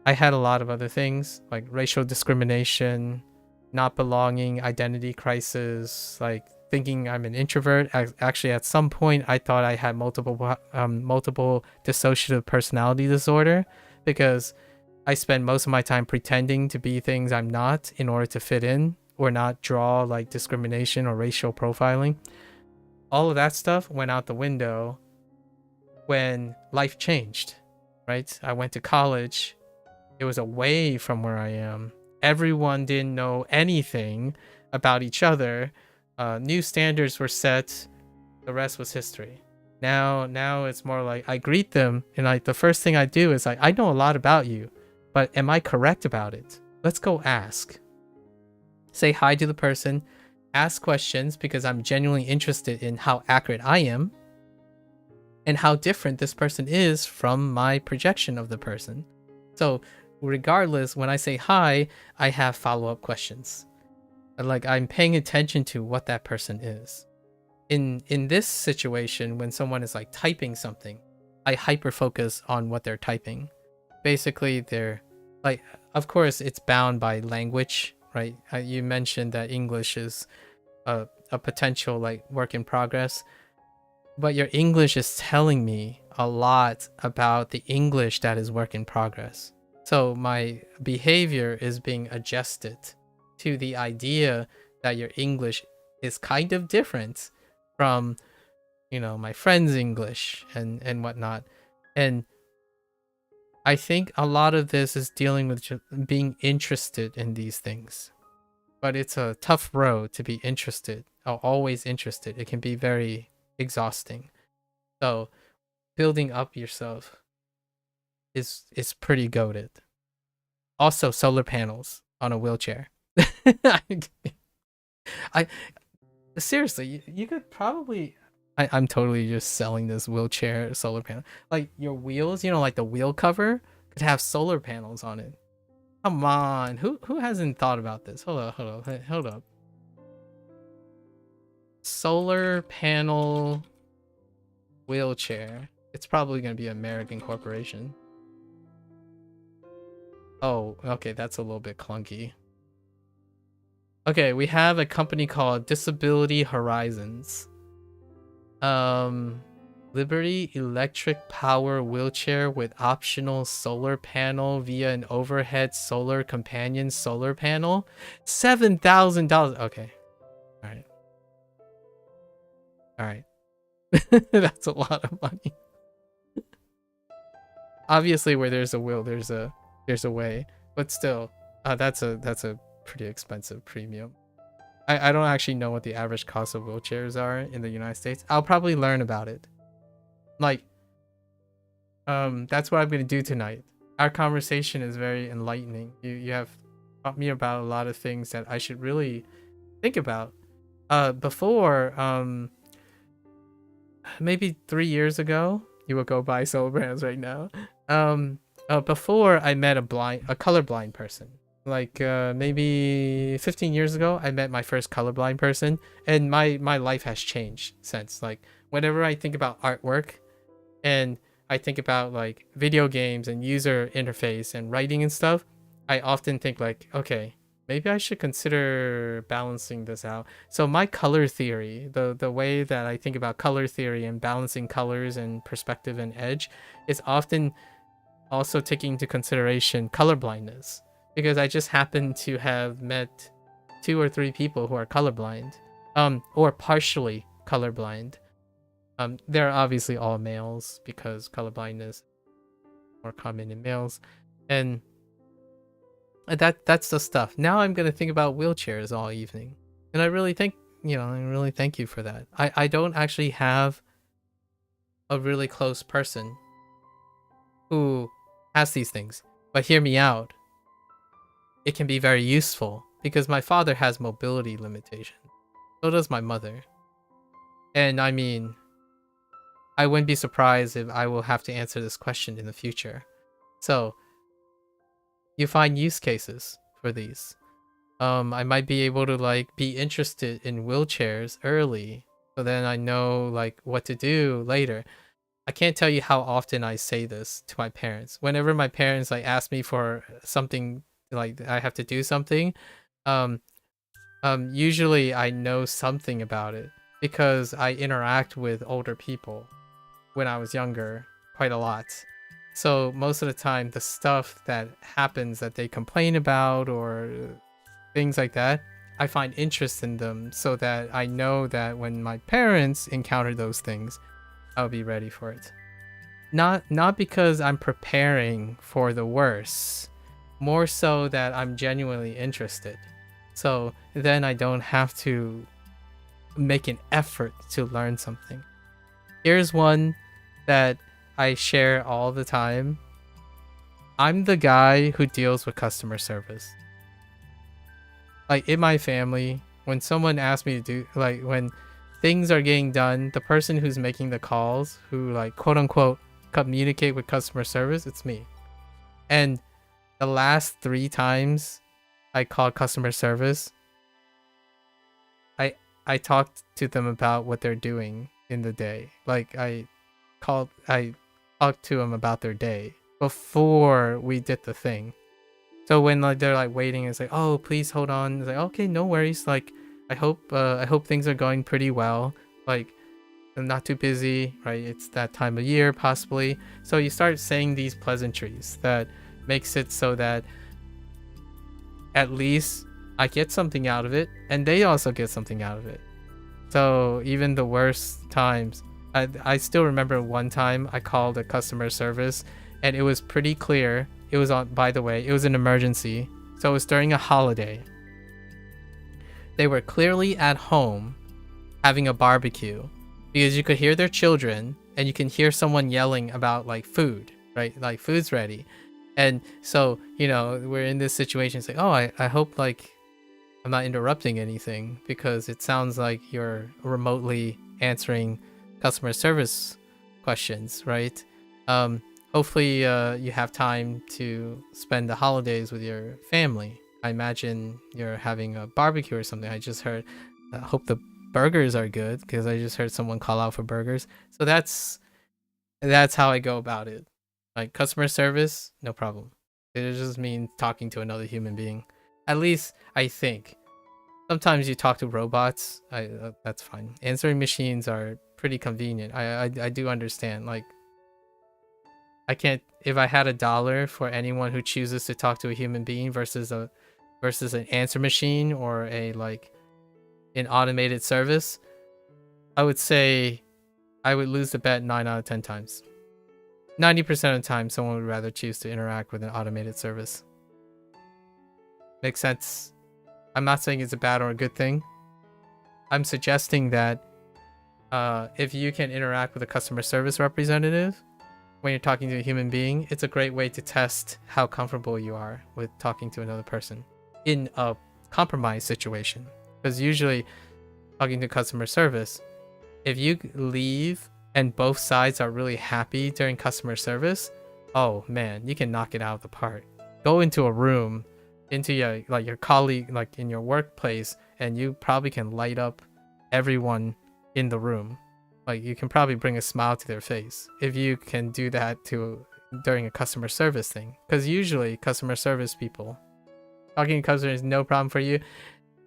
I had a lot of other things like racial discrimination, not belonging, identity crisis, like thinking I'm an introvert. Actually, at some point, I thought I had multiple dissociative personality disorder, because I spend most of my time pretending to be things I'm not in order to fit in or not draw like discrimination or racial profiling. All of that stuff went out the window when life changed, right? I went to college. It was away from where I am. Everyone didn't know anything about each other. New standards were set. The rest was history. Now it's more like I greet them, and like the first thing I do is like, I know a lot about you, but am I correct about it? Let's go ask. Say hi to the person. Ask questions, because I'm genuinely interested in how accurate I am and how different this person is from my projection of the person. So regardless, when I say hi, I have follow-up questions. Like, I'm paying attention to what that person is. In this situation, when someone is like typing something, I hyper focus on what they're typing. Basically, they're like, of course, it's bound by language, right? You mentioned that English is a potential like work in progress, but your English is telling me a lot about the English that is work in progress. So my behavior is being adjusted to the idea that your English is kind of different from, you know, my friend's English and whatnot. And I think a lot of this is dealing with just being interested in these things. But it's a tough road to be interested, or always interested. It can be very exhausting. So building up yourself is pretty goated. Also, solar panels on a wheelchair. I seriously, you could probably. I'm totally just selling this wheelchair solar panel. Like your wheels, you know, like the wheel cover could have solar panels on it. Come on, who hasn't thought about this? Hold up. Solar panel wheelchair. It's probably going to be an American corporation. Oh, okay, that's a little bit clunky. Okay, we have a company called Disability Horizons. Liberty electric power wheelchair with optional solar panel via an overhead solar companion solar panel. $7,000. Okay. All right. All right. That's a lot of money. Obviously, where there's a will, there's a way. But still, that's a pretty expensive premium. I don't actually know what the average cost of wheelchairs are in the United States. I'll probably learn about it. Like, that's what I'm gonna do tonight. Our conversation is very enlightening. You have taught me about a lot of things that I should really think about. Before, maybe 3 years ago, you will go buy solar brands right now. Before I met a colorblind person. Like maybe 15 years ago, I met my first colorblind person, and my life has changed since. Like, whenever I think about artwork, and I think about like video games and user interface and writing and stuff, I often think like, okay, maybe I should consider balancing this out. So my color theory, the way that I think about color theory and balancing colors and perspective and edge, is often also taking into consideration color blindness, because I just happen to have met 2 or 3 people who are colorblind, or partially colorblind. They're obviously all males because colorblindness is more common in males, and that's the stuff. Now I'm gonna think about wheelchairs all evening, and I really thank you for that. I don't actually have a really close person who has these things, but hear me out. It can be very useful because my father has mobility limitations. So does my mother. And I mean, I wouldn't be surprised if I will have to answer this question in the future. So, you find use cases for these. I might be able to like be interested in wheelchairs early, so then I know like what to do later. I can't tell you how often I say this to my parents. Whenever my parents like ask me for something, like I have to do something, usually I know something about it because I interact with older people when I was younger quite a lot. So most of the time, the stuff that happens that they complain about or things like that, I find interest in them so that I know that when my parents encounter those things, I'll be ready for it. Not because I'm preparing for the worst, more so that I'm genuinely interested. So then I don't have to make an effort to learn something. Here's one that I share all the time. I'm the guy who deals with customer service. Like in my family, when someone asks me to do, like when things are getting done, the person who's making the calls, who like quote unquote communicate with customer service, it's me. And the last 3 times I called customer service, I talked to them about what they're doing in the day. Like I talked to them about their day before we did the thing. So when like they're like waiting, it's like, oh, please hold on. It's like, okay, no worries. Like I hope things are going pretty well. Like I'm not too busy, right? It's that time of year possibly. So you start saying these pleasantries that makes it so that at least I get something out of it and they also get something out of it. So even the worst times, I still remember one time I called a customer service and it was pretty clear. It was on, by the way, it was an emergency. So it was during a holiday. They were clearly at home having a barbecue because you could hear their children and you can hear someone yelling about like food, right? Like food's ready. And so, you know, we're in this situation. It's like, oh, I hope like I'm not interrupting anything because it sounds like you're remotely answering customer service questions, right? Hopefully you have time to spend the holidays with your family. I imagine you're having a barbecue or something. I just heard, hope the burgers are good because I just heard someone call out for burgers. So that's how I go about it. Like customer service, no problem. It just means talking to another human being. At least I think. Sometimes you talk to robots. That's fine. Answering machines are pretty convenient. I do understand. Like, I can't. If I had $1 for anyone who chooses to talk to a human being versus an answer machine or an automated service, I would say I would lose the bet 9 out of 10 times. 90% of the time, someone would rather choose to interact with an automated service. Makes sense. I'm not saying it's a bad or a good thing. I'm suggesting that if you can interact with a customer service representative when you're talking to a human being, it's a great way to test how comfortable you are with talking to another person in a compromise situation. Because usually, talking to customer service, if you leave and both sides are really happy during customer service, oh man, you can knock it out of the park. Go into a room, into your colleague, like in your workplace, and you probably can light up everyone in the room. Like you can probably bring a smile to their face if you can do that during a customer service thing. Because usually customer service people, talking to customers is no problem for you.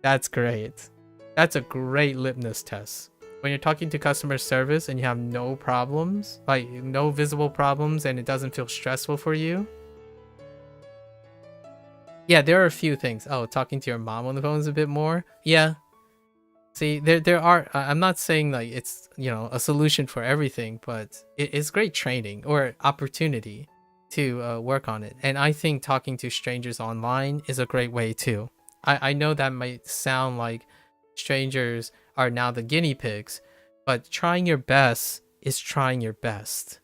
That's great. That's a great litmus test. When you're talking to customer service and you have no problems, like no visible problems, and it doesn't feel stressful for you. Yeah, there are a few things. Oh, talking to your mom on the phone is a bit more. Yeah. See, there are. I'm not saying like it's a solution for everything, but it's great training or opportunity to work on it. And I think talking to strangers online is a great way too. I know that might sound like strangers are now the guinea pigs, but trying your best is trying your best.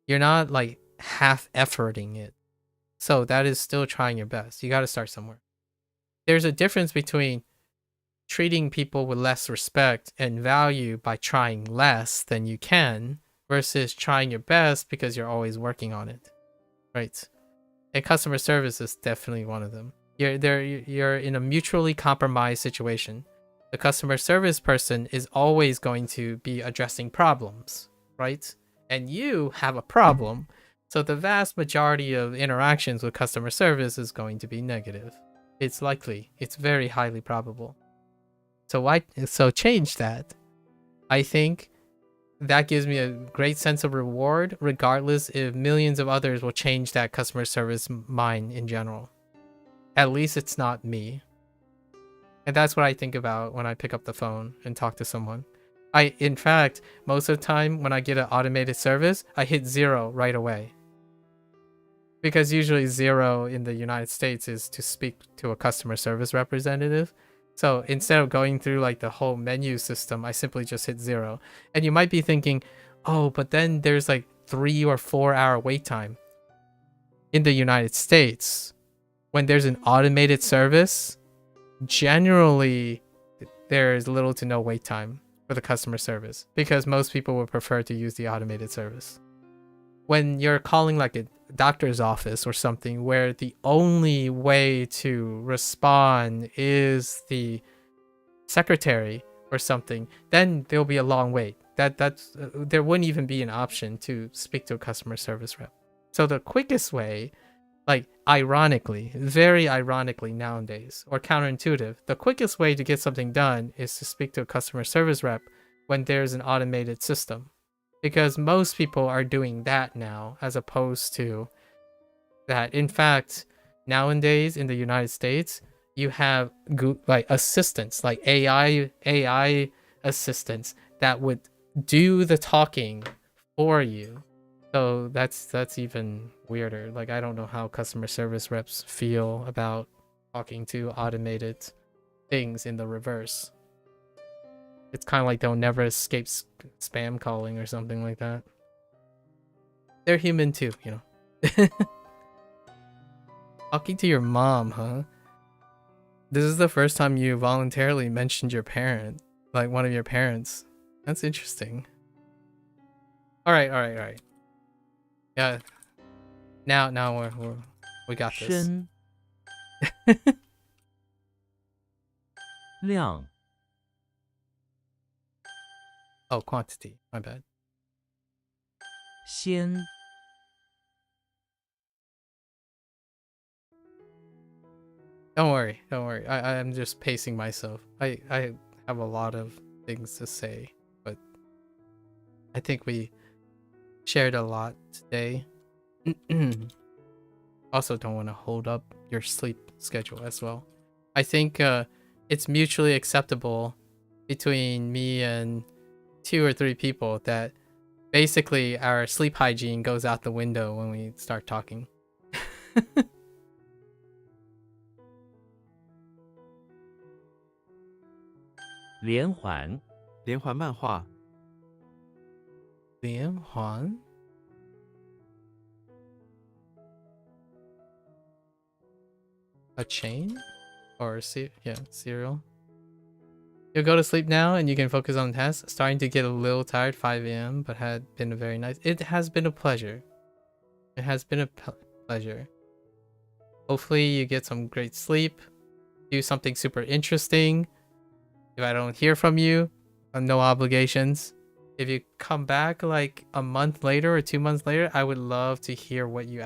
You're not like half efforting it. So that is still trying your best. You got to start somewhere. There's a difference between treating people with less respect and value by trying less than you can versus trying your best because you're always working on it. Right? And customer service is definitely one of them. You're in a mutually compromised situation. The customer service person is always going to be addressing problems, right? And you have a problem. So the vast majority of interactions with customer service is going to be negative. It's likely. It's very highly probable. So change that. I think that gives me a great sense of reward, regardless if millions of others will change that customer service mind in general. At least it's not me. And that's what I think about when I pick up the phone and talk to someone. In fact, most of the time when I get an automated service, I hit 0 right away. Because usually 0 in the United States is to speak to a customer service representative. So instead of going through like the whole menu system, I simply just hit 0. And you might be thinking, oh, but then there's like 3 or 4 hour wait time. In the United States, when there's an automated service, generally there is little to no wait time for the customer service because most people would prefer to use the automated service. When you're calling like a doctor's office or something where the only way to respond is the secretary or something, then there'll be a long wait. There wouldn't even be an option to speak to a customer service rep. So the quickest way, like ironically, very ironically nowadays, or counterintuitive, the quickest way to get something done is to speak to a customer service rep when there's an automated system. Because most people are doing that now, as opposed to that. In fact, nowadays in the United States, you have like assistants, like AI assistants that would do the talking for you. So that's even weirder. Like I don't know how customer service reps feel about talking to automated things in the reverse. It's kind of like they'll never escape spam calling or something like that. They're human too, Talking to your mom, huh? This is the first time you voluntarily mentioned your parent, like one of your parents. That's interesting. All right. Yeah. Now we got this. 深亮 Oh, quantity. My bad. 先 Don't worry. Don't worry. I'm just pacing myself. I have a lot of things to say, but I think we shared a lot today. Also, don't want to hold up your sleep schedule as well. I think it's mutually acceptable between me and 2 or 3 people that basically our sleep hygiene goes out the window when we start talking. 连环连环漫画，连环 A chain? Or serial? You'll go to sleep now and you can focus on the task. Starting to get a little tired, 5 a.m., but had been a very nice... It has been a pleasure. It has been a pleasure. Hopefully you get some great sleep. Do something super interesting. If I don't hear from you, no obligations. If you come back like a month later or 2 months later, I would love to hear what you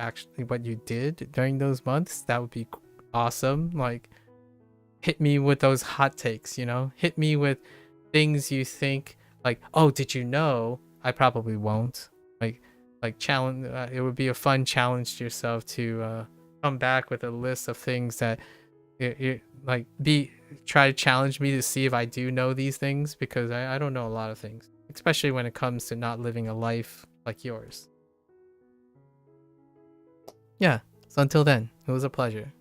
did during those months. That would be awesome. Like, hit me with those hot takes, you know? Hit me with things you think like, oh, did you know? I probably won't. Like challenge. It would be a fun challenge to yourself to come back with a list of things that try to challenge me to see if I do know these things, because I don't know a lot of things, especially when it comes to not living a life like yours. Yeah, so until then, it was a pleasure.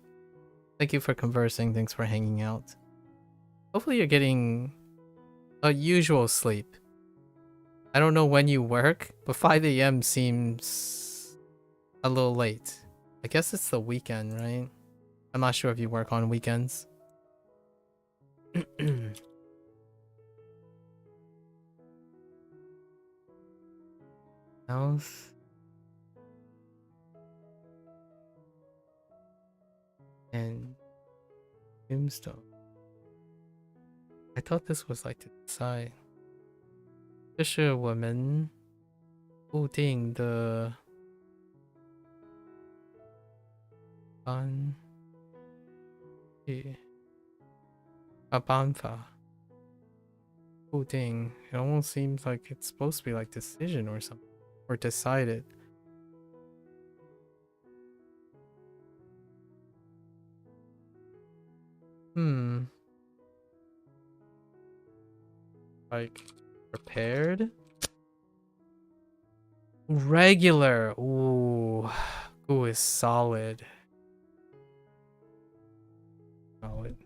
Thank you for conversing. Thanks for hanging out. Hopefully you're getting a usual sleep. I don't know when you work, but 5 a.m. seems a little late. I guess it's the weekend, right? I'm not sure if you work on weekends. House. And tombstone. I thought this was like to the side. 这是我们固定的办法。固定. It almost seems like it's supposed to be like decision or something, or decided. Like prepared. Regular. Ooh is solid. Solid.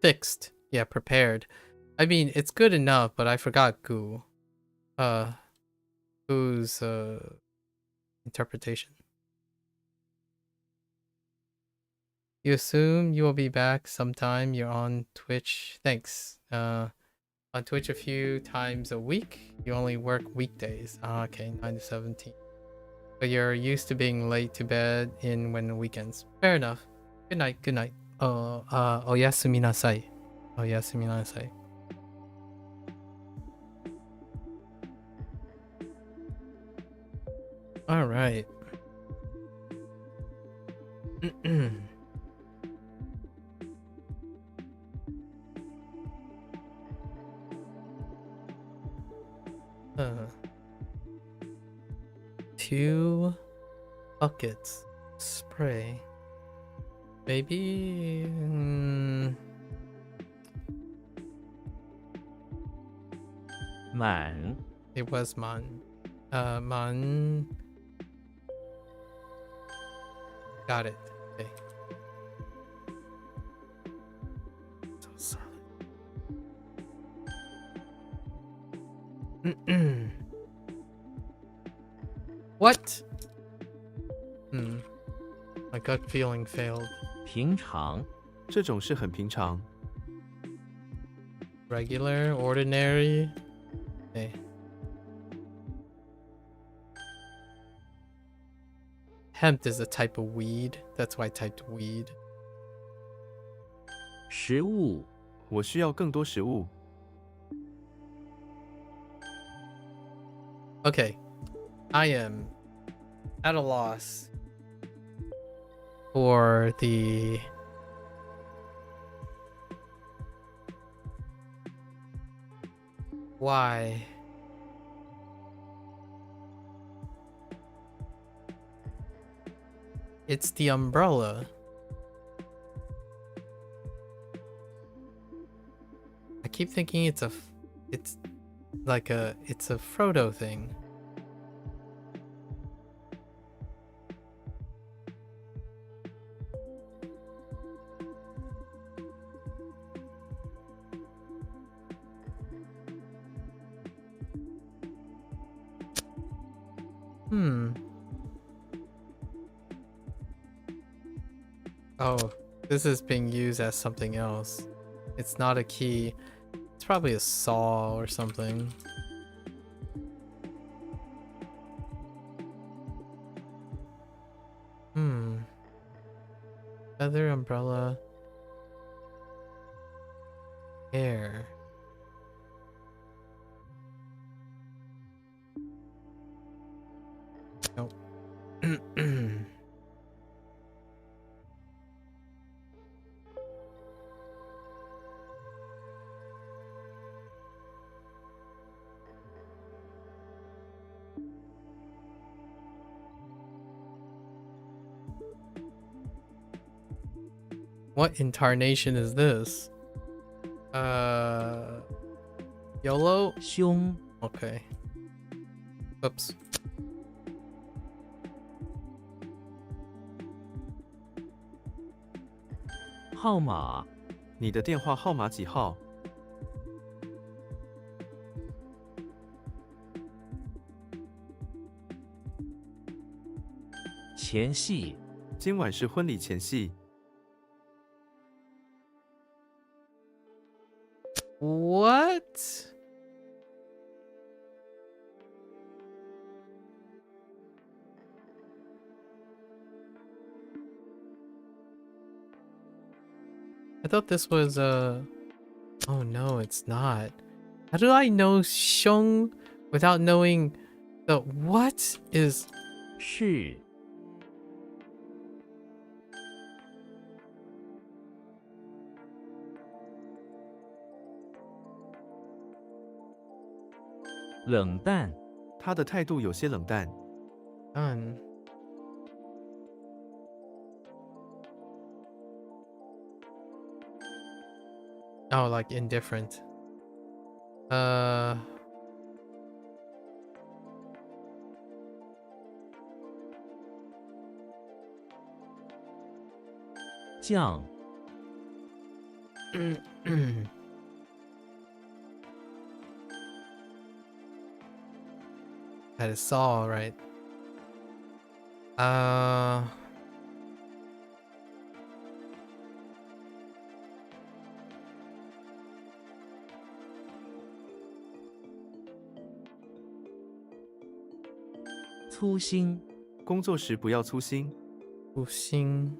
Fixed. Yeah, prepared. I mean, it's good enough, but I forgot gu. Gu's interpretation. You assume you will be back sometime. You're on Twitch. Thanks. On Twitch a few times a week. You only work weekdays. Okay, 9 to 17. But you're used to being late to bed when the weekends. Fair enough. Good night. Good night. Oyasumi nasai. Oyasumi nasai. All right. Two buckets. Spray. Maybe...满 It was man. Man. Got it. Okay. So solid. What? My gut feeling failed. 平常这种事很平常。 Regular, ordinary. Okay. Hemp is a type of weed. That's why I typed weed. 食物，我需要更多食物。 Okay, I am at a loss for the why. It's the umbrella. I keep thinking it's like it's a Frodo thing. Oh, this is being used as something else. It's not a key. It's probably a saw or something. Feather, umbrella, hair. Nope. What incarnation is this? YOLO? 胸， Okay. Oops. 号码，你的电话号码几号？前戏，今晚是婚礼前夕。 What? I thought this was oh no, it's not. How do I know Xiong without knowing the what is 是，冷淡，他的态度有些冷淡。 done? Oh, like indifferent. 降， That is saw, right? 粗心，工作时不要粗心。粗心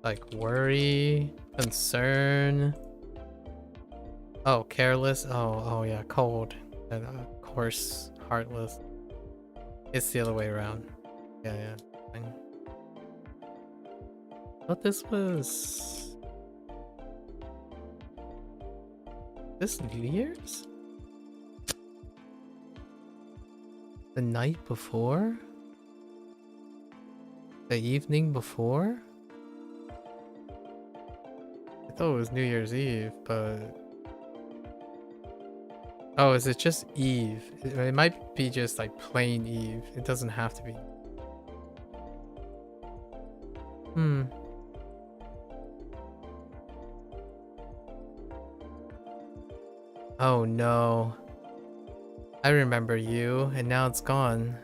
like worry, concern. Oh, careless. Oh yeah, cold. And coarse, heartless. It's the other way around. Yeah. Fine. Thought this was this New Year's? The night before? The evening before? I thought it was New Year's Eve, but... Oh, is it just Eve? It might be just like plain Eve. It doesn't have to be. Oh no. I remember you, and now it's gone.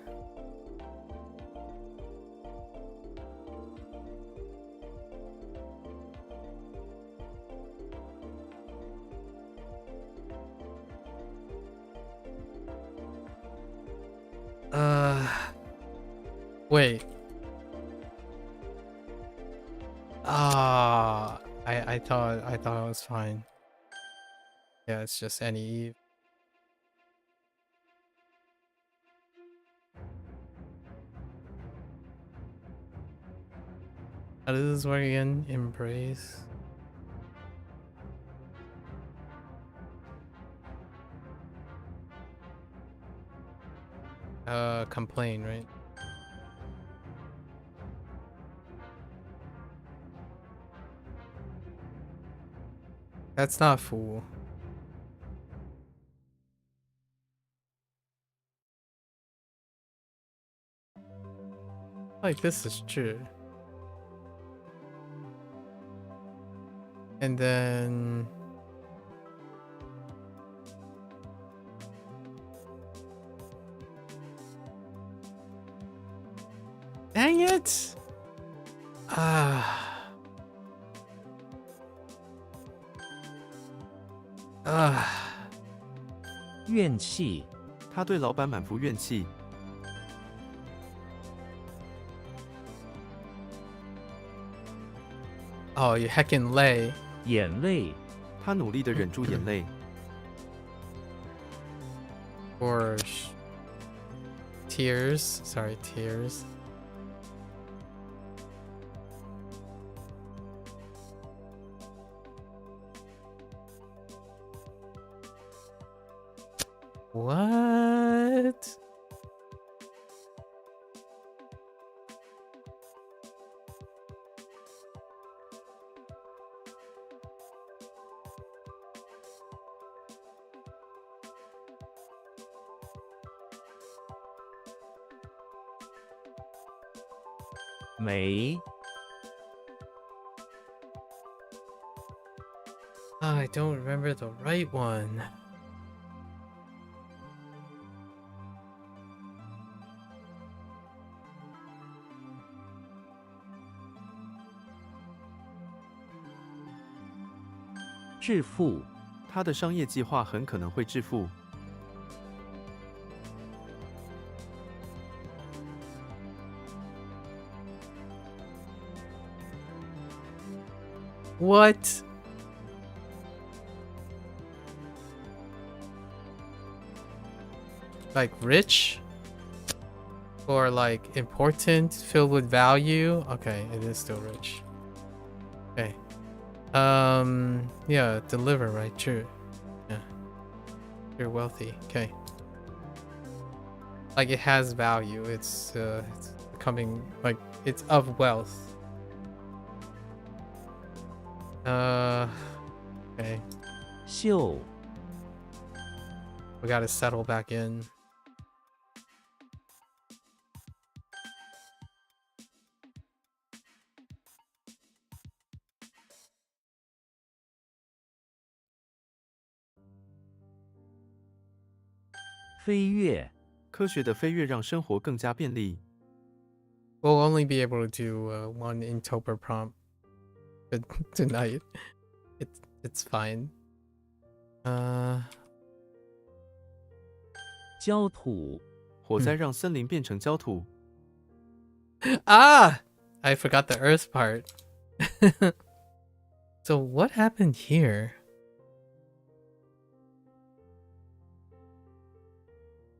Uh, wait. Ah, I thought it was fine. Yeah, it's just any Eve. How does this work again? Embrace. Complain, right? That's not fool. Like, this is true. And then... Dang it! Ah. Ah. 怨气，他对老板满腹怨气。 Oh, you heckin' lay. 眼泪，他努力地忍住眼泪。 Or... Tears. Sorry, tears. What? "没 I don't remember the right one. "致富，他的商业计划很可能会致富。 What? Like rich? Or like important, filled with value? Okay, it is still rich. Okay. Yeah, deliver, right? True. Yeah. You're wealthy. Okay. Like it has value. It's becoming like it's of wealth. Okay. 秀， We gotta settle back in. "飞跃，科学的飞跃让生活更加便利。 We'll only be able to do one Inktober prompt tonight. It's fine. 焦土，火灾让森林变成焦土。 Ah! I forgot the earth part. So what happened here?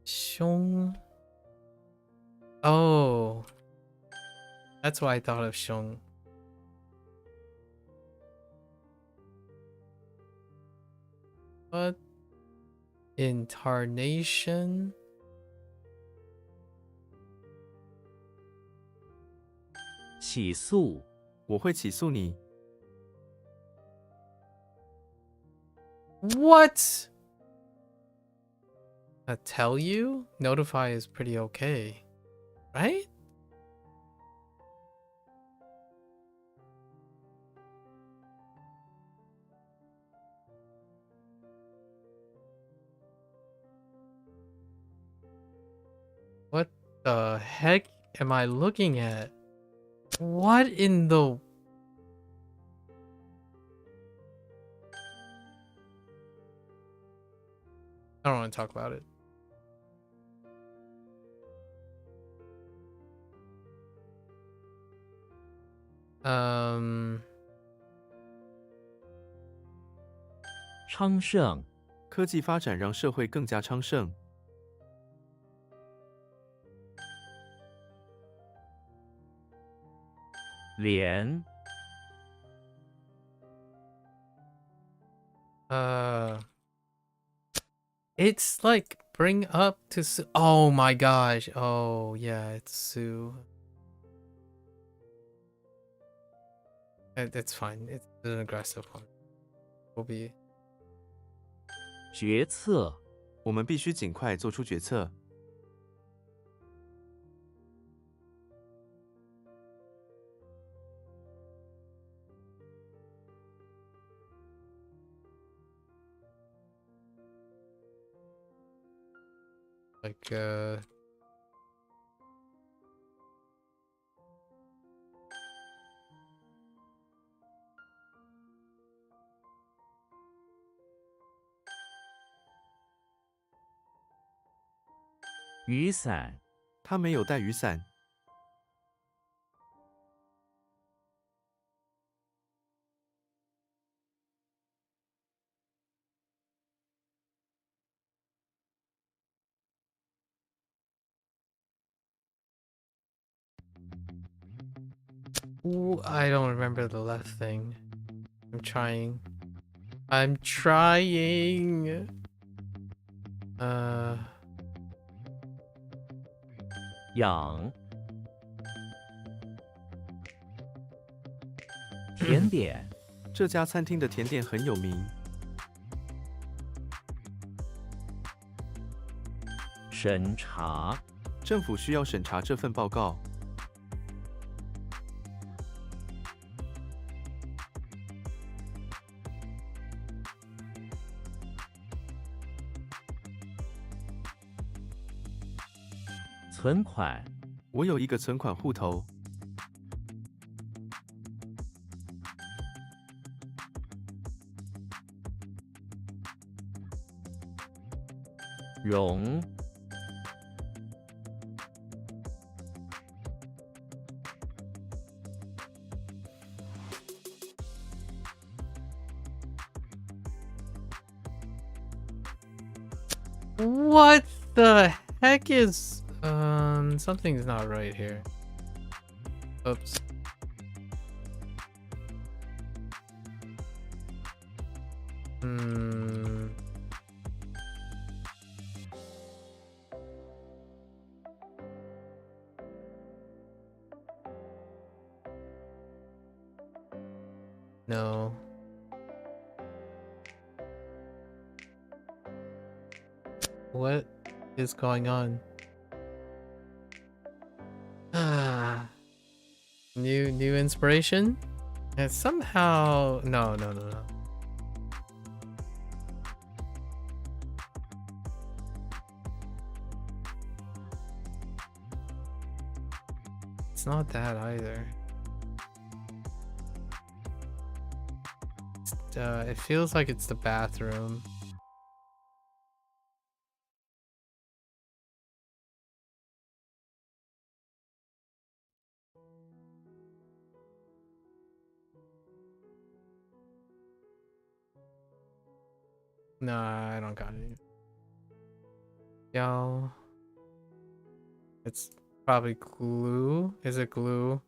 Xiong. Oh. That's why I thought of Xiong. What? Incarnation? 起诉，我会起诉你。 What? Tell you? Notify is pretty okay. Right? What the heck am I looking at? What in the... I don't want to talk about it. 昌盛，科技发展让社会更加昌盛。廉， It's like bring up to oh my gosh. Oh yeah, it's Sue. It's fine. It's an aggressive one. Will be. 决策，我们必须尽快做出决策。Like雨伞，他没有带雨伞。ooh, I don't remember the left thing. I'm trying. I'm trying. 养，甜点，这家餐厅的甜点很有名。审查，政府需要审查这份报告。存款，我有一个存款户头。容， What the heck is something's not right here. Oops. No. What is going on? New inspiration? And somehow no. It's not that either. It feels like it's the bathroom. Nah, I don't got it. Yo. It's probably glue. Is it glue?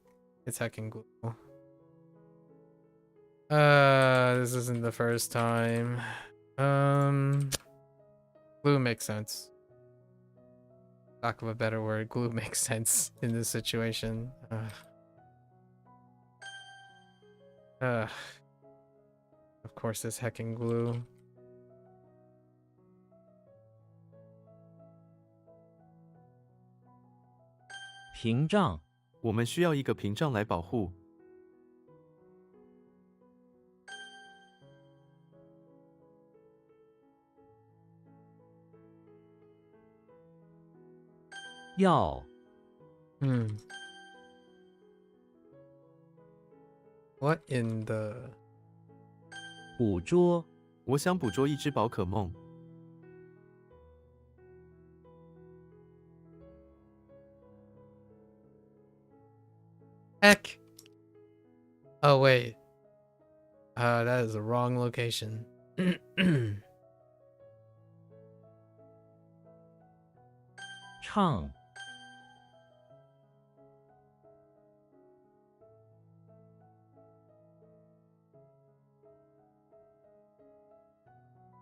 It's heckin' glue. This isn't the first time. Glue makes sense. Lack of a better word, glue makes sense in this situation. Of course, this heckin' glue. 屏障，我们需要一个屏障来保护。药， What in the... 捕捉，我想捕捉一只宝可梦。Heck! Oh wait. That is the wrong location.唱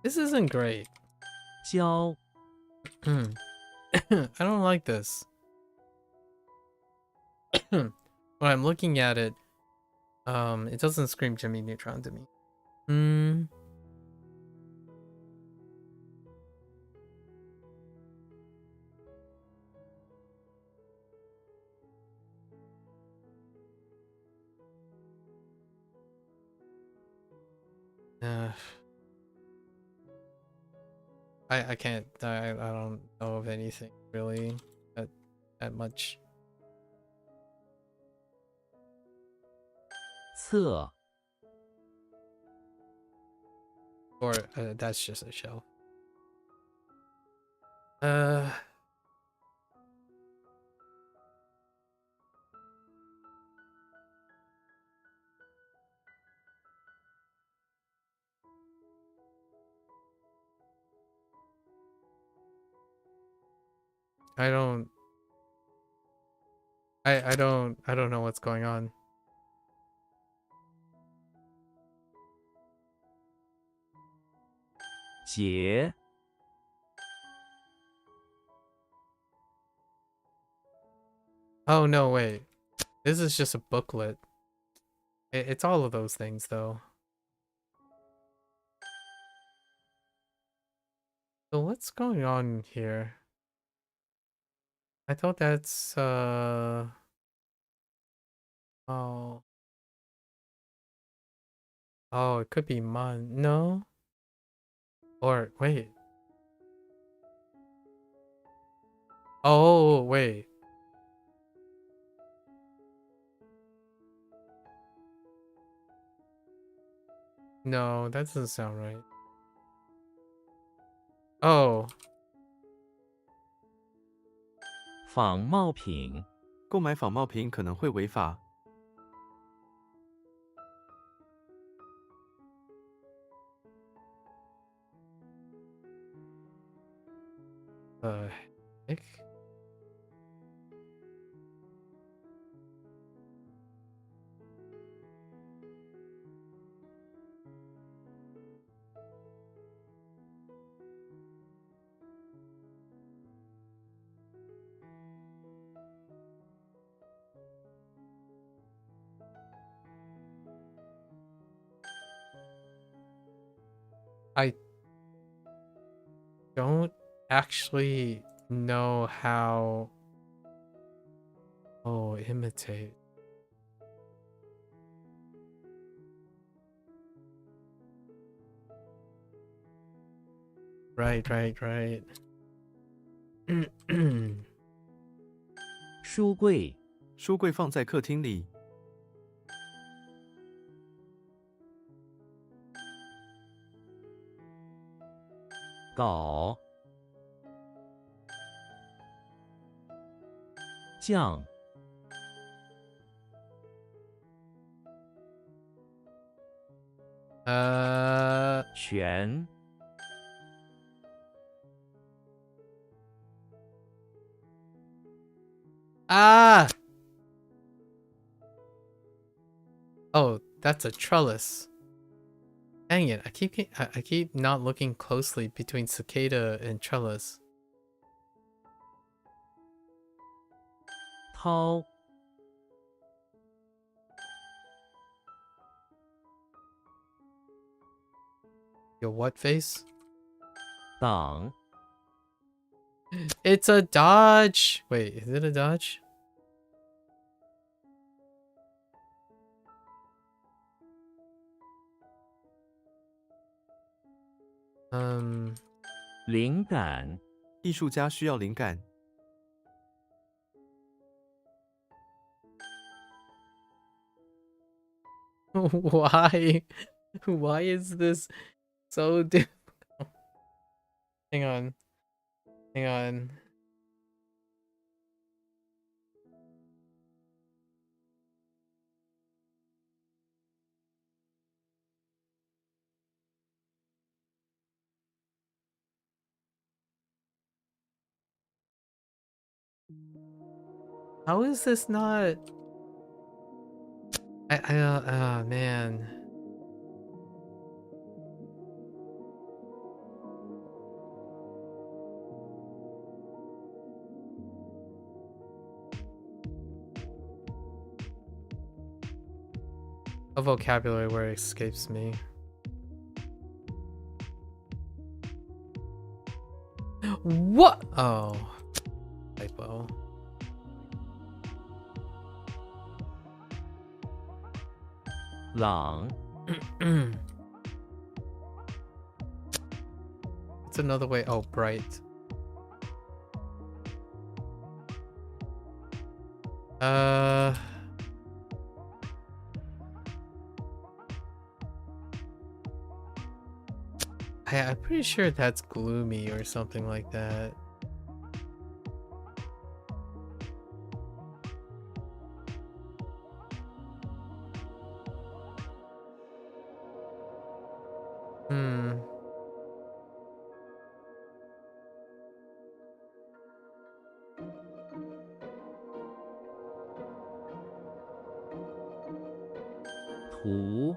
This isn't great. 教 I don't like this. When I'm looking at it, it doesn't scream Jimmy Neutron to me. I can't. I don't know of anything really that much. 侧 Or that's just a shelf. I don't know what's going on. 节 Oh no, wait. This is just a booklet. It's all of those things though. So what's going on here? I thought that's oh. Oh, it could be Mon. No? Or wait. Oh, wait. No, that doesn't sound right. Oh. 仿冒品购买仿冒品可能会违法。 Heck? I don't actually know how. Oh, imitate. Right. 书柜书柜放在客厅里，搞酱 全 Ah! Oh, that's a trellis. Dang it! I keep not looking closely between cicada and trellis. 掏 Your what face? 挡 It's a dodge. Wait, is it a dodge? Um. 灵感艺术家需要灵感。 Why? Why is this so difficult? Hang on. Hang on. How is this not? Man. A vocabulary word escapes me. What? Oh, typo. Lang. It's another way. Oh, bright. I'm pretty sure that's gloomy or something like that. Hmm. Hu.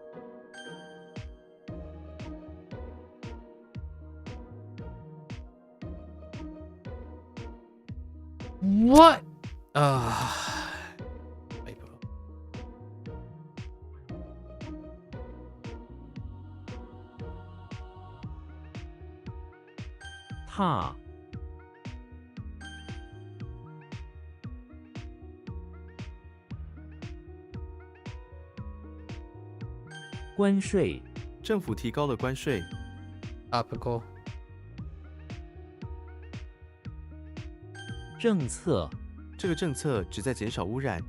What? Typo. Ta. 关税。政府提高了关税， Topical. 政策。这个政策旨在减少污染。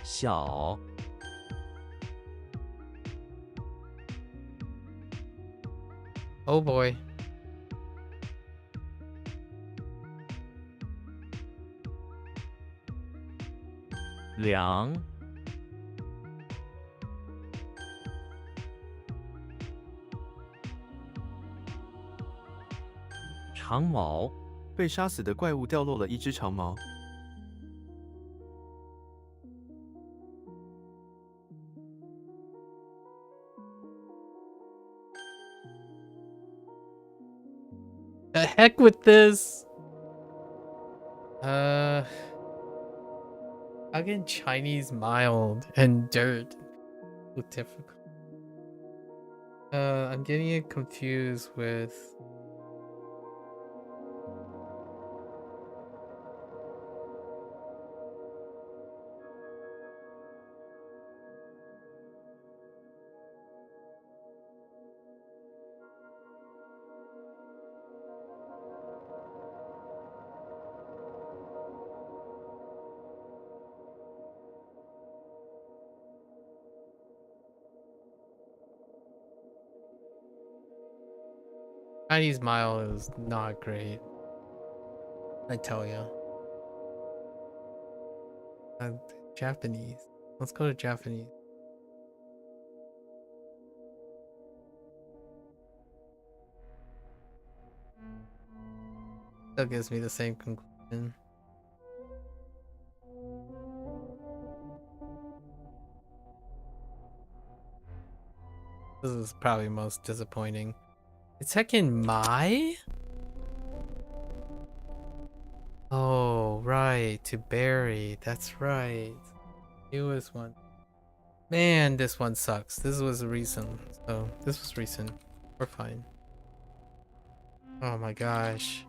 小。 Oh boy. 梁。长毛。被杀死的怪物掉落了一只长毛。 The heck with this. Again, Chinese mild and dirt. Too difficult. I'm getting it confused with. Chinese mile is not great. I tell ya. Japanese. Let's go to Japanese. That gives me the same conclusion. This is probably most disappointing. It's heckin' Mai? Oh, right. To bury. That's right. Newest one. Man, this one sucks. This was recent. So, this was recent. We're fine. Oh my gosh.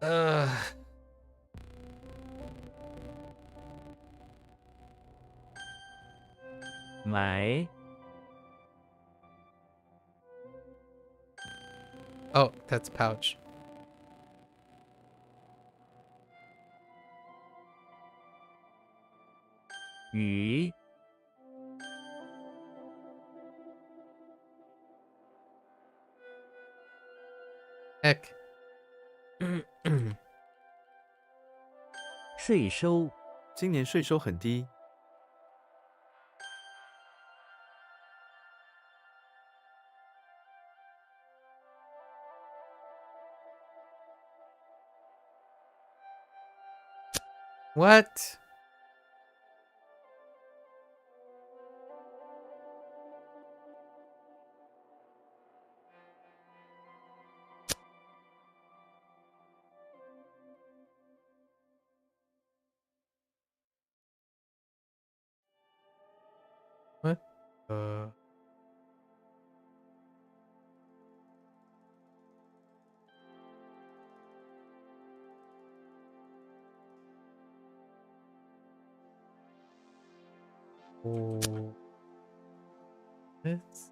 Ugh.买。 Oh, that's pouch.鱼。 Heck. 税收。今年税收很低。What? What? Oh. It's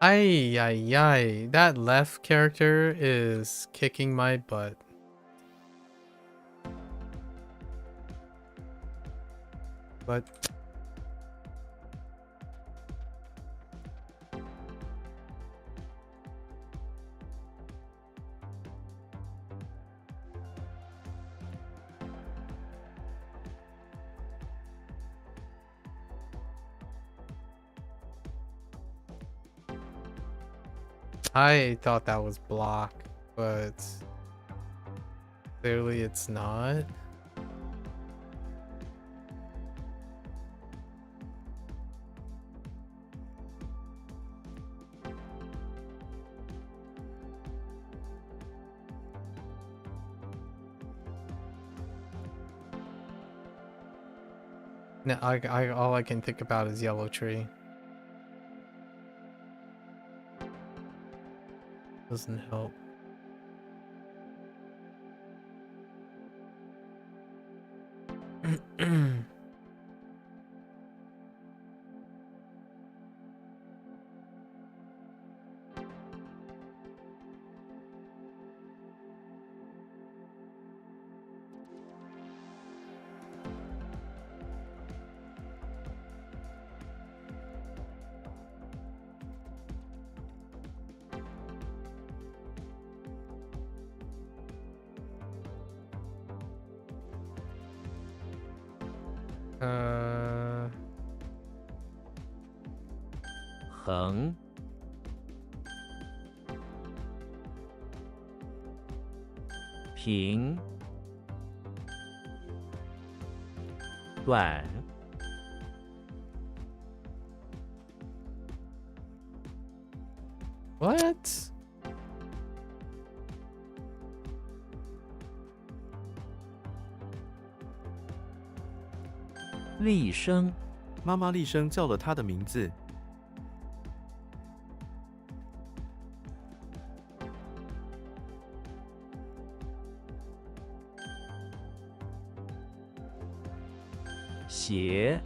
Ay, ay, ay. That left character is kicking my butt. But I thought that was block, but clearly it's not. No, all I can think about is yellow tree. Doesn't help.横平短 What? 厉声妈妈厉声叫了他的名字。斜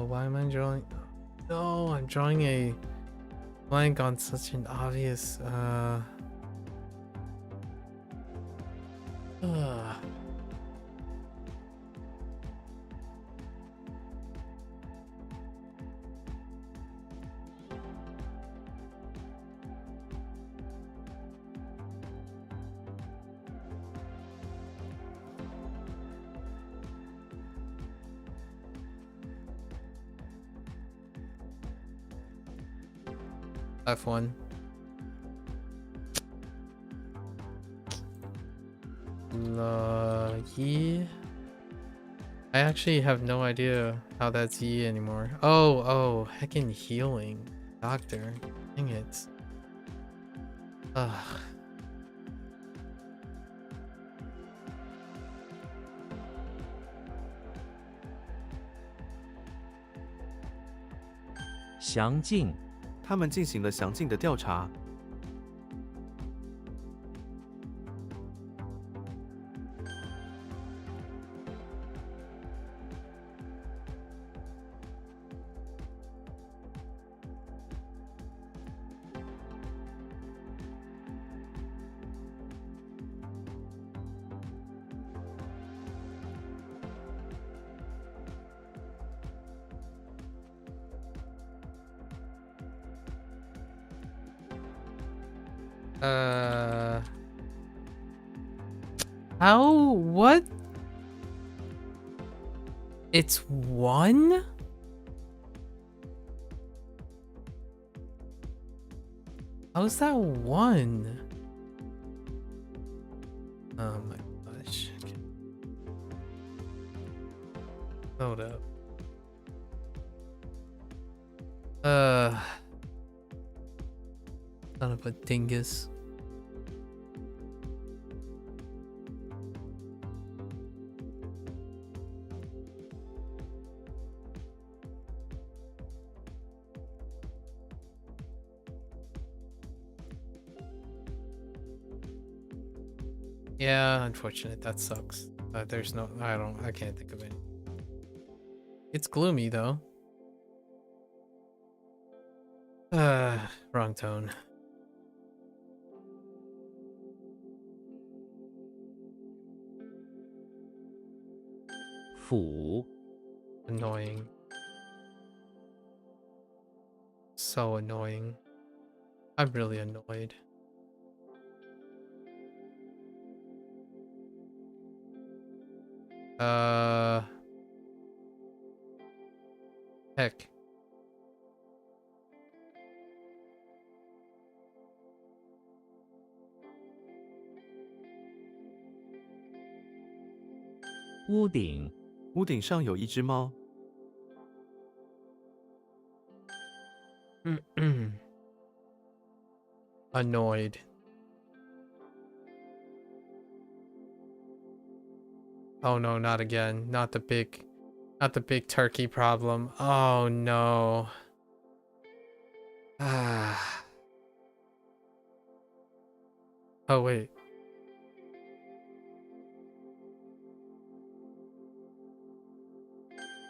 why am I drawing? No, I'm drawing a blank on such an obvious, F1. Yi. I actually have no idea how that's Yi anymore. Oh, heckin' healing. Doctor. Dang it. Ugh. 详尽他们进行了详尽的调查。How? What? It's 1? How's that 1? Oh my gosh. Okay. Hold up. Son of a dingus. Yeah, unfortunate. That sucks. There's no, I can't think of it. It's gloomy though. Wrong tone. Fu. Annoying. So annoying. I'm really annoyed. Heck.屋顶。屋顶上有一只猫。Annoyed. Oh no, not again. Not the big turkey problem. Oh no. Ah. Oh wait.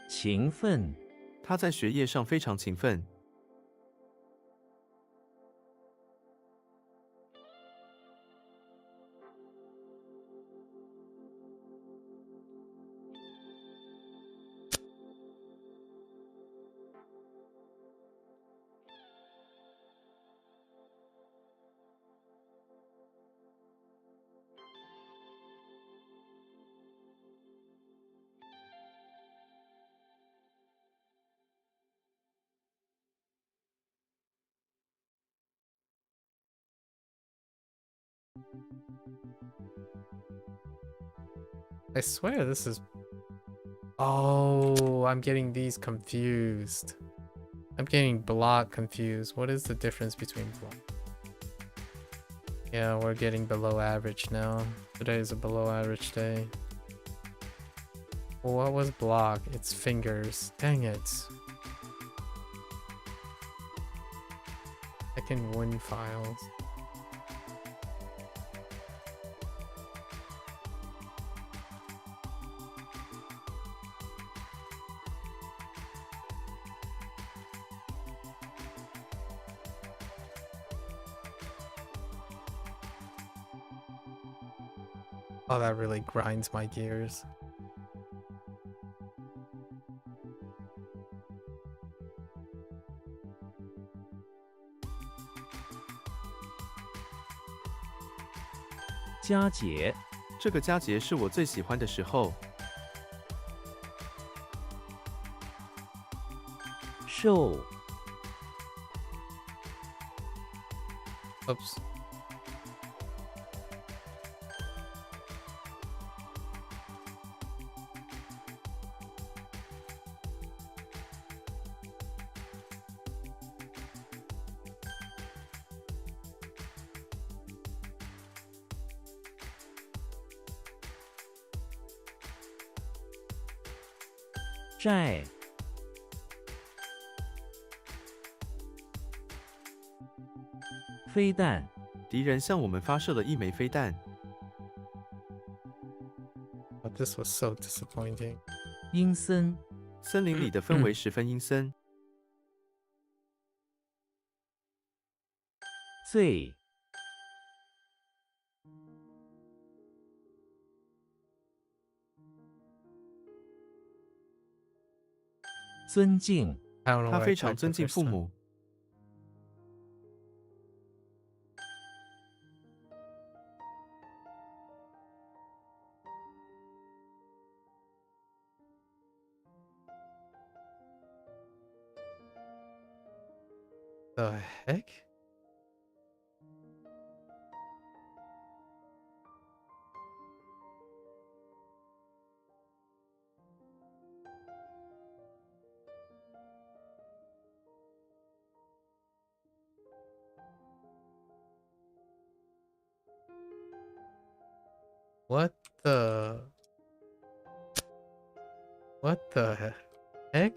勤奋。他在学业上非常勤奋。I swear this is... Oh, I'm getting these confused. I'm getting block confused. What is the difference between block? Yeah, we're getting below average now. Today is a below average day. Well, what was block? It's fingers. Dang it. I can win files. Oh, that really grinds my gears.佳节。这个佳节是我最喜欢的时候。寿。Oops.债。飞弹。敌人向我们发射了一枚飞弹。But this was so disappointing. 阴森。森林里的氛围十分阴森。醉。尊敬。 I don't know 他 what I 非常 typed 尊 the 敬 first 父 time. 母。The heck? What the? What the heck?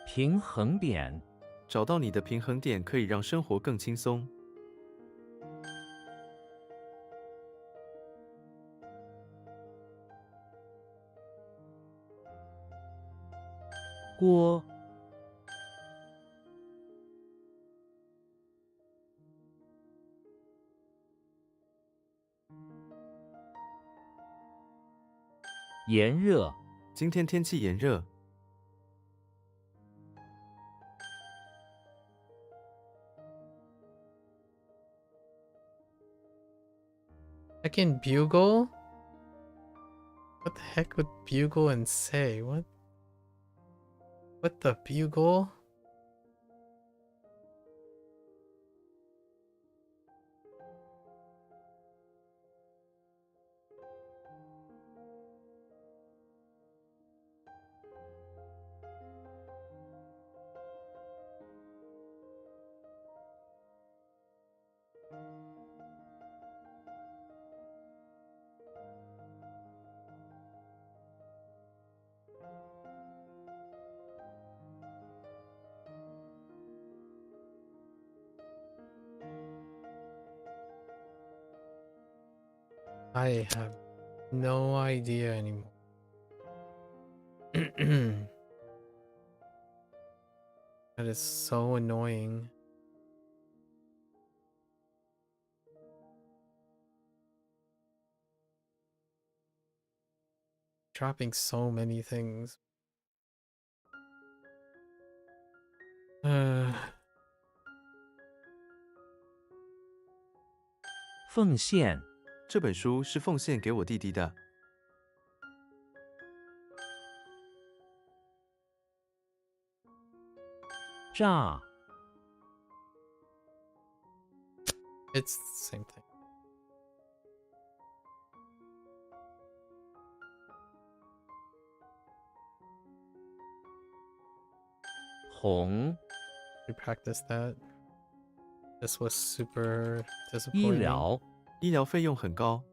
平衡点，找到你的平衡点可以让生活更轻松。锅，炎热，今天天气炎热， Second bugle? What the heck would bugle and say? What? What the bugle? I have no idea anymore. That is so annoying. Dropping so many things. 奉献，这本书是奉献给我弟弟的。炸， It's the same thing. 红， We practiced that. This was super 医 disappointing. 疗，医疗费用很高，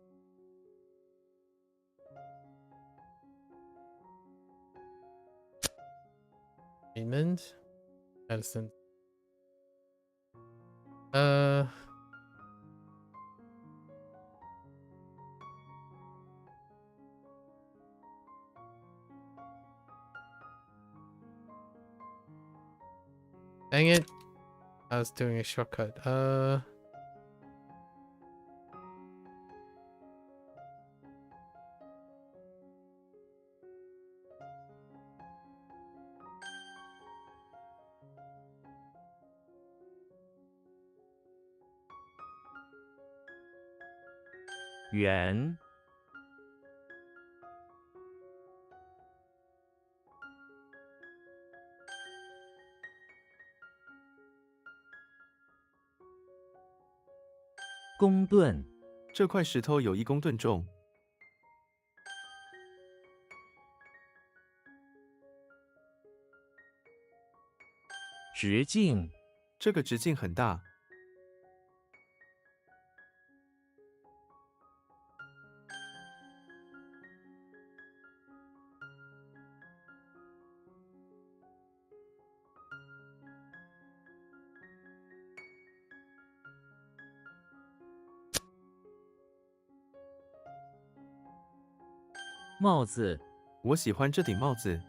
Treatment? Medicine. Dang it. I was doing a shortcut. « 圆，公吨，这块石头有1公吨重，直径，这个直径很大，帽子，我喜欢这顶帽子。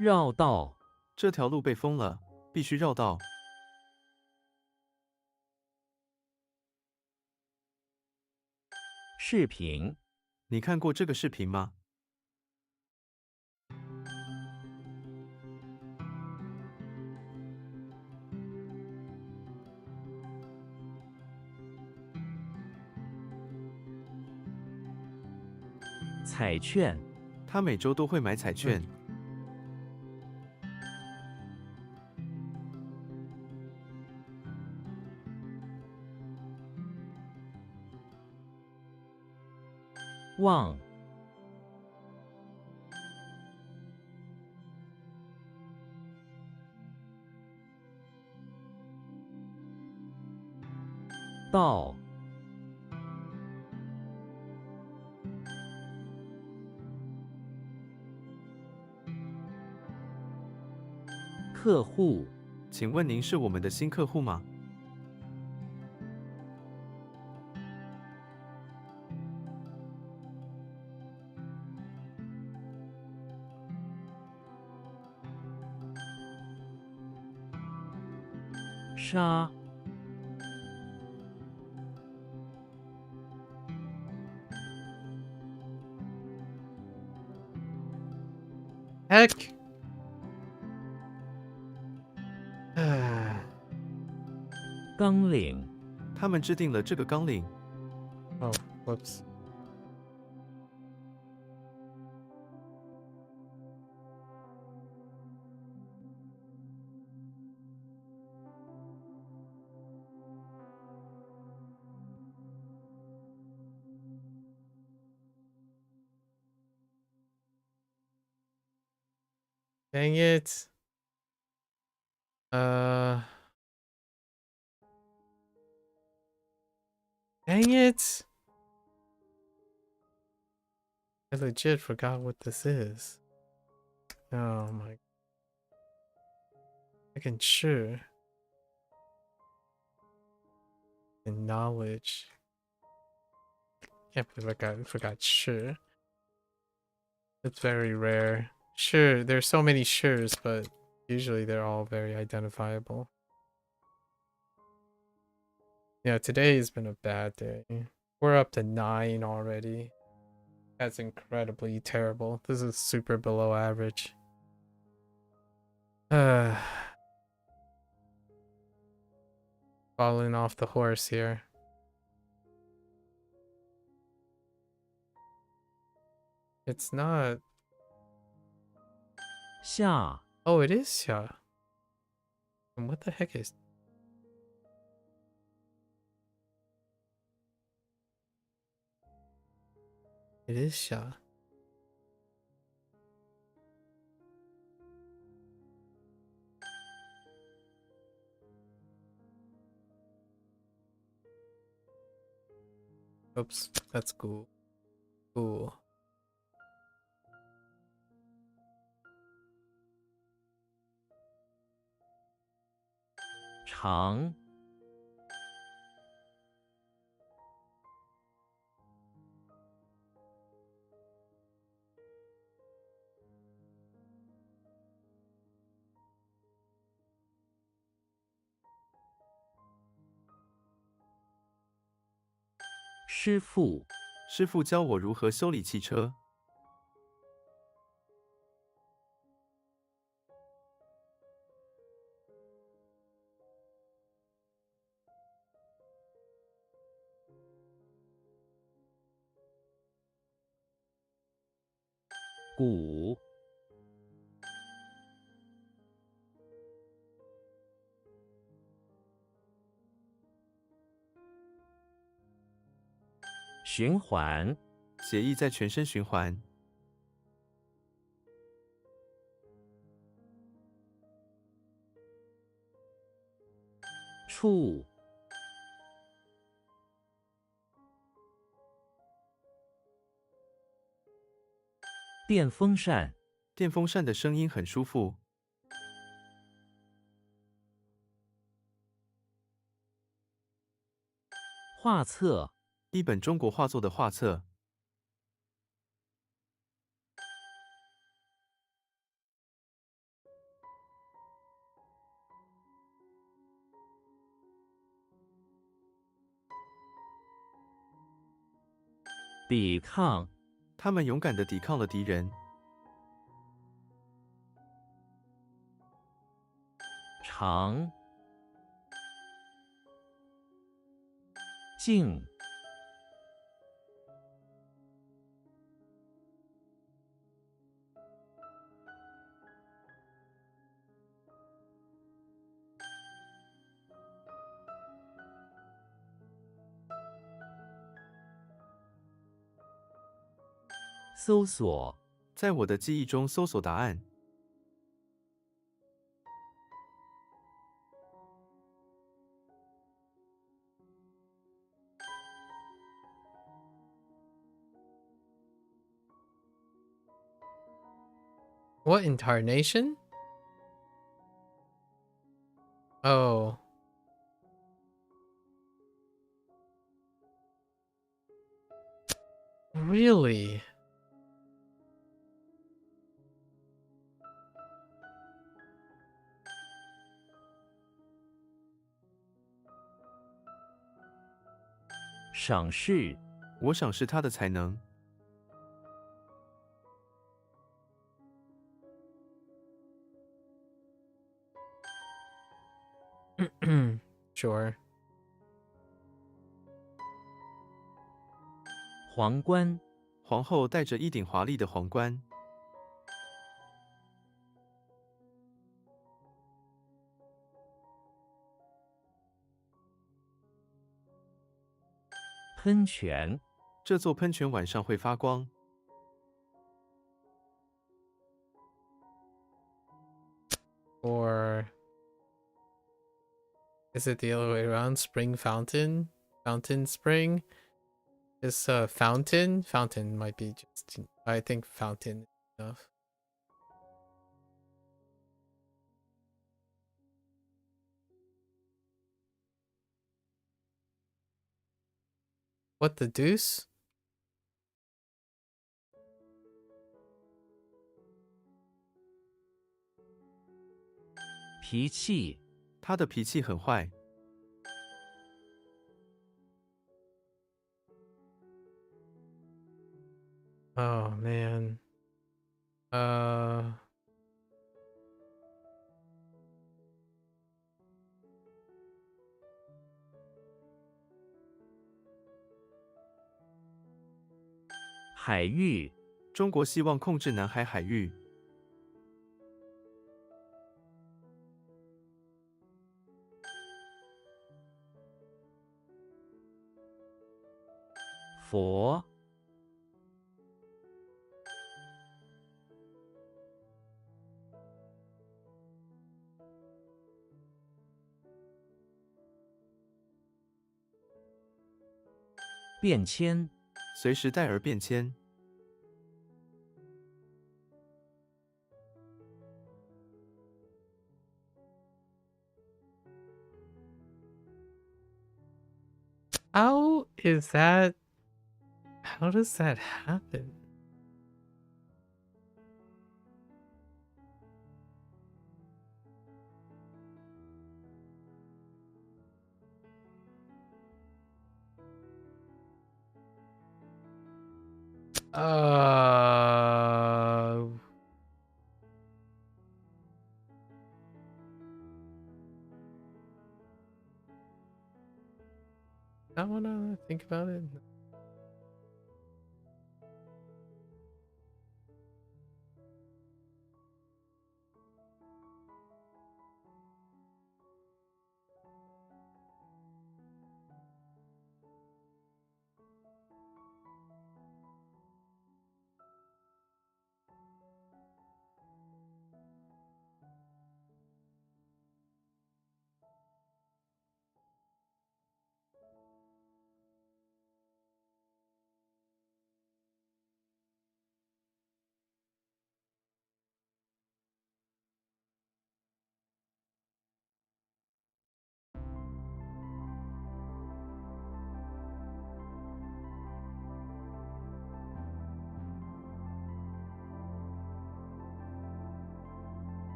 绕道，这条路被封了，必须绕道。视频，你看过这个视频吗？彩券，他每周都会买彩券。望，到，客户，请问您是我们的新客户吗？沙， Heck. 纲领，他们制定了这个纲领。 Oh, whoops. Dang it. Dang it. I legit forgot what this is. Oh my. I can sure. And knowledge. Can't believe I forgot sure. It's very rare. Sure, there's so many sures, but usually they're all very identifiable. Yeah, today has been a bad day. We're up to 9 already. That's incredibly terrible. This is super below average. Falling off the horse here. It's not. 下， Oh, it is Xia. And what the heck is. It is Xia. Oops, that's cool. Cool. 长，师傅，师傅教我如何修理汽车。鼓，循环，血液在全身循环。触，电风扇，电风扇的声音很舒服。画册，一本中国画作的画册。抵抗，他们勇敢地抵抗了敌人。长，静，搜索，在我的记忆中搜索答案。What incarnation? Oh. Really? 赏识，我赏识他的才能。Sure. 皇冠，皇后戴着一顶华丽的皇冠。喷泉，这座喷泉晚上会发光。Or is it the other way around? Spring fountain? Fountain spring? Is fountain? Fountain might be just, I think fountain is enough. What the deuce? 脾气，他的脾气很坏。Oh man. 海域，中国希望控制南海海域。佛，变迁，随时代而变迁。how is that? How does that happen? I wanna think about it.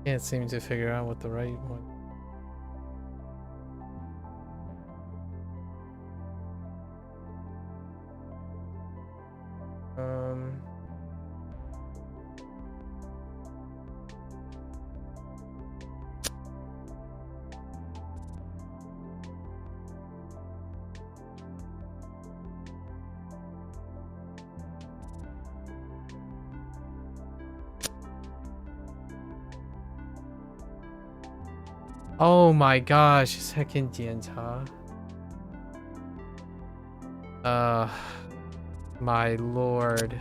Can't seem to figure out what the right one. Oh my gosh, second 检查. My lord.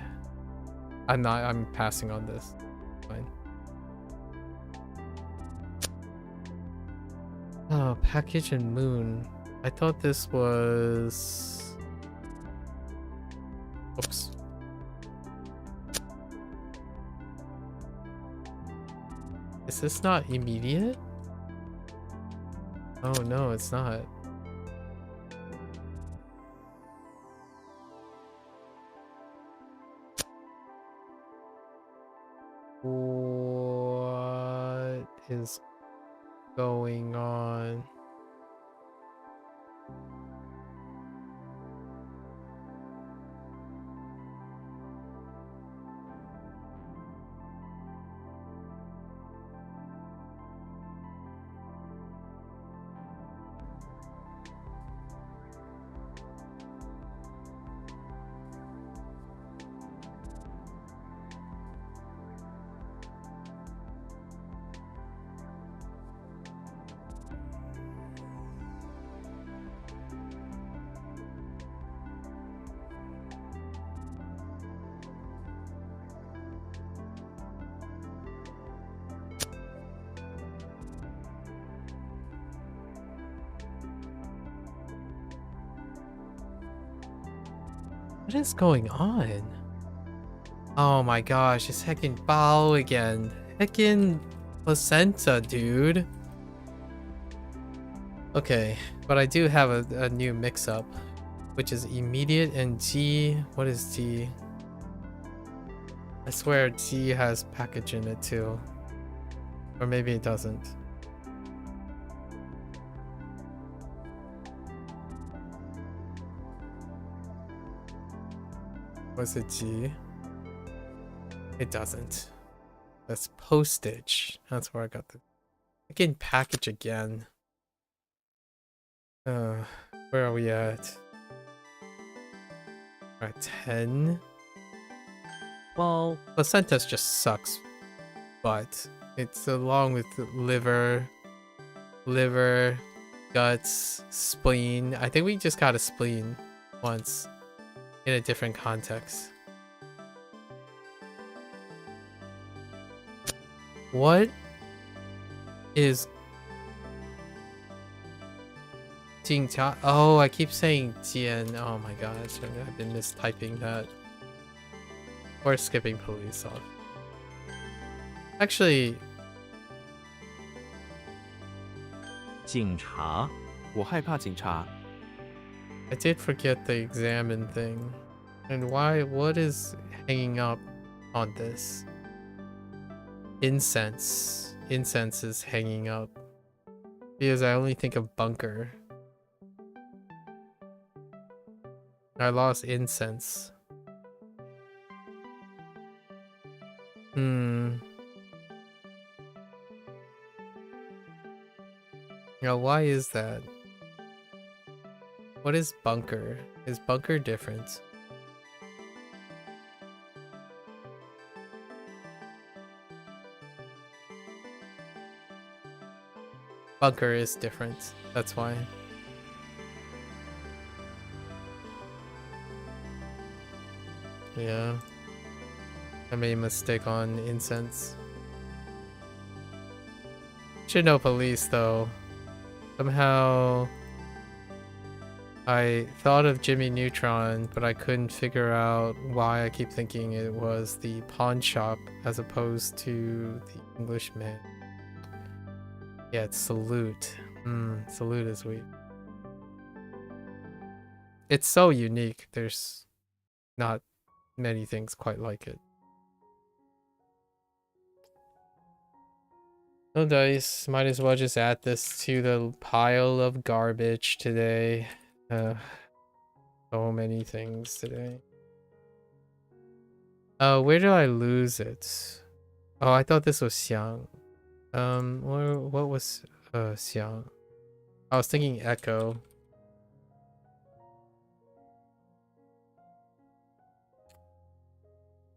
I'm passing on this. Fine. Oh, package and moon. I thought this was... Oops. Is this not immediate? Oh no, it's not. What is going on? What is going on? Oh my gosh, it's heckin' bao again. Heckin' placenta, dude. Okay, but I do have a new mix-up, which is immediate and G. What is G? I swear G has package in it too. Or maybe it doesn't. Was it G? It doesn't. That's postage. That's where I got the... Again, package again. Where are we at? Alright, 10. Well, placentas just sucks. But it's along with liver, guts, spleen. I think we just got a spleen once in a different context. What is Jingcha? Oh, I keep saying Jian. Oh my gosh, I've been mistyping that. Or skipping police off. Actually, 警察 我害怕警察。 I did forget the examine thing. And why? What is hanging up on this? Incense. Incense is hanging up. Because I only think of bunker. I lost incense. Now, why is that? What is bunker? Is bunker different? Bunker is different. That's why. Yeah. I made a mistake on incense. Should know police though. Somehow I thought of Jimmy Neutron, but I couldn't figure out why I keep thinking it was the pawn shop as opposed to the Englishman. Yeah, it's Salute. Salute is weak. It's so unique. There's not many things quite like it. No dice. Might as well just add this to the pile of garbage today. So many things today. Where did I lose it? Oh, I thought this was Xiang. What was Xiang? I was thinking Echo.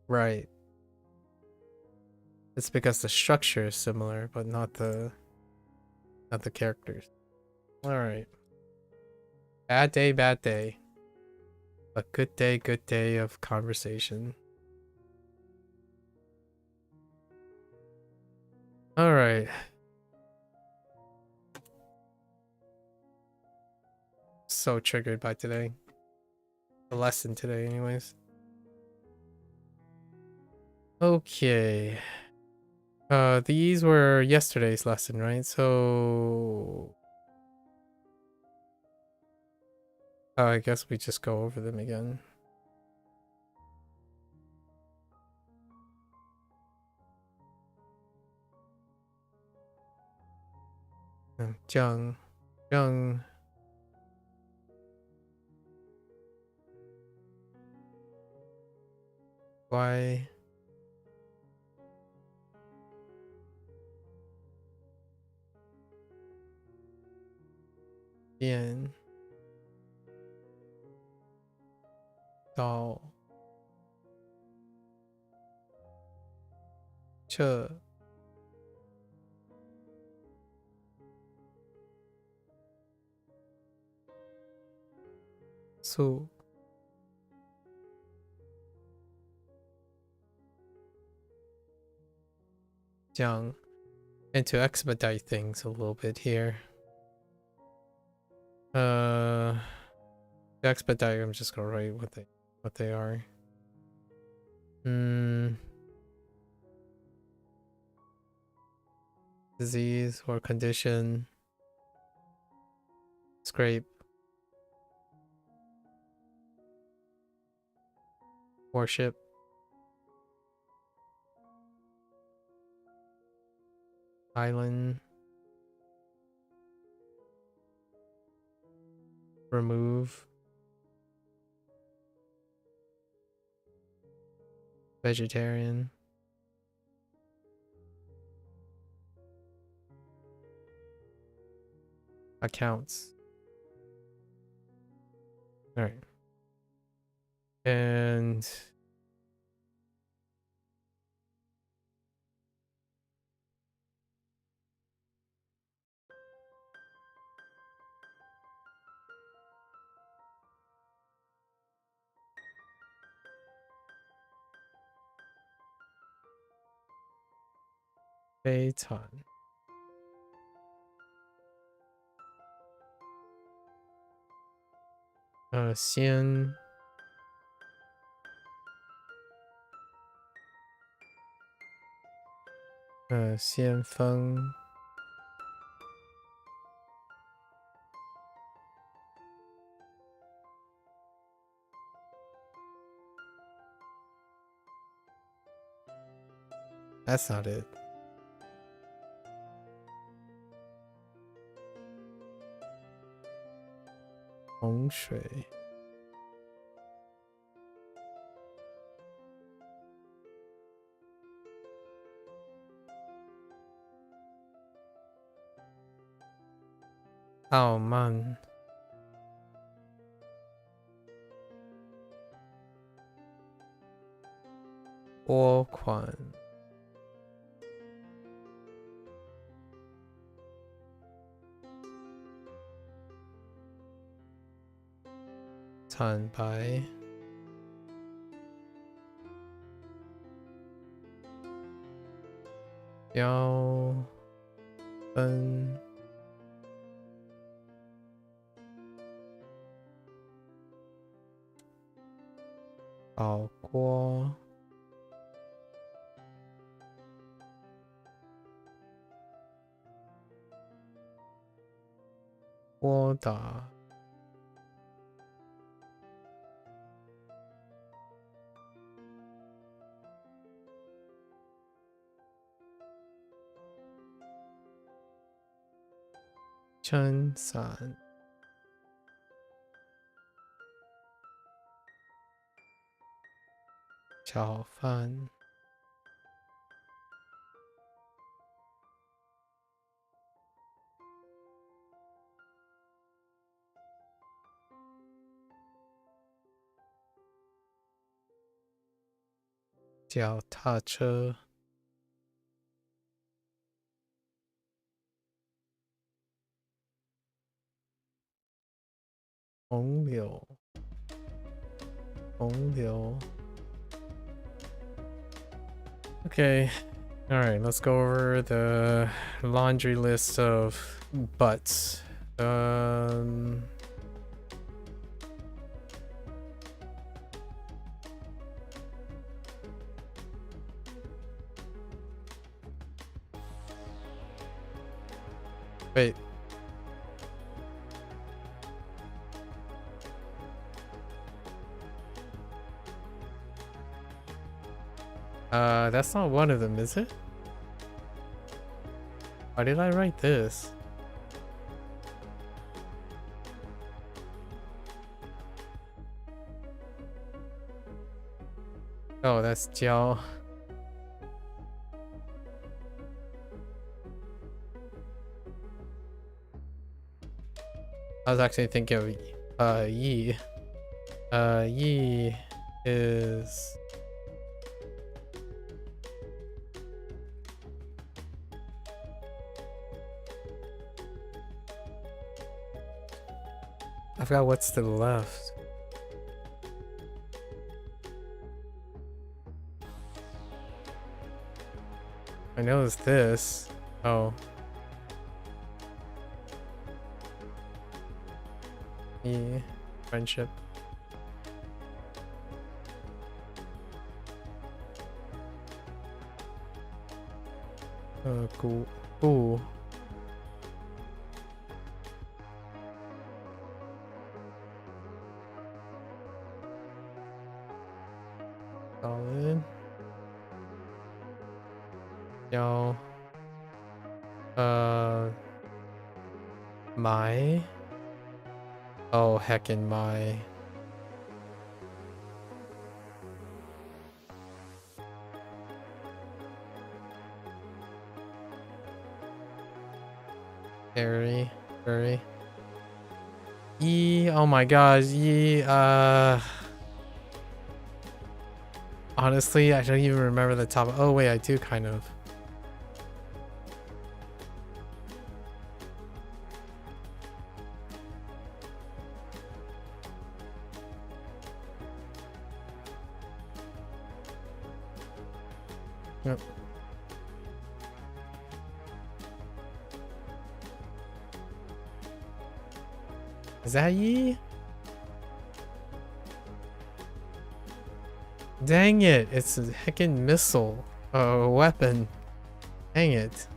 Right. It's because the structure is similar, but not the of the characters. All right. Bad day. A good day of conversation. All right. So triggered by today. The lesson today, anyways. Okay. These were yesterday's lesson, right? So I guess we just go over them again. Jung. Why? Bien. Dao. Che. Su. Jiang. And to expedite things a little bit here. To expedite, I'm just gonna write what they are. Disease or condition. Scrape. Worship. Island. Remove. Vegetarian. Accounts. All right. And Phaeton. Xian. Xian Feng. That's not it. Hong Shui. Oh man. Guo Quan. Tan Bai. Yao Ben. Bao Guo. Guo Da. Chen San. Chao Fan. Jiao Ta Che. Hong Liu. Hong Liu. Okay. Alright, let's go over the laundry list of butts. Wait. That's not one of them, is it? Why did I write this? Oh, that's Jiao. I was actually thinking of Yi. Yi is I forgot what's to the left. I know it's this. Oh. Yeah. Friendship. Cool. Ooh. Solid. Yo. My. Oh, heckin' my. Very. Yi. Oh my gosh. Yi. Honestly, I don't even remember the top. Oh wait, I do kind of. Yep. Is that Yi? Dang it, it's a heckin' missile. Weapon. Dang it.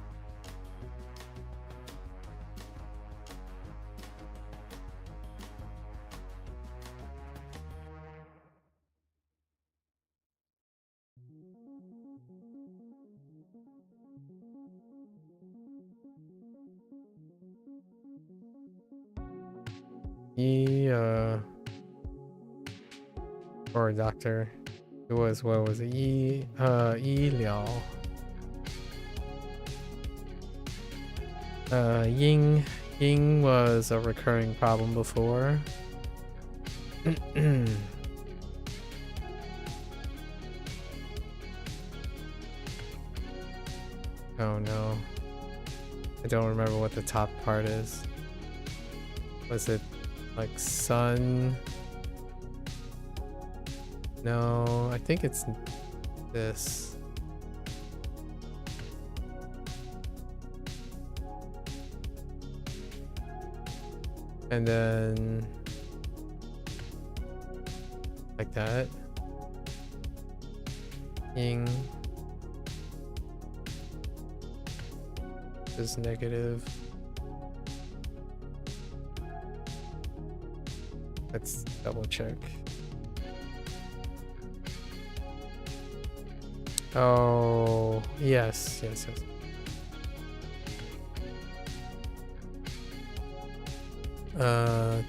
Yi, or a doctor. It was, what was it? Yi Liao. Ying was a recurring problem before. Oh no. I don't remember what the top part is. Was it like sun? No, I think it's this. And then like that. Ying is negative. Let's double check. Oh, yes.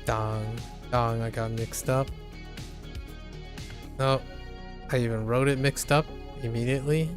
Dong, I got mixed up. Oh, I even wrote it mixed up immediately.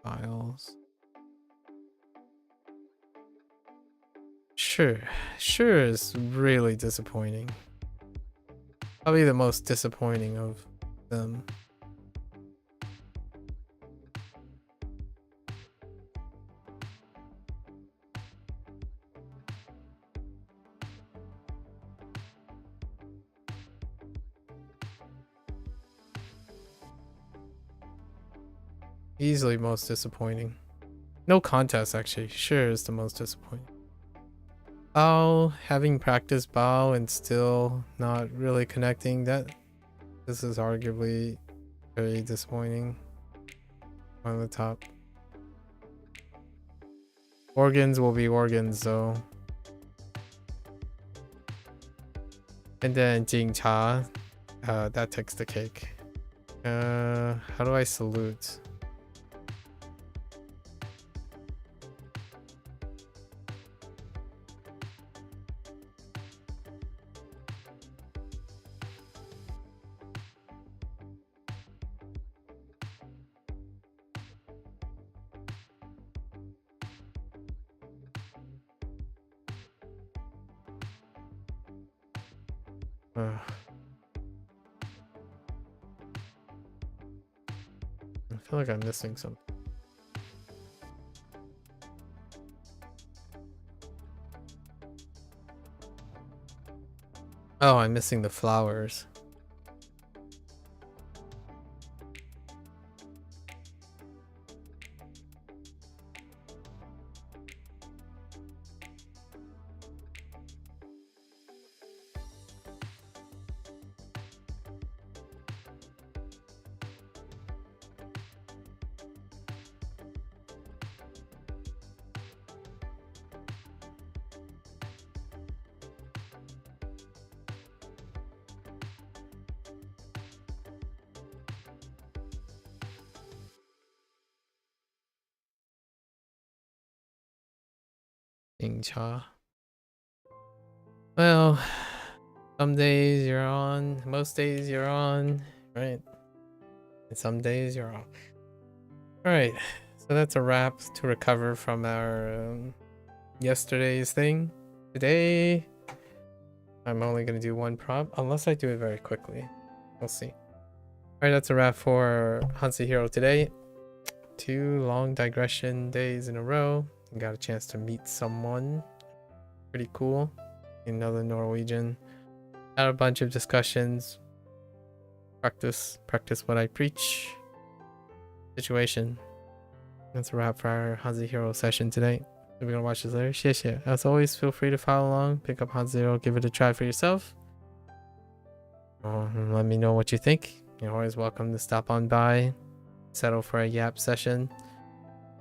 files. Sure is really disappointing. Probably the most disappointing of them. Easily most disappointing. No contest actually. Sure is the most disappointing. Bao, having practiced Bao and still not really connecting, this is arguably very disappointing. On the top. Organs will be organs though. And then Jing Cha, that takes the cake. How do I salute? I feel like I'm missing something. Oh, I'm missing the flowers. Cha. Well, some days you're on, most days you're on, right? And some days you're off. Alright, so that's a wrap to recover from our yesterday's thing. Today, I'm only going to do one prompt, unless I do it very quickly. We'll see. Alright, that's a wrap for HanziHero today. 2 long digression days in a row. Got a chance to meet someone pretty cool, another Norwegian. Had a bunch of discussions. Practice what I preach. Situation. That's a wrap for our HanziHero session today. If you're gonna watch this later, share. As always, feel free to follow along, pick up HanziHero, give it a try for yourself. And let me know what you think. You're always welcome to stop on by, settle for a yap session.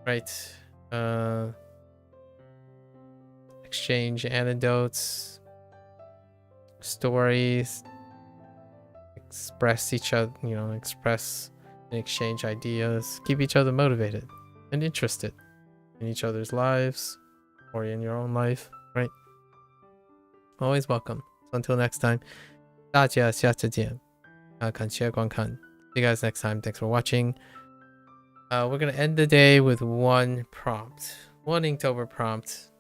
Right. Exchange anecdotes, stories, express each other, express and exchange ideas, keep each other motivated and interested in each other's lives or in your own life, right? Always welcome. So until next time, 大家下次见。感谢观看。See you guys next time. Thanks for watching. We're gonna end the day with one prompt, one Inktober prompt.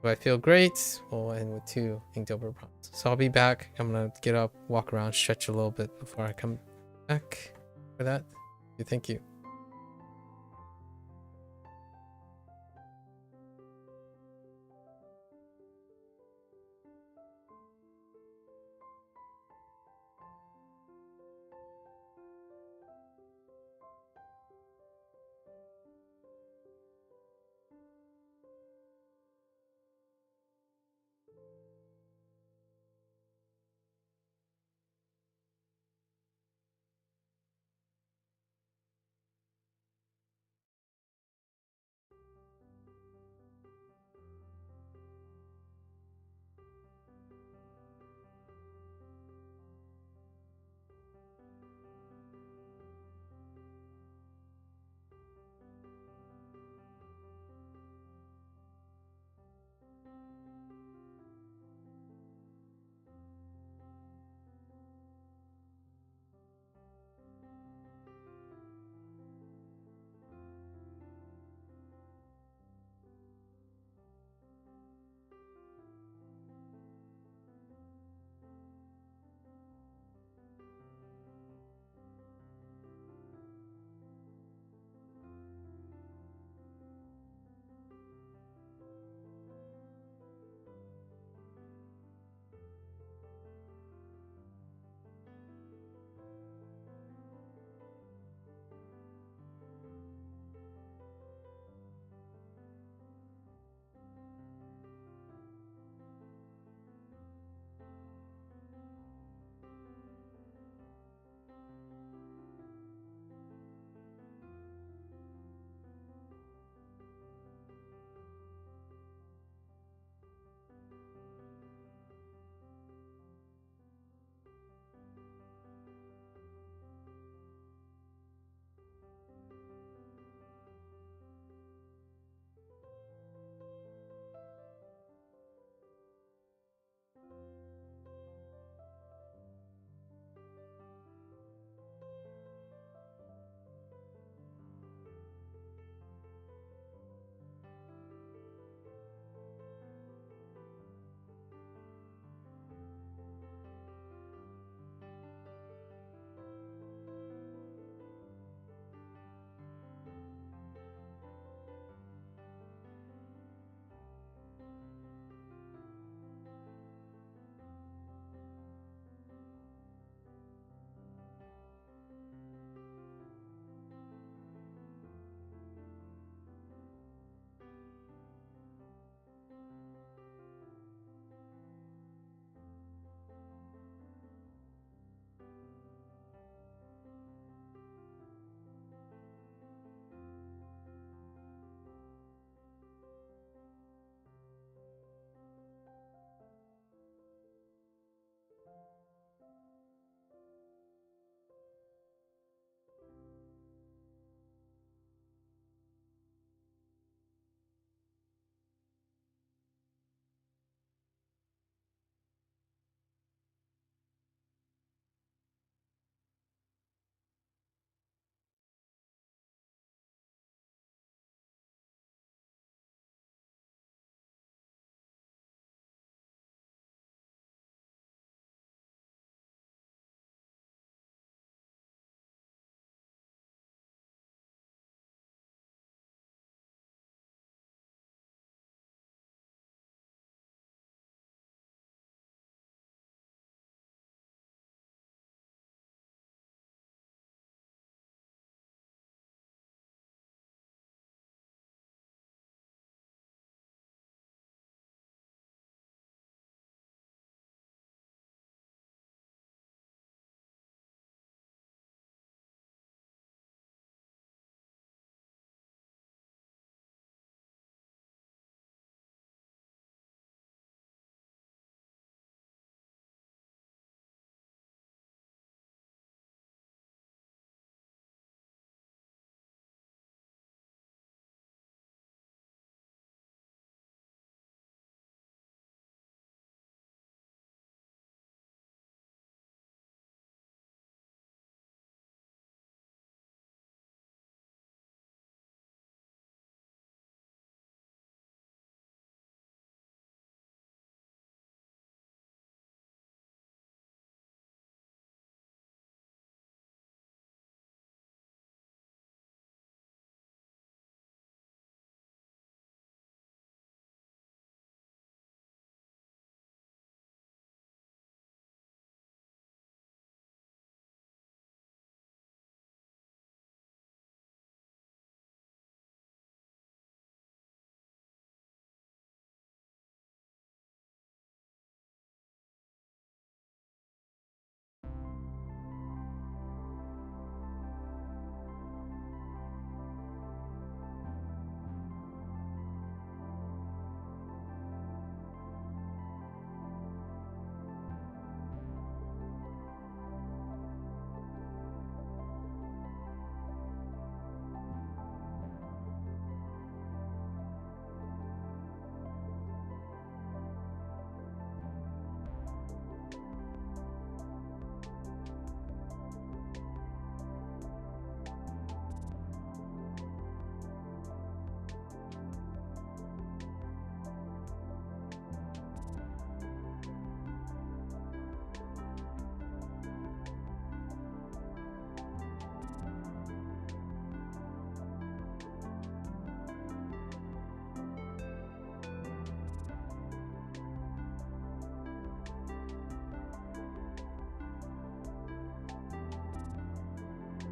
Do I feel great? We'll end with 2 Inktober prompts. So I'll be back. I'm gonna get up, walk around, stretch a little bit before I come back for that. Thank you.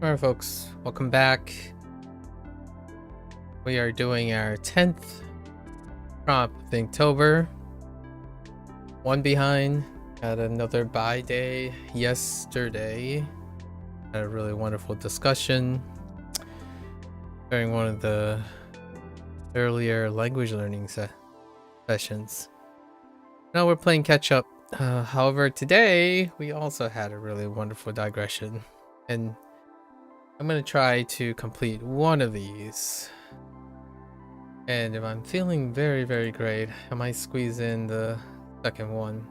Alright folks, welcome back. We are doing our 10th prompt of Inktober. One behind. Had another buy day yesterday. Had a really wonderful discussion during one of the earlier language learning sessions. Now we're playing catch up. However, today we also had a really wonderful digression, and I'm gonna try to complete one of these. And if I'm feeling very, very great, I might squeeze in the second one.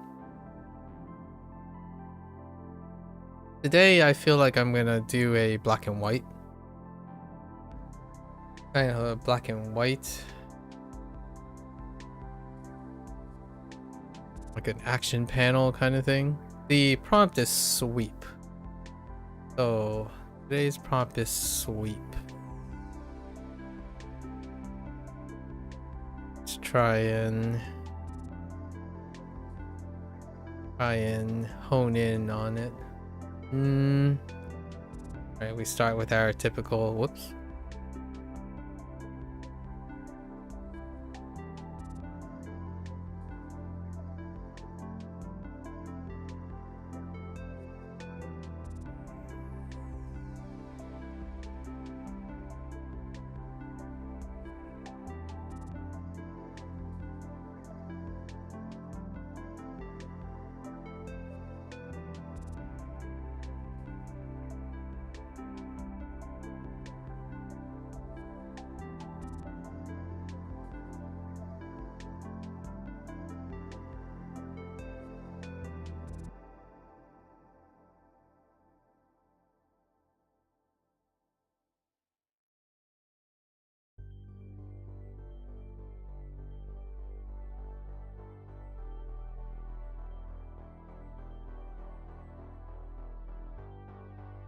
Today, I feel like I'm gonna do a black and white. Kind of a black and white. Like an action panel kind of thing. The prompt is sweep. So today's prompt is sweep. Let's try and hone in on it. Alright, we start with our typical whoops.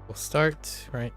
We'll start right.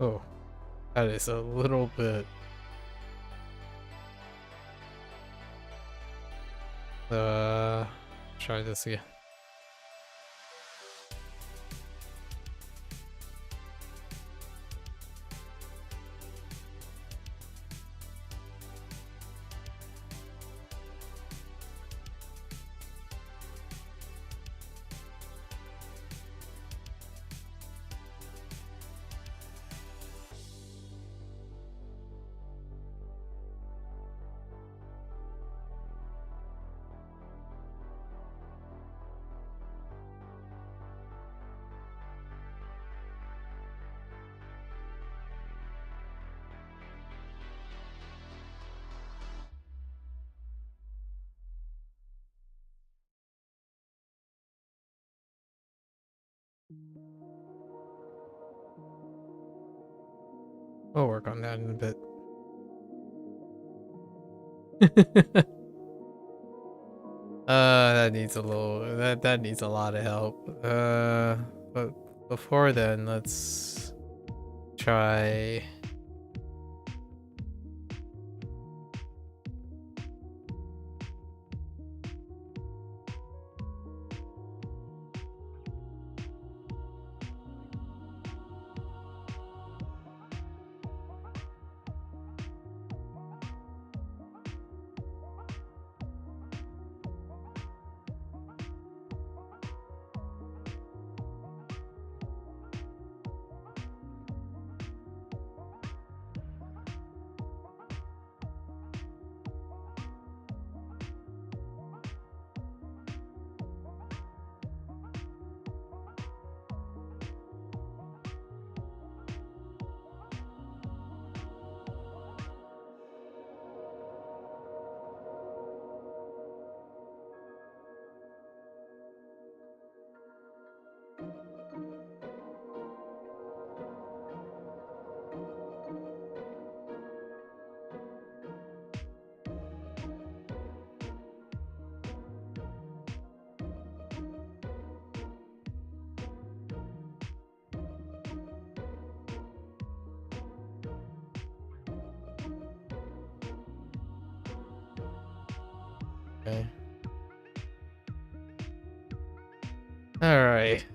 Oh, that is a little bit. Try this again. We'll work on that in a bit. That needs a little. That needs a lot of help. But before then, let's try. Okay. All right.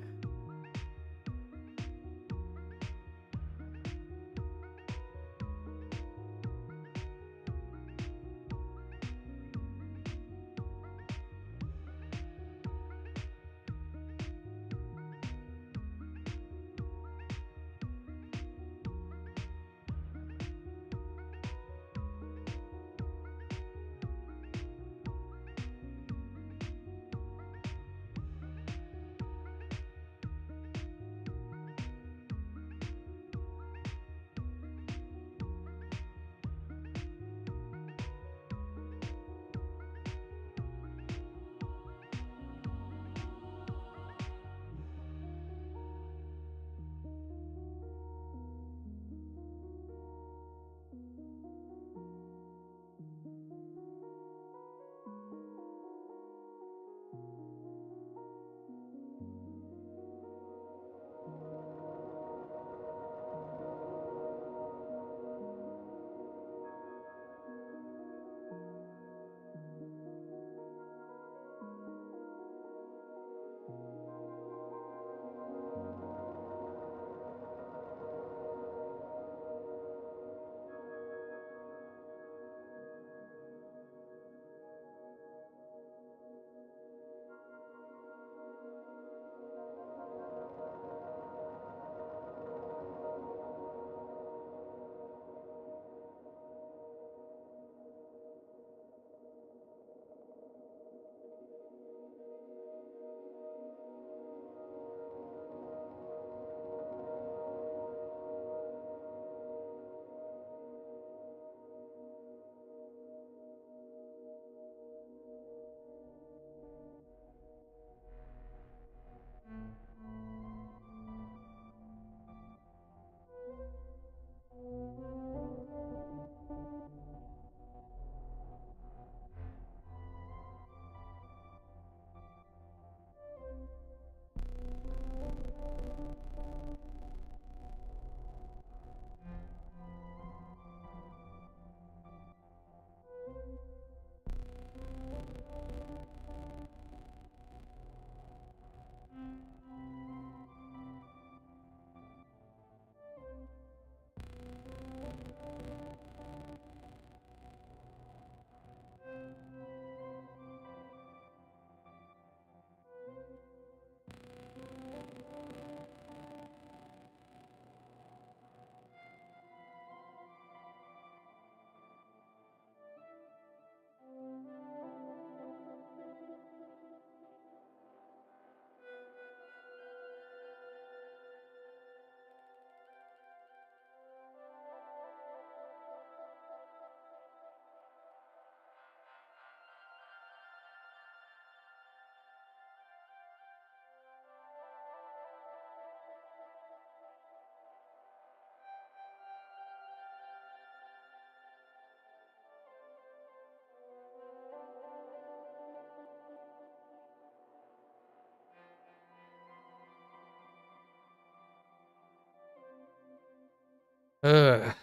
Ugh.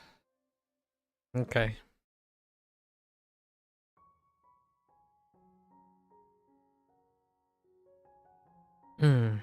Okay. Hmm.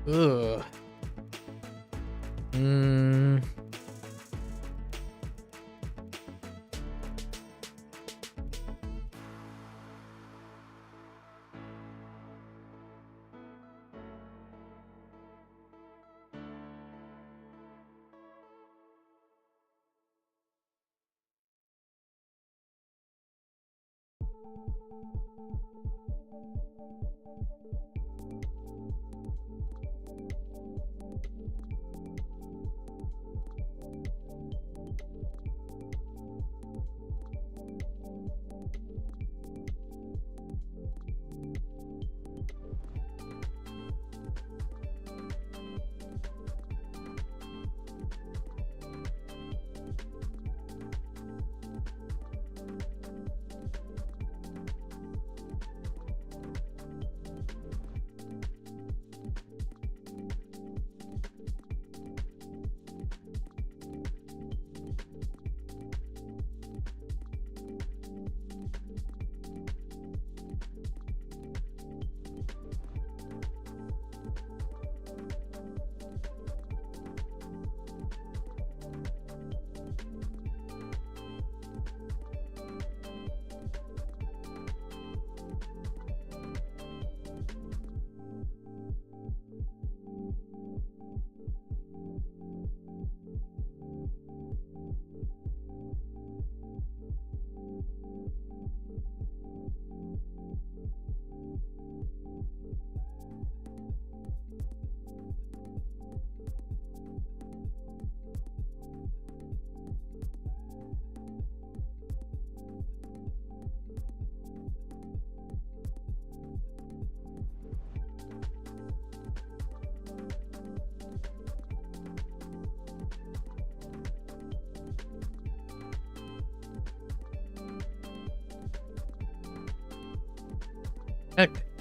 Ugh. Heck.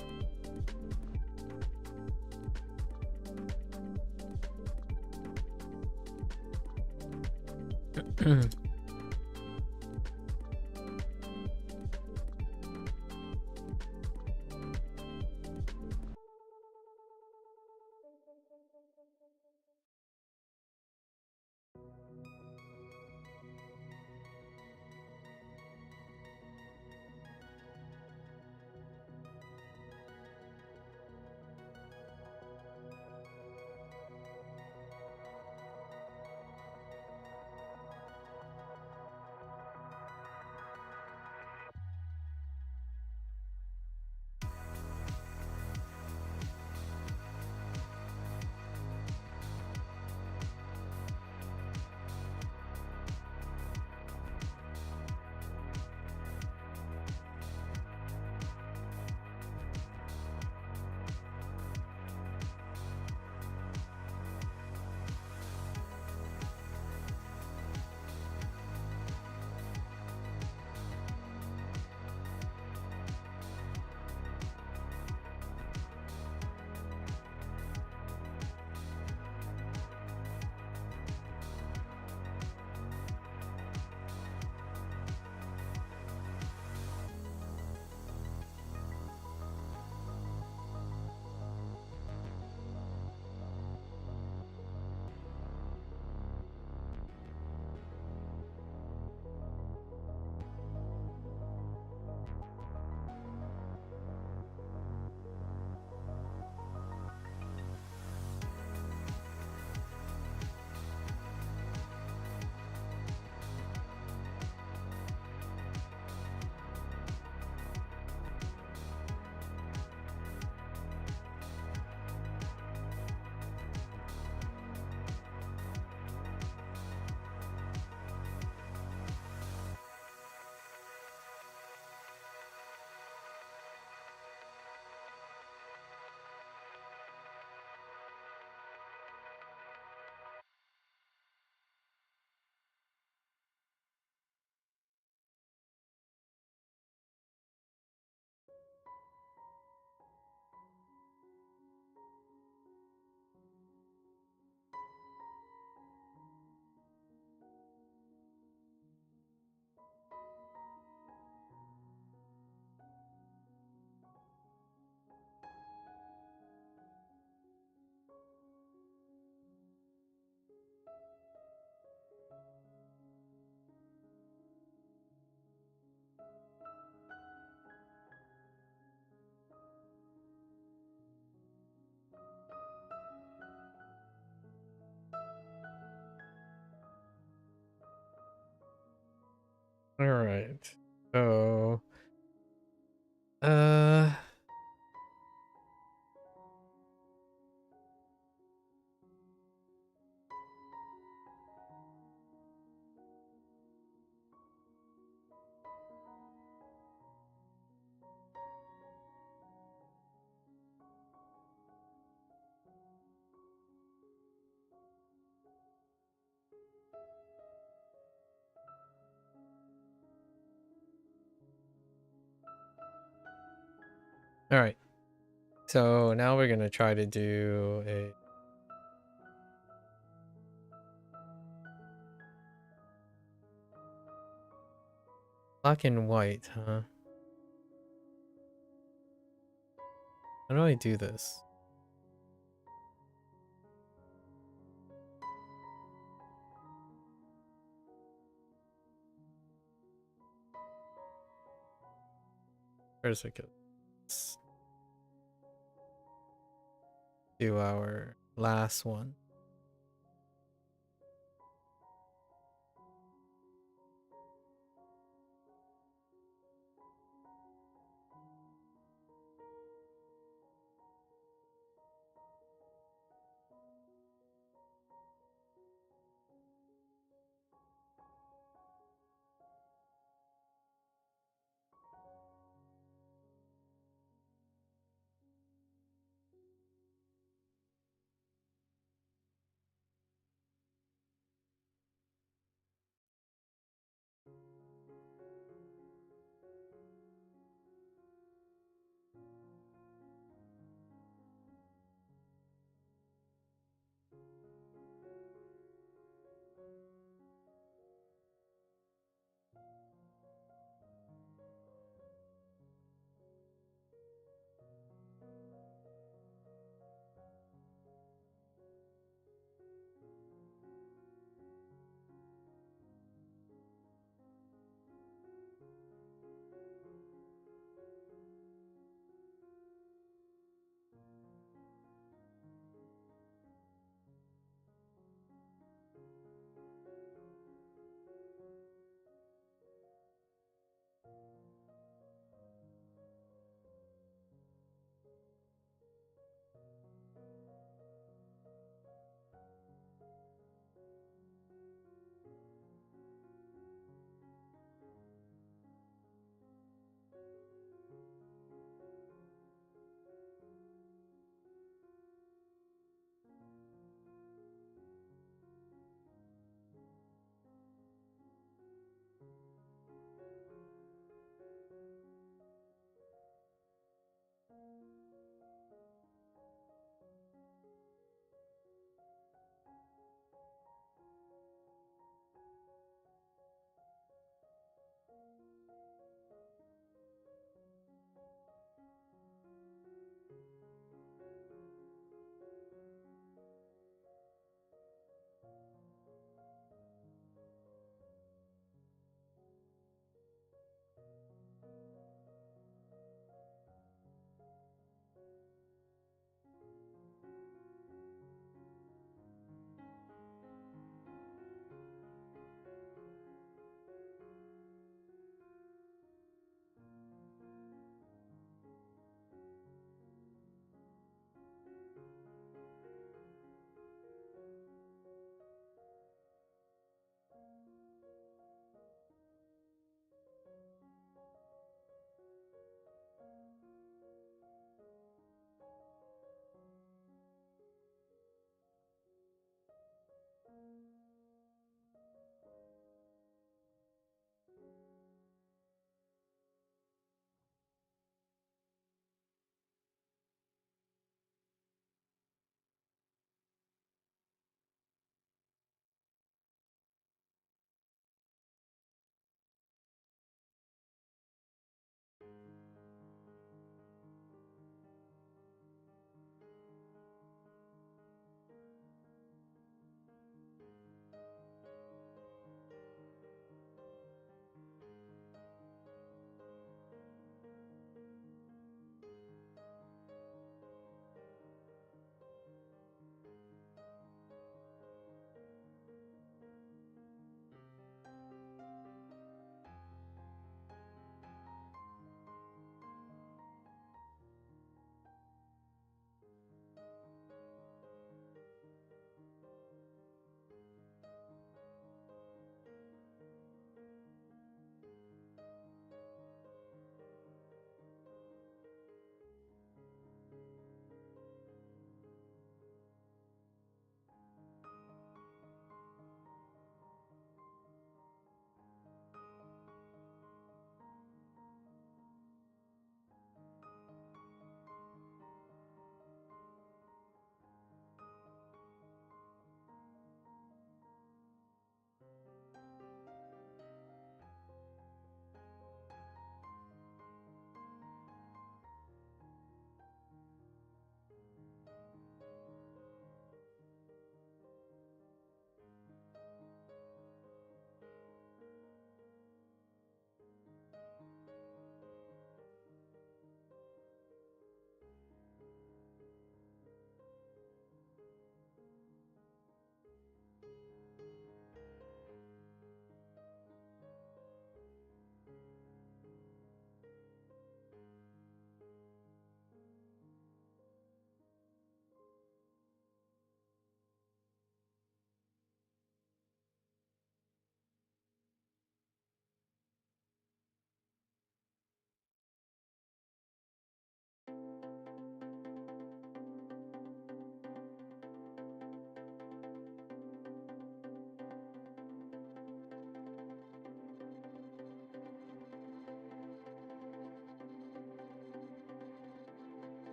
All right. So, uh, all right. So now we're gonna try to do a black and white, huh? How do I do this? Where's it go? Let's do our last one.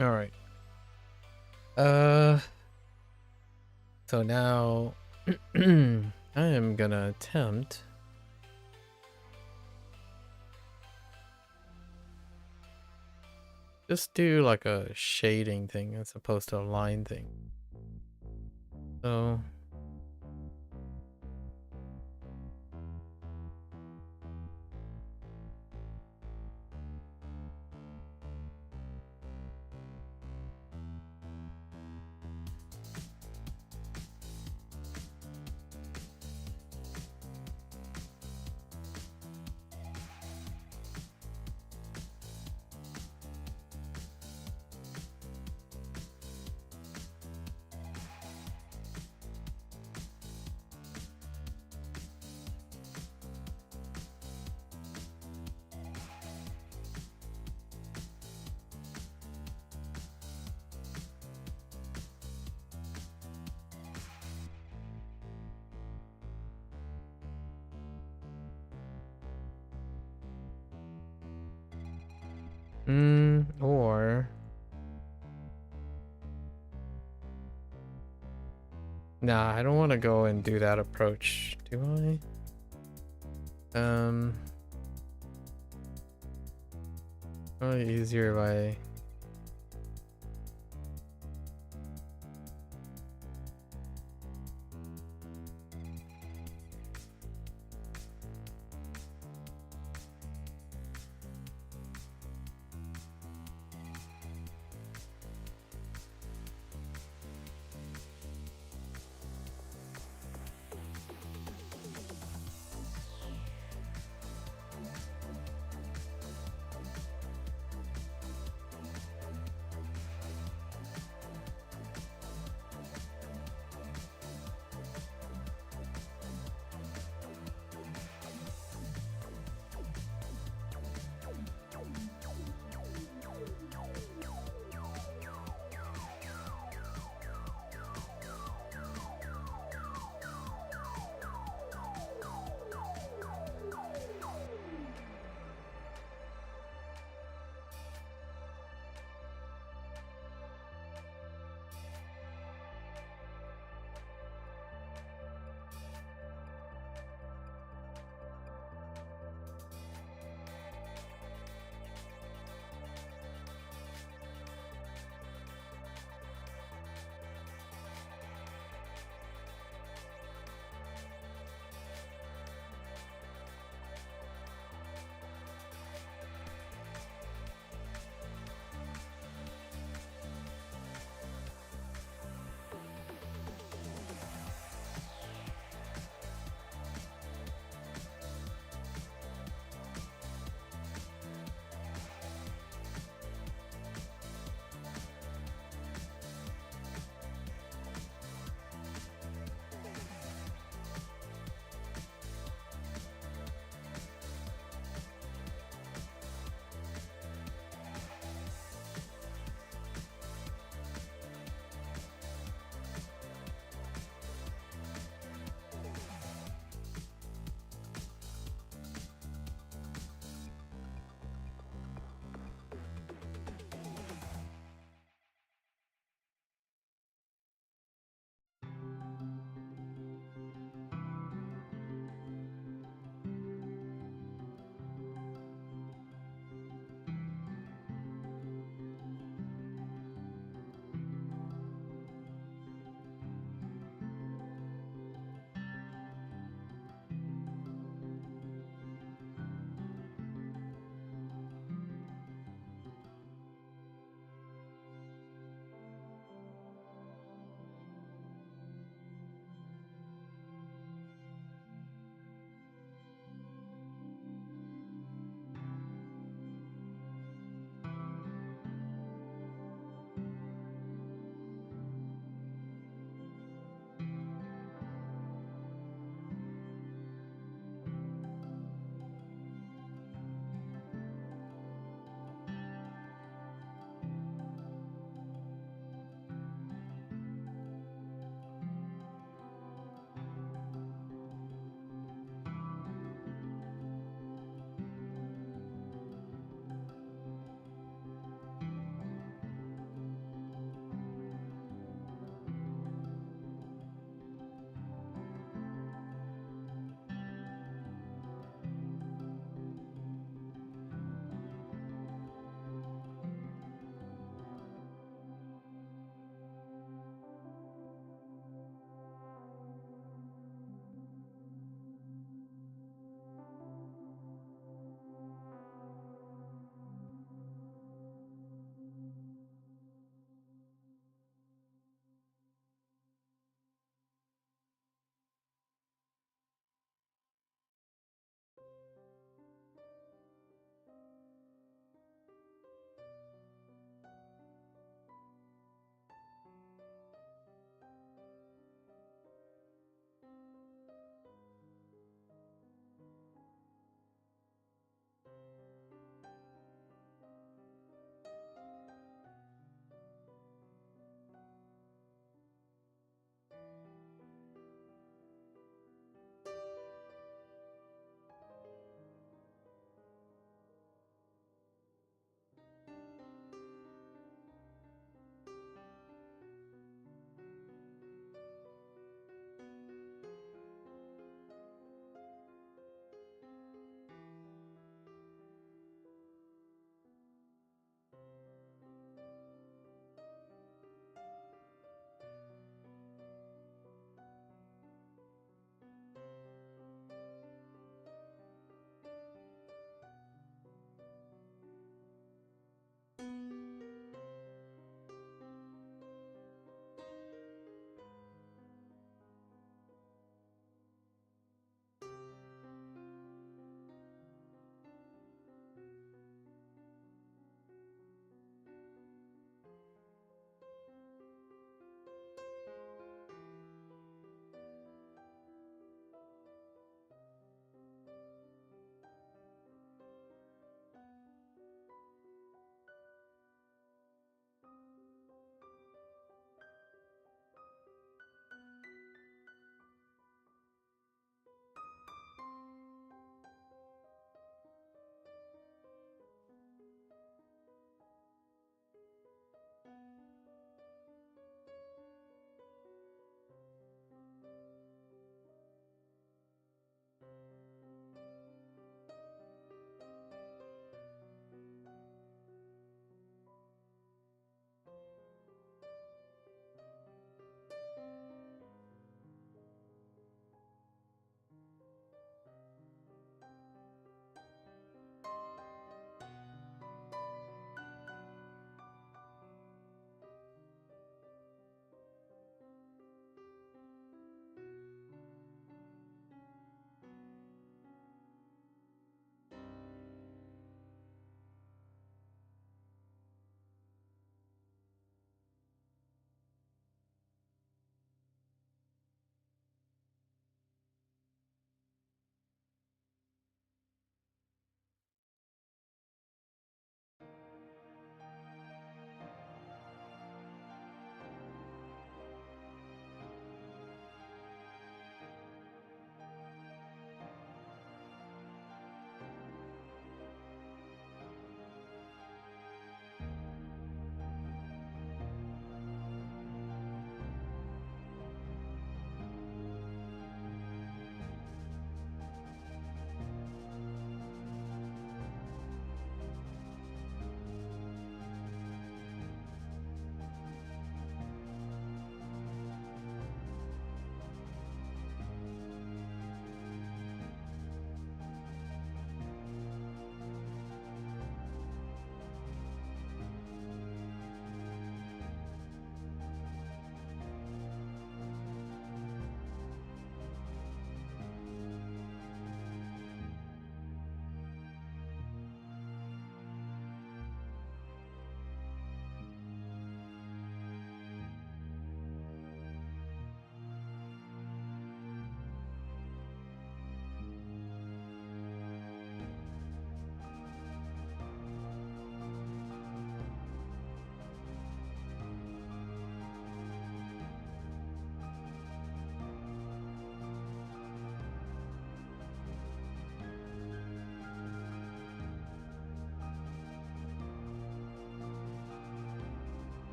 All right. So now I am gonna attempt just do like a shading thing as opposed to a line thing. So or nah, I don't want to go and do that approach, do I? Probably easier if I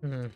Hmm.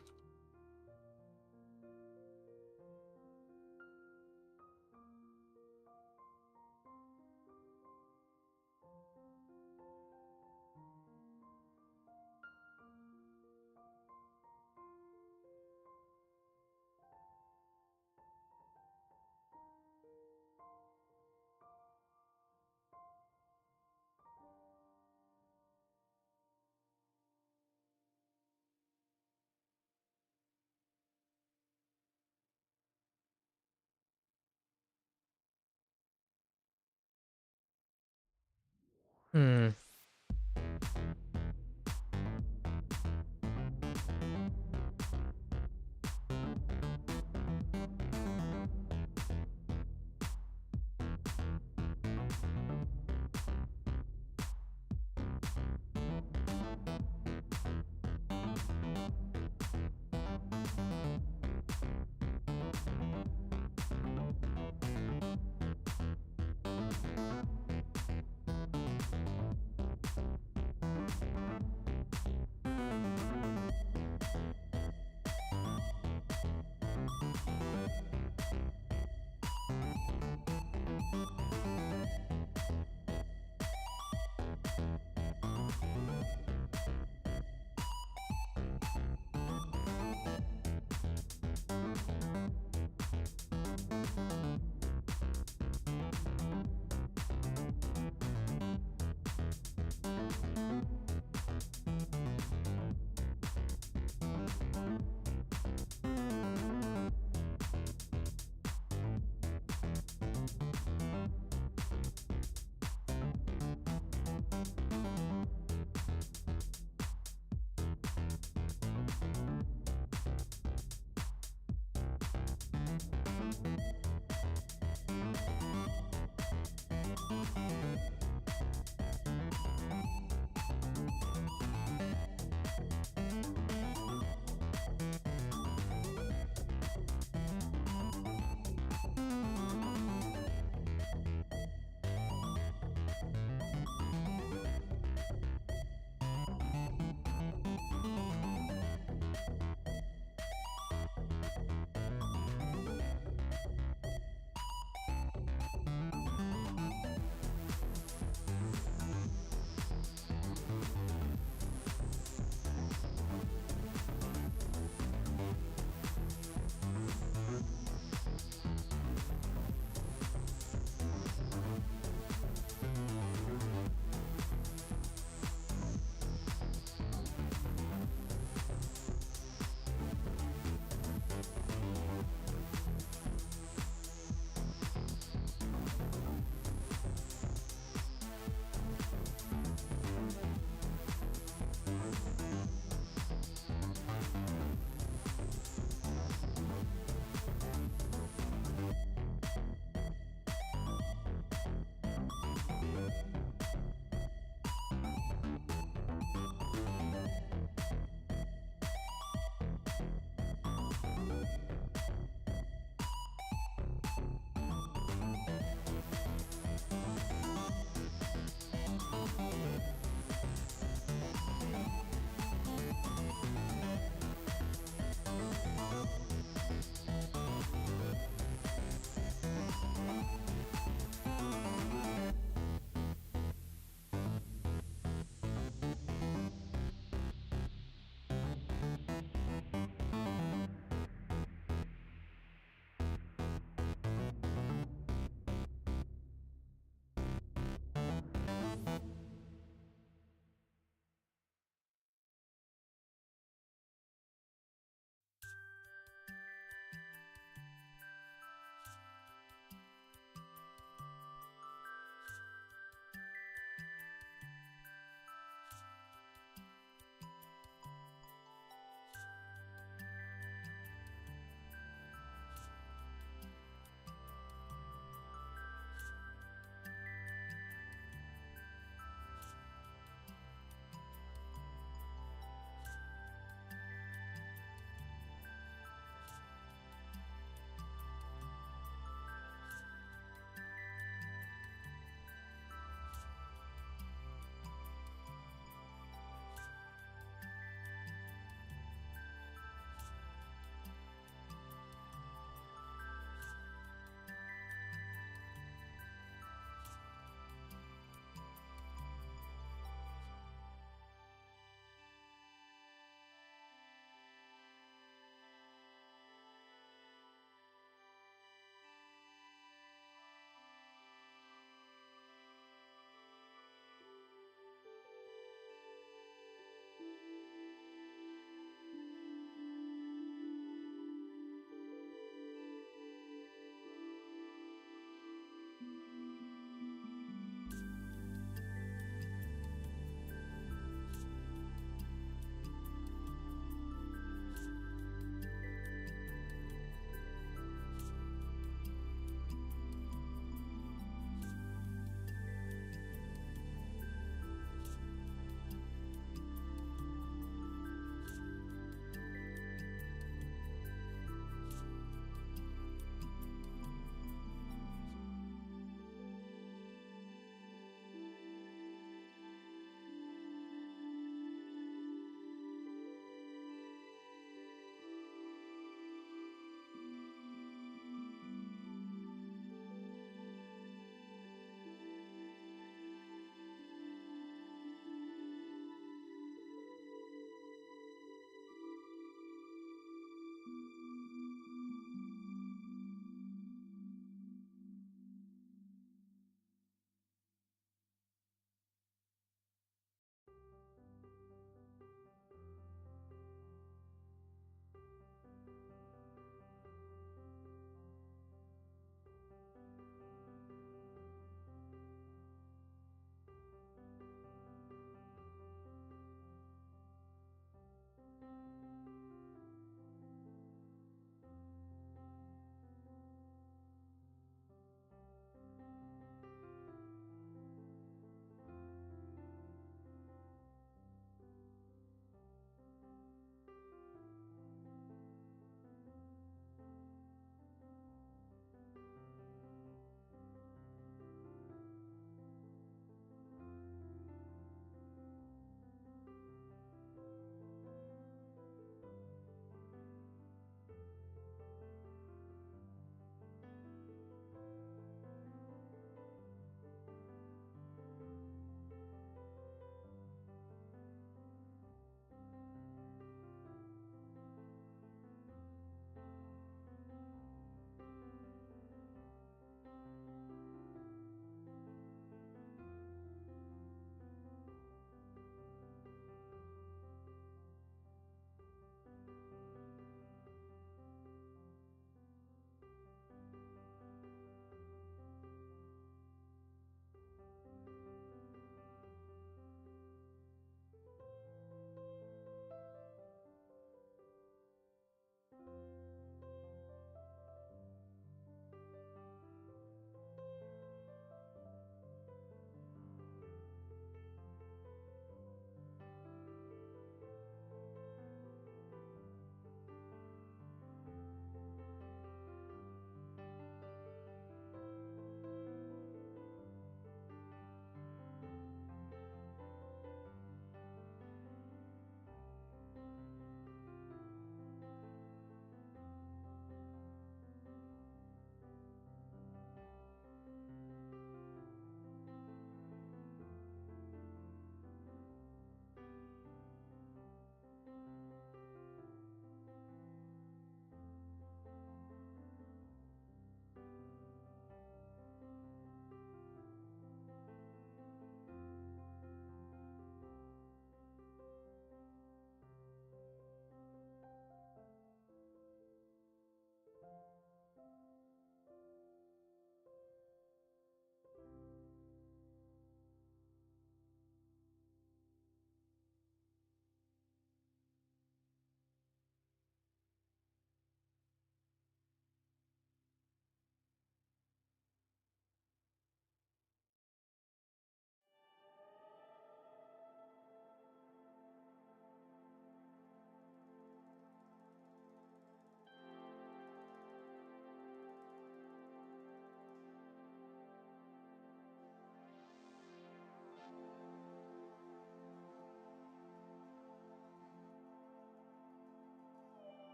Hmm.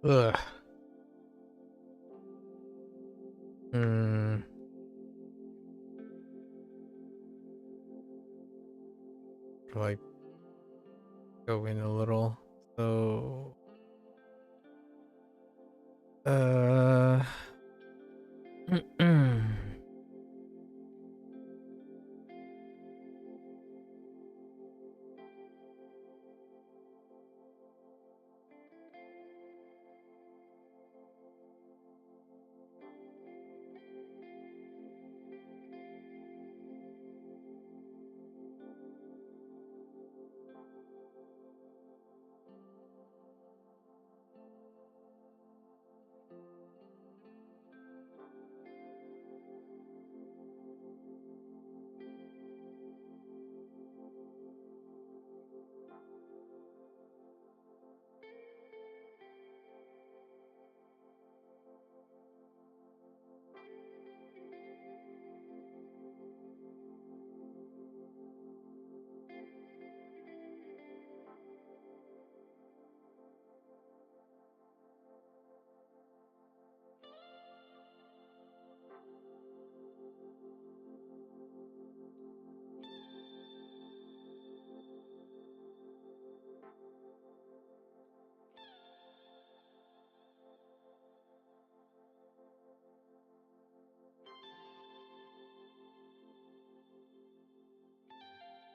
Ugh. Hmm. Like go in a little. So uh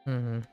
mhm.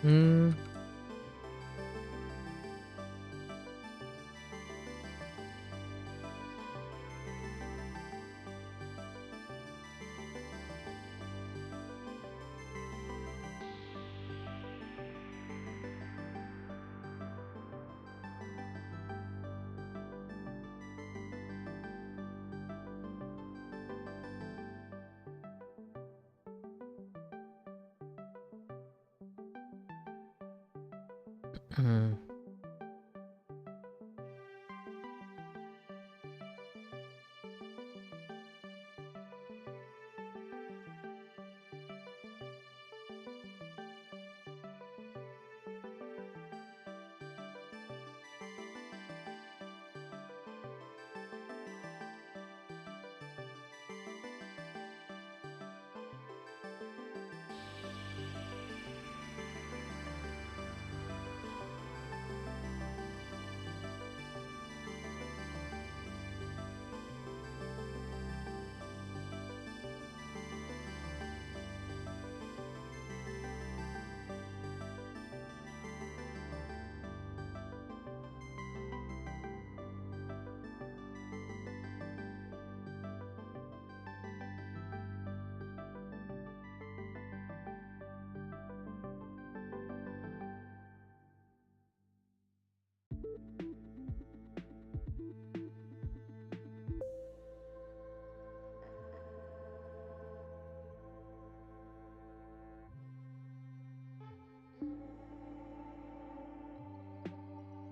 Mm. Hmm.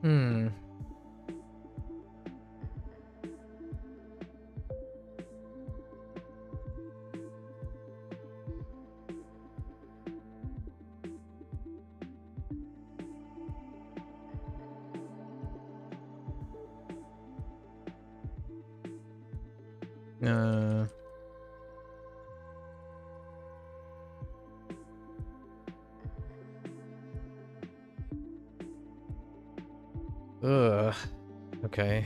Hmm. Uh. Ugh. Okay.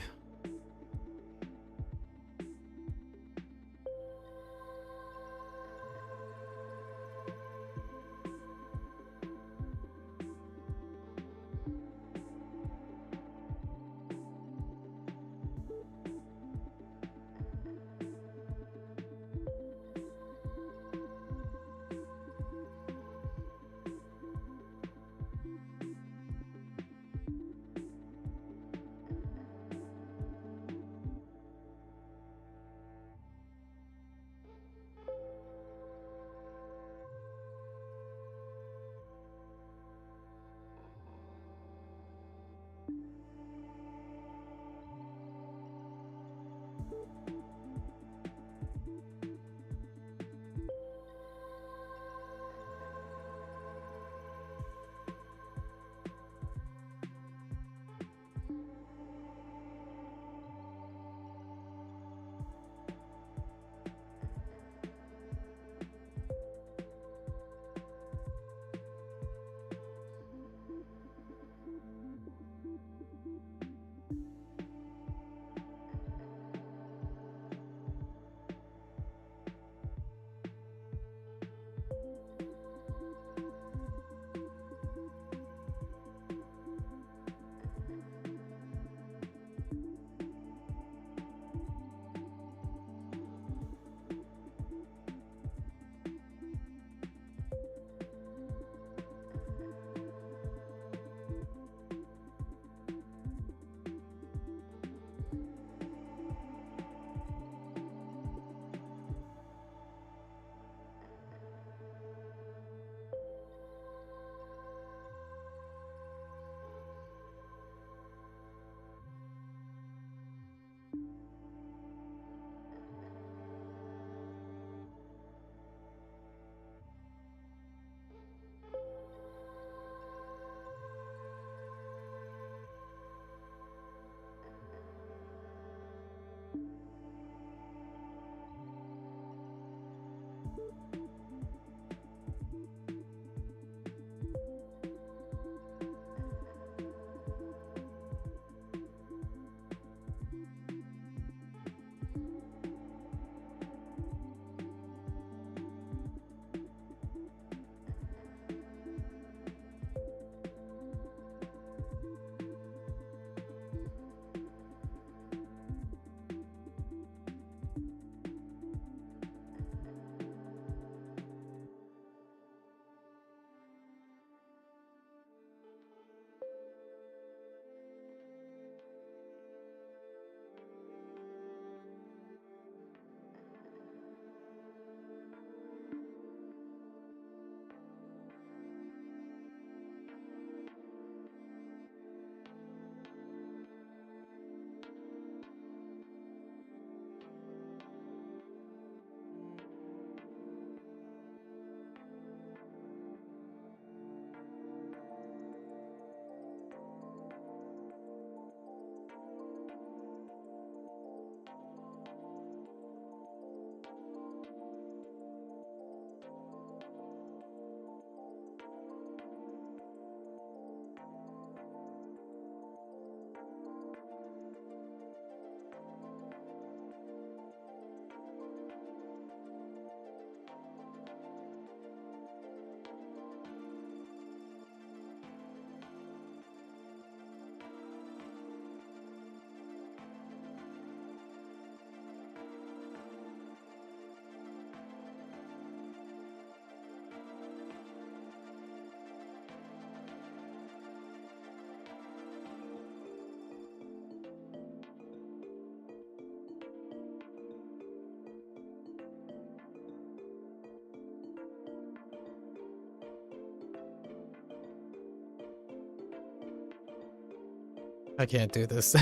I can't do this.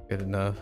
Good enough.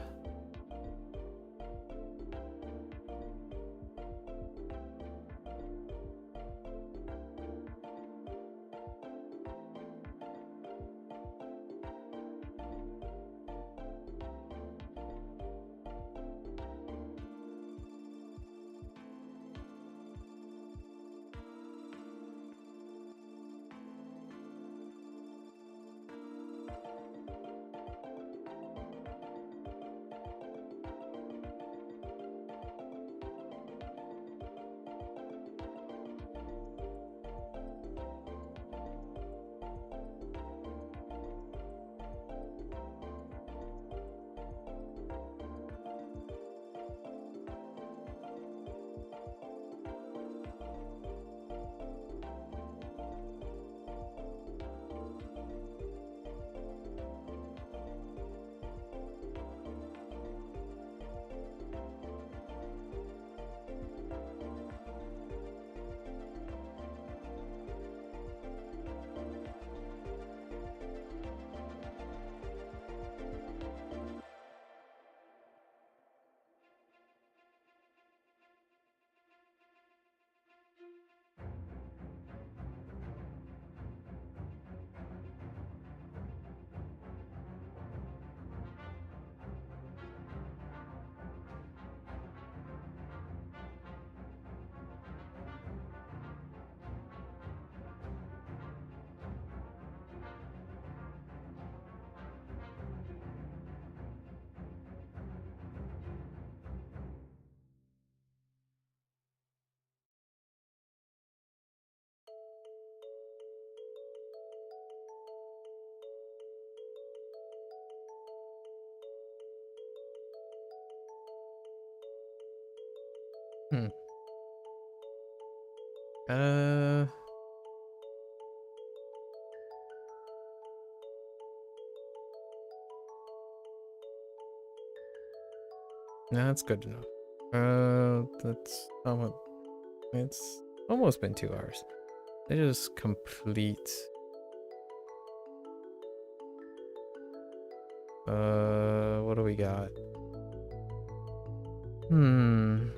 Hmm. Uh. No, that's good enough. That's almost. It's almost been 2 hours. I just complete. What do we got? Hmm.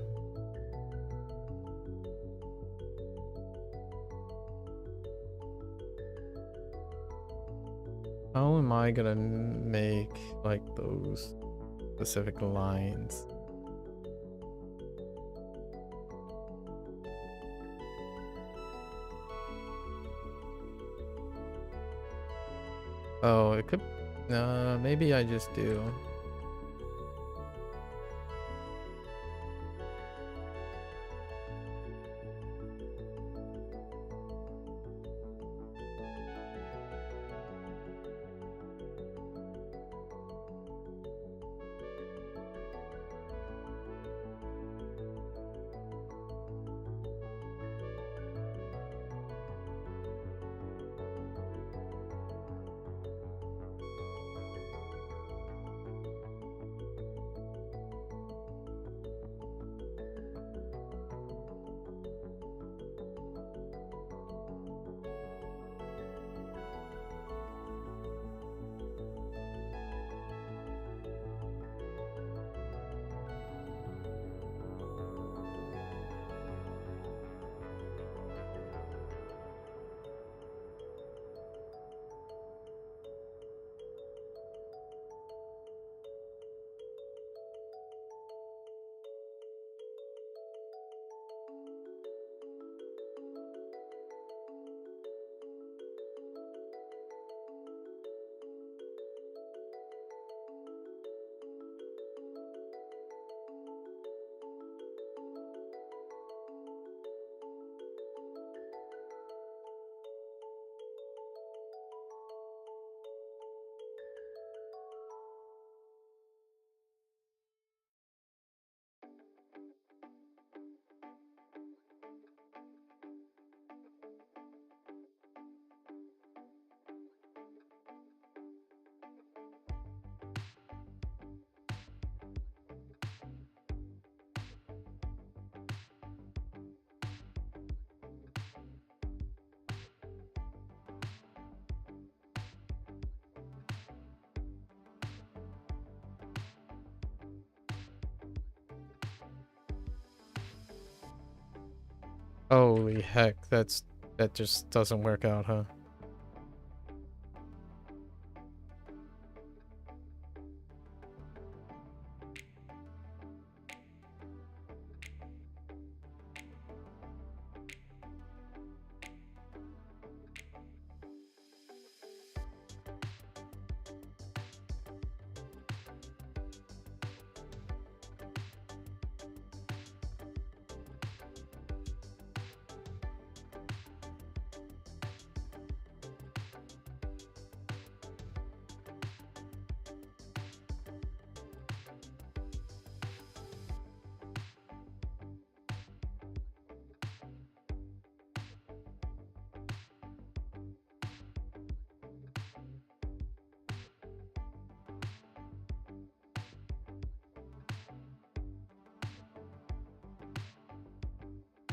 How am I gonna make like those specific lines? Oh, it could. Maybe I just do. Holy heck, that just doesn't work out, huh?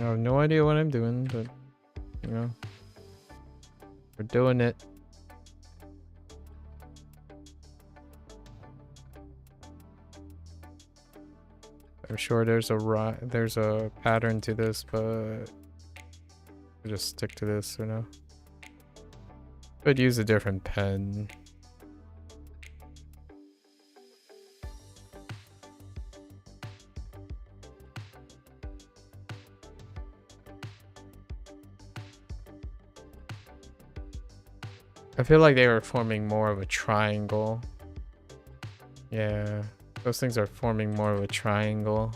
I have no idea what I'm doing, but you know, we're doing it. I'm sure there's a pattern to this, but we'll just stick to this for now. Could use a different pen. I feel like they were forming more of a triangle. Yeah, those things are forming more of a triangle.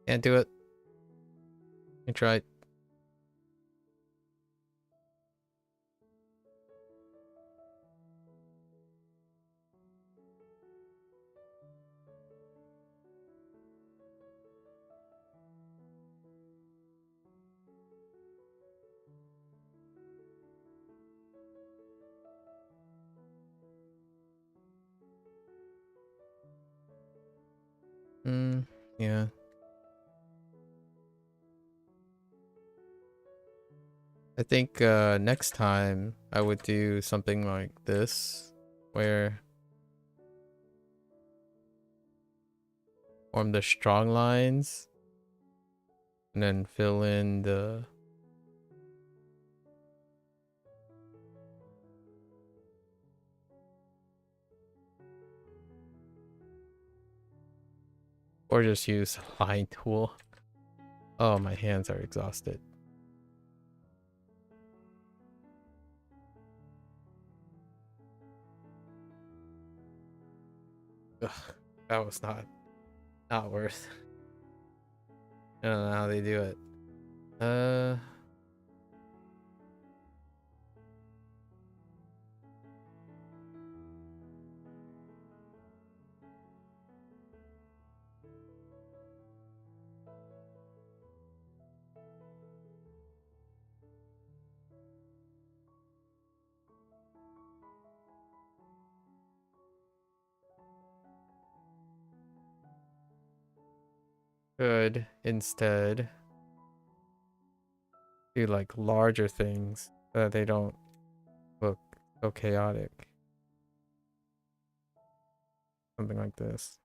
Can't do it. I tried. Yeah. I think next time I would do something like this, where form the strong lines and then fill in the or just use line tool. Oh, my hands are exhausted. Ugh, that was not worth. I don't know how they do it. Could instead do like larger things so that they don't look so chaotic. Something like this.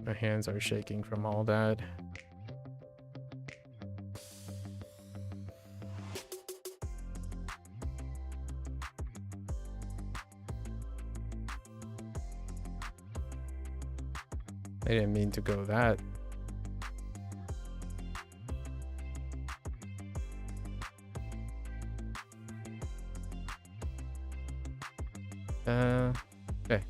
My hands are shaking from all that. I didn't mean to go that. Okay.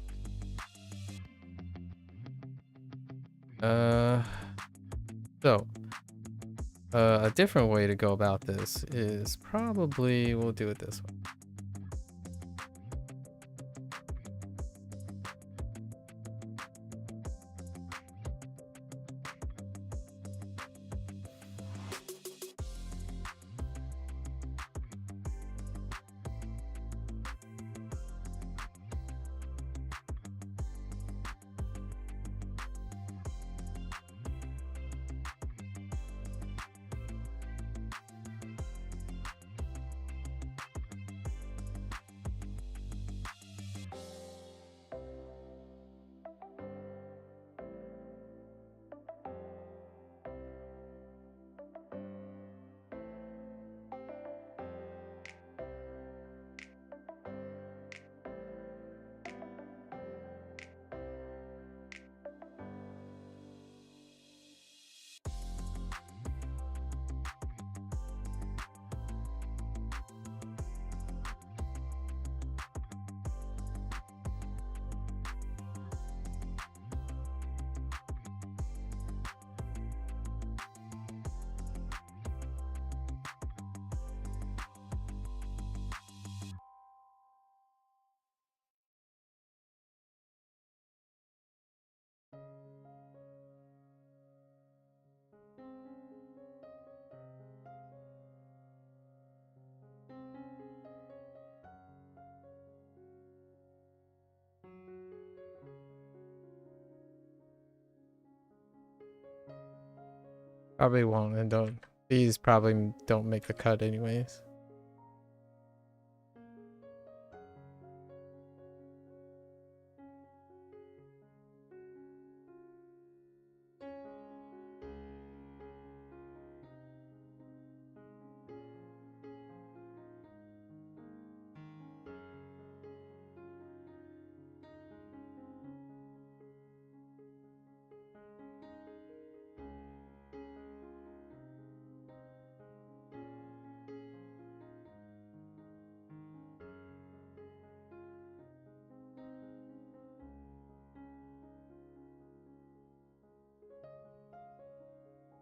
A different way to go about this is probably we'll do it this way. Probably won't, and don't. These probably don't make the cut anyways.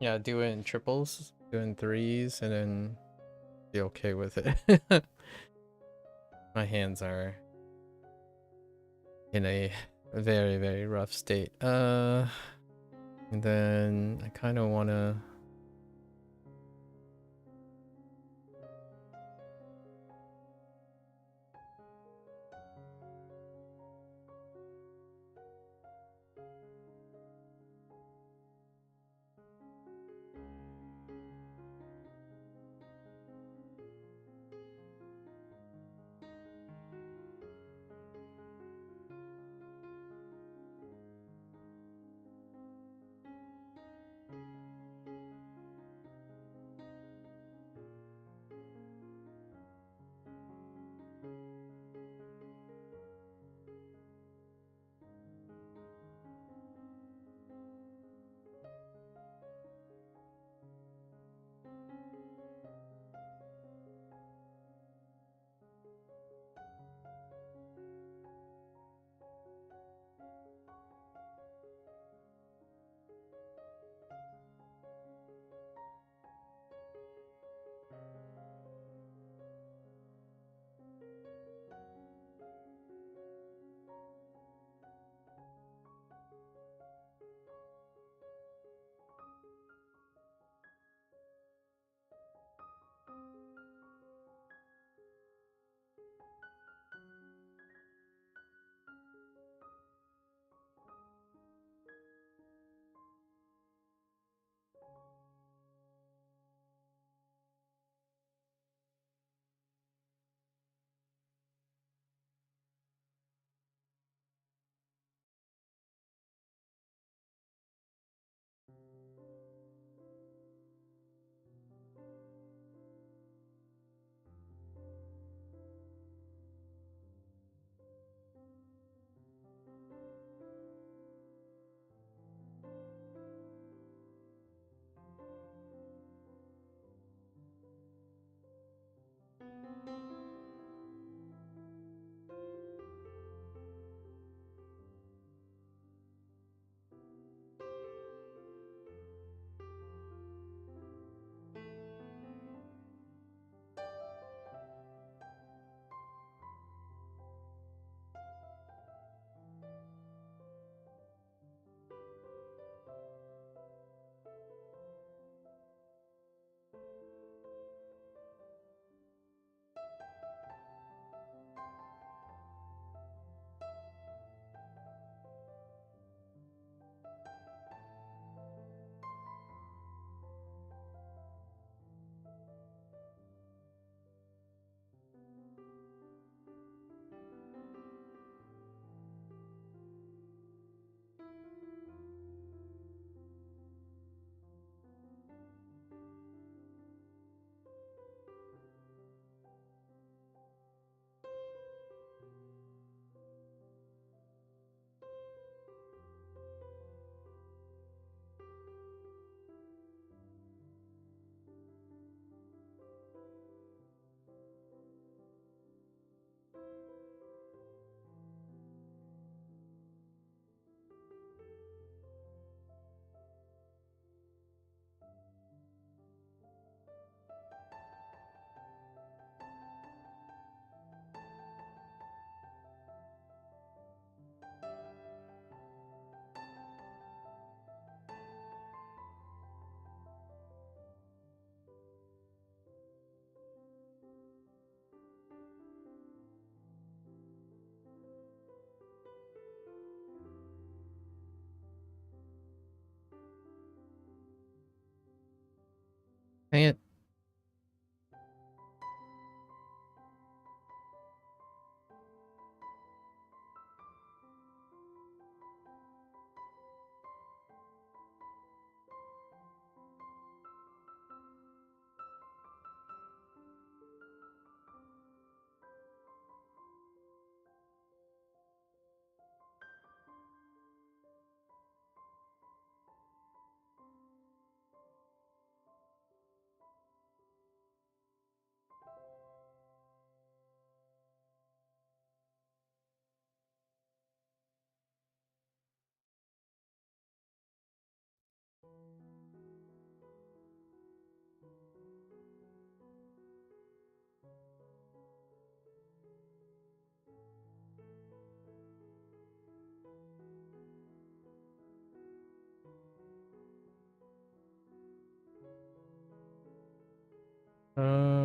Yeah, do it in triples, do it in threes, and then be okay with it. My hands are in a very, very rough state. And then I kind of want to...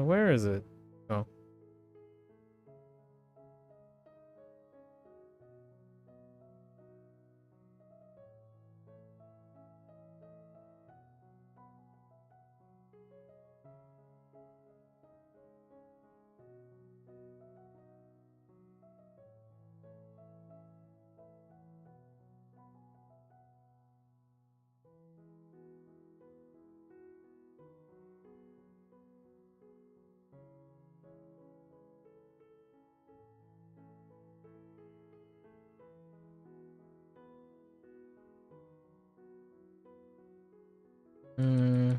Where is it? Oh. Hmm.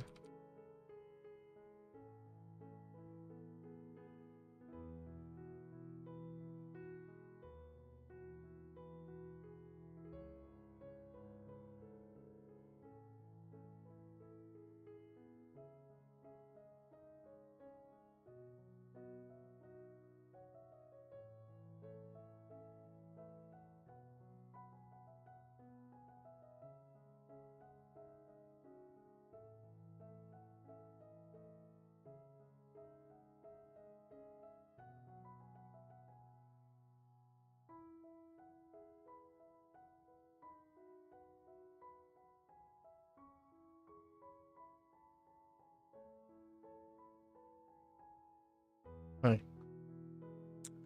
Right.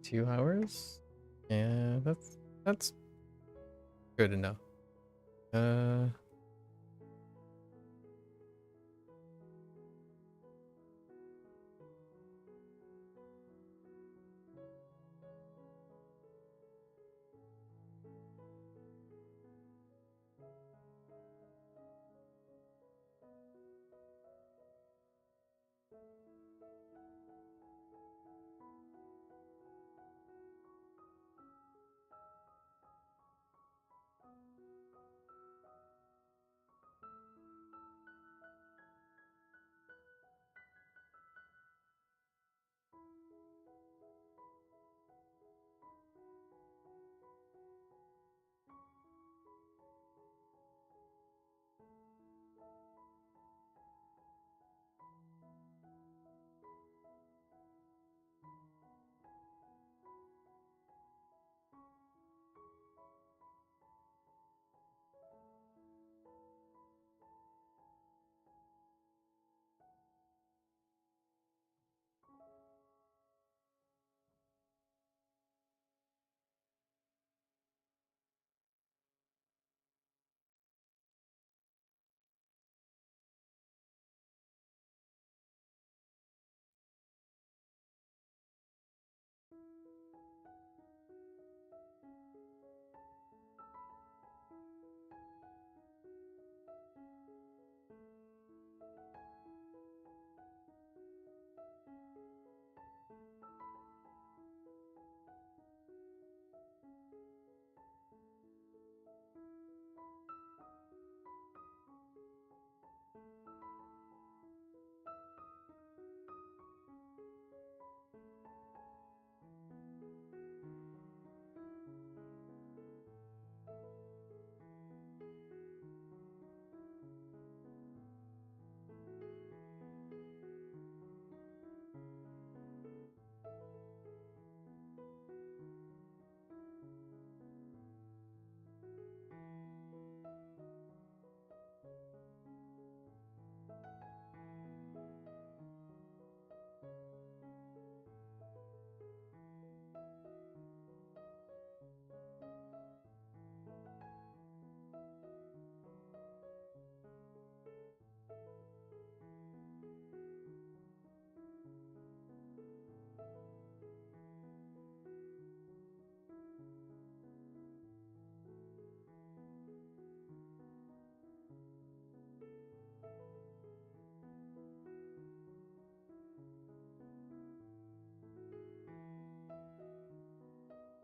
2 hours? Yeah, that's good enough.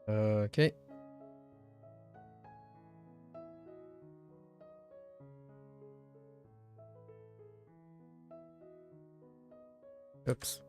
Okay. Oops.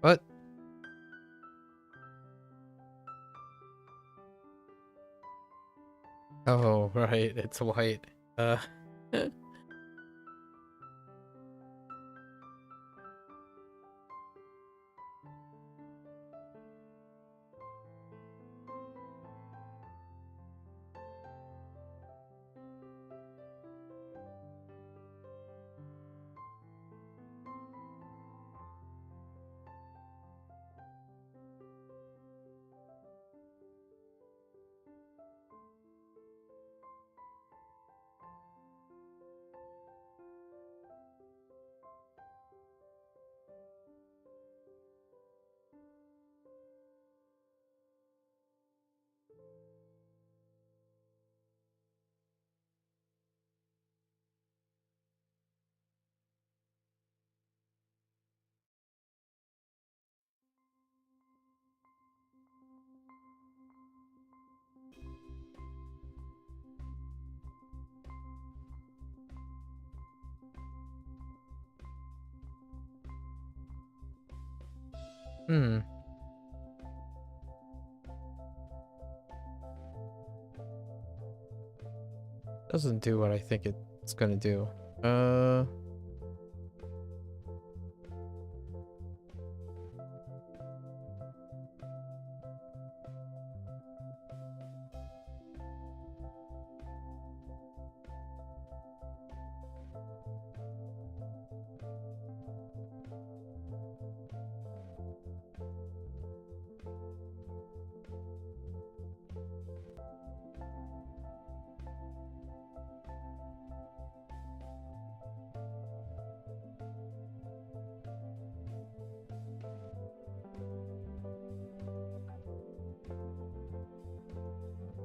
What? Oh, right, it's white. Hmm. Doesn't do what I think it's gonna do.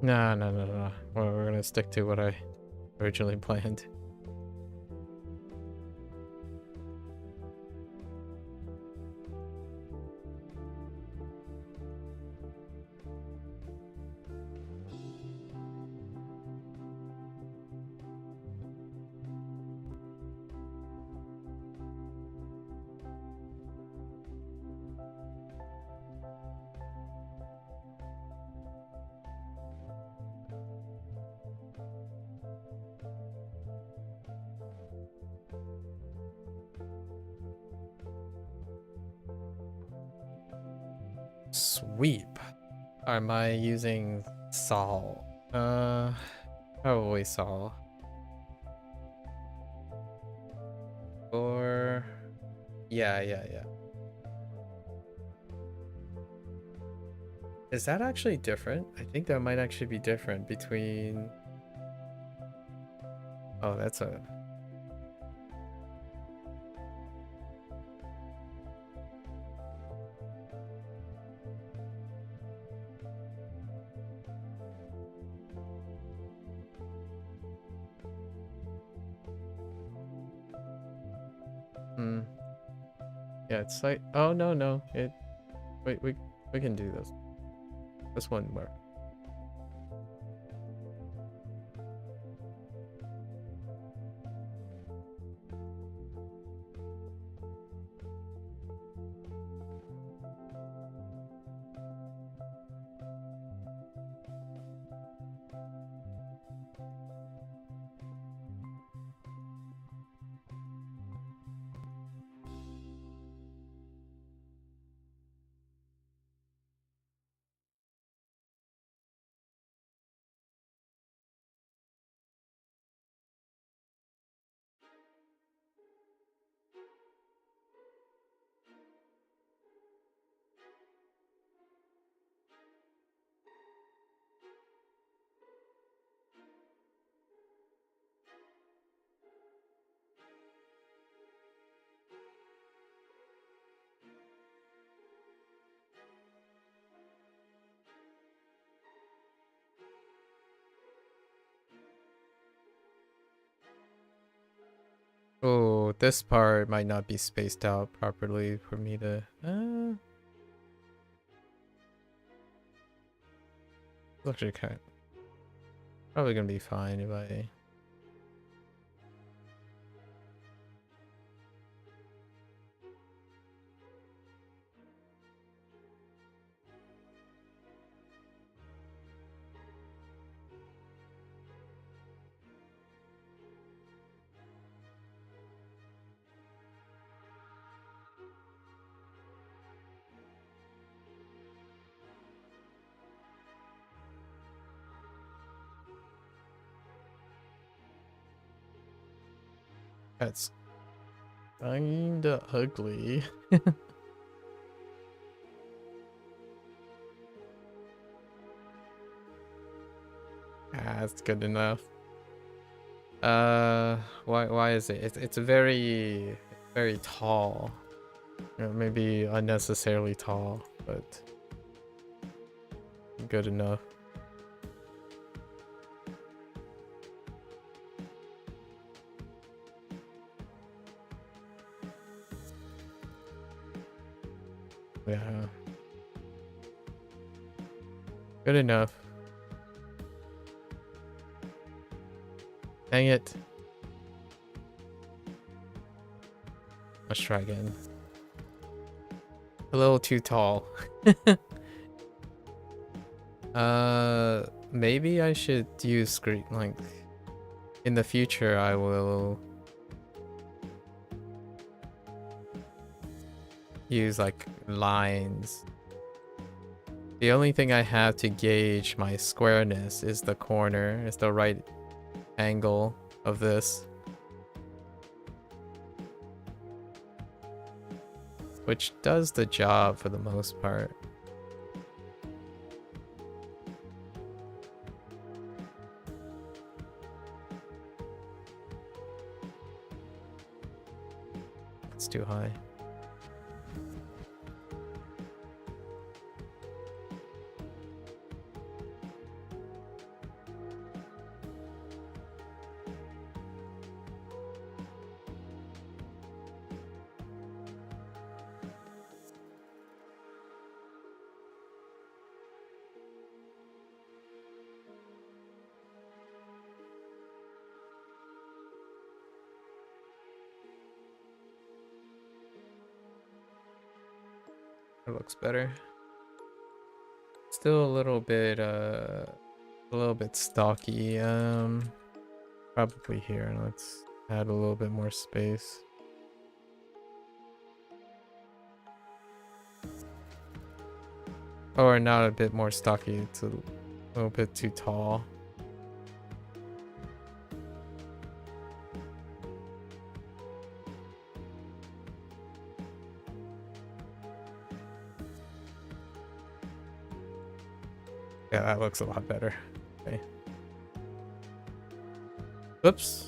Nah, no, no, no. We're gonna stick to what I originally planned. Sweep. Am I using Sol? Probably Sol. Or yeah. Is that actually different? I think that might actually be different between... Oh, that's a... Hmm. Yeah, it's like, oh no, no. Wait, we can do this. This one more. Oh, this part might not be spaced out properly for me to... actually kind probably gonna be fine if I... That's kinda ugly. That's good enough. Why is it? It's very tall. Maybe unnecessarily tall, but good enough. Yeah. Good enough. Dang it. Let's try again. A little too tall. Maybe I should use screen, like, in the future I will use like lines. The only thing I have to gauge my squareness is the corner, is the right angle of this. Which does the job for the most part. It's too high. It looks better. Still a little bit stocky. Probably here. Let's add a little bit more space. Or not a bit more stocky, it's a little bit too tall. Yeah, that looks a lot better. Okay. Oops.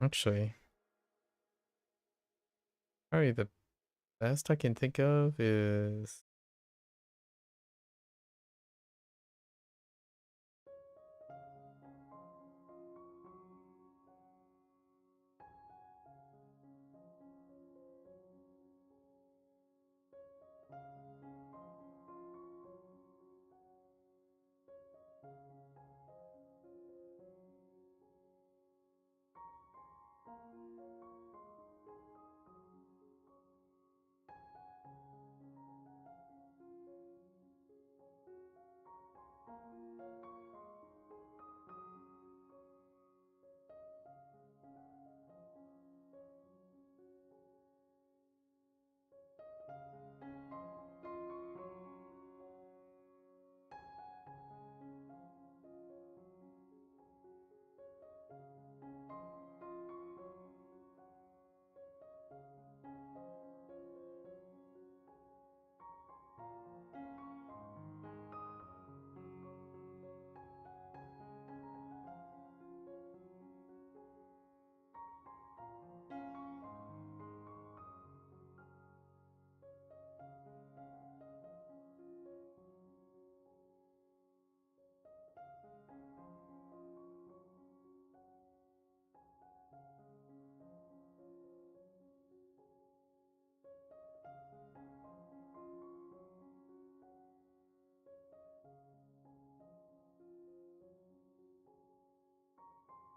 Actually, probably the best I can think of is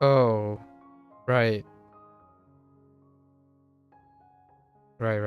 oh, right. Right.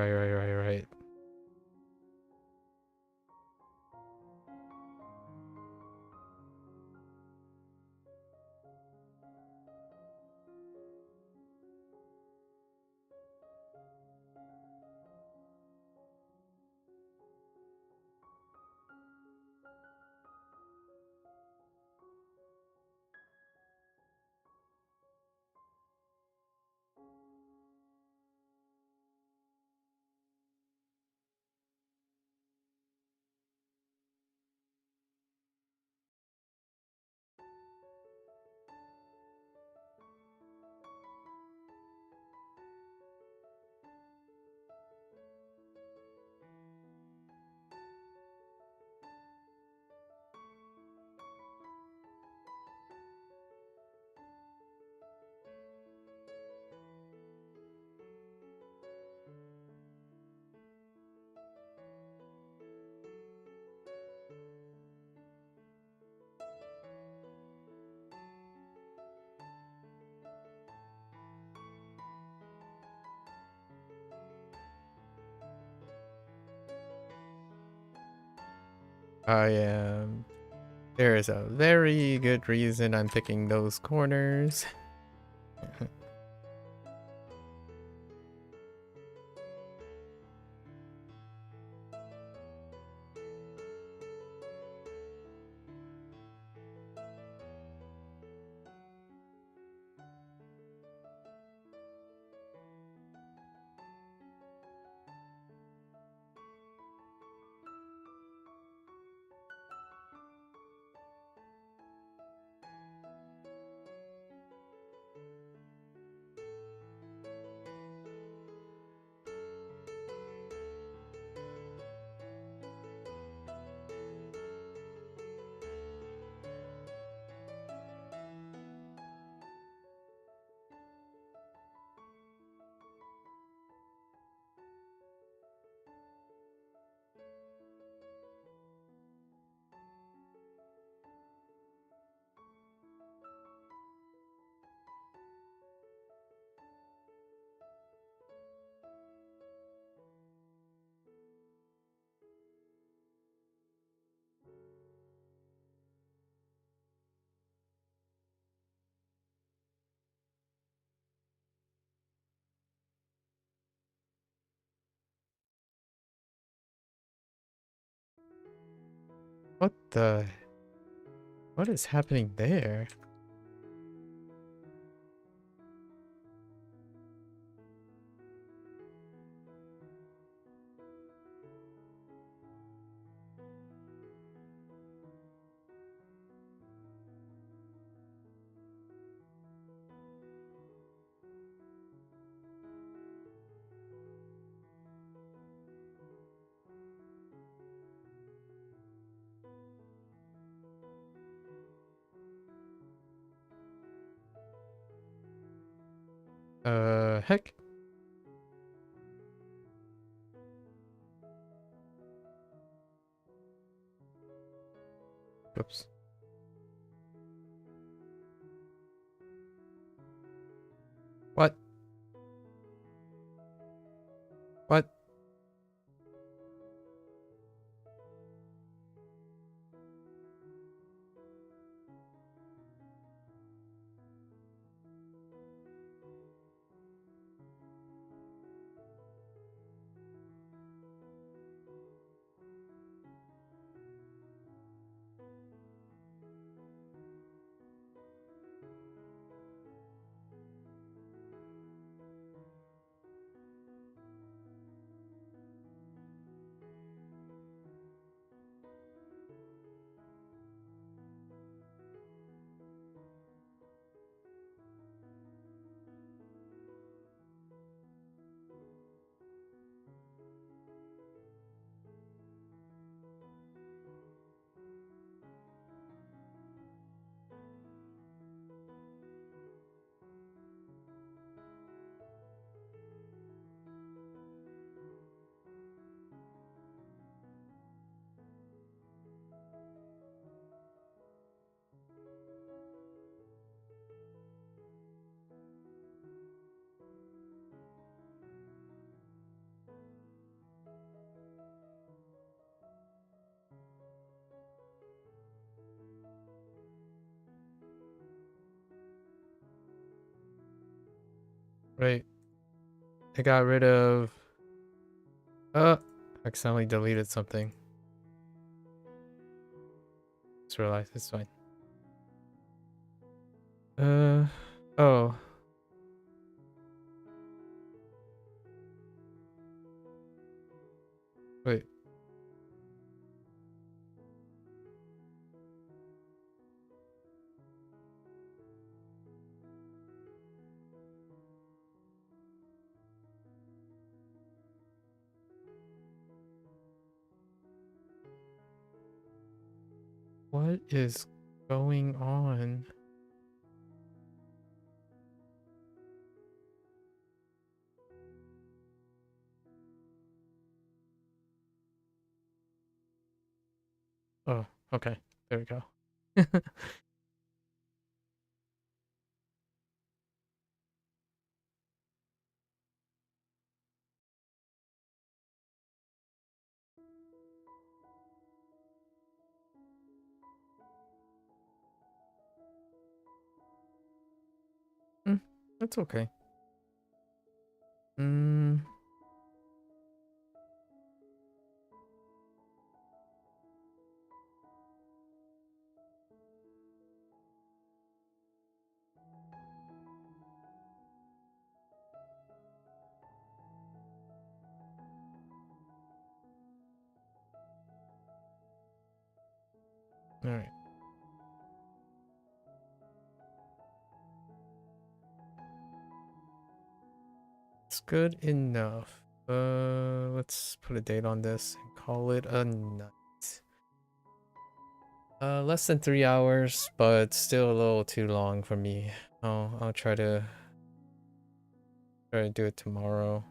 I am. There is a very good reason I'm picking those corners. What the? What is happening there? the heck? Oops. What? What? Right. I got rid of... accidentally deleted something. Just realized it's fine. Oh. Wait. What is going on? Oh, okay. There we go. That's okay. All right. It's good enough. Let's put a date on this and call it a night. Less than 3 hours, but still a little too long for me. I'll try to do it tomorrow.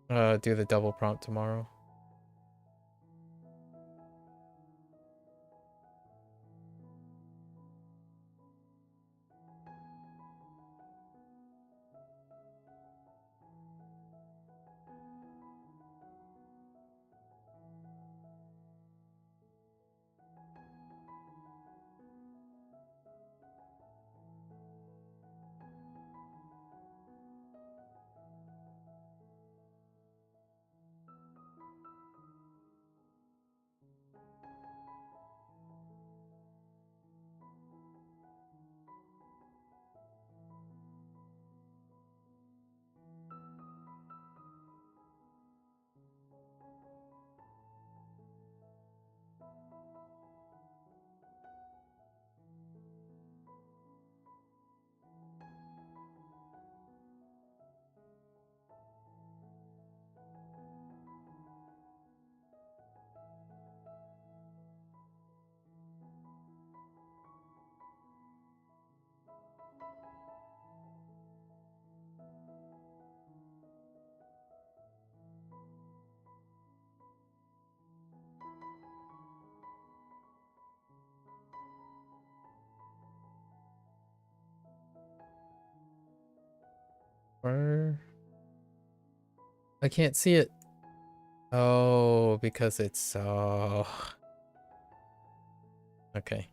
Do the double prompt tomorrow. Where? I can't see it. Oh, because it's so... Okay.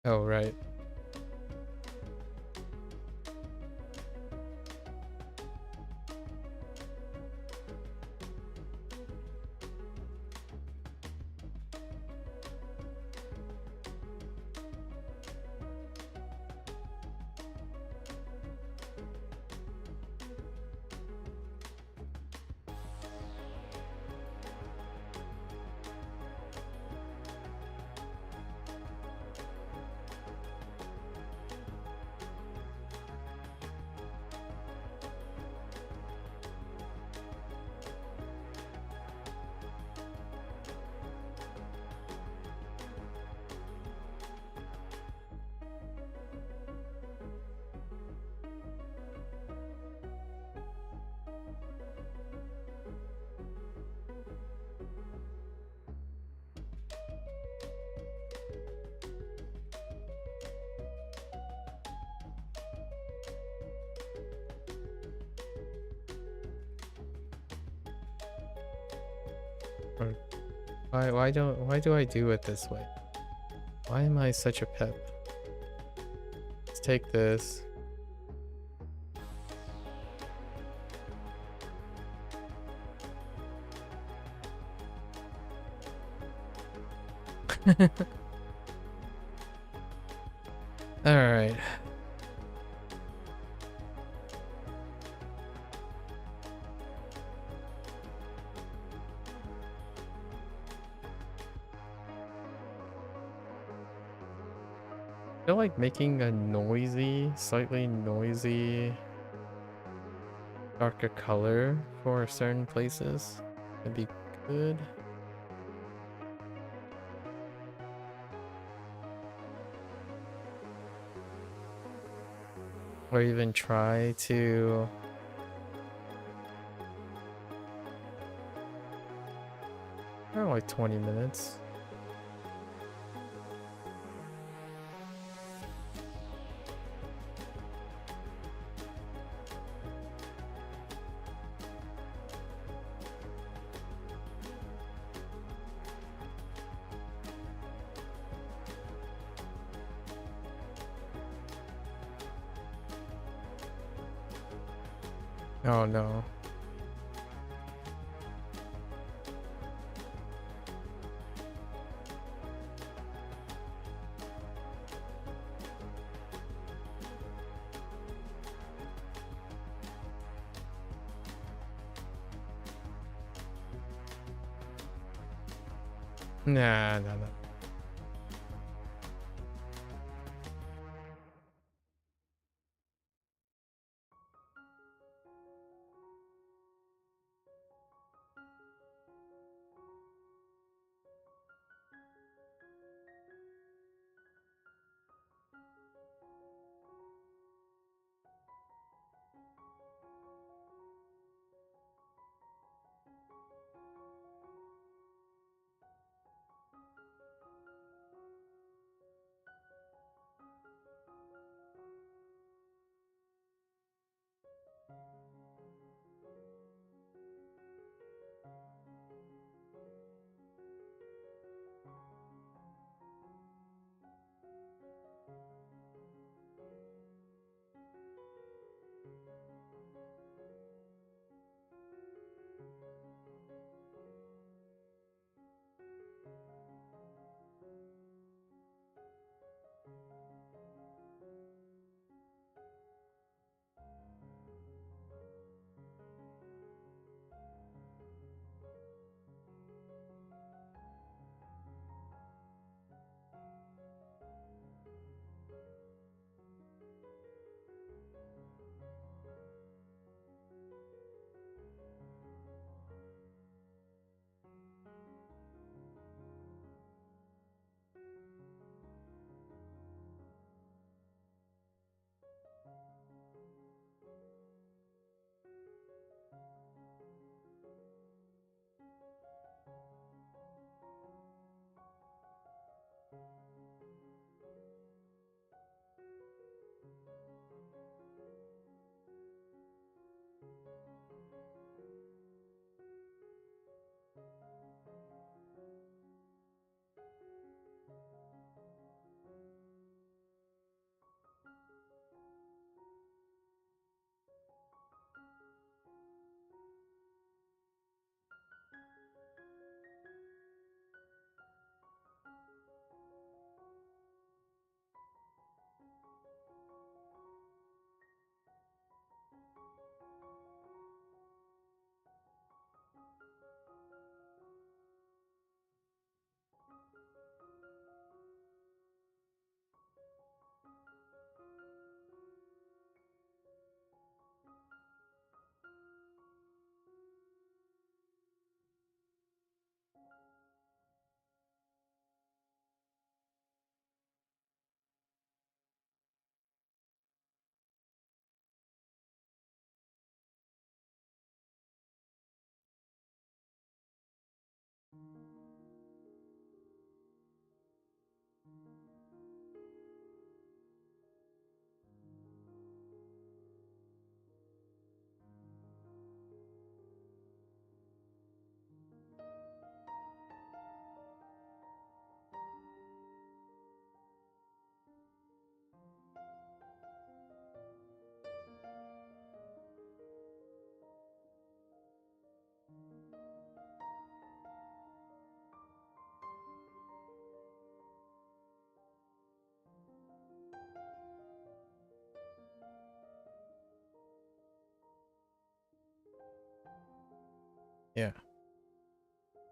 Oh, right. Or why do I do it this way? Why am I such a pep? Let's take this. All right. I feel like making a noisy, slightly noisy, darker color for certain places would be good. Or even try to like 20 minutes. Oh no. Nah, nah, nah. Yeah.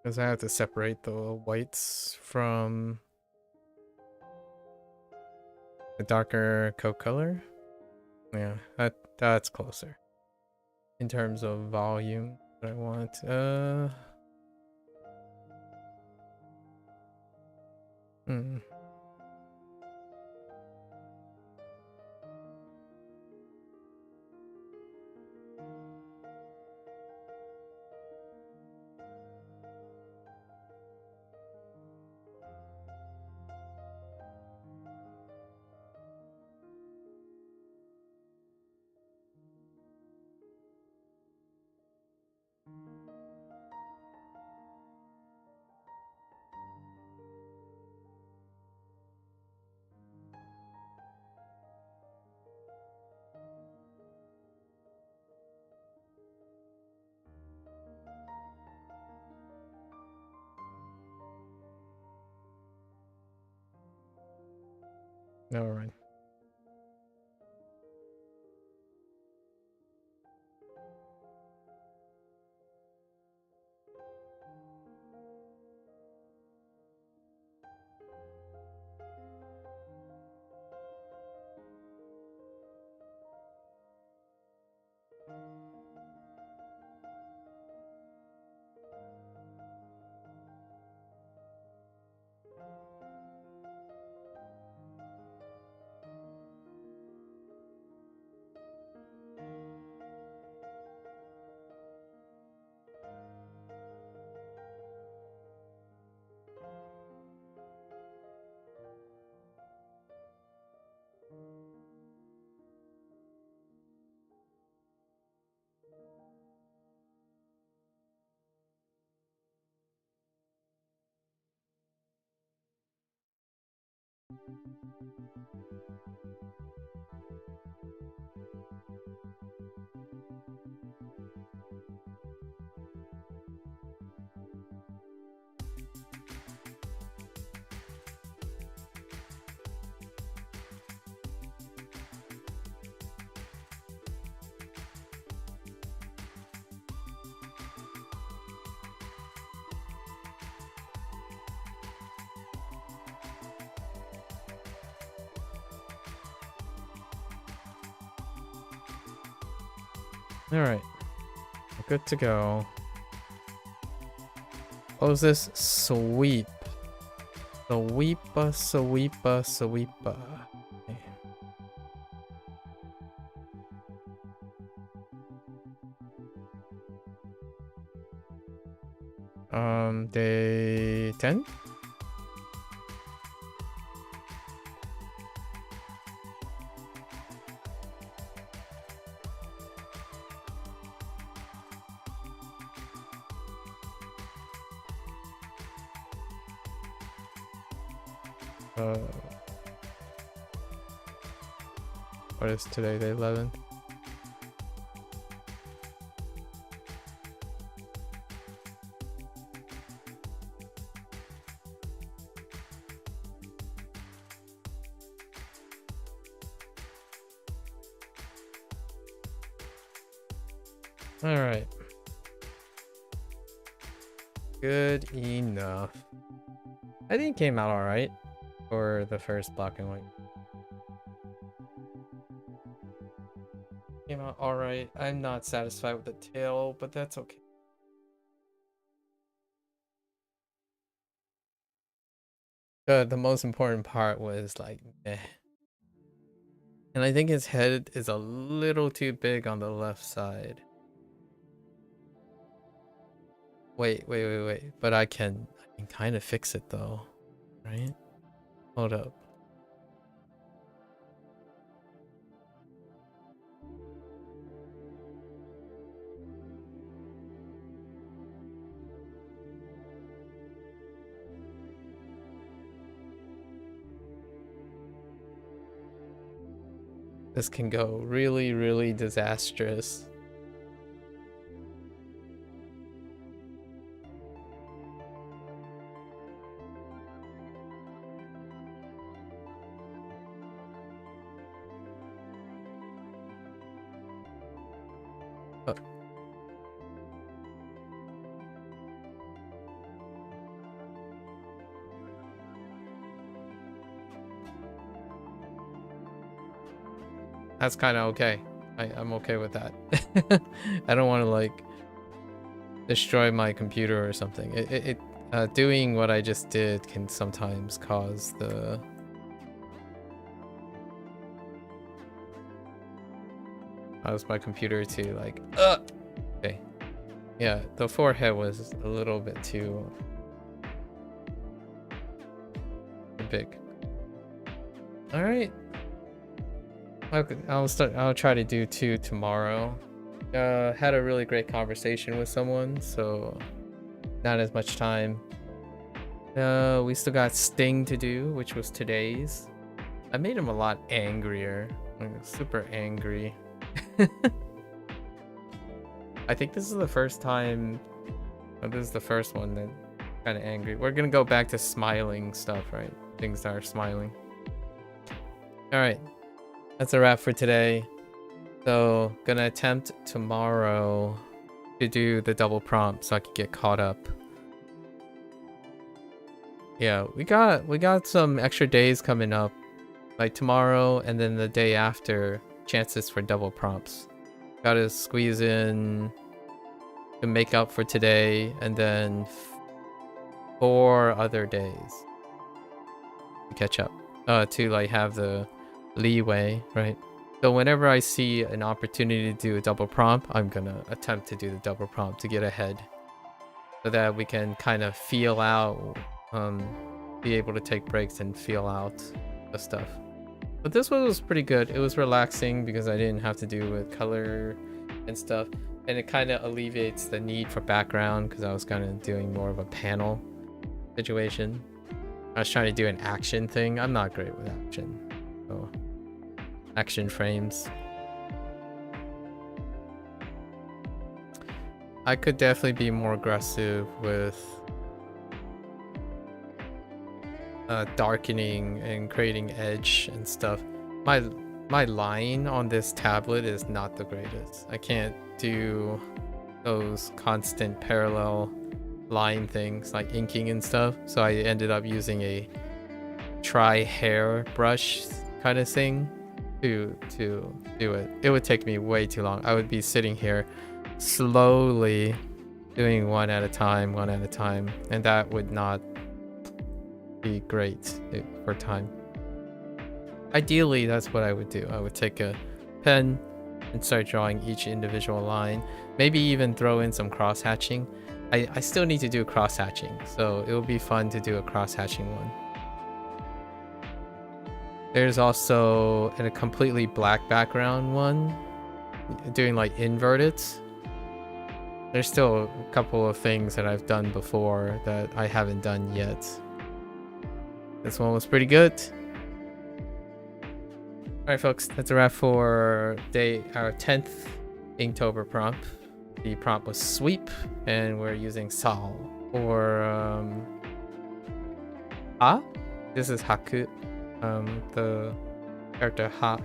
Because I have to separate the whites from the darker coat color. Yeah, that's closer. In terms of volume, what I want. Hmm. Never mind. Alright. Good to go. Close this. Sweep. Sweepa, sweepa, sweepa. Okay. Day 10? What is today? Day 11? Alright. Good enough. I think it came out alright for the first black and white. Came out alright. I'm not satisfied with the tail, but that's okay. The most important part was like, eh. And I think his head is a little too big on the left side. Wait. But I can kind of fix it though, right? Hold up. This can go really, really disastrous. That's kind of okay. I'm okay with that. I don't want to like destroy my computer or something. Doing what I just did can sometimes cause my computer to like okay. Yeah, the forehead was a little bit too big. All right. Okay, I'll try to do 2 tomorrow. Had a really great conversation with someone, so not as much time. We still got Sting to do, which was today's. I made him a lot angrier, like super angry. I think this is the first time. Oh, this is the first one that kind of angry. We're gonna go back to smiling stuff, right? Things that are smiling. All right, that's a wrap for today. So gonna attempt tomorrow to do the double prompt so I can get caught up. Yeah, we got some extra days coming up, like tomorrow and then the day after. Chances for double prompts. Gotta squeeze in to make up for today, and then 4 other days to catch up. To like have the leeway, right? So whenever I see an opportunity to do a double prompt, I'm gonna attempt to do the double prompt to get ahead, so that we can kind of feel out, be able to take breaks and feel out the stuff. But this one was pretty good. It was relaxing because I didn't have to do with color and stuff, and it kind of alleviates the need for background because I was kind of doing more of a panel situation. I was trying to do an action thing. I'm not great with action, so action frames. I could definitely be more aggressive with darkening and creating edge and stuff. My line on this tablet is not the greatest. I can't do those constant parallel line things like inking and stuff, so I ended up using a tri-hair brush kind of thing to do it. It would take me way too long. I would be sitting here slowly doing one at a time, and that would not be great for time. Ideally, that's what I would do. I would take a pen and start drawing each individual line, maybe even throw in some cross-hatching. I still need to do cross-hatching, so it would be fun to do a cross-hatching one. There's also a completely black background one, doing like inverted. There's still a couple of things that I've done before that I haven't done yet. This one was pretty good. Alright folks, that's a wrap for our 10th Inktober prompt. The prompt was sweep, and we're using Sal. Or Ha? This is Haku. The character Ha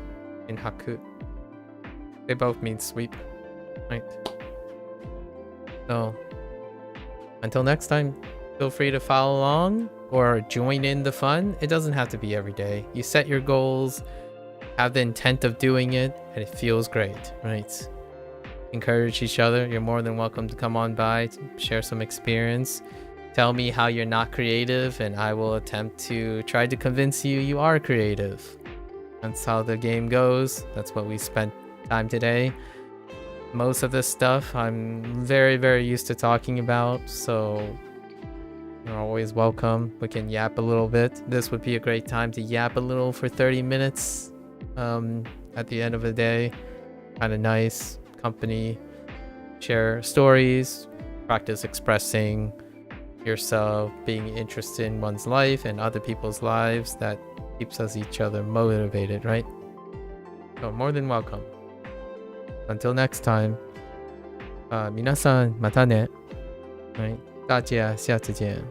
in Haku. They both mean sweep. Right. So until next time, feel free to follow along or join in the fun. It doesn't have to be every day. You set your goals, have the intent of doing it, and it feels great, right? Encourage each other. You're more than welcome to come on by, to share some experience. Tell me how you're not creative, and I will attempt to try to convince you you are creative. That's how the game goes. That's what we spent time today. Most of this stuff I'm very, very used to talking about, so you're always welcome. We can yap a little bit. This would be a great time to yap a little for 30 minutes at the end of the day. Kind of nice company. Share stories, practice expressing yourself, being interested in one's life and other people's lives. That keeps us each other motivated, right? So more than welcome. Until next time, 皆さんまたね。はい、大家下次见。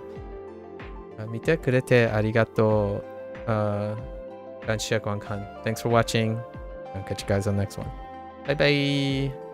見てくれてありがとう。感謝观看。Thanks for watching. I'll catch you guys on the next one. Bye bye.